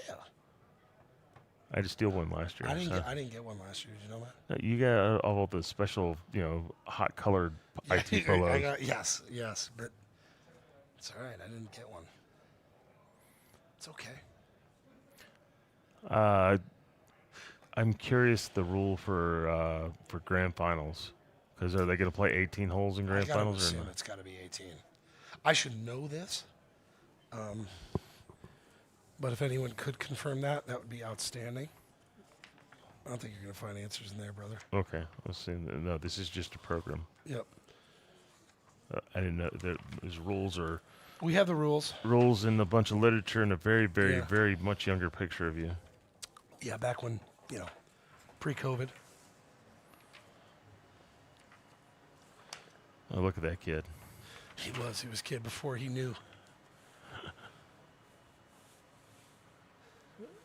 I just steal one last year. I didn't get one last year. Did you know that? You got all the special, hot colored IT polos. Yes, but it's all right. I didn't get one. It's okay. I'm curious the rule for grand finals, because are they going to play 18 holes in grand finals or assume not? It's got to be 18. I should know this, but if anyone could confirm that would be outstanding. I don't think you're going to find answers in there, brother. Okay, let's see. No, this is just a program. Yep. I didn't know there's rules or We have the rules. rules in a bunch of literature and a very, very, very much younger picture of you. Yeah, back when, pre-COVID. Oh, look at that kid. He was kid before he knew.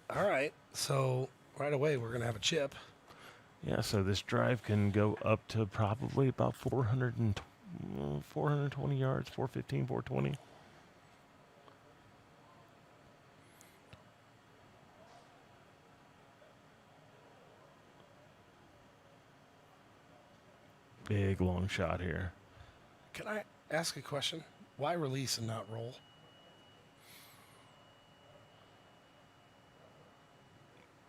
All right, so right away we're gonna have a chip. Yeah, so this drive can go up to probably about 420 yards, 415, 420. Big long shot here. Can I ask a question? Why release and not roll?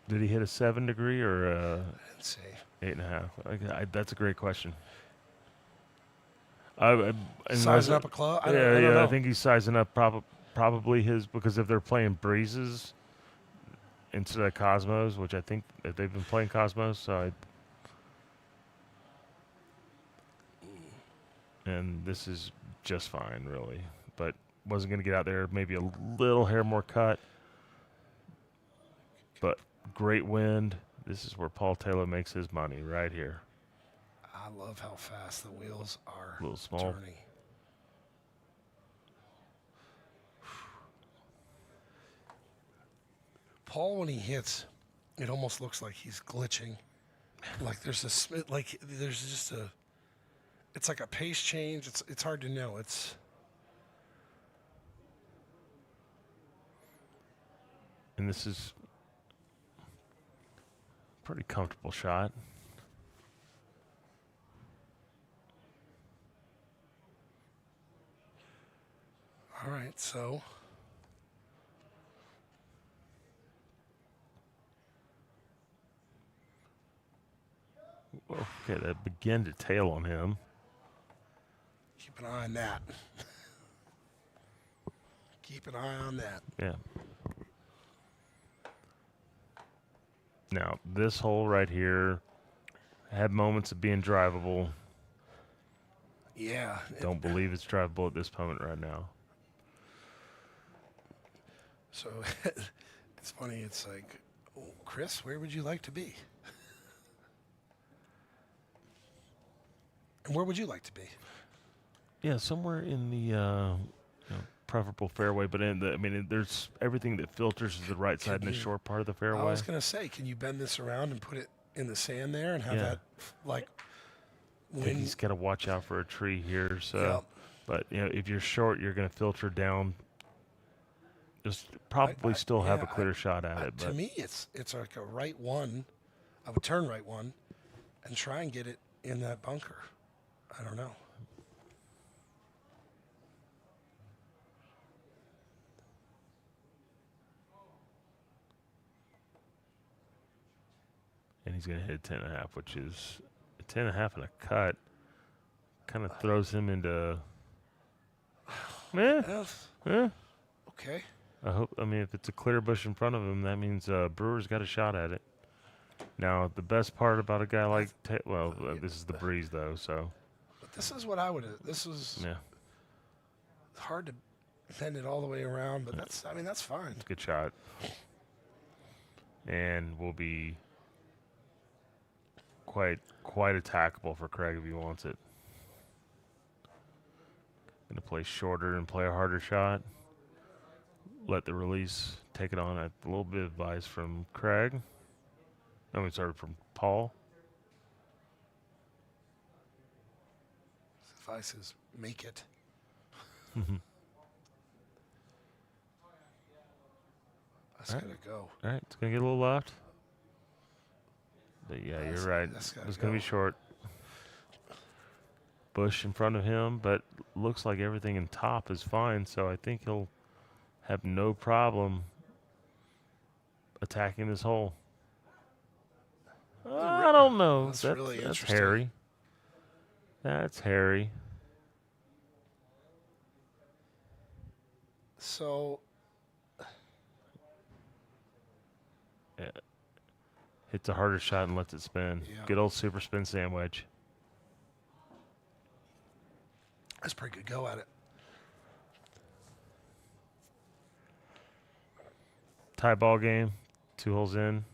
Did he hit a 7 degree or a Let's see. 8.5? That's a great question. Sizing up a club? I don't I know. think he's sizing up probably his, because if they're playing breezes instead of Cosmos, which I think that they've been playing Cosmos, and this is just fine, really. But wasn't going to get out there, maybe a little hair more cut. But great wind. This is where Paul Taylor makes his money, right here. I love how fast the wheels are A little small. turning. Paul, when he hits, it almost looks like he's glitching. Like there's just a. It's like a pace change. It's hard to know. And this is a pretty comfortable shot. All right, so Okay, that begin to tail on him. keep an eye on that. Keep an eye on that. Yeah. Now, this hole right here had moments of being drivable. Yeah. Don't believe it's drivable at this moment right now. So it's funny. It's like, oh, Chris, where would you like to be? And where would you like to be? Yeah, somewhere in the preferable fairway, but there's everything that filters to the right side and the short part of the fairway. I was going to say, can you bend this around and put it in the sand there and have that, like, I think he's got to watch out for a tree here. So, but if you're short, you're going to filter down. Just probably still have a clear shot at it. But to me, it's like a right one. I would turn right one and try and get it in that bunker. I don't know. And he's going to hit a 10.5, which is a 10.5 and a cut. Kind of throws him into. Okay. If it's a clear bush in front of him, that means Brewer's got a shot at it. Now, the best part about a guy like this is the breeze though, so. But this is what I would. This was. Yeah. Hard to bend it all the way around, but that's fine. Good shot. And will be quite attackable for Craig if he wants it. Going to play shorter and play a harder shot. Let the release take it on. A little bit of advice from Craig. From Paul. His advice is make it. That's going to go. All right, it's going to get a little left. But yeah, you're right. It's going to be short. Bush in front of him, but looks like everything in top is fine, so I think he'll have no problem attacking this hole. I don't know. That's really that's interesting. hairy. That's hairy. So hits a harder shot and lets it spin. Yeah. Good old super spin sandwich. That's a pretty good go at it. Tie ball game, 2 holes in.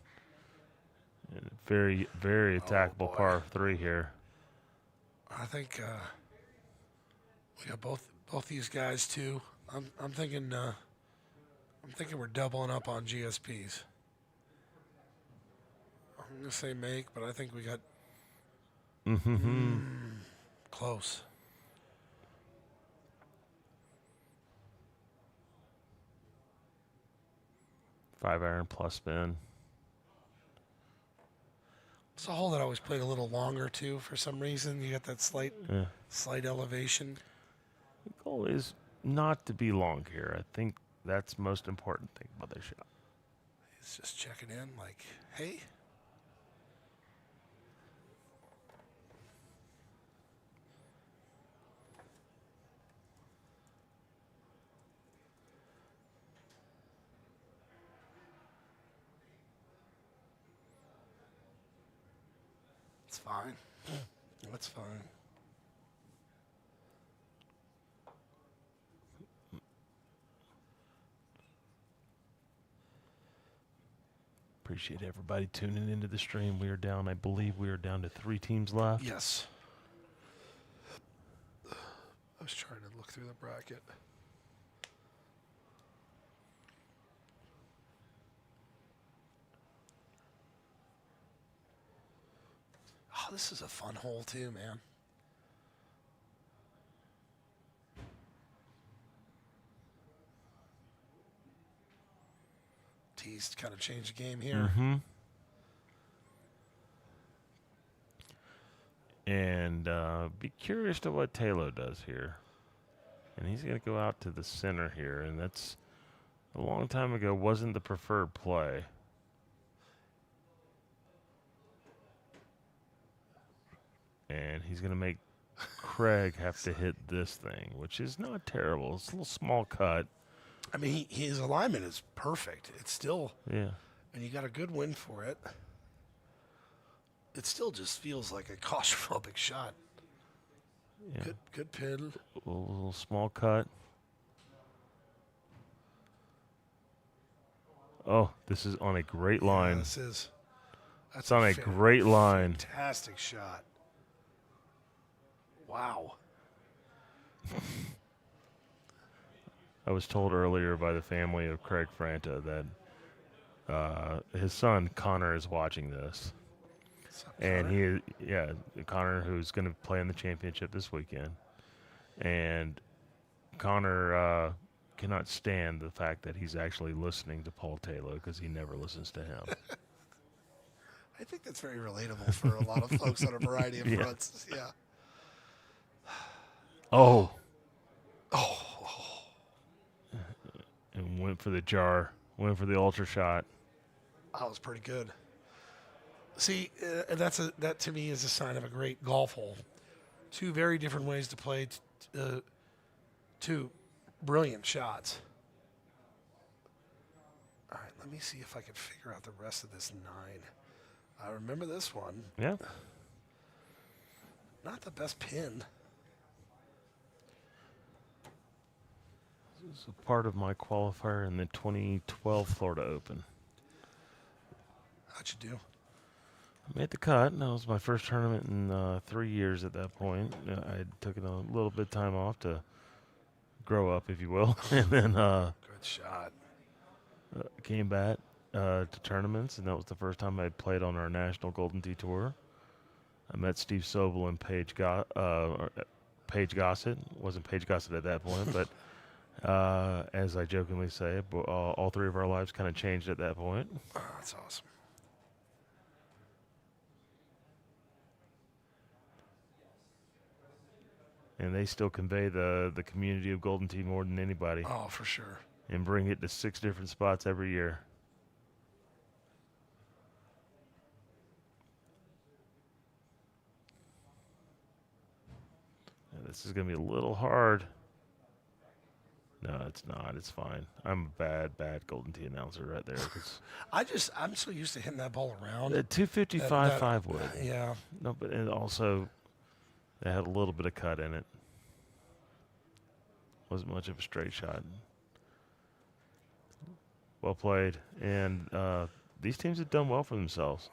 And very, very attackable par 3 here. I think we got both these guys too. I'm thinking we're doubling up on GSPs. I'm gonna say make, but I think we got close. Five iron plus spin. It's a hole that I always played a little longer too. For some reason, you got that slight elevation. The goal is not to be long here. I think that's the most important thing about this shot. He's just checking in, like, hey. It's fine. That's fine. Appreciate everybody tuning into the stream. We are down, I believe we are down to 3 teams left. Yes. I was trying to look through the bracket. Oh, this is a fun hole too, man. Tees kind of changed the game here. And be curious to what Taylor does here. And he's going to go out to the center here, and that's a long time ago wasn't the preferred play. And he's going to make Craig have to hit this thing, which is not terrible. It's a little small cut. I mean, his alignment is perfect. It's still, Yeah. and you got a good win for it. it still just feels like a claustrophobic shot. Yeah. Good pin. A little small cut. Oh, this is on a great line. That's It's on a great line. Fantastic shot. Wow. I was told earlier by the family of Craig Franta that his son Connor is watching this, and Connor, who's going to play in the championship this weekend, and Connor cannot stand the fact that he's actually listening to Paul Taylor because he never listens to him. I think that's very relatable for a lot of folks on a variety of fronts. Yeah. Oh. And went for the jar. Went for the ultra shot. That was pretty good. See, that to me is a sign of a great golf hole. Two very different ways to play. Two brilliant shots. All right, let me see if I can figure out the rest of this 9. I remember this one. Yeah. Not the best pin. This is a part of my qualifier in the 2012 Florida Open. How'd you do? I made the cut, and that was my first tournament in 3 years at that point. I had taken a little bit of time off to grow up, if you will, and then Good shot. came back to tournaments, and that was the first time I played on our national Golden Tee Tour. I met Steve Sobel and Paige Gossett. Wasn't Paige Gossett at that point, but as I jokingly say, all 3 of our lives kind of changed at that point. Oh, that's awesome. And they still convey the community of Golden Tee more than anybody. Oh, for sure. And bring it to 6 different spots every year. Yeah, this is going to be a little hard. No, it's not. It's fine. I'm a bad Golden Tee announcer right there. I'm so used to hitting that ball around. 255 5 wood. Yeah. No, but it also it had a little bit of cut in it. Wasn't much of a straight shot. Well played. And these teams have done well for themselves.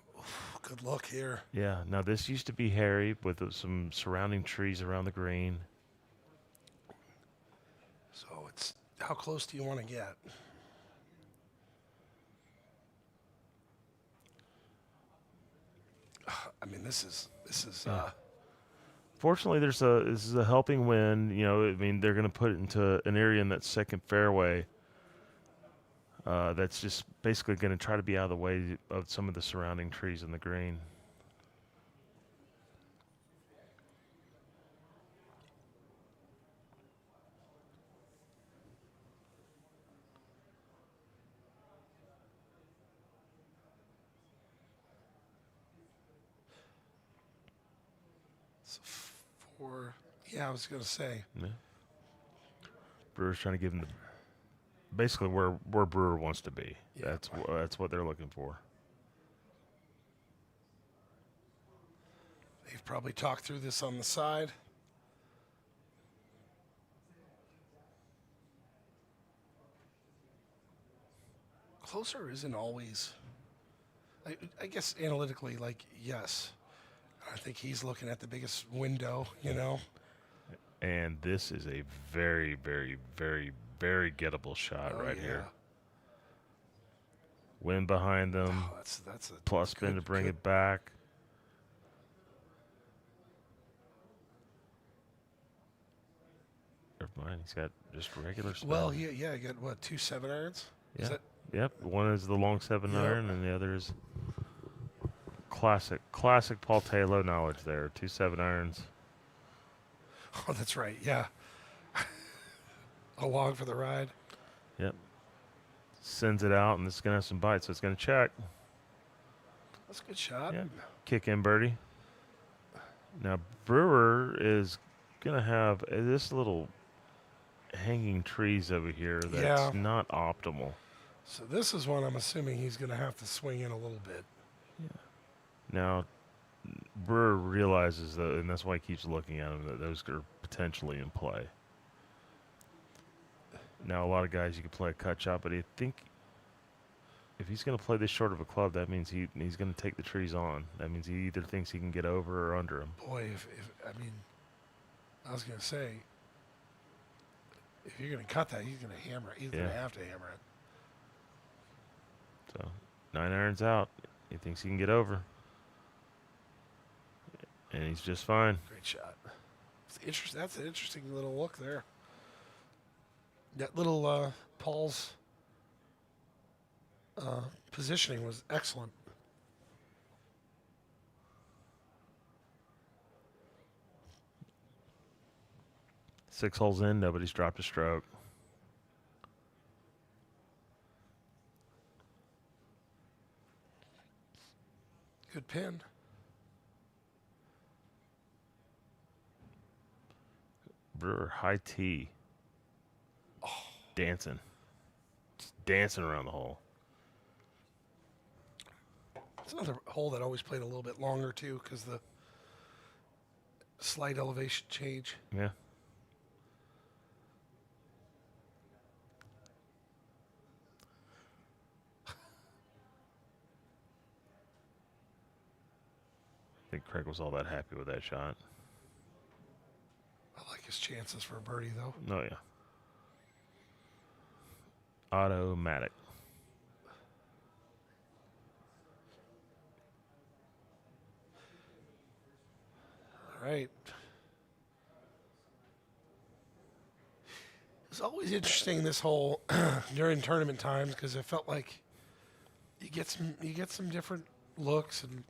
Good luck here. Yeah. Now, this used to be hairy with some surrounding trees around the green. So it's how close do you want to get? I mean, this is. Fortunately, this is a helping wind. You know, I mean, they're going to put it into an area in that second fairway that's just basically going to try to be out of the way of some of the surrounding trees in the green. Yeah, I was going to say. Yeah. Brewer's trying to give him basically where Brewer wants to be. Yeah. That's what they're looking for. They've probably talked through this on the side. Closer isn't always. I guess analytically, yes. I think he's looking at the biggest window, And this is a very, very, very, very gettable shot here. Wind behind them. Oh, that's a plus spin to bring it back. Never mind. He's got just regular spin. Well, I got what, 2 7-irons? Yeah. Yep. One is the long 7-iron, and the other is classic Paul Taylor knowledge there. 2 7-irons. Oh, that's right. Yeah. Along for the ride. Yep. Sends it out, and this is going to have some bites, so it's going to check. That's a good shot. Yeah. Kick in birdie. Now, Brewer is going to have this little hanging trees over here that's not optimal. So this is one I'm assuming he's going to have to swing in a little bit. Yeah. Now, Brewer realizes that, and that's why he keeps looking at them, that those are potentially in play. Now, a lot of guys, you can play a cut shot, but I think if he's going to play this short of a club, that means he's going to take the trees on. That means he either thinks he can get over or under him. Boy, I was going to say, if you're going to cut that, he's going to hammer it. He's going to have to hammer it. So 9 irons out. He thinks he can get over. And he's just fine. Great shot. That's an interesting little look there. That little Paul's positioning was excellent. Six holes in, nobody's dropped a stroke. Good pin. Brewer, high tee. Oh. Dancing. Just dancing around the hole. It's another hole that always played a little bit longer, too, because the slight elevation change. Yeah. I think Craig was all that happy with that shot. I like his chances for a birdie, though. Oh, yeah. Automatic. All right. It's always interesting, this hole during tournament times, because it felt like you get some different looks and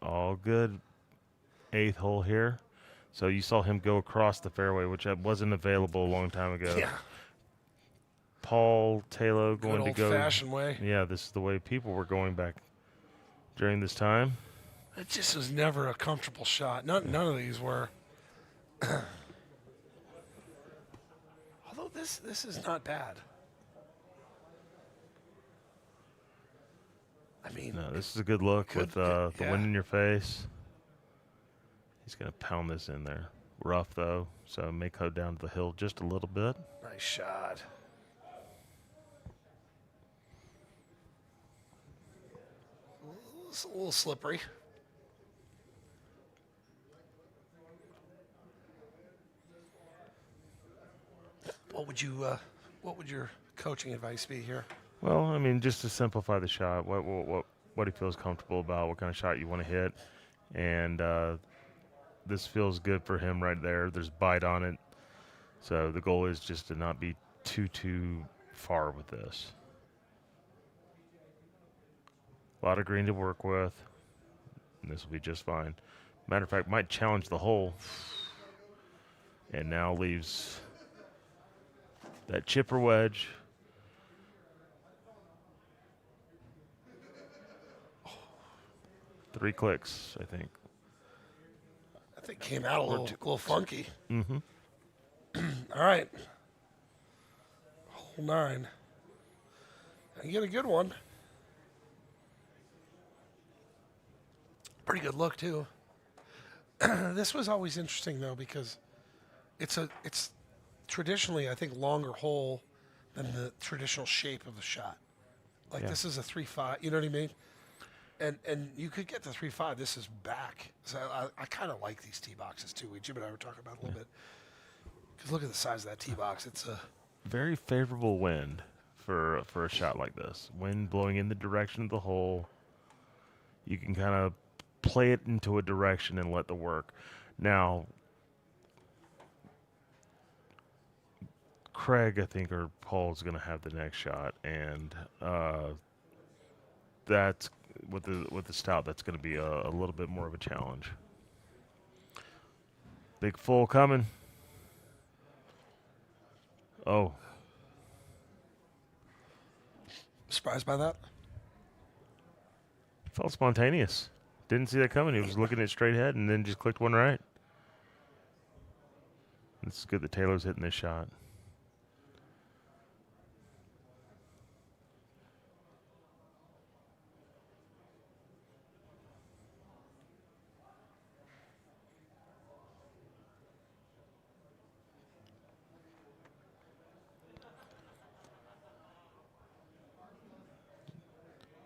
All good. 8th hole here. So you saw him go across the fairway, which wasn't available a long time ago. yeah, Paul Taylor going to go. old-fashioned way. Yeah, this is the way people were going back during this time. It just was never a comfortable shot. None of these were. Although this is not bad. I mean, No, this is a good look with the yeah. wind in your face. He's going to pound this in there. Rough, though, so it may go down to the hill just a little bit. Nice shot. It's a little slippery. What would your coaching advice be here? Well, I mean, just to simplify the shot, what he feels comfortable about, what kind of shot you want to hit, and this feels good for him right there. There's bite on it, so the goal is just to not be too far with this. A lot of green to work with, and this will be just fine. Matter of fact, might challenge the hole, and now leaves that chipper wedge. Three clicks, I think. I think came out a little funky. Mm-hmm. All right. Hole 9. You get a good one. Pretty good look, too. This was always interesting, though, because it's traditionally, I think, longer hole than the traditional shape of the shot. Like, Yeah. this is a 3-5, you know what I mean? And you could get the 3-5. This is back. So I kind of like these tee boxes, too. Jim and I were talking about it a little bit. Because look at the size of that tee box. It's a Very favorable wind for a shot like this. Wind blowing in the direction of the hole. You can kind of play it into a direction and let the work. Now, Craig, I think, or Paul's going to have the next shot, and that's with the stout. That's going to be a little bit more of a challenge. Big full coming. Oh, Surprised by that? felt spontaneous. Didn't see that coming. He was looking at straight ahead and then just clicked one right. It's good that Taylor's hitting this shot.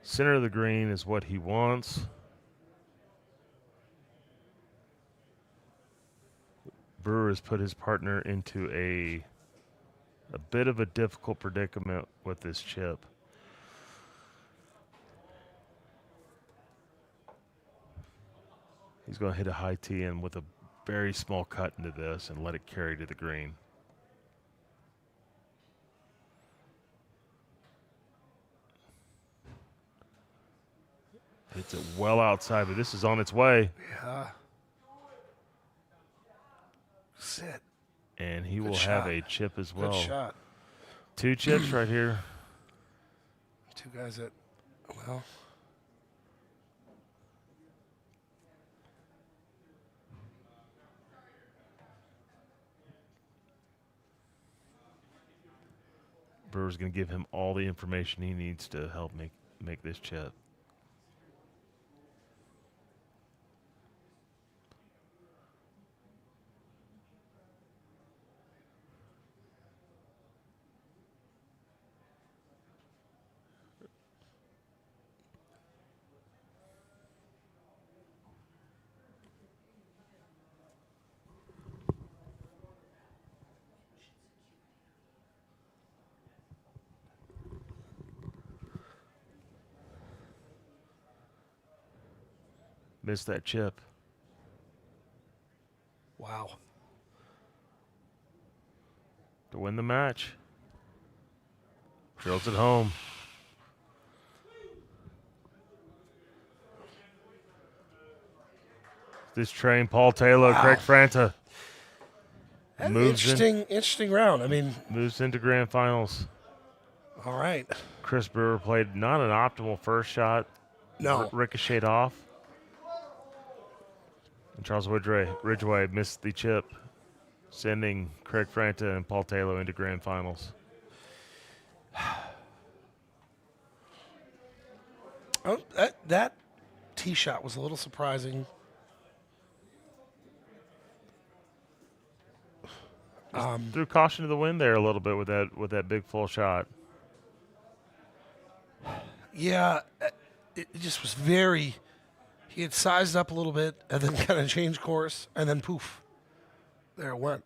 Center of the green is what he wants. Brewer has put his partner into a bit of a difficult predicament with this chip. He's going to hit a high tee in with a very small cut into this and let it carry to the green. Hits it well outside, but this is on its way. Yeah. Sit. And he Good will shot. have a chip as well. Good shot. 2 chips right here. 2 guys that, well, Brewer's going to give him all the information he needs to help make this chip. Missed that chip. wow. To win the match. Drills it home. This train, Paul Taylor, Wow. Craig Franta. That's an Moves interesting round. I mean, Moves into grand finals. all right. Chris Brewer played not an optimal first shot. No. Ricocheted off. And Charles Ridgway missed the chip, sending Craig Franta and Paul Taylor into grand finals. Oh, that tee shot was a little surprising. Threw caution to the wind there a little bit with that big full shot. Yeah, it just was very. He had sized up a little bit and then kind of changed course, and then poof, there it went.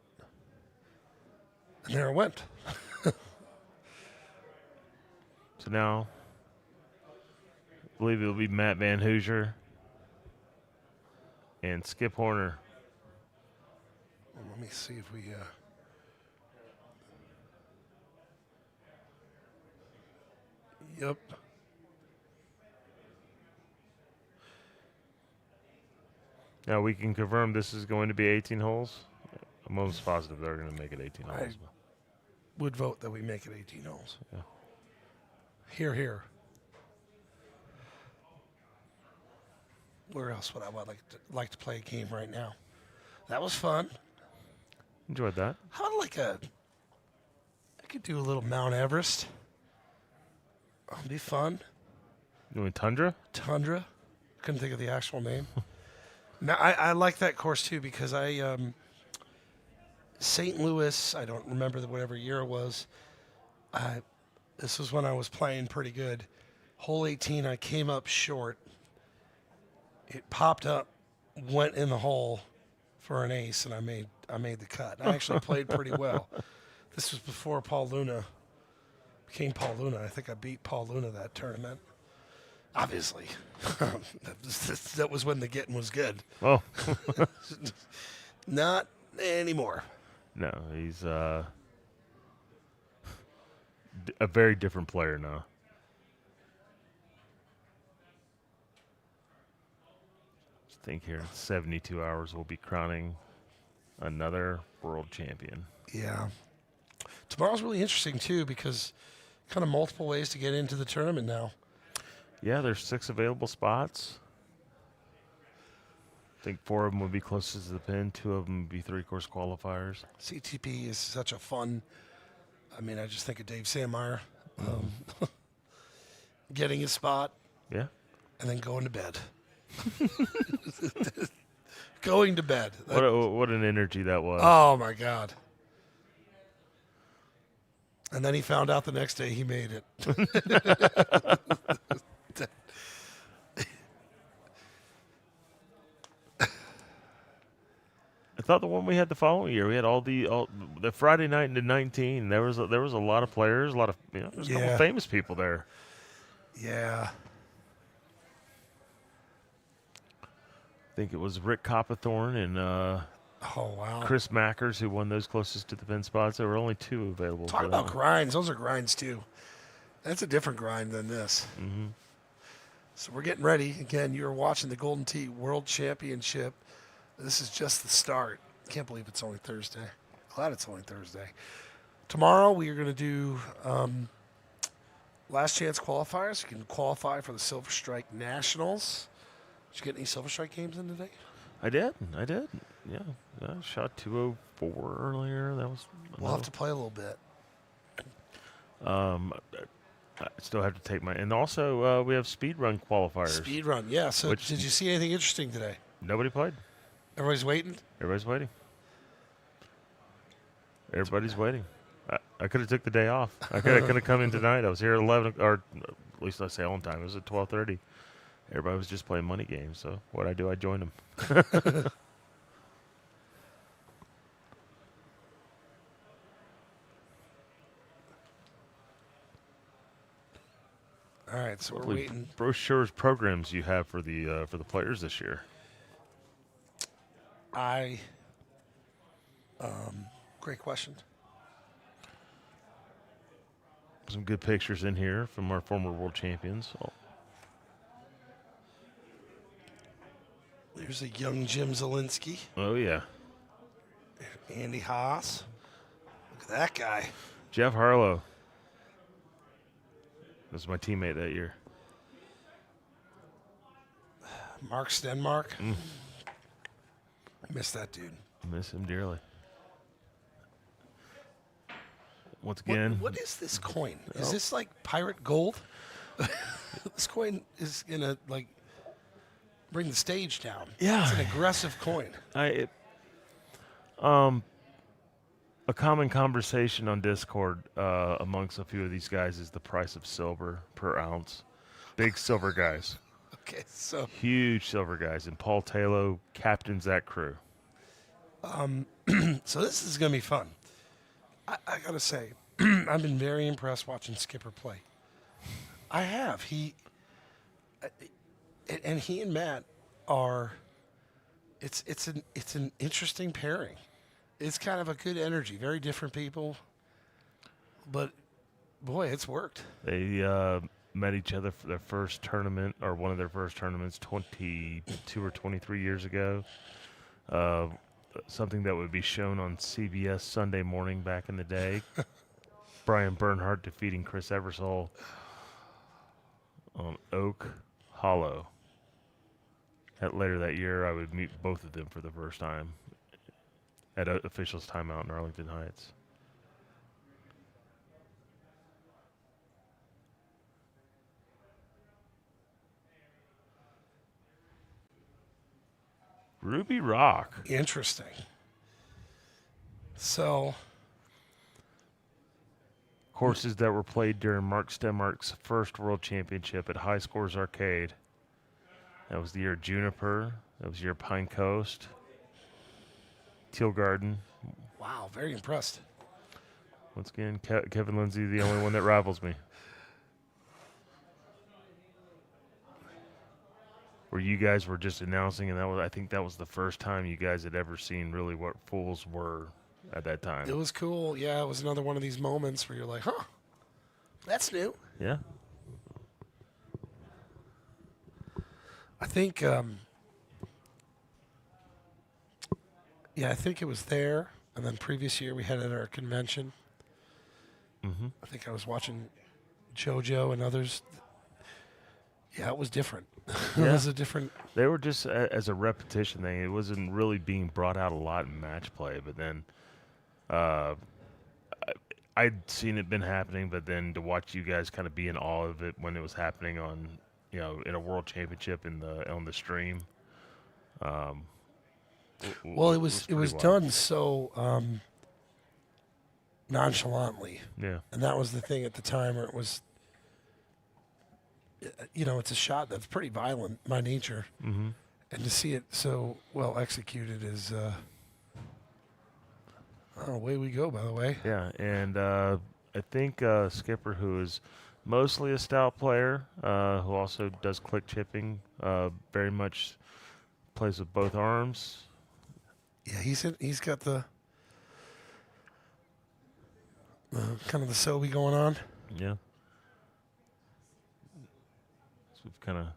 And there it went. So now, I believe it'll be Matt Van Hoosier and Skip Horner. Well, let me see if we. Yep. Now we can confirm this is going to be 18 holes. I'm almost positive they're going to make it 18 holes. Would vote that we make it 18 holes. Yeah. Here. Where else would I like to play a game right now? That was fun. Enjoyed that. How about I could do a little Mount Everest. It'd be fun. Doing Tundra? Tundra. Couldn't think of the actual name. Now I like that course too because St. Louis, I don't remember whatever year it was. This was when I was playing pretty good. Hole 18, I came up short. It popped up, went in the hole for an ace, and I made the cut. I actually played pretty well. This was before Paul Luna became Paul Luna. I think I beat Paul Luna that tournament. Obviously. That was when the getting was good. Oh. Not anymore. No, he's a very different player now. Just think here, in 72 hours, we'll be crowning another world champion. Yeah. Tomorrow's really interesting, too, because kind of multiple ways to get into the tournament now. Yeah, there's 6 available spots. I think 4 of them would be closest to the pin. 2 of them would be 3-course qualifiers. CTP is such a fun. I mean, I just think of Dave Sandmeyer getting his spot Yeah. and then going to bed. Going to bed. What an energy that was. Oh, my God. And then he found out the next day he made it. I thought the one we had the following year, we had all the Friday night into 19. There was a lot of players, a lot of there's a couple famous people there. Yeah. I think it was Rick Coppathorne and Oh, wow. Chris Mackers who won those closest to the pin spots. There were only 2 available. Talk for about that one. grinds. Those are grinds, too. That's a different grind than this. Mm-hmm. So we're getting ready. Again, you're watching the Golden Tee World Championship. This is just the start. Can't believe it's only Thursday. Glad it's only Thursday. Tomorrow we are going to do last chance qualifiers. You can qualify for the Silver Strike Nationals. Did you get any Silver Strike games in today? I did. Yeah. I shot 204 earlier. That was. We'll have to play a little bit. I still have to take my. And also, we have speed run qualifiers. Speed run, yeah. So Which- did you see anything interesting today? Nobody played. Everybody's waiting? Everybody's waiting. Everybody's waiting. I could have took the day off. I could have come in tonight. I was here at 11, or at least I say on time. It was at 12:30. Everybody was just playing money games. So what I do, I joined them. All right, so we're Hopefully waiting. Brochures, programs you have for the players this year. Great question. Some good pictures in here from our former world champions. There's a young Jim Zielinski, Oh yeah, Andy Haas. Look at that guy. Jeff Harlow. This was my teammate that year. Mark Stenmark. I miss that dude. Miss him dearly. Once again, What is this coin? Is this like pirate gold? This coin is gonna like bring the stage down. Yeah. It's an aggressive coin. A common conversation on Discord amongst a few of these guys is the price of silver per ounce. Big silver guys. Okay, so Huge silver guys. And Paul Taylor captains that crew. so this is gonna be fun. I gotta say, I've been very impressed watching Skipper play. I have. And he and Matt are. It's an interesting pairing. It's kind of a good energy. Very different people, but boy, it's worked. They met each other for their first tournament, or one of their first tournaments, 22 or 23 years ago. Something that would be shown on CBS Sunday morning back in the day. Brian Bernhardt defeating Chris Eversole on Oak Hollow. Later that year, I would meet both of them for the first time at officials' timeout in Arlington Heights. Ruby Rock. Interesting. So Courses that were played during Mark Stenmark's first World Championship at High Scores Arcade. That was the year Juniper. That was the year Pine Coast. Teal Garden. wow, very impressed. Once again, Kevin Lindsay, the only one that rivals me. Where you guys were just announcing, and I think that was the first time you guys had ever seen really what fools were at that time. It was cool. Yeah, it was another one of these moments where you're like, huh. That's new. Yeah. I think, I think it was there. And then previous year we had it at our convention. Mm-hmm. I think I was watching JoJo and others. Yeah, it was different. It was a different. They were just as a repetition thing. It wasn't really being brought out a lot in match play. But then I'd seen it been happening. But then to watch you guys kind of be in awe of it when it was happening on, in a world championship on the stream. Well, it was pretty wild. done so nonchalantly, Yeah. and that was the thing at the time where it was. It's a shot that's pretty violent by nature, Mm-hmm. and to see it so well executed is. Away we go. By the way. Yeah, and I think Skipper, who is mostly a stout player, who also does click chipping, very much plays with both arms. Yeah, he's got the kind of the Sobe going on. Yeah. So we've kind of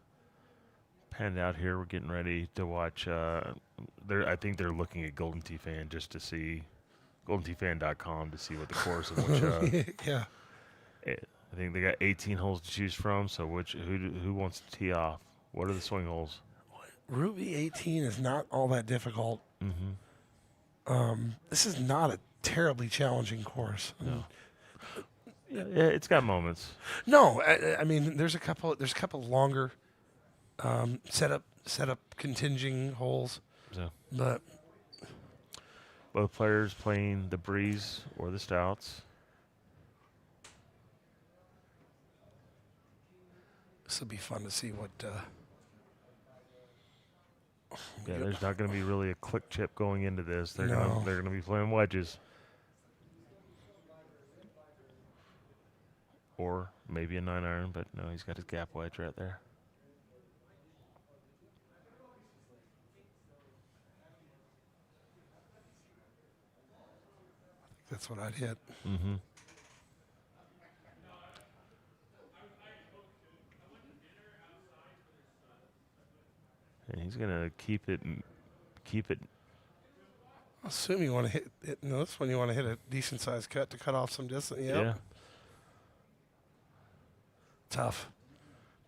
panned out here. We're getting ready to watch. I think they're looking at Golden Tee Fan just to see, GoldenTeeFan.com to see what the course of which. Yeah. I think they got 18 holes to choose from. So who wants to tee off? What are the swing holes? Ruby 18 is not all that difficult. Mm-hmm. This is not a terribly challenging course. No. Yeah, it's got moments. No, I mean there's a couple longer setup continging holes, So but both players playing the Breeze or the Stouts. this will be fun to see what. Yeah, there's not going to be really a click chip going into this. They're No. going to be playing wedges. Or maybe a 9-iron, but no, he's got his gap wedge right there. That's what I'd hit. Mm-hmm. And he's going to keep it. I assume you want to hit it. No, this one you want to hit a decent sized cut to cut off some distance. Yep. Yeah. Tough.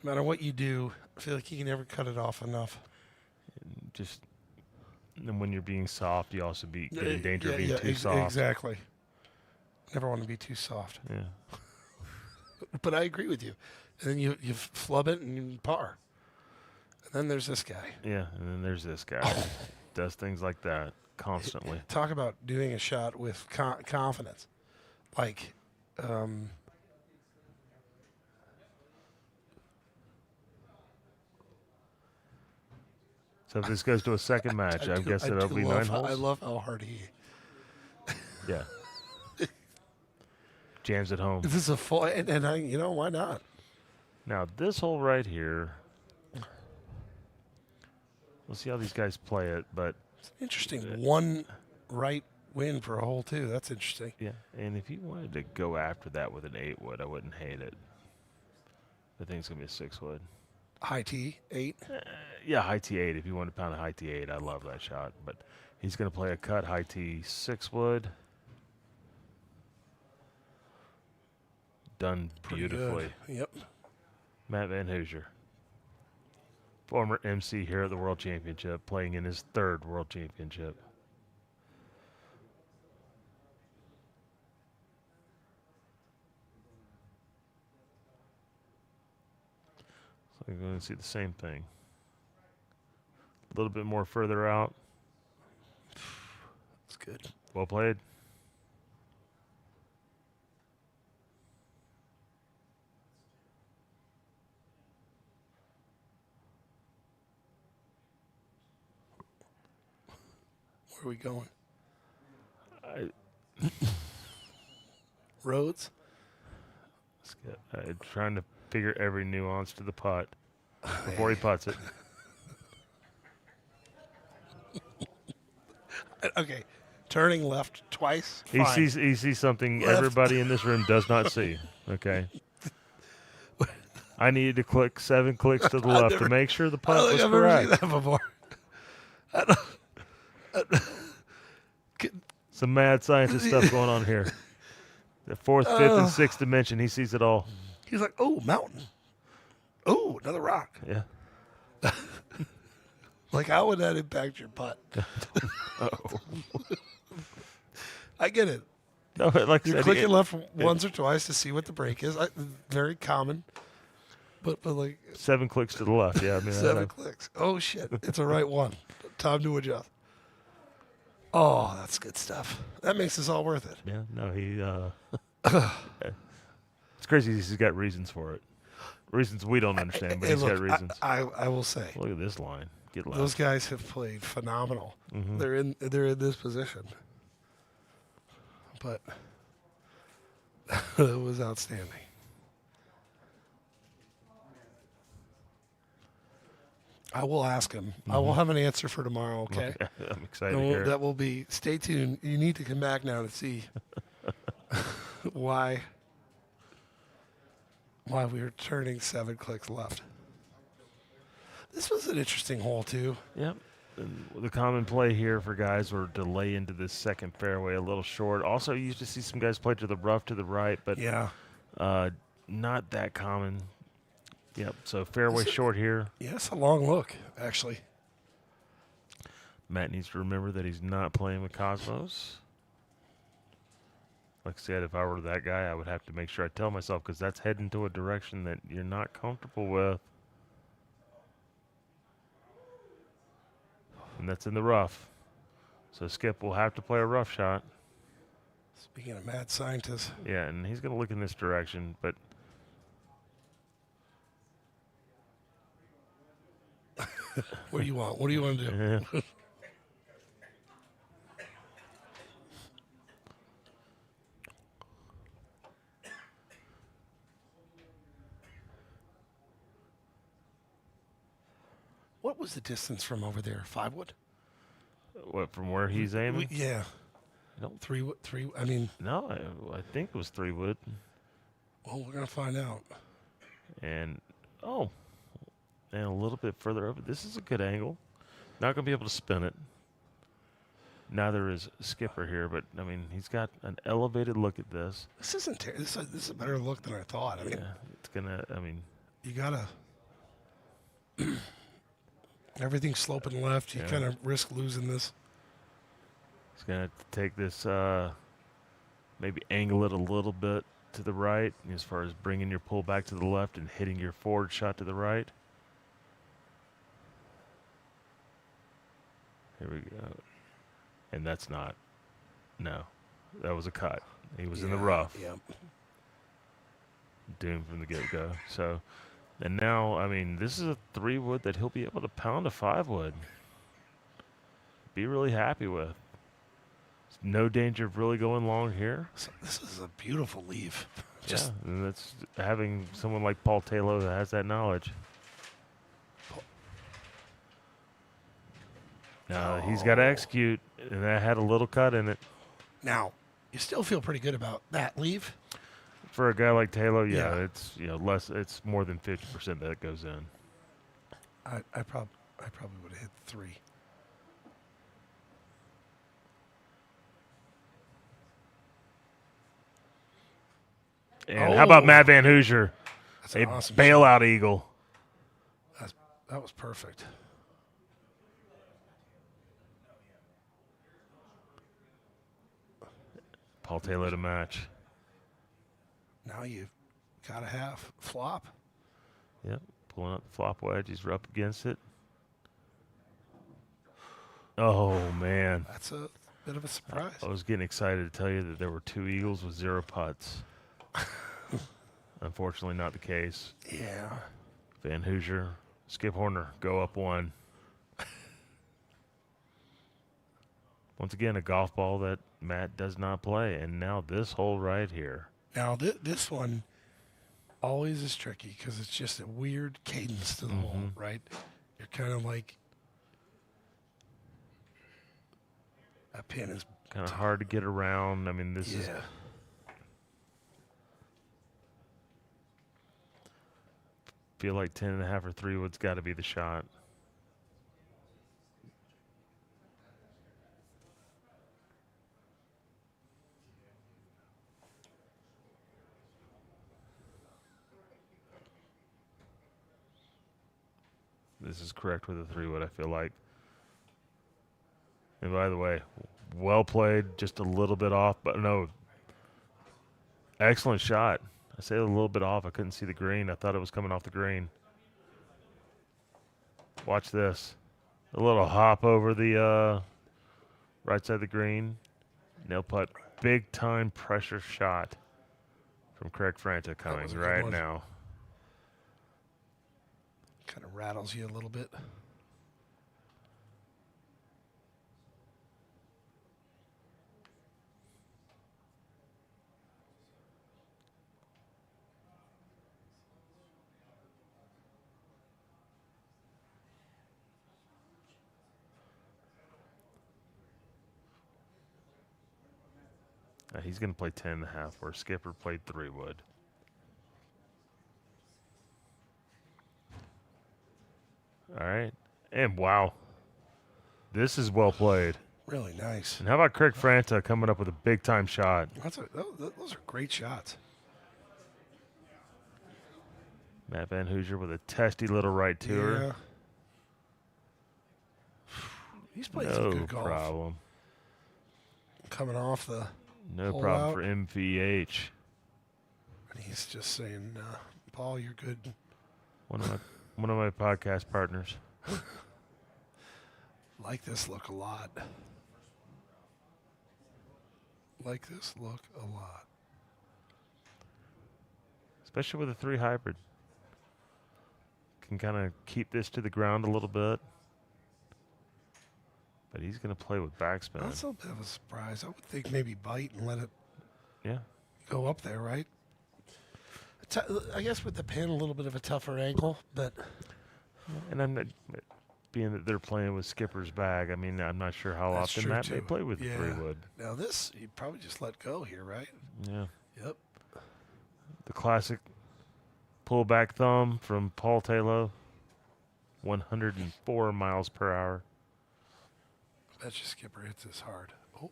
No matter what you do, I feel like you can never cut it off enough. Just, and when you're being soft, you also get in danger of being too soft. Exactly. Never want to be too soft. Yeah. But I agree with you. And then you flub it and you par. And then there's this guy. Yeah, and then there's this guy. Does things like that constantly. Talk about doing a shot with confidence. Like, So if this goes to a second match, I'm guessing it'll be 9 holes. I love how hard he. Yeah. Jams at home. This is a full, and I, why not? Now this hole right here. We'll see how these guys play it, but It's interesting. One right win for a hole too. That's interesting. yeah. And if you wanted to go after that with an 8-wood, I wouldn't hate it. I think it's gonna be a 6-wood. High tee 8. Yeah, high T8. If you want to pound a high T8, I love that shot. But he's gonna play a cut high T 6-wood. Done Pretty beautifully. good. Yep. Matt Van Hoosier, former MC here at the World Championship, playing in his 3rd World Championship. So we're going to see the same thing. A little bit more further out. That's good. Well played. Where are we going? I, Roads? trying to figure every nuance to the putt before he putts it. Okay. Turning left twice. He Fine. sees something Left. everybody in this room does not see. Okay. I needed to click 7 clicks to the left to make sure the I putt don't was think I've ever seen correct. that before. Some mad scientist stuff going on here. The fourth, fifth, and sixth dimension. He sees it all. He's like, oh, mountain. Oh, another rock. Yeah. Like, how would that impact your putt? I get it. No, like I You're said, clicking left once or twice to see what the break is. Very common. But like 7 clicks to the left. Yeah, I mean, 7 clicks. Oh, shit. It's a right one. Time to adjust. Oh, that's good stuff. That makes this all worth it. Yeah, no, he. It's crazy. He's got reasons for it. Reasons we don't understand, but Hey, he's look, got reasons. I will say, Look at this line. Get left. those guys have played phenomenal. Mm-hmm. They're in this position. But it was outstanding. I will ask him. I will have an answer for tomorrow, okay? I'm excited And to hear it. that will be, stay tuned. You need to come back now to see why we were turning 7 clicks left. This was an interesting hole, too. Yep. And the common play here for guys were to lay into this second fairway a little short. Also, you used to see some guys play to the rough to the right, but Yeah. not that common. Yep. So fairway short here. Yeah, it's a long look, actually. Matt needs to remember that he's not playing with Cosmos. Like I said, if I were that guy, I would have to make sure I tell myself, because that's heading to a direction that you're not comfortable with. And that's in the rough. So Skip will have to play a rough shot. Speaking of mad scientists. Yeah, and he's going to look in this direction, but What do you want? What do you want to do? yeah. What was the distance from over there? 5 wood? What, from where he's aiming? Yeah. No. 3 wood. I mean, No, I think it was 3 wood. well, we're gonna find out. And and a little bit further over. This is a good angle. Not going to be able to spin it. Neither is Skipper here, but I mean, he's got an elevated look at this. This isn't. This is a better look than I thought. I mean, Yeah, it's gonna. I mean, you gotta. Everything's sloping left. You Yeah. kind of risk losing this. he's gonna have to take this. Maybe angle it a little bit to the right, as far as bringing your pull back to the left and hitting your forward shot to the right. Here we go. And that's not. No, that was a cut. He was in the rough. Yep. Doomed from the get-go. So, and now, I mean, this is a 3 wood that he'll be able to pound a 5 wood. Be really happy with. No danger of really going long here. So this is a beautiful leave. Just Yeah, and that's having someone like Paul Taylor that has that knowledge. Now he's got to execute, and that had a little cut in it. now, you still feel pretty good about that leave. For a guy like Taylor, Yeah. it's less. It's more than 50% that goes in. I probably would have hit 3. And how about Oh. Matt Van Hoosier, That's a an awesome bailout eagle? shot. That was perfect. Paul Taylor to match. Now you've got to have flop. Yep, pulling up the flop wedge. He's up against it. Oh man, That's a bit of a surprise. I was getting excited to tell you that there were 2 eagles with 0 putts. Unfortunately, not the case. Yeah. Van Hoosier, Skip Horner go up 1. Once again, a golf ball that Matt does not play, and now this hole right here. Now this one always is tricky because it's just a weird cadence to the hole, right? You're kind of like that pin is Kind of hard to get around. I mean, this is feel like 10.5 or 3 wood's got to be the shot. This is correct with a 3 wood, I feel like. And by the way, well played, just a little bit off, but no, excellent shot. I say a little bit off. I couldn't see the green. I thought it was coming off the green. Watch this. A little hop over the right side of the green. Nail putt. Big time pressure shot from Craig Franta coming was a good right one. now. Kind of rattles you a little bit. He's going to play 10.5 where Skipper played 3 wood. All right. And wow. This is well played. Really nice. And how about Craig Franta coming up with a big time shot? Those are great shots. Matt Van Hoosier with a testy little right to her. Yeah. He's playing some No good golf. problem. Coming off the No hole problem out. for MVH. And he's just saying, Paul, you're good. One of my podcast partners. Like this look a lot. Like this look a lot. Especially with a 3 hybrid. Can kind of keep this to the ground a little bit. But he's going to play with backspin. That's a bit of a surprise. I would think maybe bite and let it Yeah. go up there, right? I guess with the pin, a little bit of a tougher angle, but And I'm not, being that they're playing with Skipper's bag, I mean, I'm not sure how that's often true Matt too. may play with Yeah. 3 wood. Now this, you probably just let go here, right? Yeah. Yep. The classic pullback thumb from Paul Taylor. 104 miles per hour. Bet you Skipper hits this hard. Oh.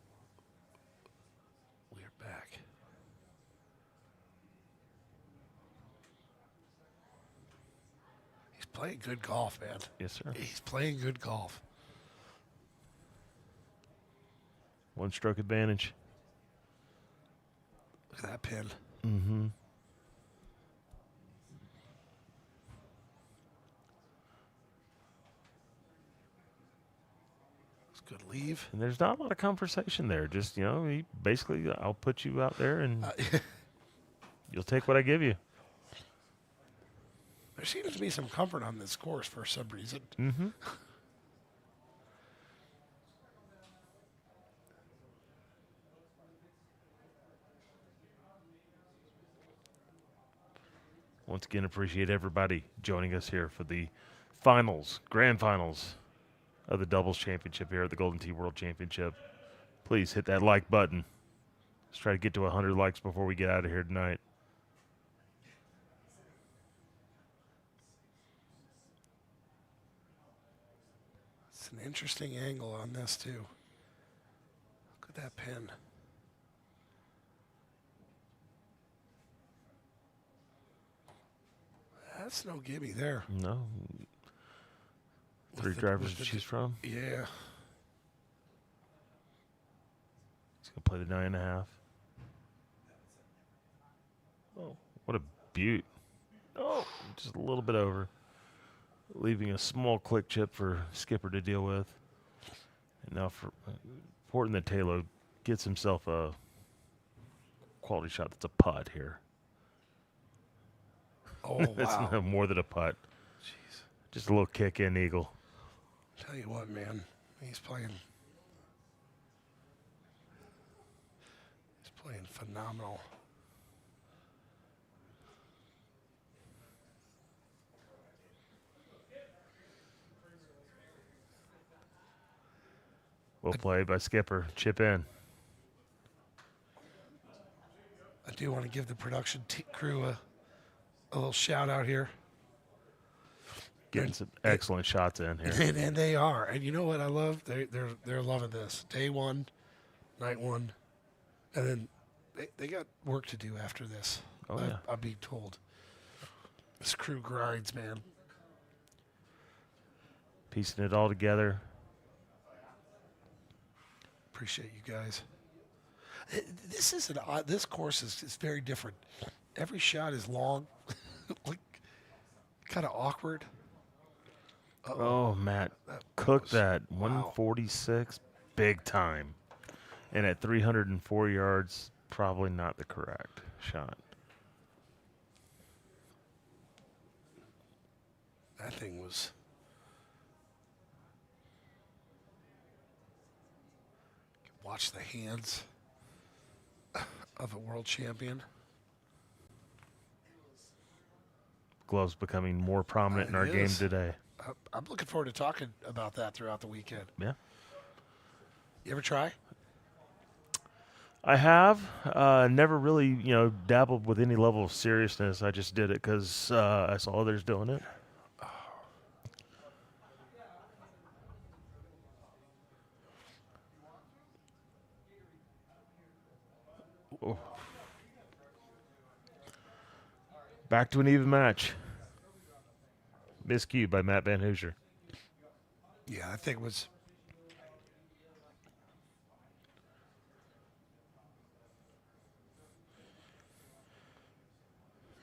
We're back. He's playing good golf, man. Yes, sir. He's playing good golf. 1 stroke advantage. Look at that pin. Mm-hmm. It's a good leave. And there's not a lot of conversation there. Just, he basically, I'll put you out there and you'll take what I give you. There seems to be some comfort on this course for some reason. Mm-hmm. Once again, appreciate everybody joining us here for the grand finals of the doubles championship here at the Golden Tee World Championship. Please hit that like button. Let's try to get to 100 likes before we get out of here tonight. It's an interesting angle on this, too. Look at that pin. That's no gimme there. No. With 3 the- drivers with to the- choose from. Yeah. He's going to play the 9.5. Oh, what a beaut. Oh, just a little bit over. Leaving a small click chip for Skipper to deal with. And now for important that Taylor gets himself a quality shot that's a putt here. Oh, That's wow. no more than a putt. Jeez. Just a little kick in eagle. Tell you what, man. He's playing phenomenal. Well played by Skipper. Chip in. I do want to give the production crew a little shout out here. Getting some excellent shots in here. And they are. And you know what I love? They're loving this. Day one, night one, and then they got work to do after this. Oh, yeah. I'm being told. This crew grinds, man. Piecing it all together. Appreciate you guys. This is an odd. This course is very different. Every shot is long, like kind of awkward. Oh, Matt, cooked that 146 big time. And at 304 yards, probably not the correct shot. That thing was. Watch the hands of a world champion. Gloves becoming more prominent in our game is. today. I'm looking forward to talking about that throughout the weekend. Yeah. You ever try? I have never really, dabbled with any level of seriousness. I just did it because I saw others doing it. Oh. Back to an even match. Miscue by Matt Van Hoosier. Yeah, I think it was.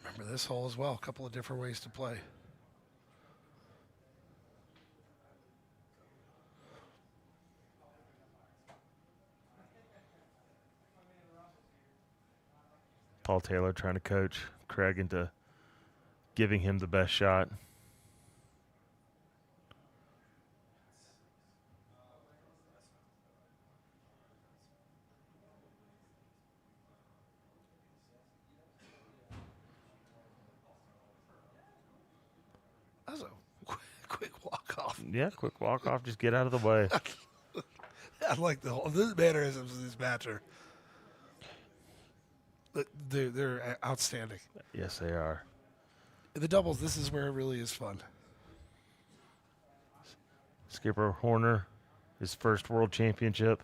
Remember this hole as well. A couple of different ways to play. Paul Taylor trying to coach Craig into giving him the best shot. That was a quick walk off. Yeah, quick walk off. Just get out of the way. I like the whole. This mannerisms of this match are. They're outstanding. Yes, they are. The doubles. This is where it really is fun. Skipper Horner, his first world championship.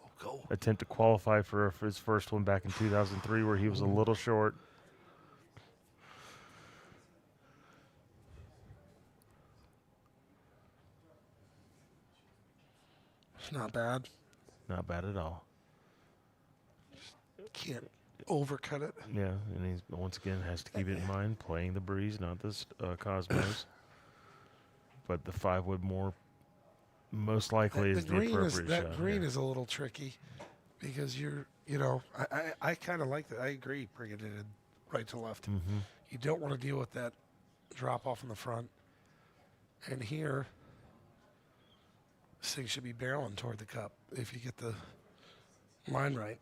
Oh, go. Attempt to qualify for his first one back in 2003 where he was a little short. It's not bad. Not bad at all. Can't overcut it. Yeah, and he's once again has to keep it in mind, playing the breeze, not the Cosmos. But the 5-wood more most likely is the appropriate shot. That green is a little tricky because I kind of like that. I agree, bringing it in right to left. Mm-hmm. You don't want to deal with that drop off in the front. And here, this thing should be barreling toward the cup if you get the line right.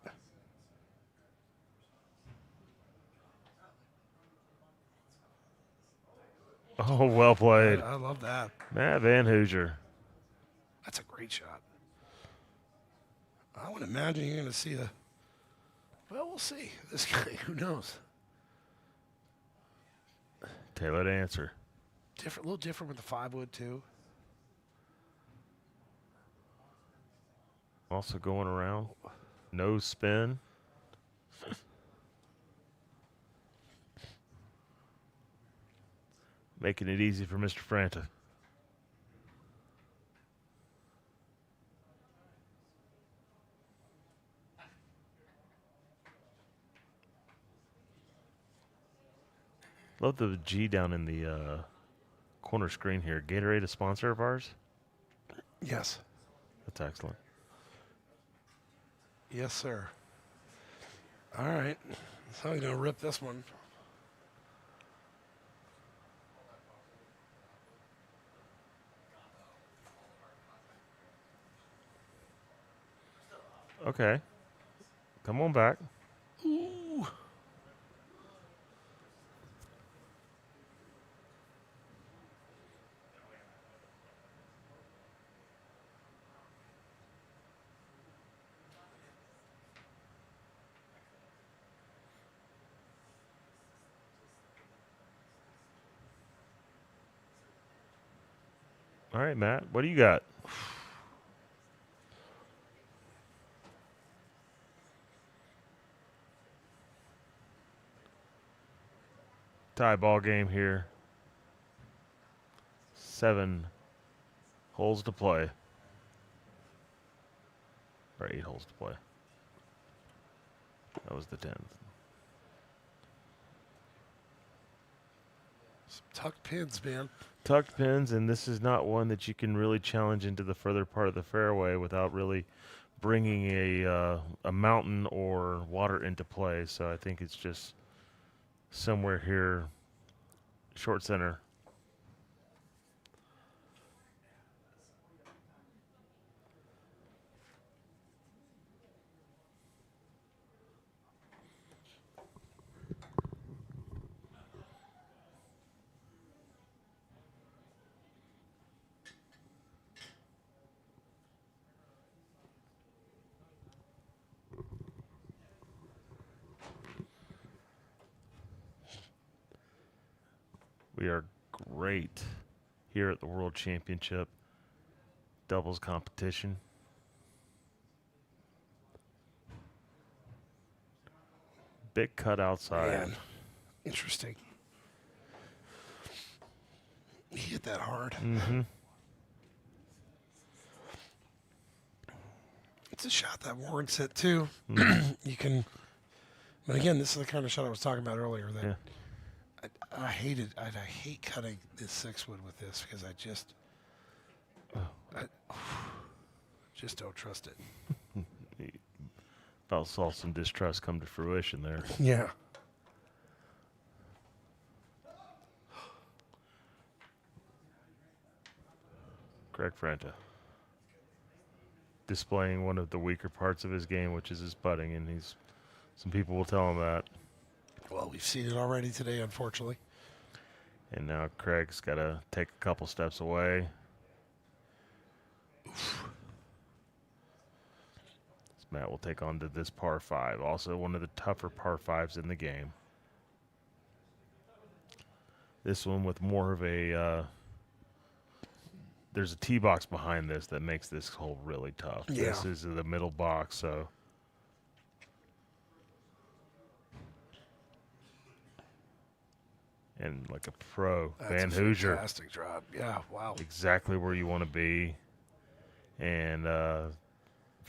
Oh, well played. I love that. Matt Van Hoosier. That's a great shot. I would imagine you're going to see well, we'll see. This guy, who knows? Taylor to answer. A little different with the 5-wood too. Also going around. No spin. Making it easy for Mr. Franta. Love the G down in the corner screen here. Gatorade, a sponsor of ours? Yes. That's excellent. Yes, sir. All right. So I'm going to rip this one. Okay. Come on back. Ooh. All right, Matt, what do you got? Tie ball game here. 7 holes to play. Or 8 holes to play. That was the 10th. Some tucked pins, man. Tucked pins, and this is not one that you can really challenge into the further part of the fairway without really bringing a mountain or water into play. So I think it's just somewhere here, short center. We are great here at the World Championship doubles competition. Big cut outside. Man, interesting. He hit that hard. Mm-hmm. It's a shot that warrants it too. You can, but again, this is the kind of shot I was talking about earlier. That Yeah. I hate cutting this 6-wood with this because I just don't trust it. About saw some distrust come to fruition there. Yeah. Craig Franta displaying one of the weaker parts of his game, which is his putting, and some people will tell him that. Well, we've seen it already today, unfortunately. And now Craig's got to take a couple steps away. Matt will take on to this par 5, also one of the tougher par 5s in the game. This one with more of a, there's a tee box behind this that makes this hole really tough. Yeah. This is the middle box, so. And like a pro, That's Van a Hoosier. fantastic drop. Yeah, wow. Exactly where you want to be. And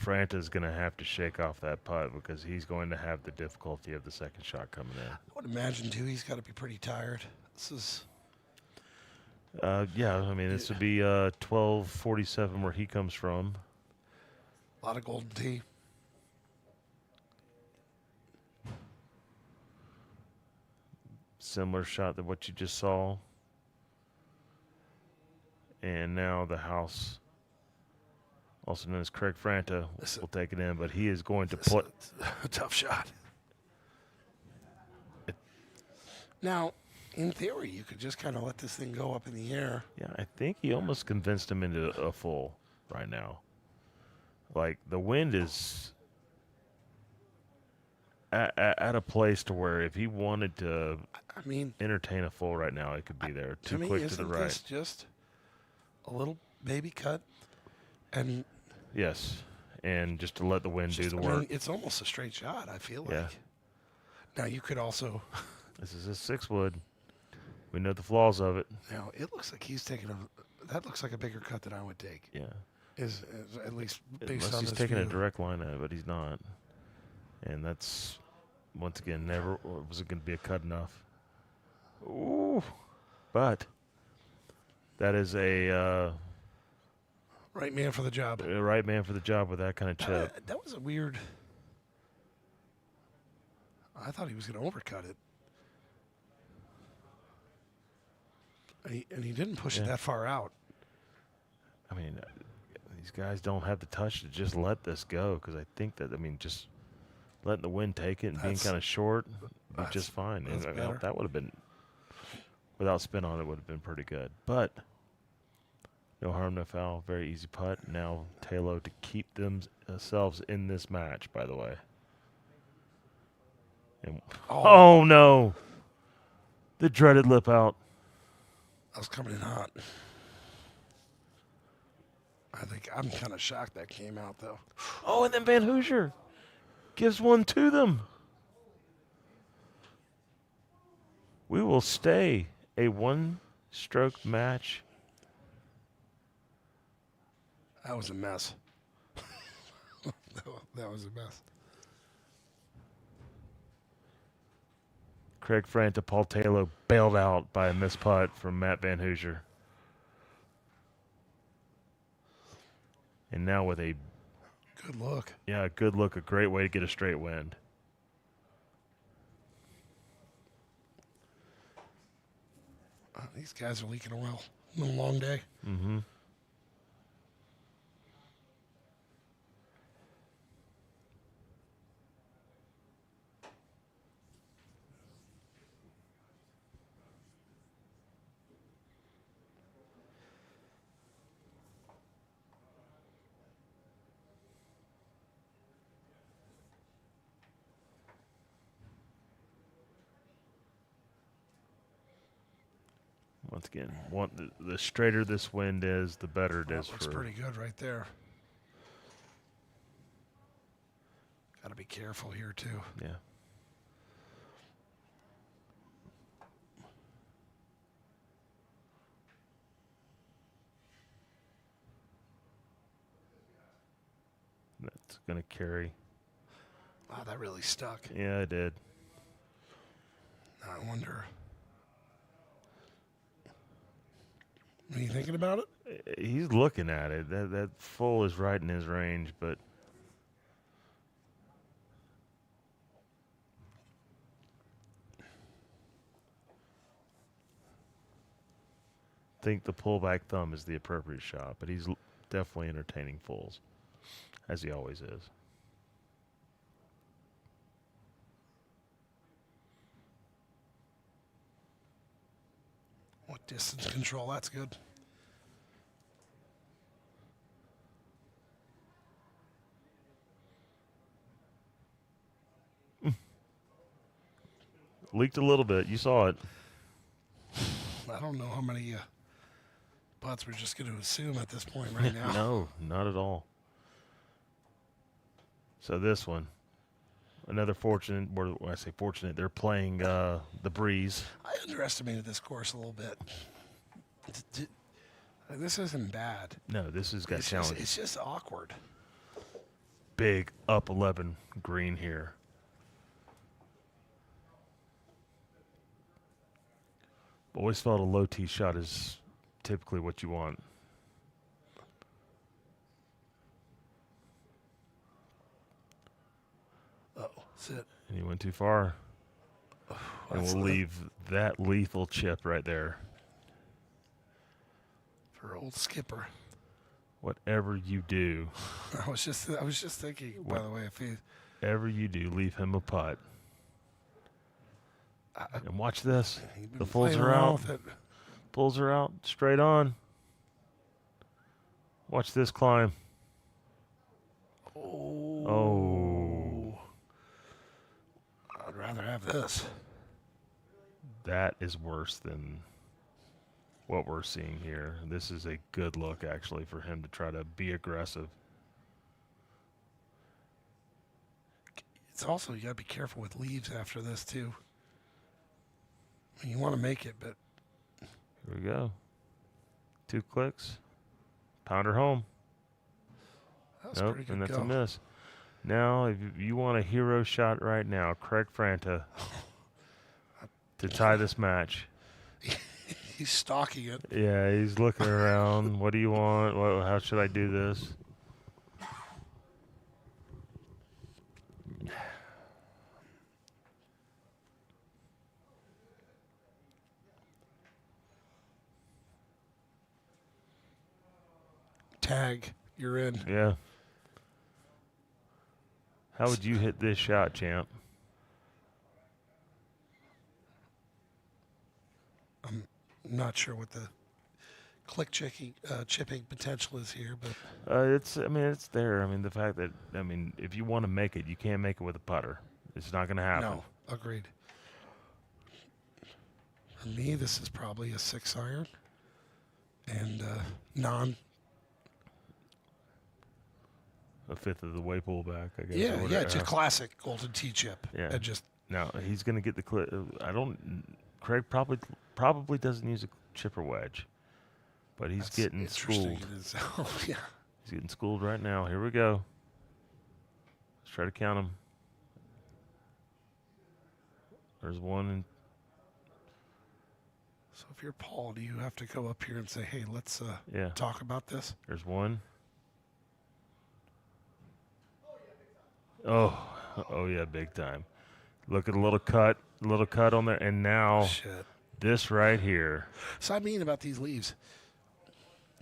Franta's going to have to shake off that putt because he's going to have the difficulty of the second shot coming in. I would imagine, too, he's got to be pretty tired. This is... Yeah, I mean, this would be 12:47 where he comes from. A lot of golden tee. Similar shot to what you just saw. And now the house, also known as Craig Franta, will take it in, but he is going to put a tough shot. Now, in theory, you could just kind of let this thing go up in the air. Yeah, I think he almost convinced him into a full right now. Like, the wind is at a place to where if he wanted to entertain a full right now, it could be there. Too quick to the right. This just a little baby cut? And yes, and just to let the wind do the work. I mean, it's almost a straight shot, I feel Yeah. like. Now, you could also... This is a 6-wood. We know the flaws of it. Now, it looks like he's taking a... That looks like a bigger cut than I would take. Yeah. Is at least based Unless on he's this taking a view. direct line at it, but he's not. And that's, once again, never was it going to be a cut enough. Ooh. But that is a... right man for the job. Right man for the job with that kind of chip. That was a weird... I thought he was going to overcut it. And he didn't push it that far out. I mean, these guys don't have the touch to just let this go because I think that, I mean, just letting the wind take it and being kind of short would be just fine. And, I mean, that would have been, without spin on it, would have been pretty good. But no harm, no foul. Very easy putt. Now Taylor to keep themselves in this match, by the way. And, oh, no. The dreaded lip out. I was coming in hot. I'm kind of shocked that came out though. Oh, and then Van Hoosier gives one to them. We will stay a one-stroke match. That was a mess. that was a mess. Craig Franta, Paul Taylor bailed out by a missed putt from Matt Van Hoosier. And now with a Good look. good look, a great way to get a straight wind. These guys are leaking oil. It's been a long day. Mm-hmm. Once again, the straighter this wind is, the better it is. That looks for pretty good right there. Got to be careful here too. Yeah. That's going to carry. Wow, that really stuck. Yeah, it did. I wonder. Are you thinking about it? He's looking at it. That full is right in his range, but I think the pullback thumb is the appropriate shot. But he's definitely entertaining fulls, as he always is. What distance control? That's good. Leaked a little bit. You saw it. I don't know how many putts we're just going to assume at this point right now. No, not at all. So this one, another fortunate, or when I say fortunate, they're playing the breeze. I underestimated this course a little bit. This isn't bad. No, this has got challenges. It's just awkward. Big up 11 green here. Always felt a low tee shot is typically what you want. Sit. And you went too far. And we'll leave that lethal chip right there. For old Skipper. Whatever you do. I was just thinking, by the way, if he... Whatever you do, leave him a putt. And watch this. The fulls are out. Pulls are out. Straight on. Watch this climb. Oh. I'd rather have this. That is worse than what we're seeing here. This is a good look, actually, for him to try to be aggressive. It's also, you got to be careful with leaves after this, too. I mean, you want to make it, but... Here we go. 2 clicks. Pounder home. That was a pretty good and that's go. a miss. Now, if you want a hero shot right now, Craig Franta to tie this match. He's stalking it. Yeah, he's looking around. What do you want? How should I do this? Tag. You're in. Yeah. How would you hit this shot, champ? I'm not sure what the chipping potential is here, but It's there. I mean, the fact that, if you want to make it, you can't make it with a putter. It's not going to happen. no, agreed. For me, this is probably a 6 iron and a fifth of the way pullback, I guess. Yeah, yeah, it's a classic Golden Tee chip. Yeah. It just Now he's going to get the clip. Craig probably doesn't use a chipper wedge, but he's that's getting interesting. schooled. It is. Oh, yeah. He's getting schooled right now. Here we go. Let's try to count them. There's one. And So if you're Paul, do you have to go up here and say, "Hey, let's yeah. talk about this"? There's one. Oh yeah, big time. Look at a little cut on there, and now Shit. this right here. So I mean about these leaves.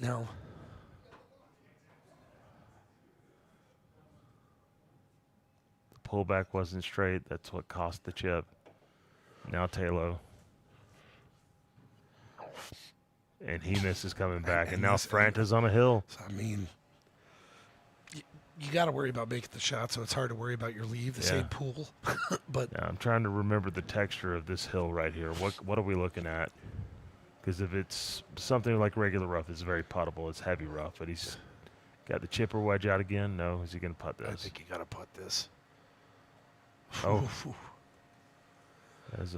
No. The pullback wasn't straight. That's what cost the chip. Now Taylor. And he misses coming back, and now Franta's on a hill. So I mean, you got to worry about making the shot, so it's hard to worry about your leave, the same pool. But Yeah, I'm trying to remember the texture of this hill right here. What are we looking at? Because if it's something like regular rough, it's very puttable. It's heavy rough, but he's got the chipper wedge out again. No, is he going to putt this? I think you got to putt this. Oh. As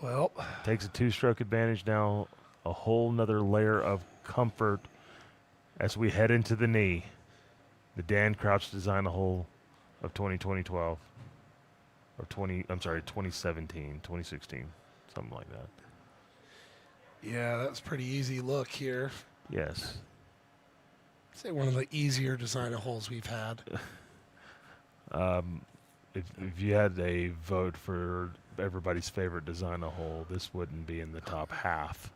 Well, takes a two-stroke advantage now. A whole nother layer of comfort as we head into the knee. The Dan Crouch design a hole of 2012 or 2017, 2016, something like that. yeah, that's pretty easy look here. Yes. Say one of the easier designer holes we've had. If you had a vote for everybody's favorite design a hole, this wouldn't be in the top half.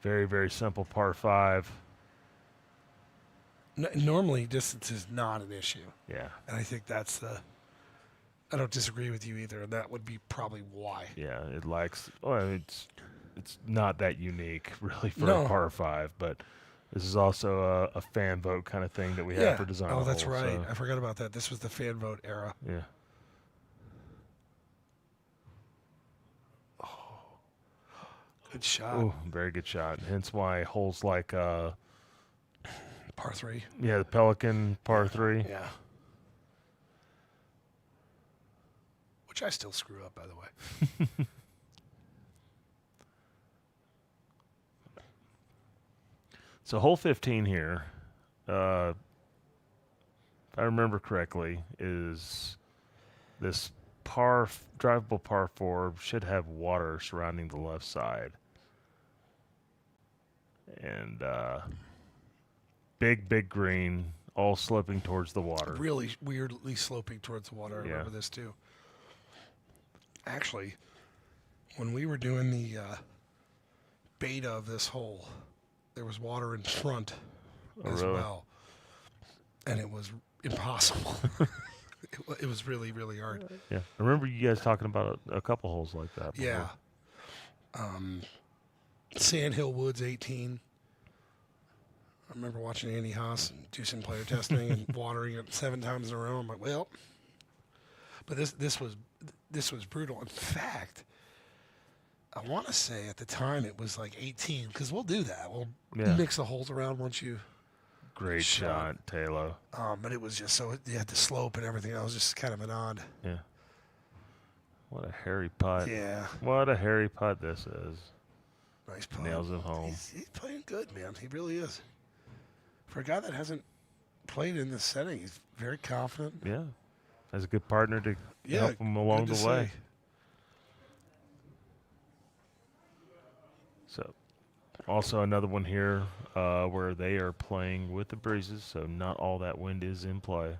Very, very simple par 5. Normally, distance is not an issue. Yeah. And I think that's I don't disagree with you either, and that would be probably why. Yeah, it lacks. Well, it's not that unique really for No. a par 5, but this is also a fan vote kind of thing that we have for design. Oh, that's hole, right. so, I forgot about that. This was the fan vote era. yeah. Good shot. Oh, very good shot. Hence why holes like Par 3. the Pelican par 3. Yeah. Which I still screw up, by the way. So hole 15 here, if I remember correctly, is this drivable par 4 should have water surrounding the left side. And big green, all sloping towards the water. Really weirdly sloping towards the water. I remember this too. Actually, when we were doing the beta of this hole, there was water in front as really? well. And it was impossible. It was really, really hard. Yeah, I remember you guys talking about a couple holes like that. Before. Yeah. Sandhill Woods 18. I remember watching Andy Haas do some player testing and watering it 7 times in a row. I'm like, well, but this was brutal. In fact, I want to say at the time it was like 18 because we'll do that. We'll mix the holes around once you. Great shot, Taylor. But it was just so you had the slope and everything. I was just kind of an odd. Yeah. What a hairy putt. Yeah. What a hairy putt this is. Nice putt. Nails it home. He's playing good, man. He really is. For a guy that hasn't played in this setting, he's very confident. Yeah. Has a good partner to help him along the way. So, also another one here where they are playing with the breezes, so not all that wind is in play.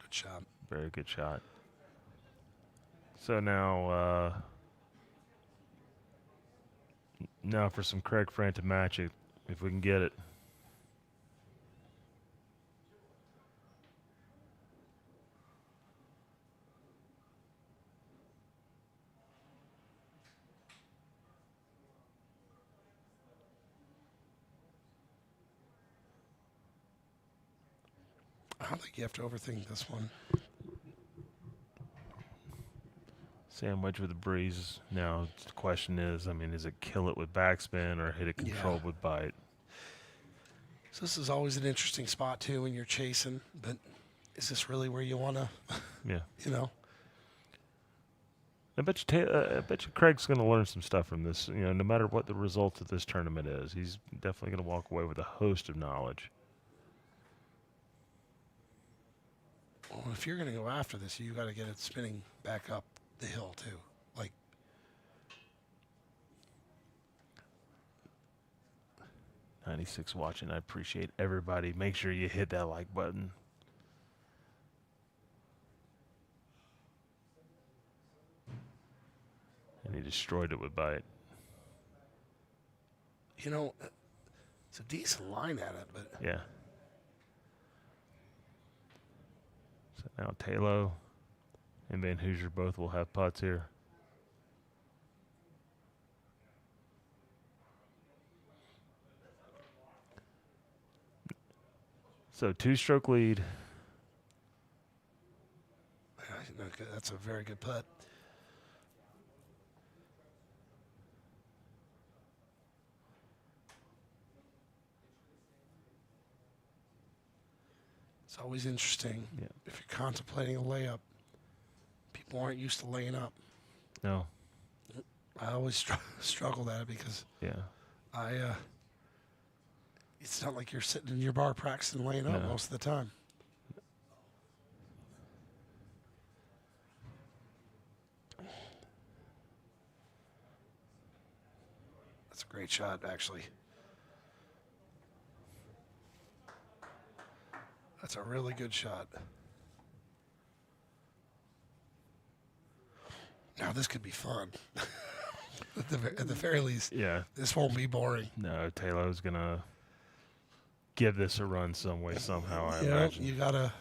Good shot. Very good shot. So now for some Craig Franta magic, if we can get it. I don't think you have to overthink this one. Sandwich with a breeze. Now, the question is, is it kill it with backspin or hit it controlled with bite? So this is always an interesting spot, too, when you're chasing. But is this really where you want to, Yeah. I bet you Craig's going to learn some stuff from this. No matter what the result of this tournament is, he's definitely going to walk away with a host of knowledge. Well, if you're going to go after this, you got to get it spinning back up the hill too. Like 96 watching. I appreciate everybody. Make sure you hit that like button. And he destroyed it with bite. It's a decent line at it, but Yeah. So now Talo and Van Hoosier both will have putts here. So 2-stroke lead. that's a very good putt. It's always interesting if you're contemplating a layup. People aren't used to laying up. No. I always struggled at it because it's not like you're sitting in your bar practicing laying up most of the time. That's a great shot, actually. That's a really good shot. Now, this could be fun. At the very least, this won't be boring. No, Taylor's going to give this a run some way, somehow, I imagine. You got to...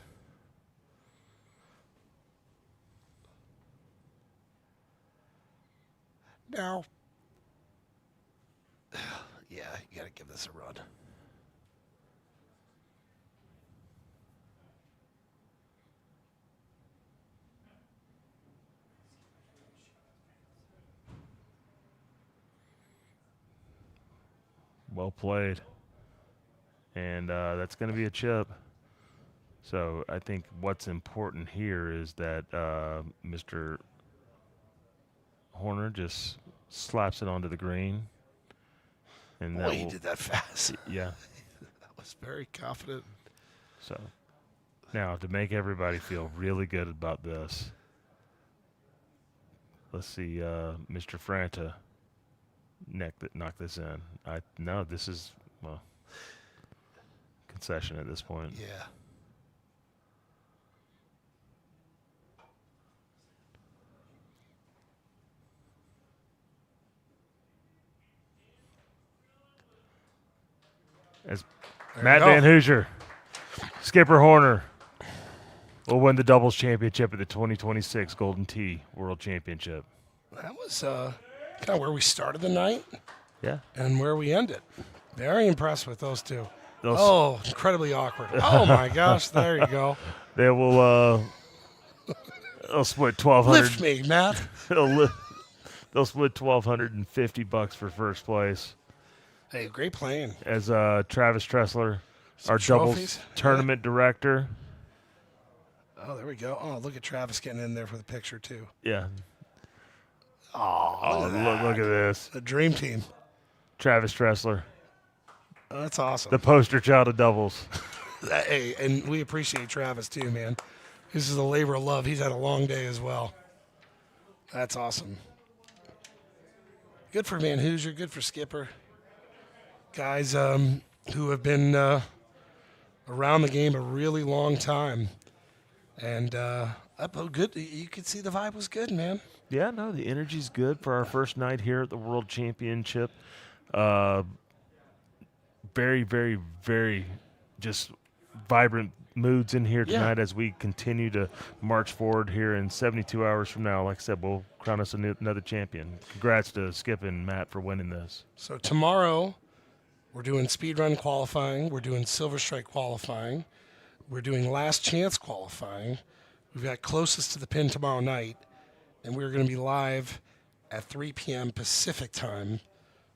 Now, you got to give this a run. Well played. And that's going to be a chip. So I think what's important here is that Mr. Horner just slaps it onto the green. And Boy, he did that fast. Yeah. That was very confident. So now to make everybody feel really good about this, let's see Mr. Franta knock this in. No, this is, concession at this point. Yeah. As Matt Van Hoosier, Skipper Horner will win the doubles championship at the 2026 Golden Tee World Championship. That was kind of where we started the night. Yeah. And where we ended. Very impressed with those two. Incredibly awkward. Oh, my gosh. There you go. They will they'll split $1,200. Lift me, Matt. They'll split $1,250 for first place. Hey, great playing. As Travis Tressler, our trophies. doubles tournament director. Oh, there we go. Oh, look at Travis getting in there for the picture, too. Yeah. Oh, look at this. The dream team. Travis Tressler. Oh, that's awesome. The poster child of doubles. Hey, and we appreciate Travis, too, man. This is a labor of love. He's had a long day as well. That's awesome. Good for Van Hoosier. Good for Skipper. Guys who have been around the game a really long time. And good. You could see the vibe was good, man. Yeah, no, the energy's good for our first night here at the World Championship. Very, very, very just vibrant moods in here tonight as we continue to march forward here in 72 hours from now. Like I said, we'll crown us another champion. Congrats to Skip and Matt for winning this. So tomorrow we're doing speedrun qualifying. We're doing Silver Strike qualifying. We're doing last chance qualifying. We've got closest to the pin tomorrow night. and we're going to be live at 3 p.m. Pacific time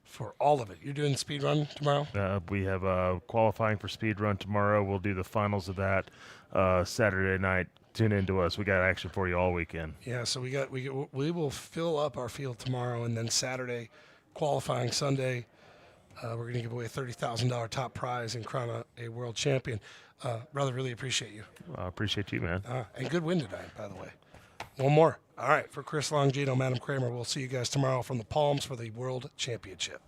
for all of it. You're doing speed run tomorrow? We have qualifying for speed run tomorrow. We'll do the finals of that Saturday night. Tune into us. We got action for you all weekend. Yeah, so we will fill up our field tomorrow, and then Saturday, qualifying Sunday, we're going to give away a $30,000 top prize and crown a world champion. Brother, really appreciate you. I appreciate you, man. And good win tonight, by the way. One more. All right, for Chris Longino, Madam Kramer, we'll see you guys tomorrow from the Palms for the World Championship.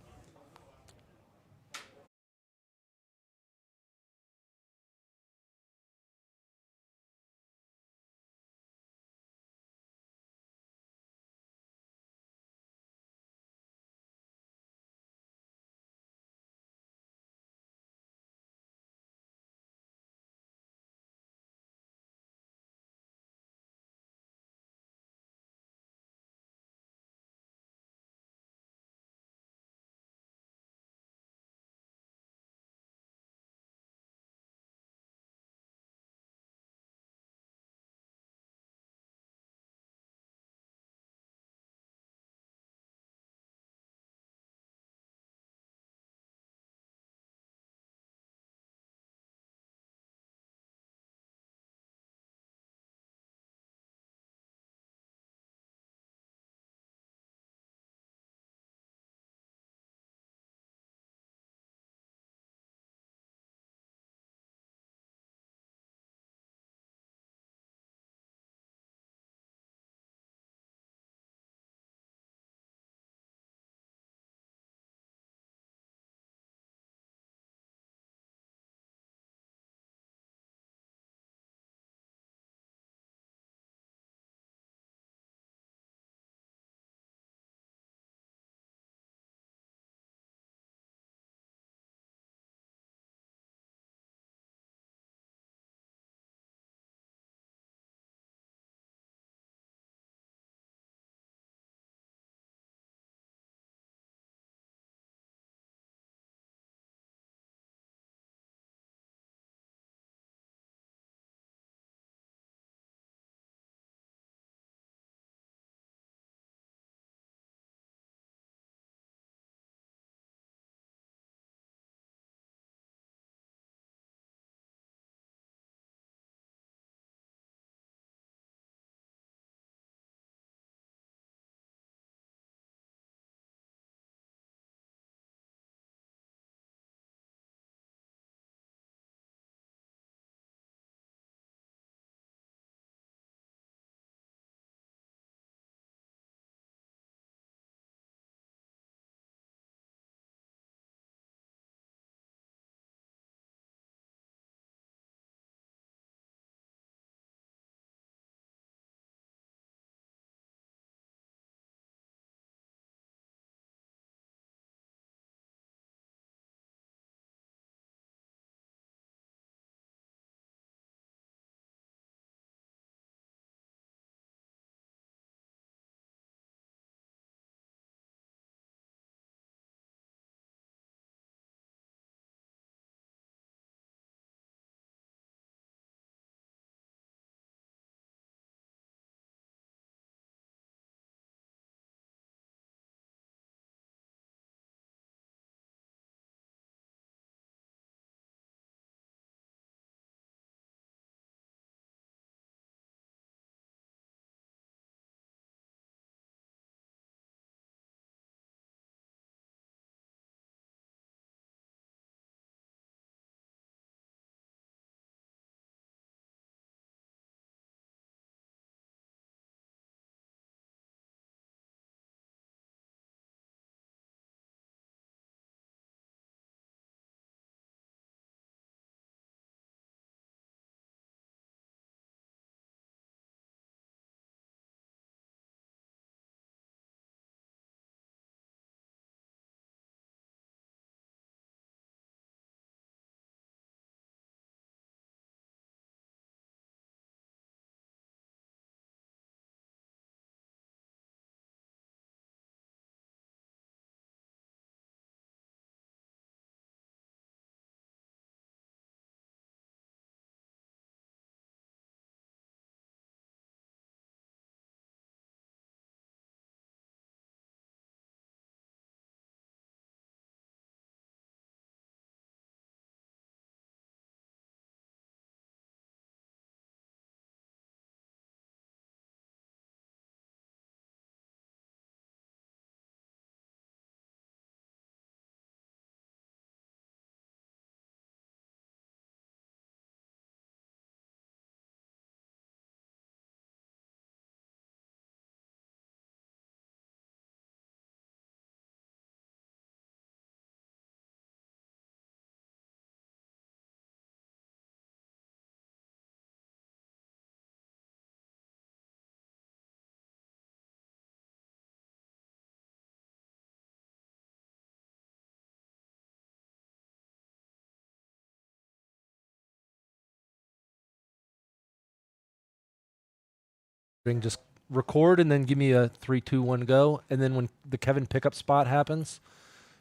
Just record and then give me a 3, 2, 1, go. And then when the Kevin pickup spot happens,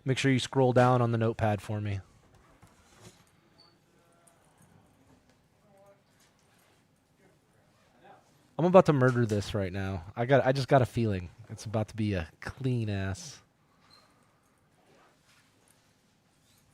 make sure you scroll down on the notepad for me. I'm about to murder this right now. I just got a feeling it's about to be a clean ass.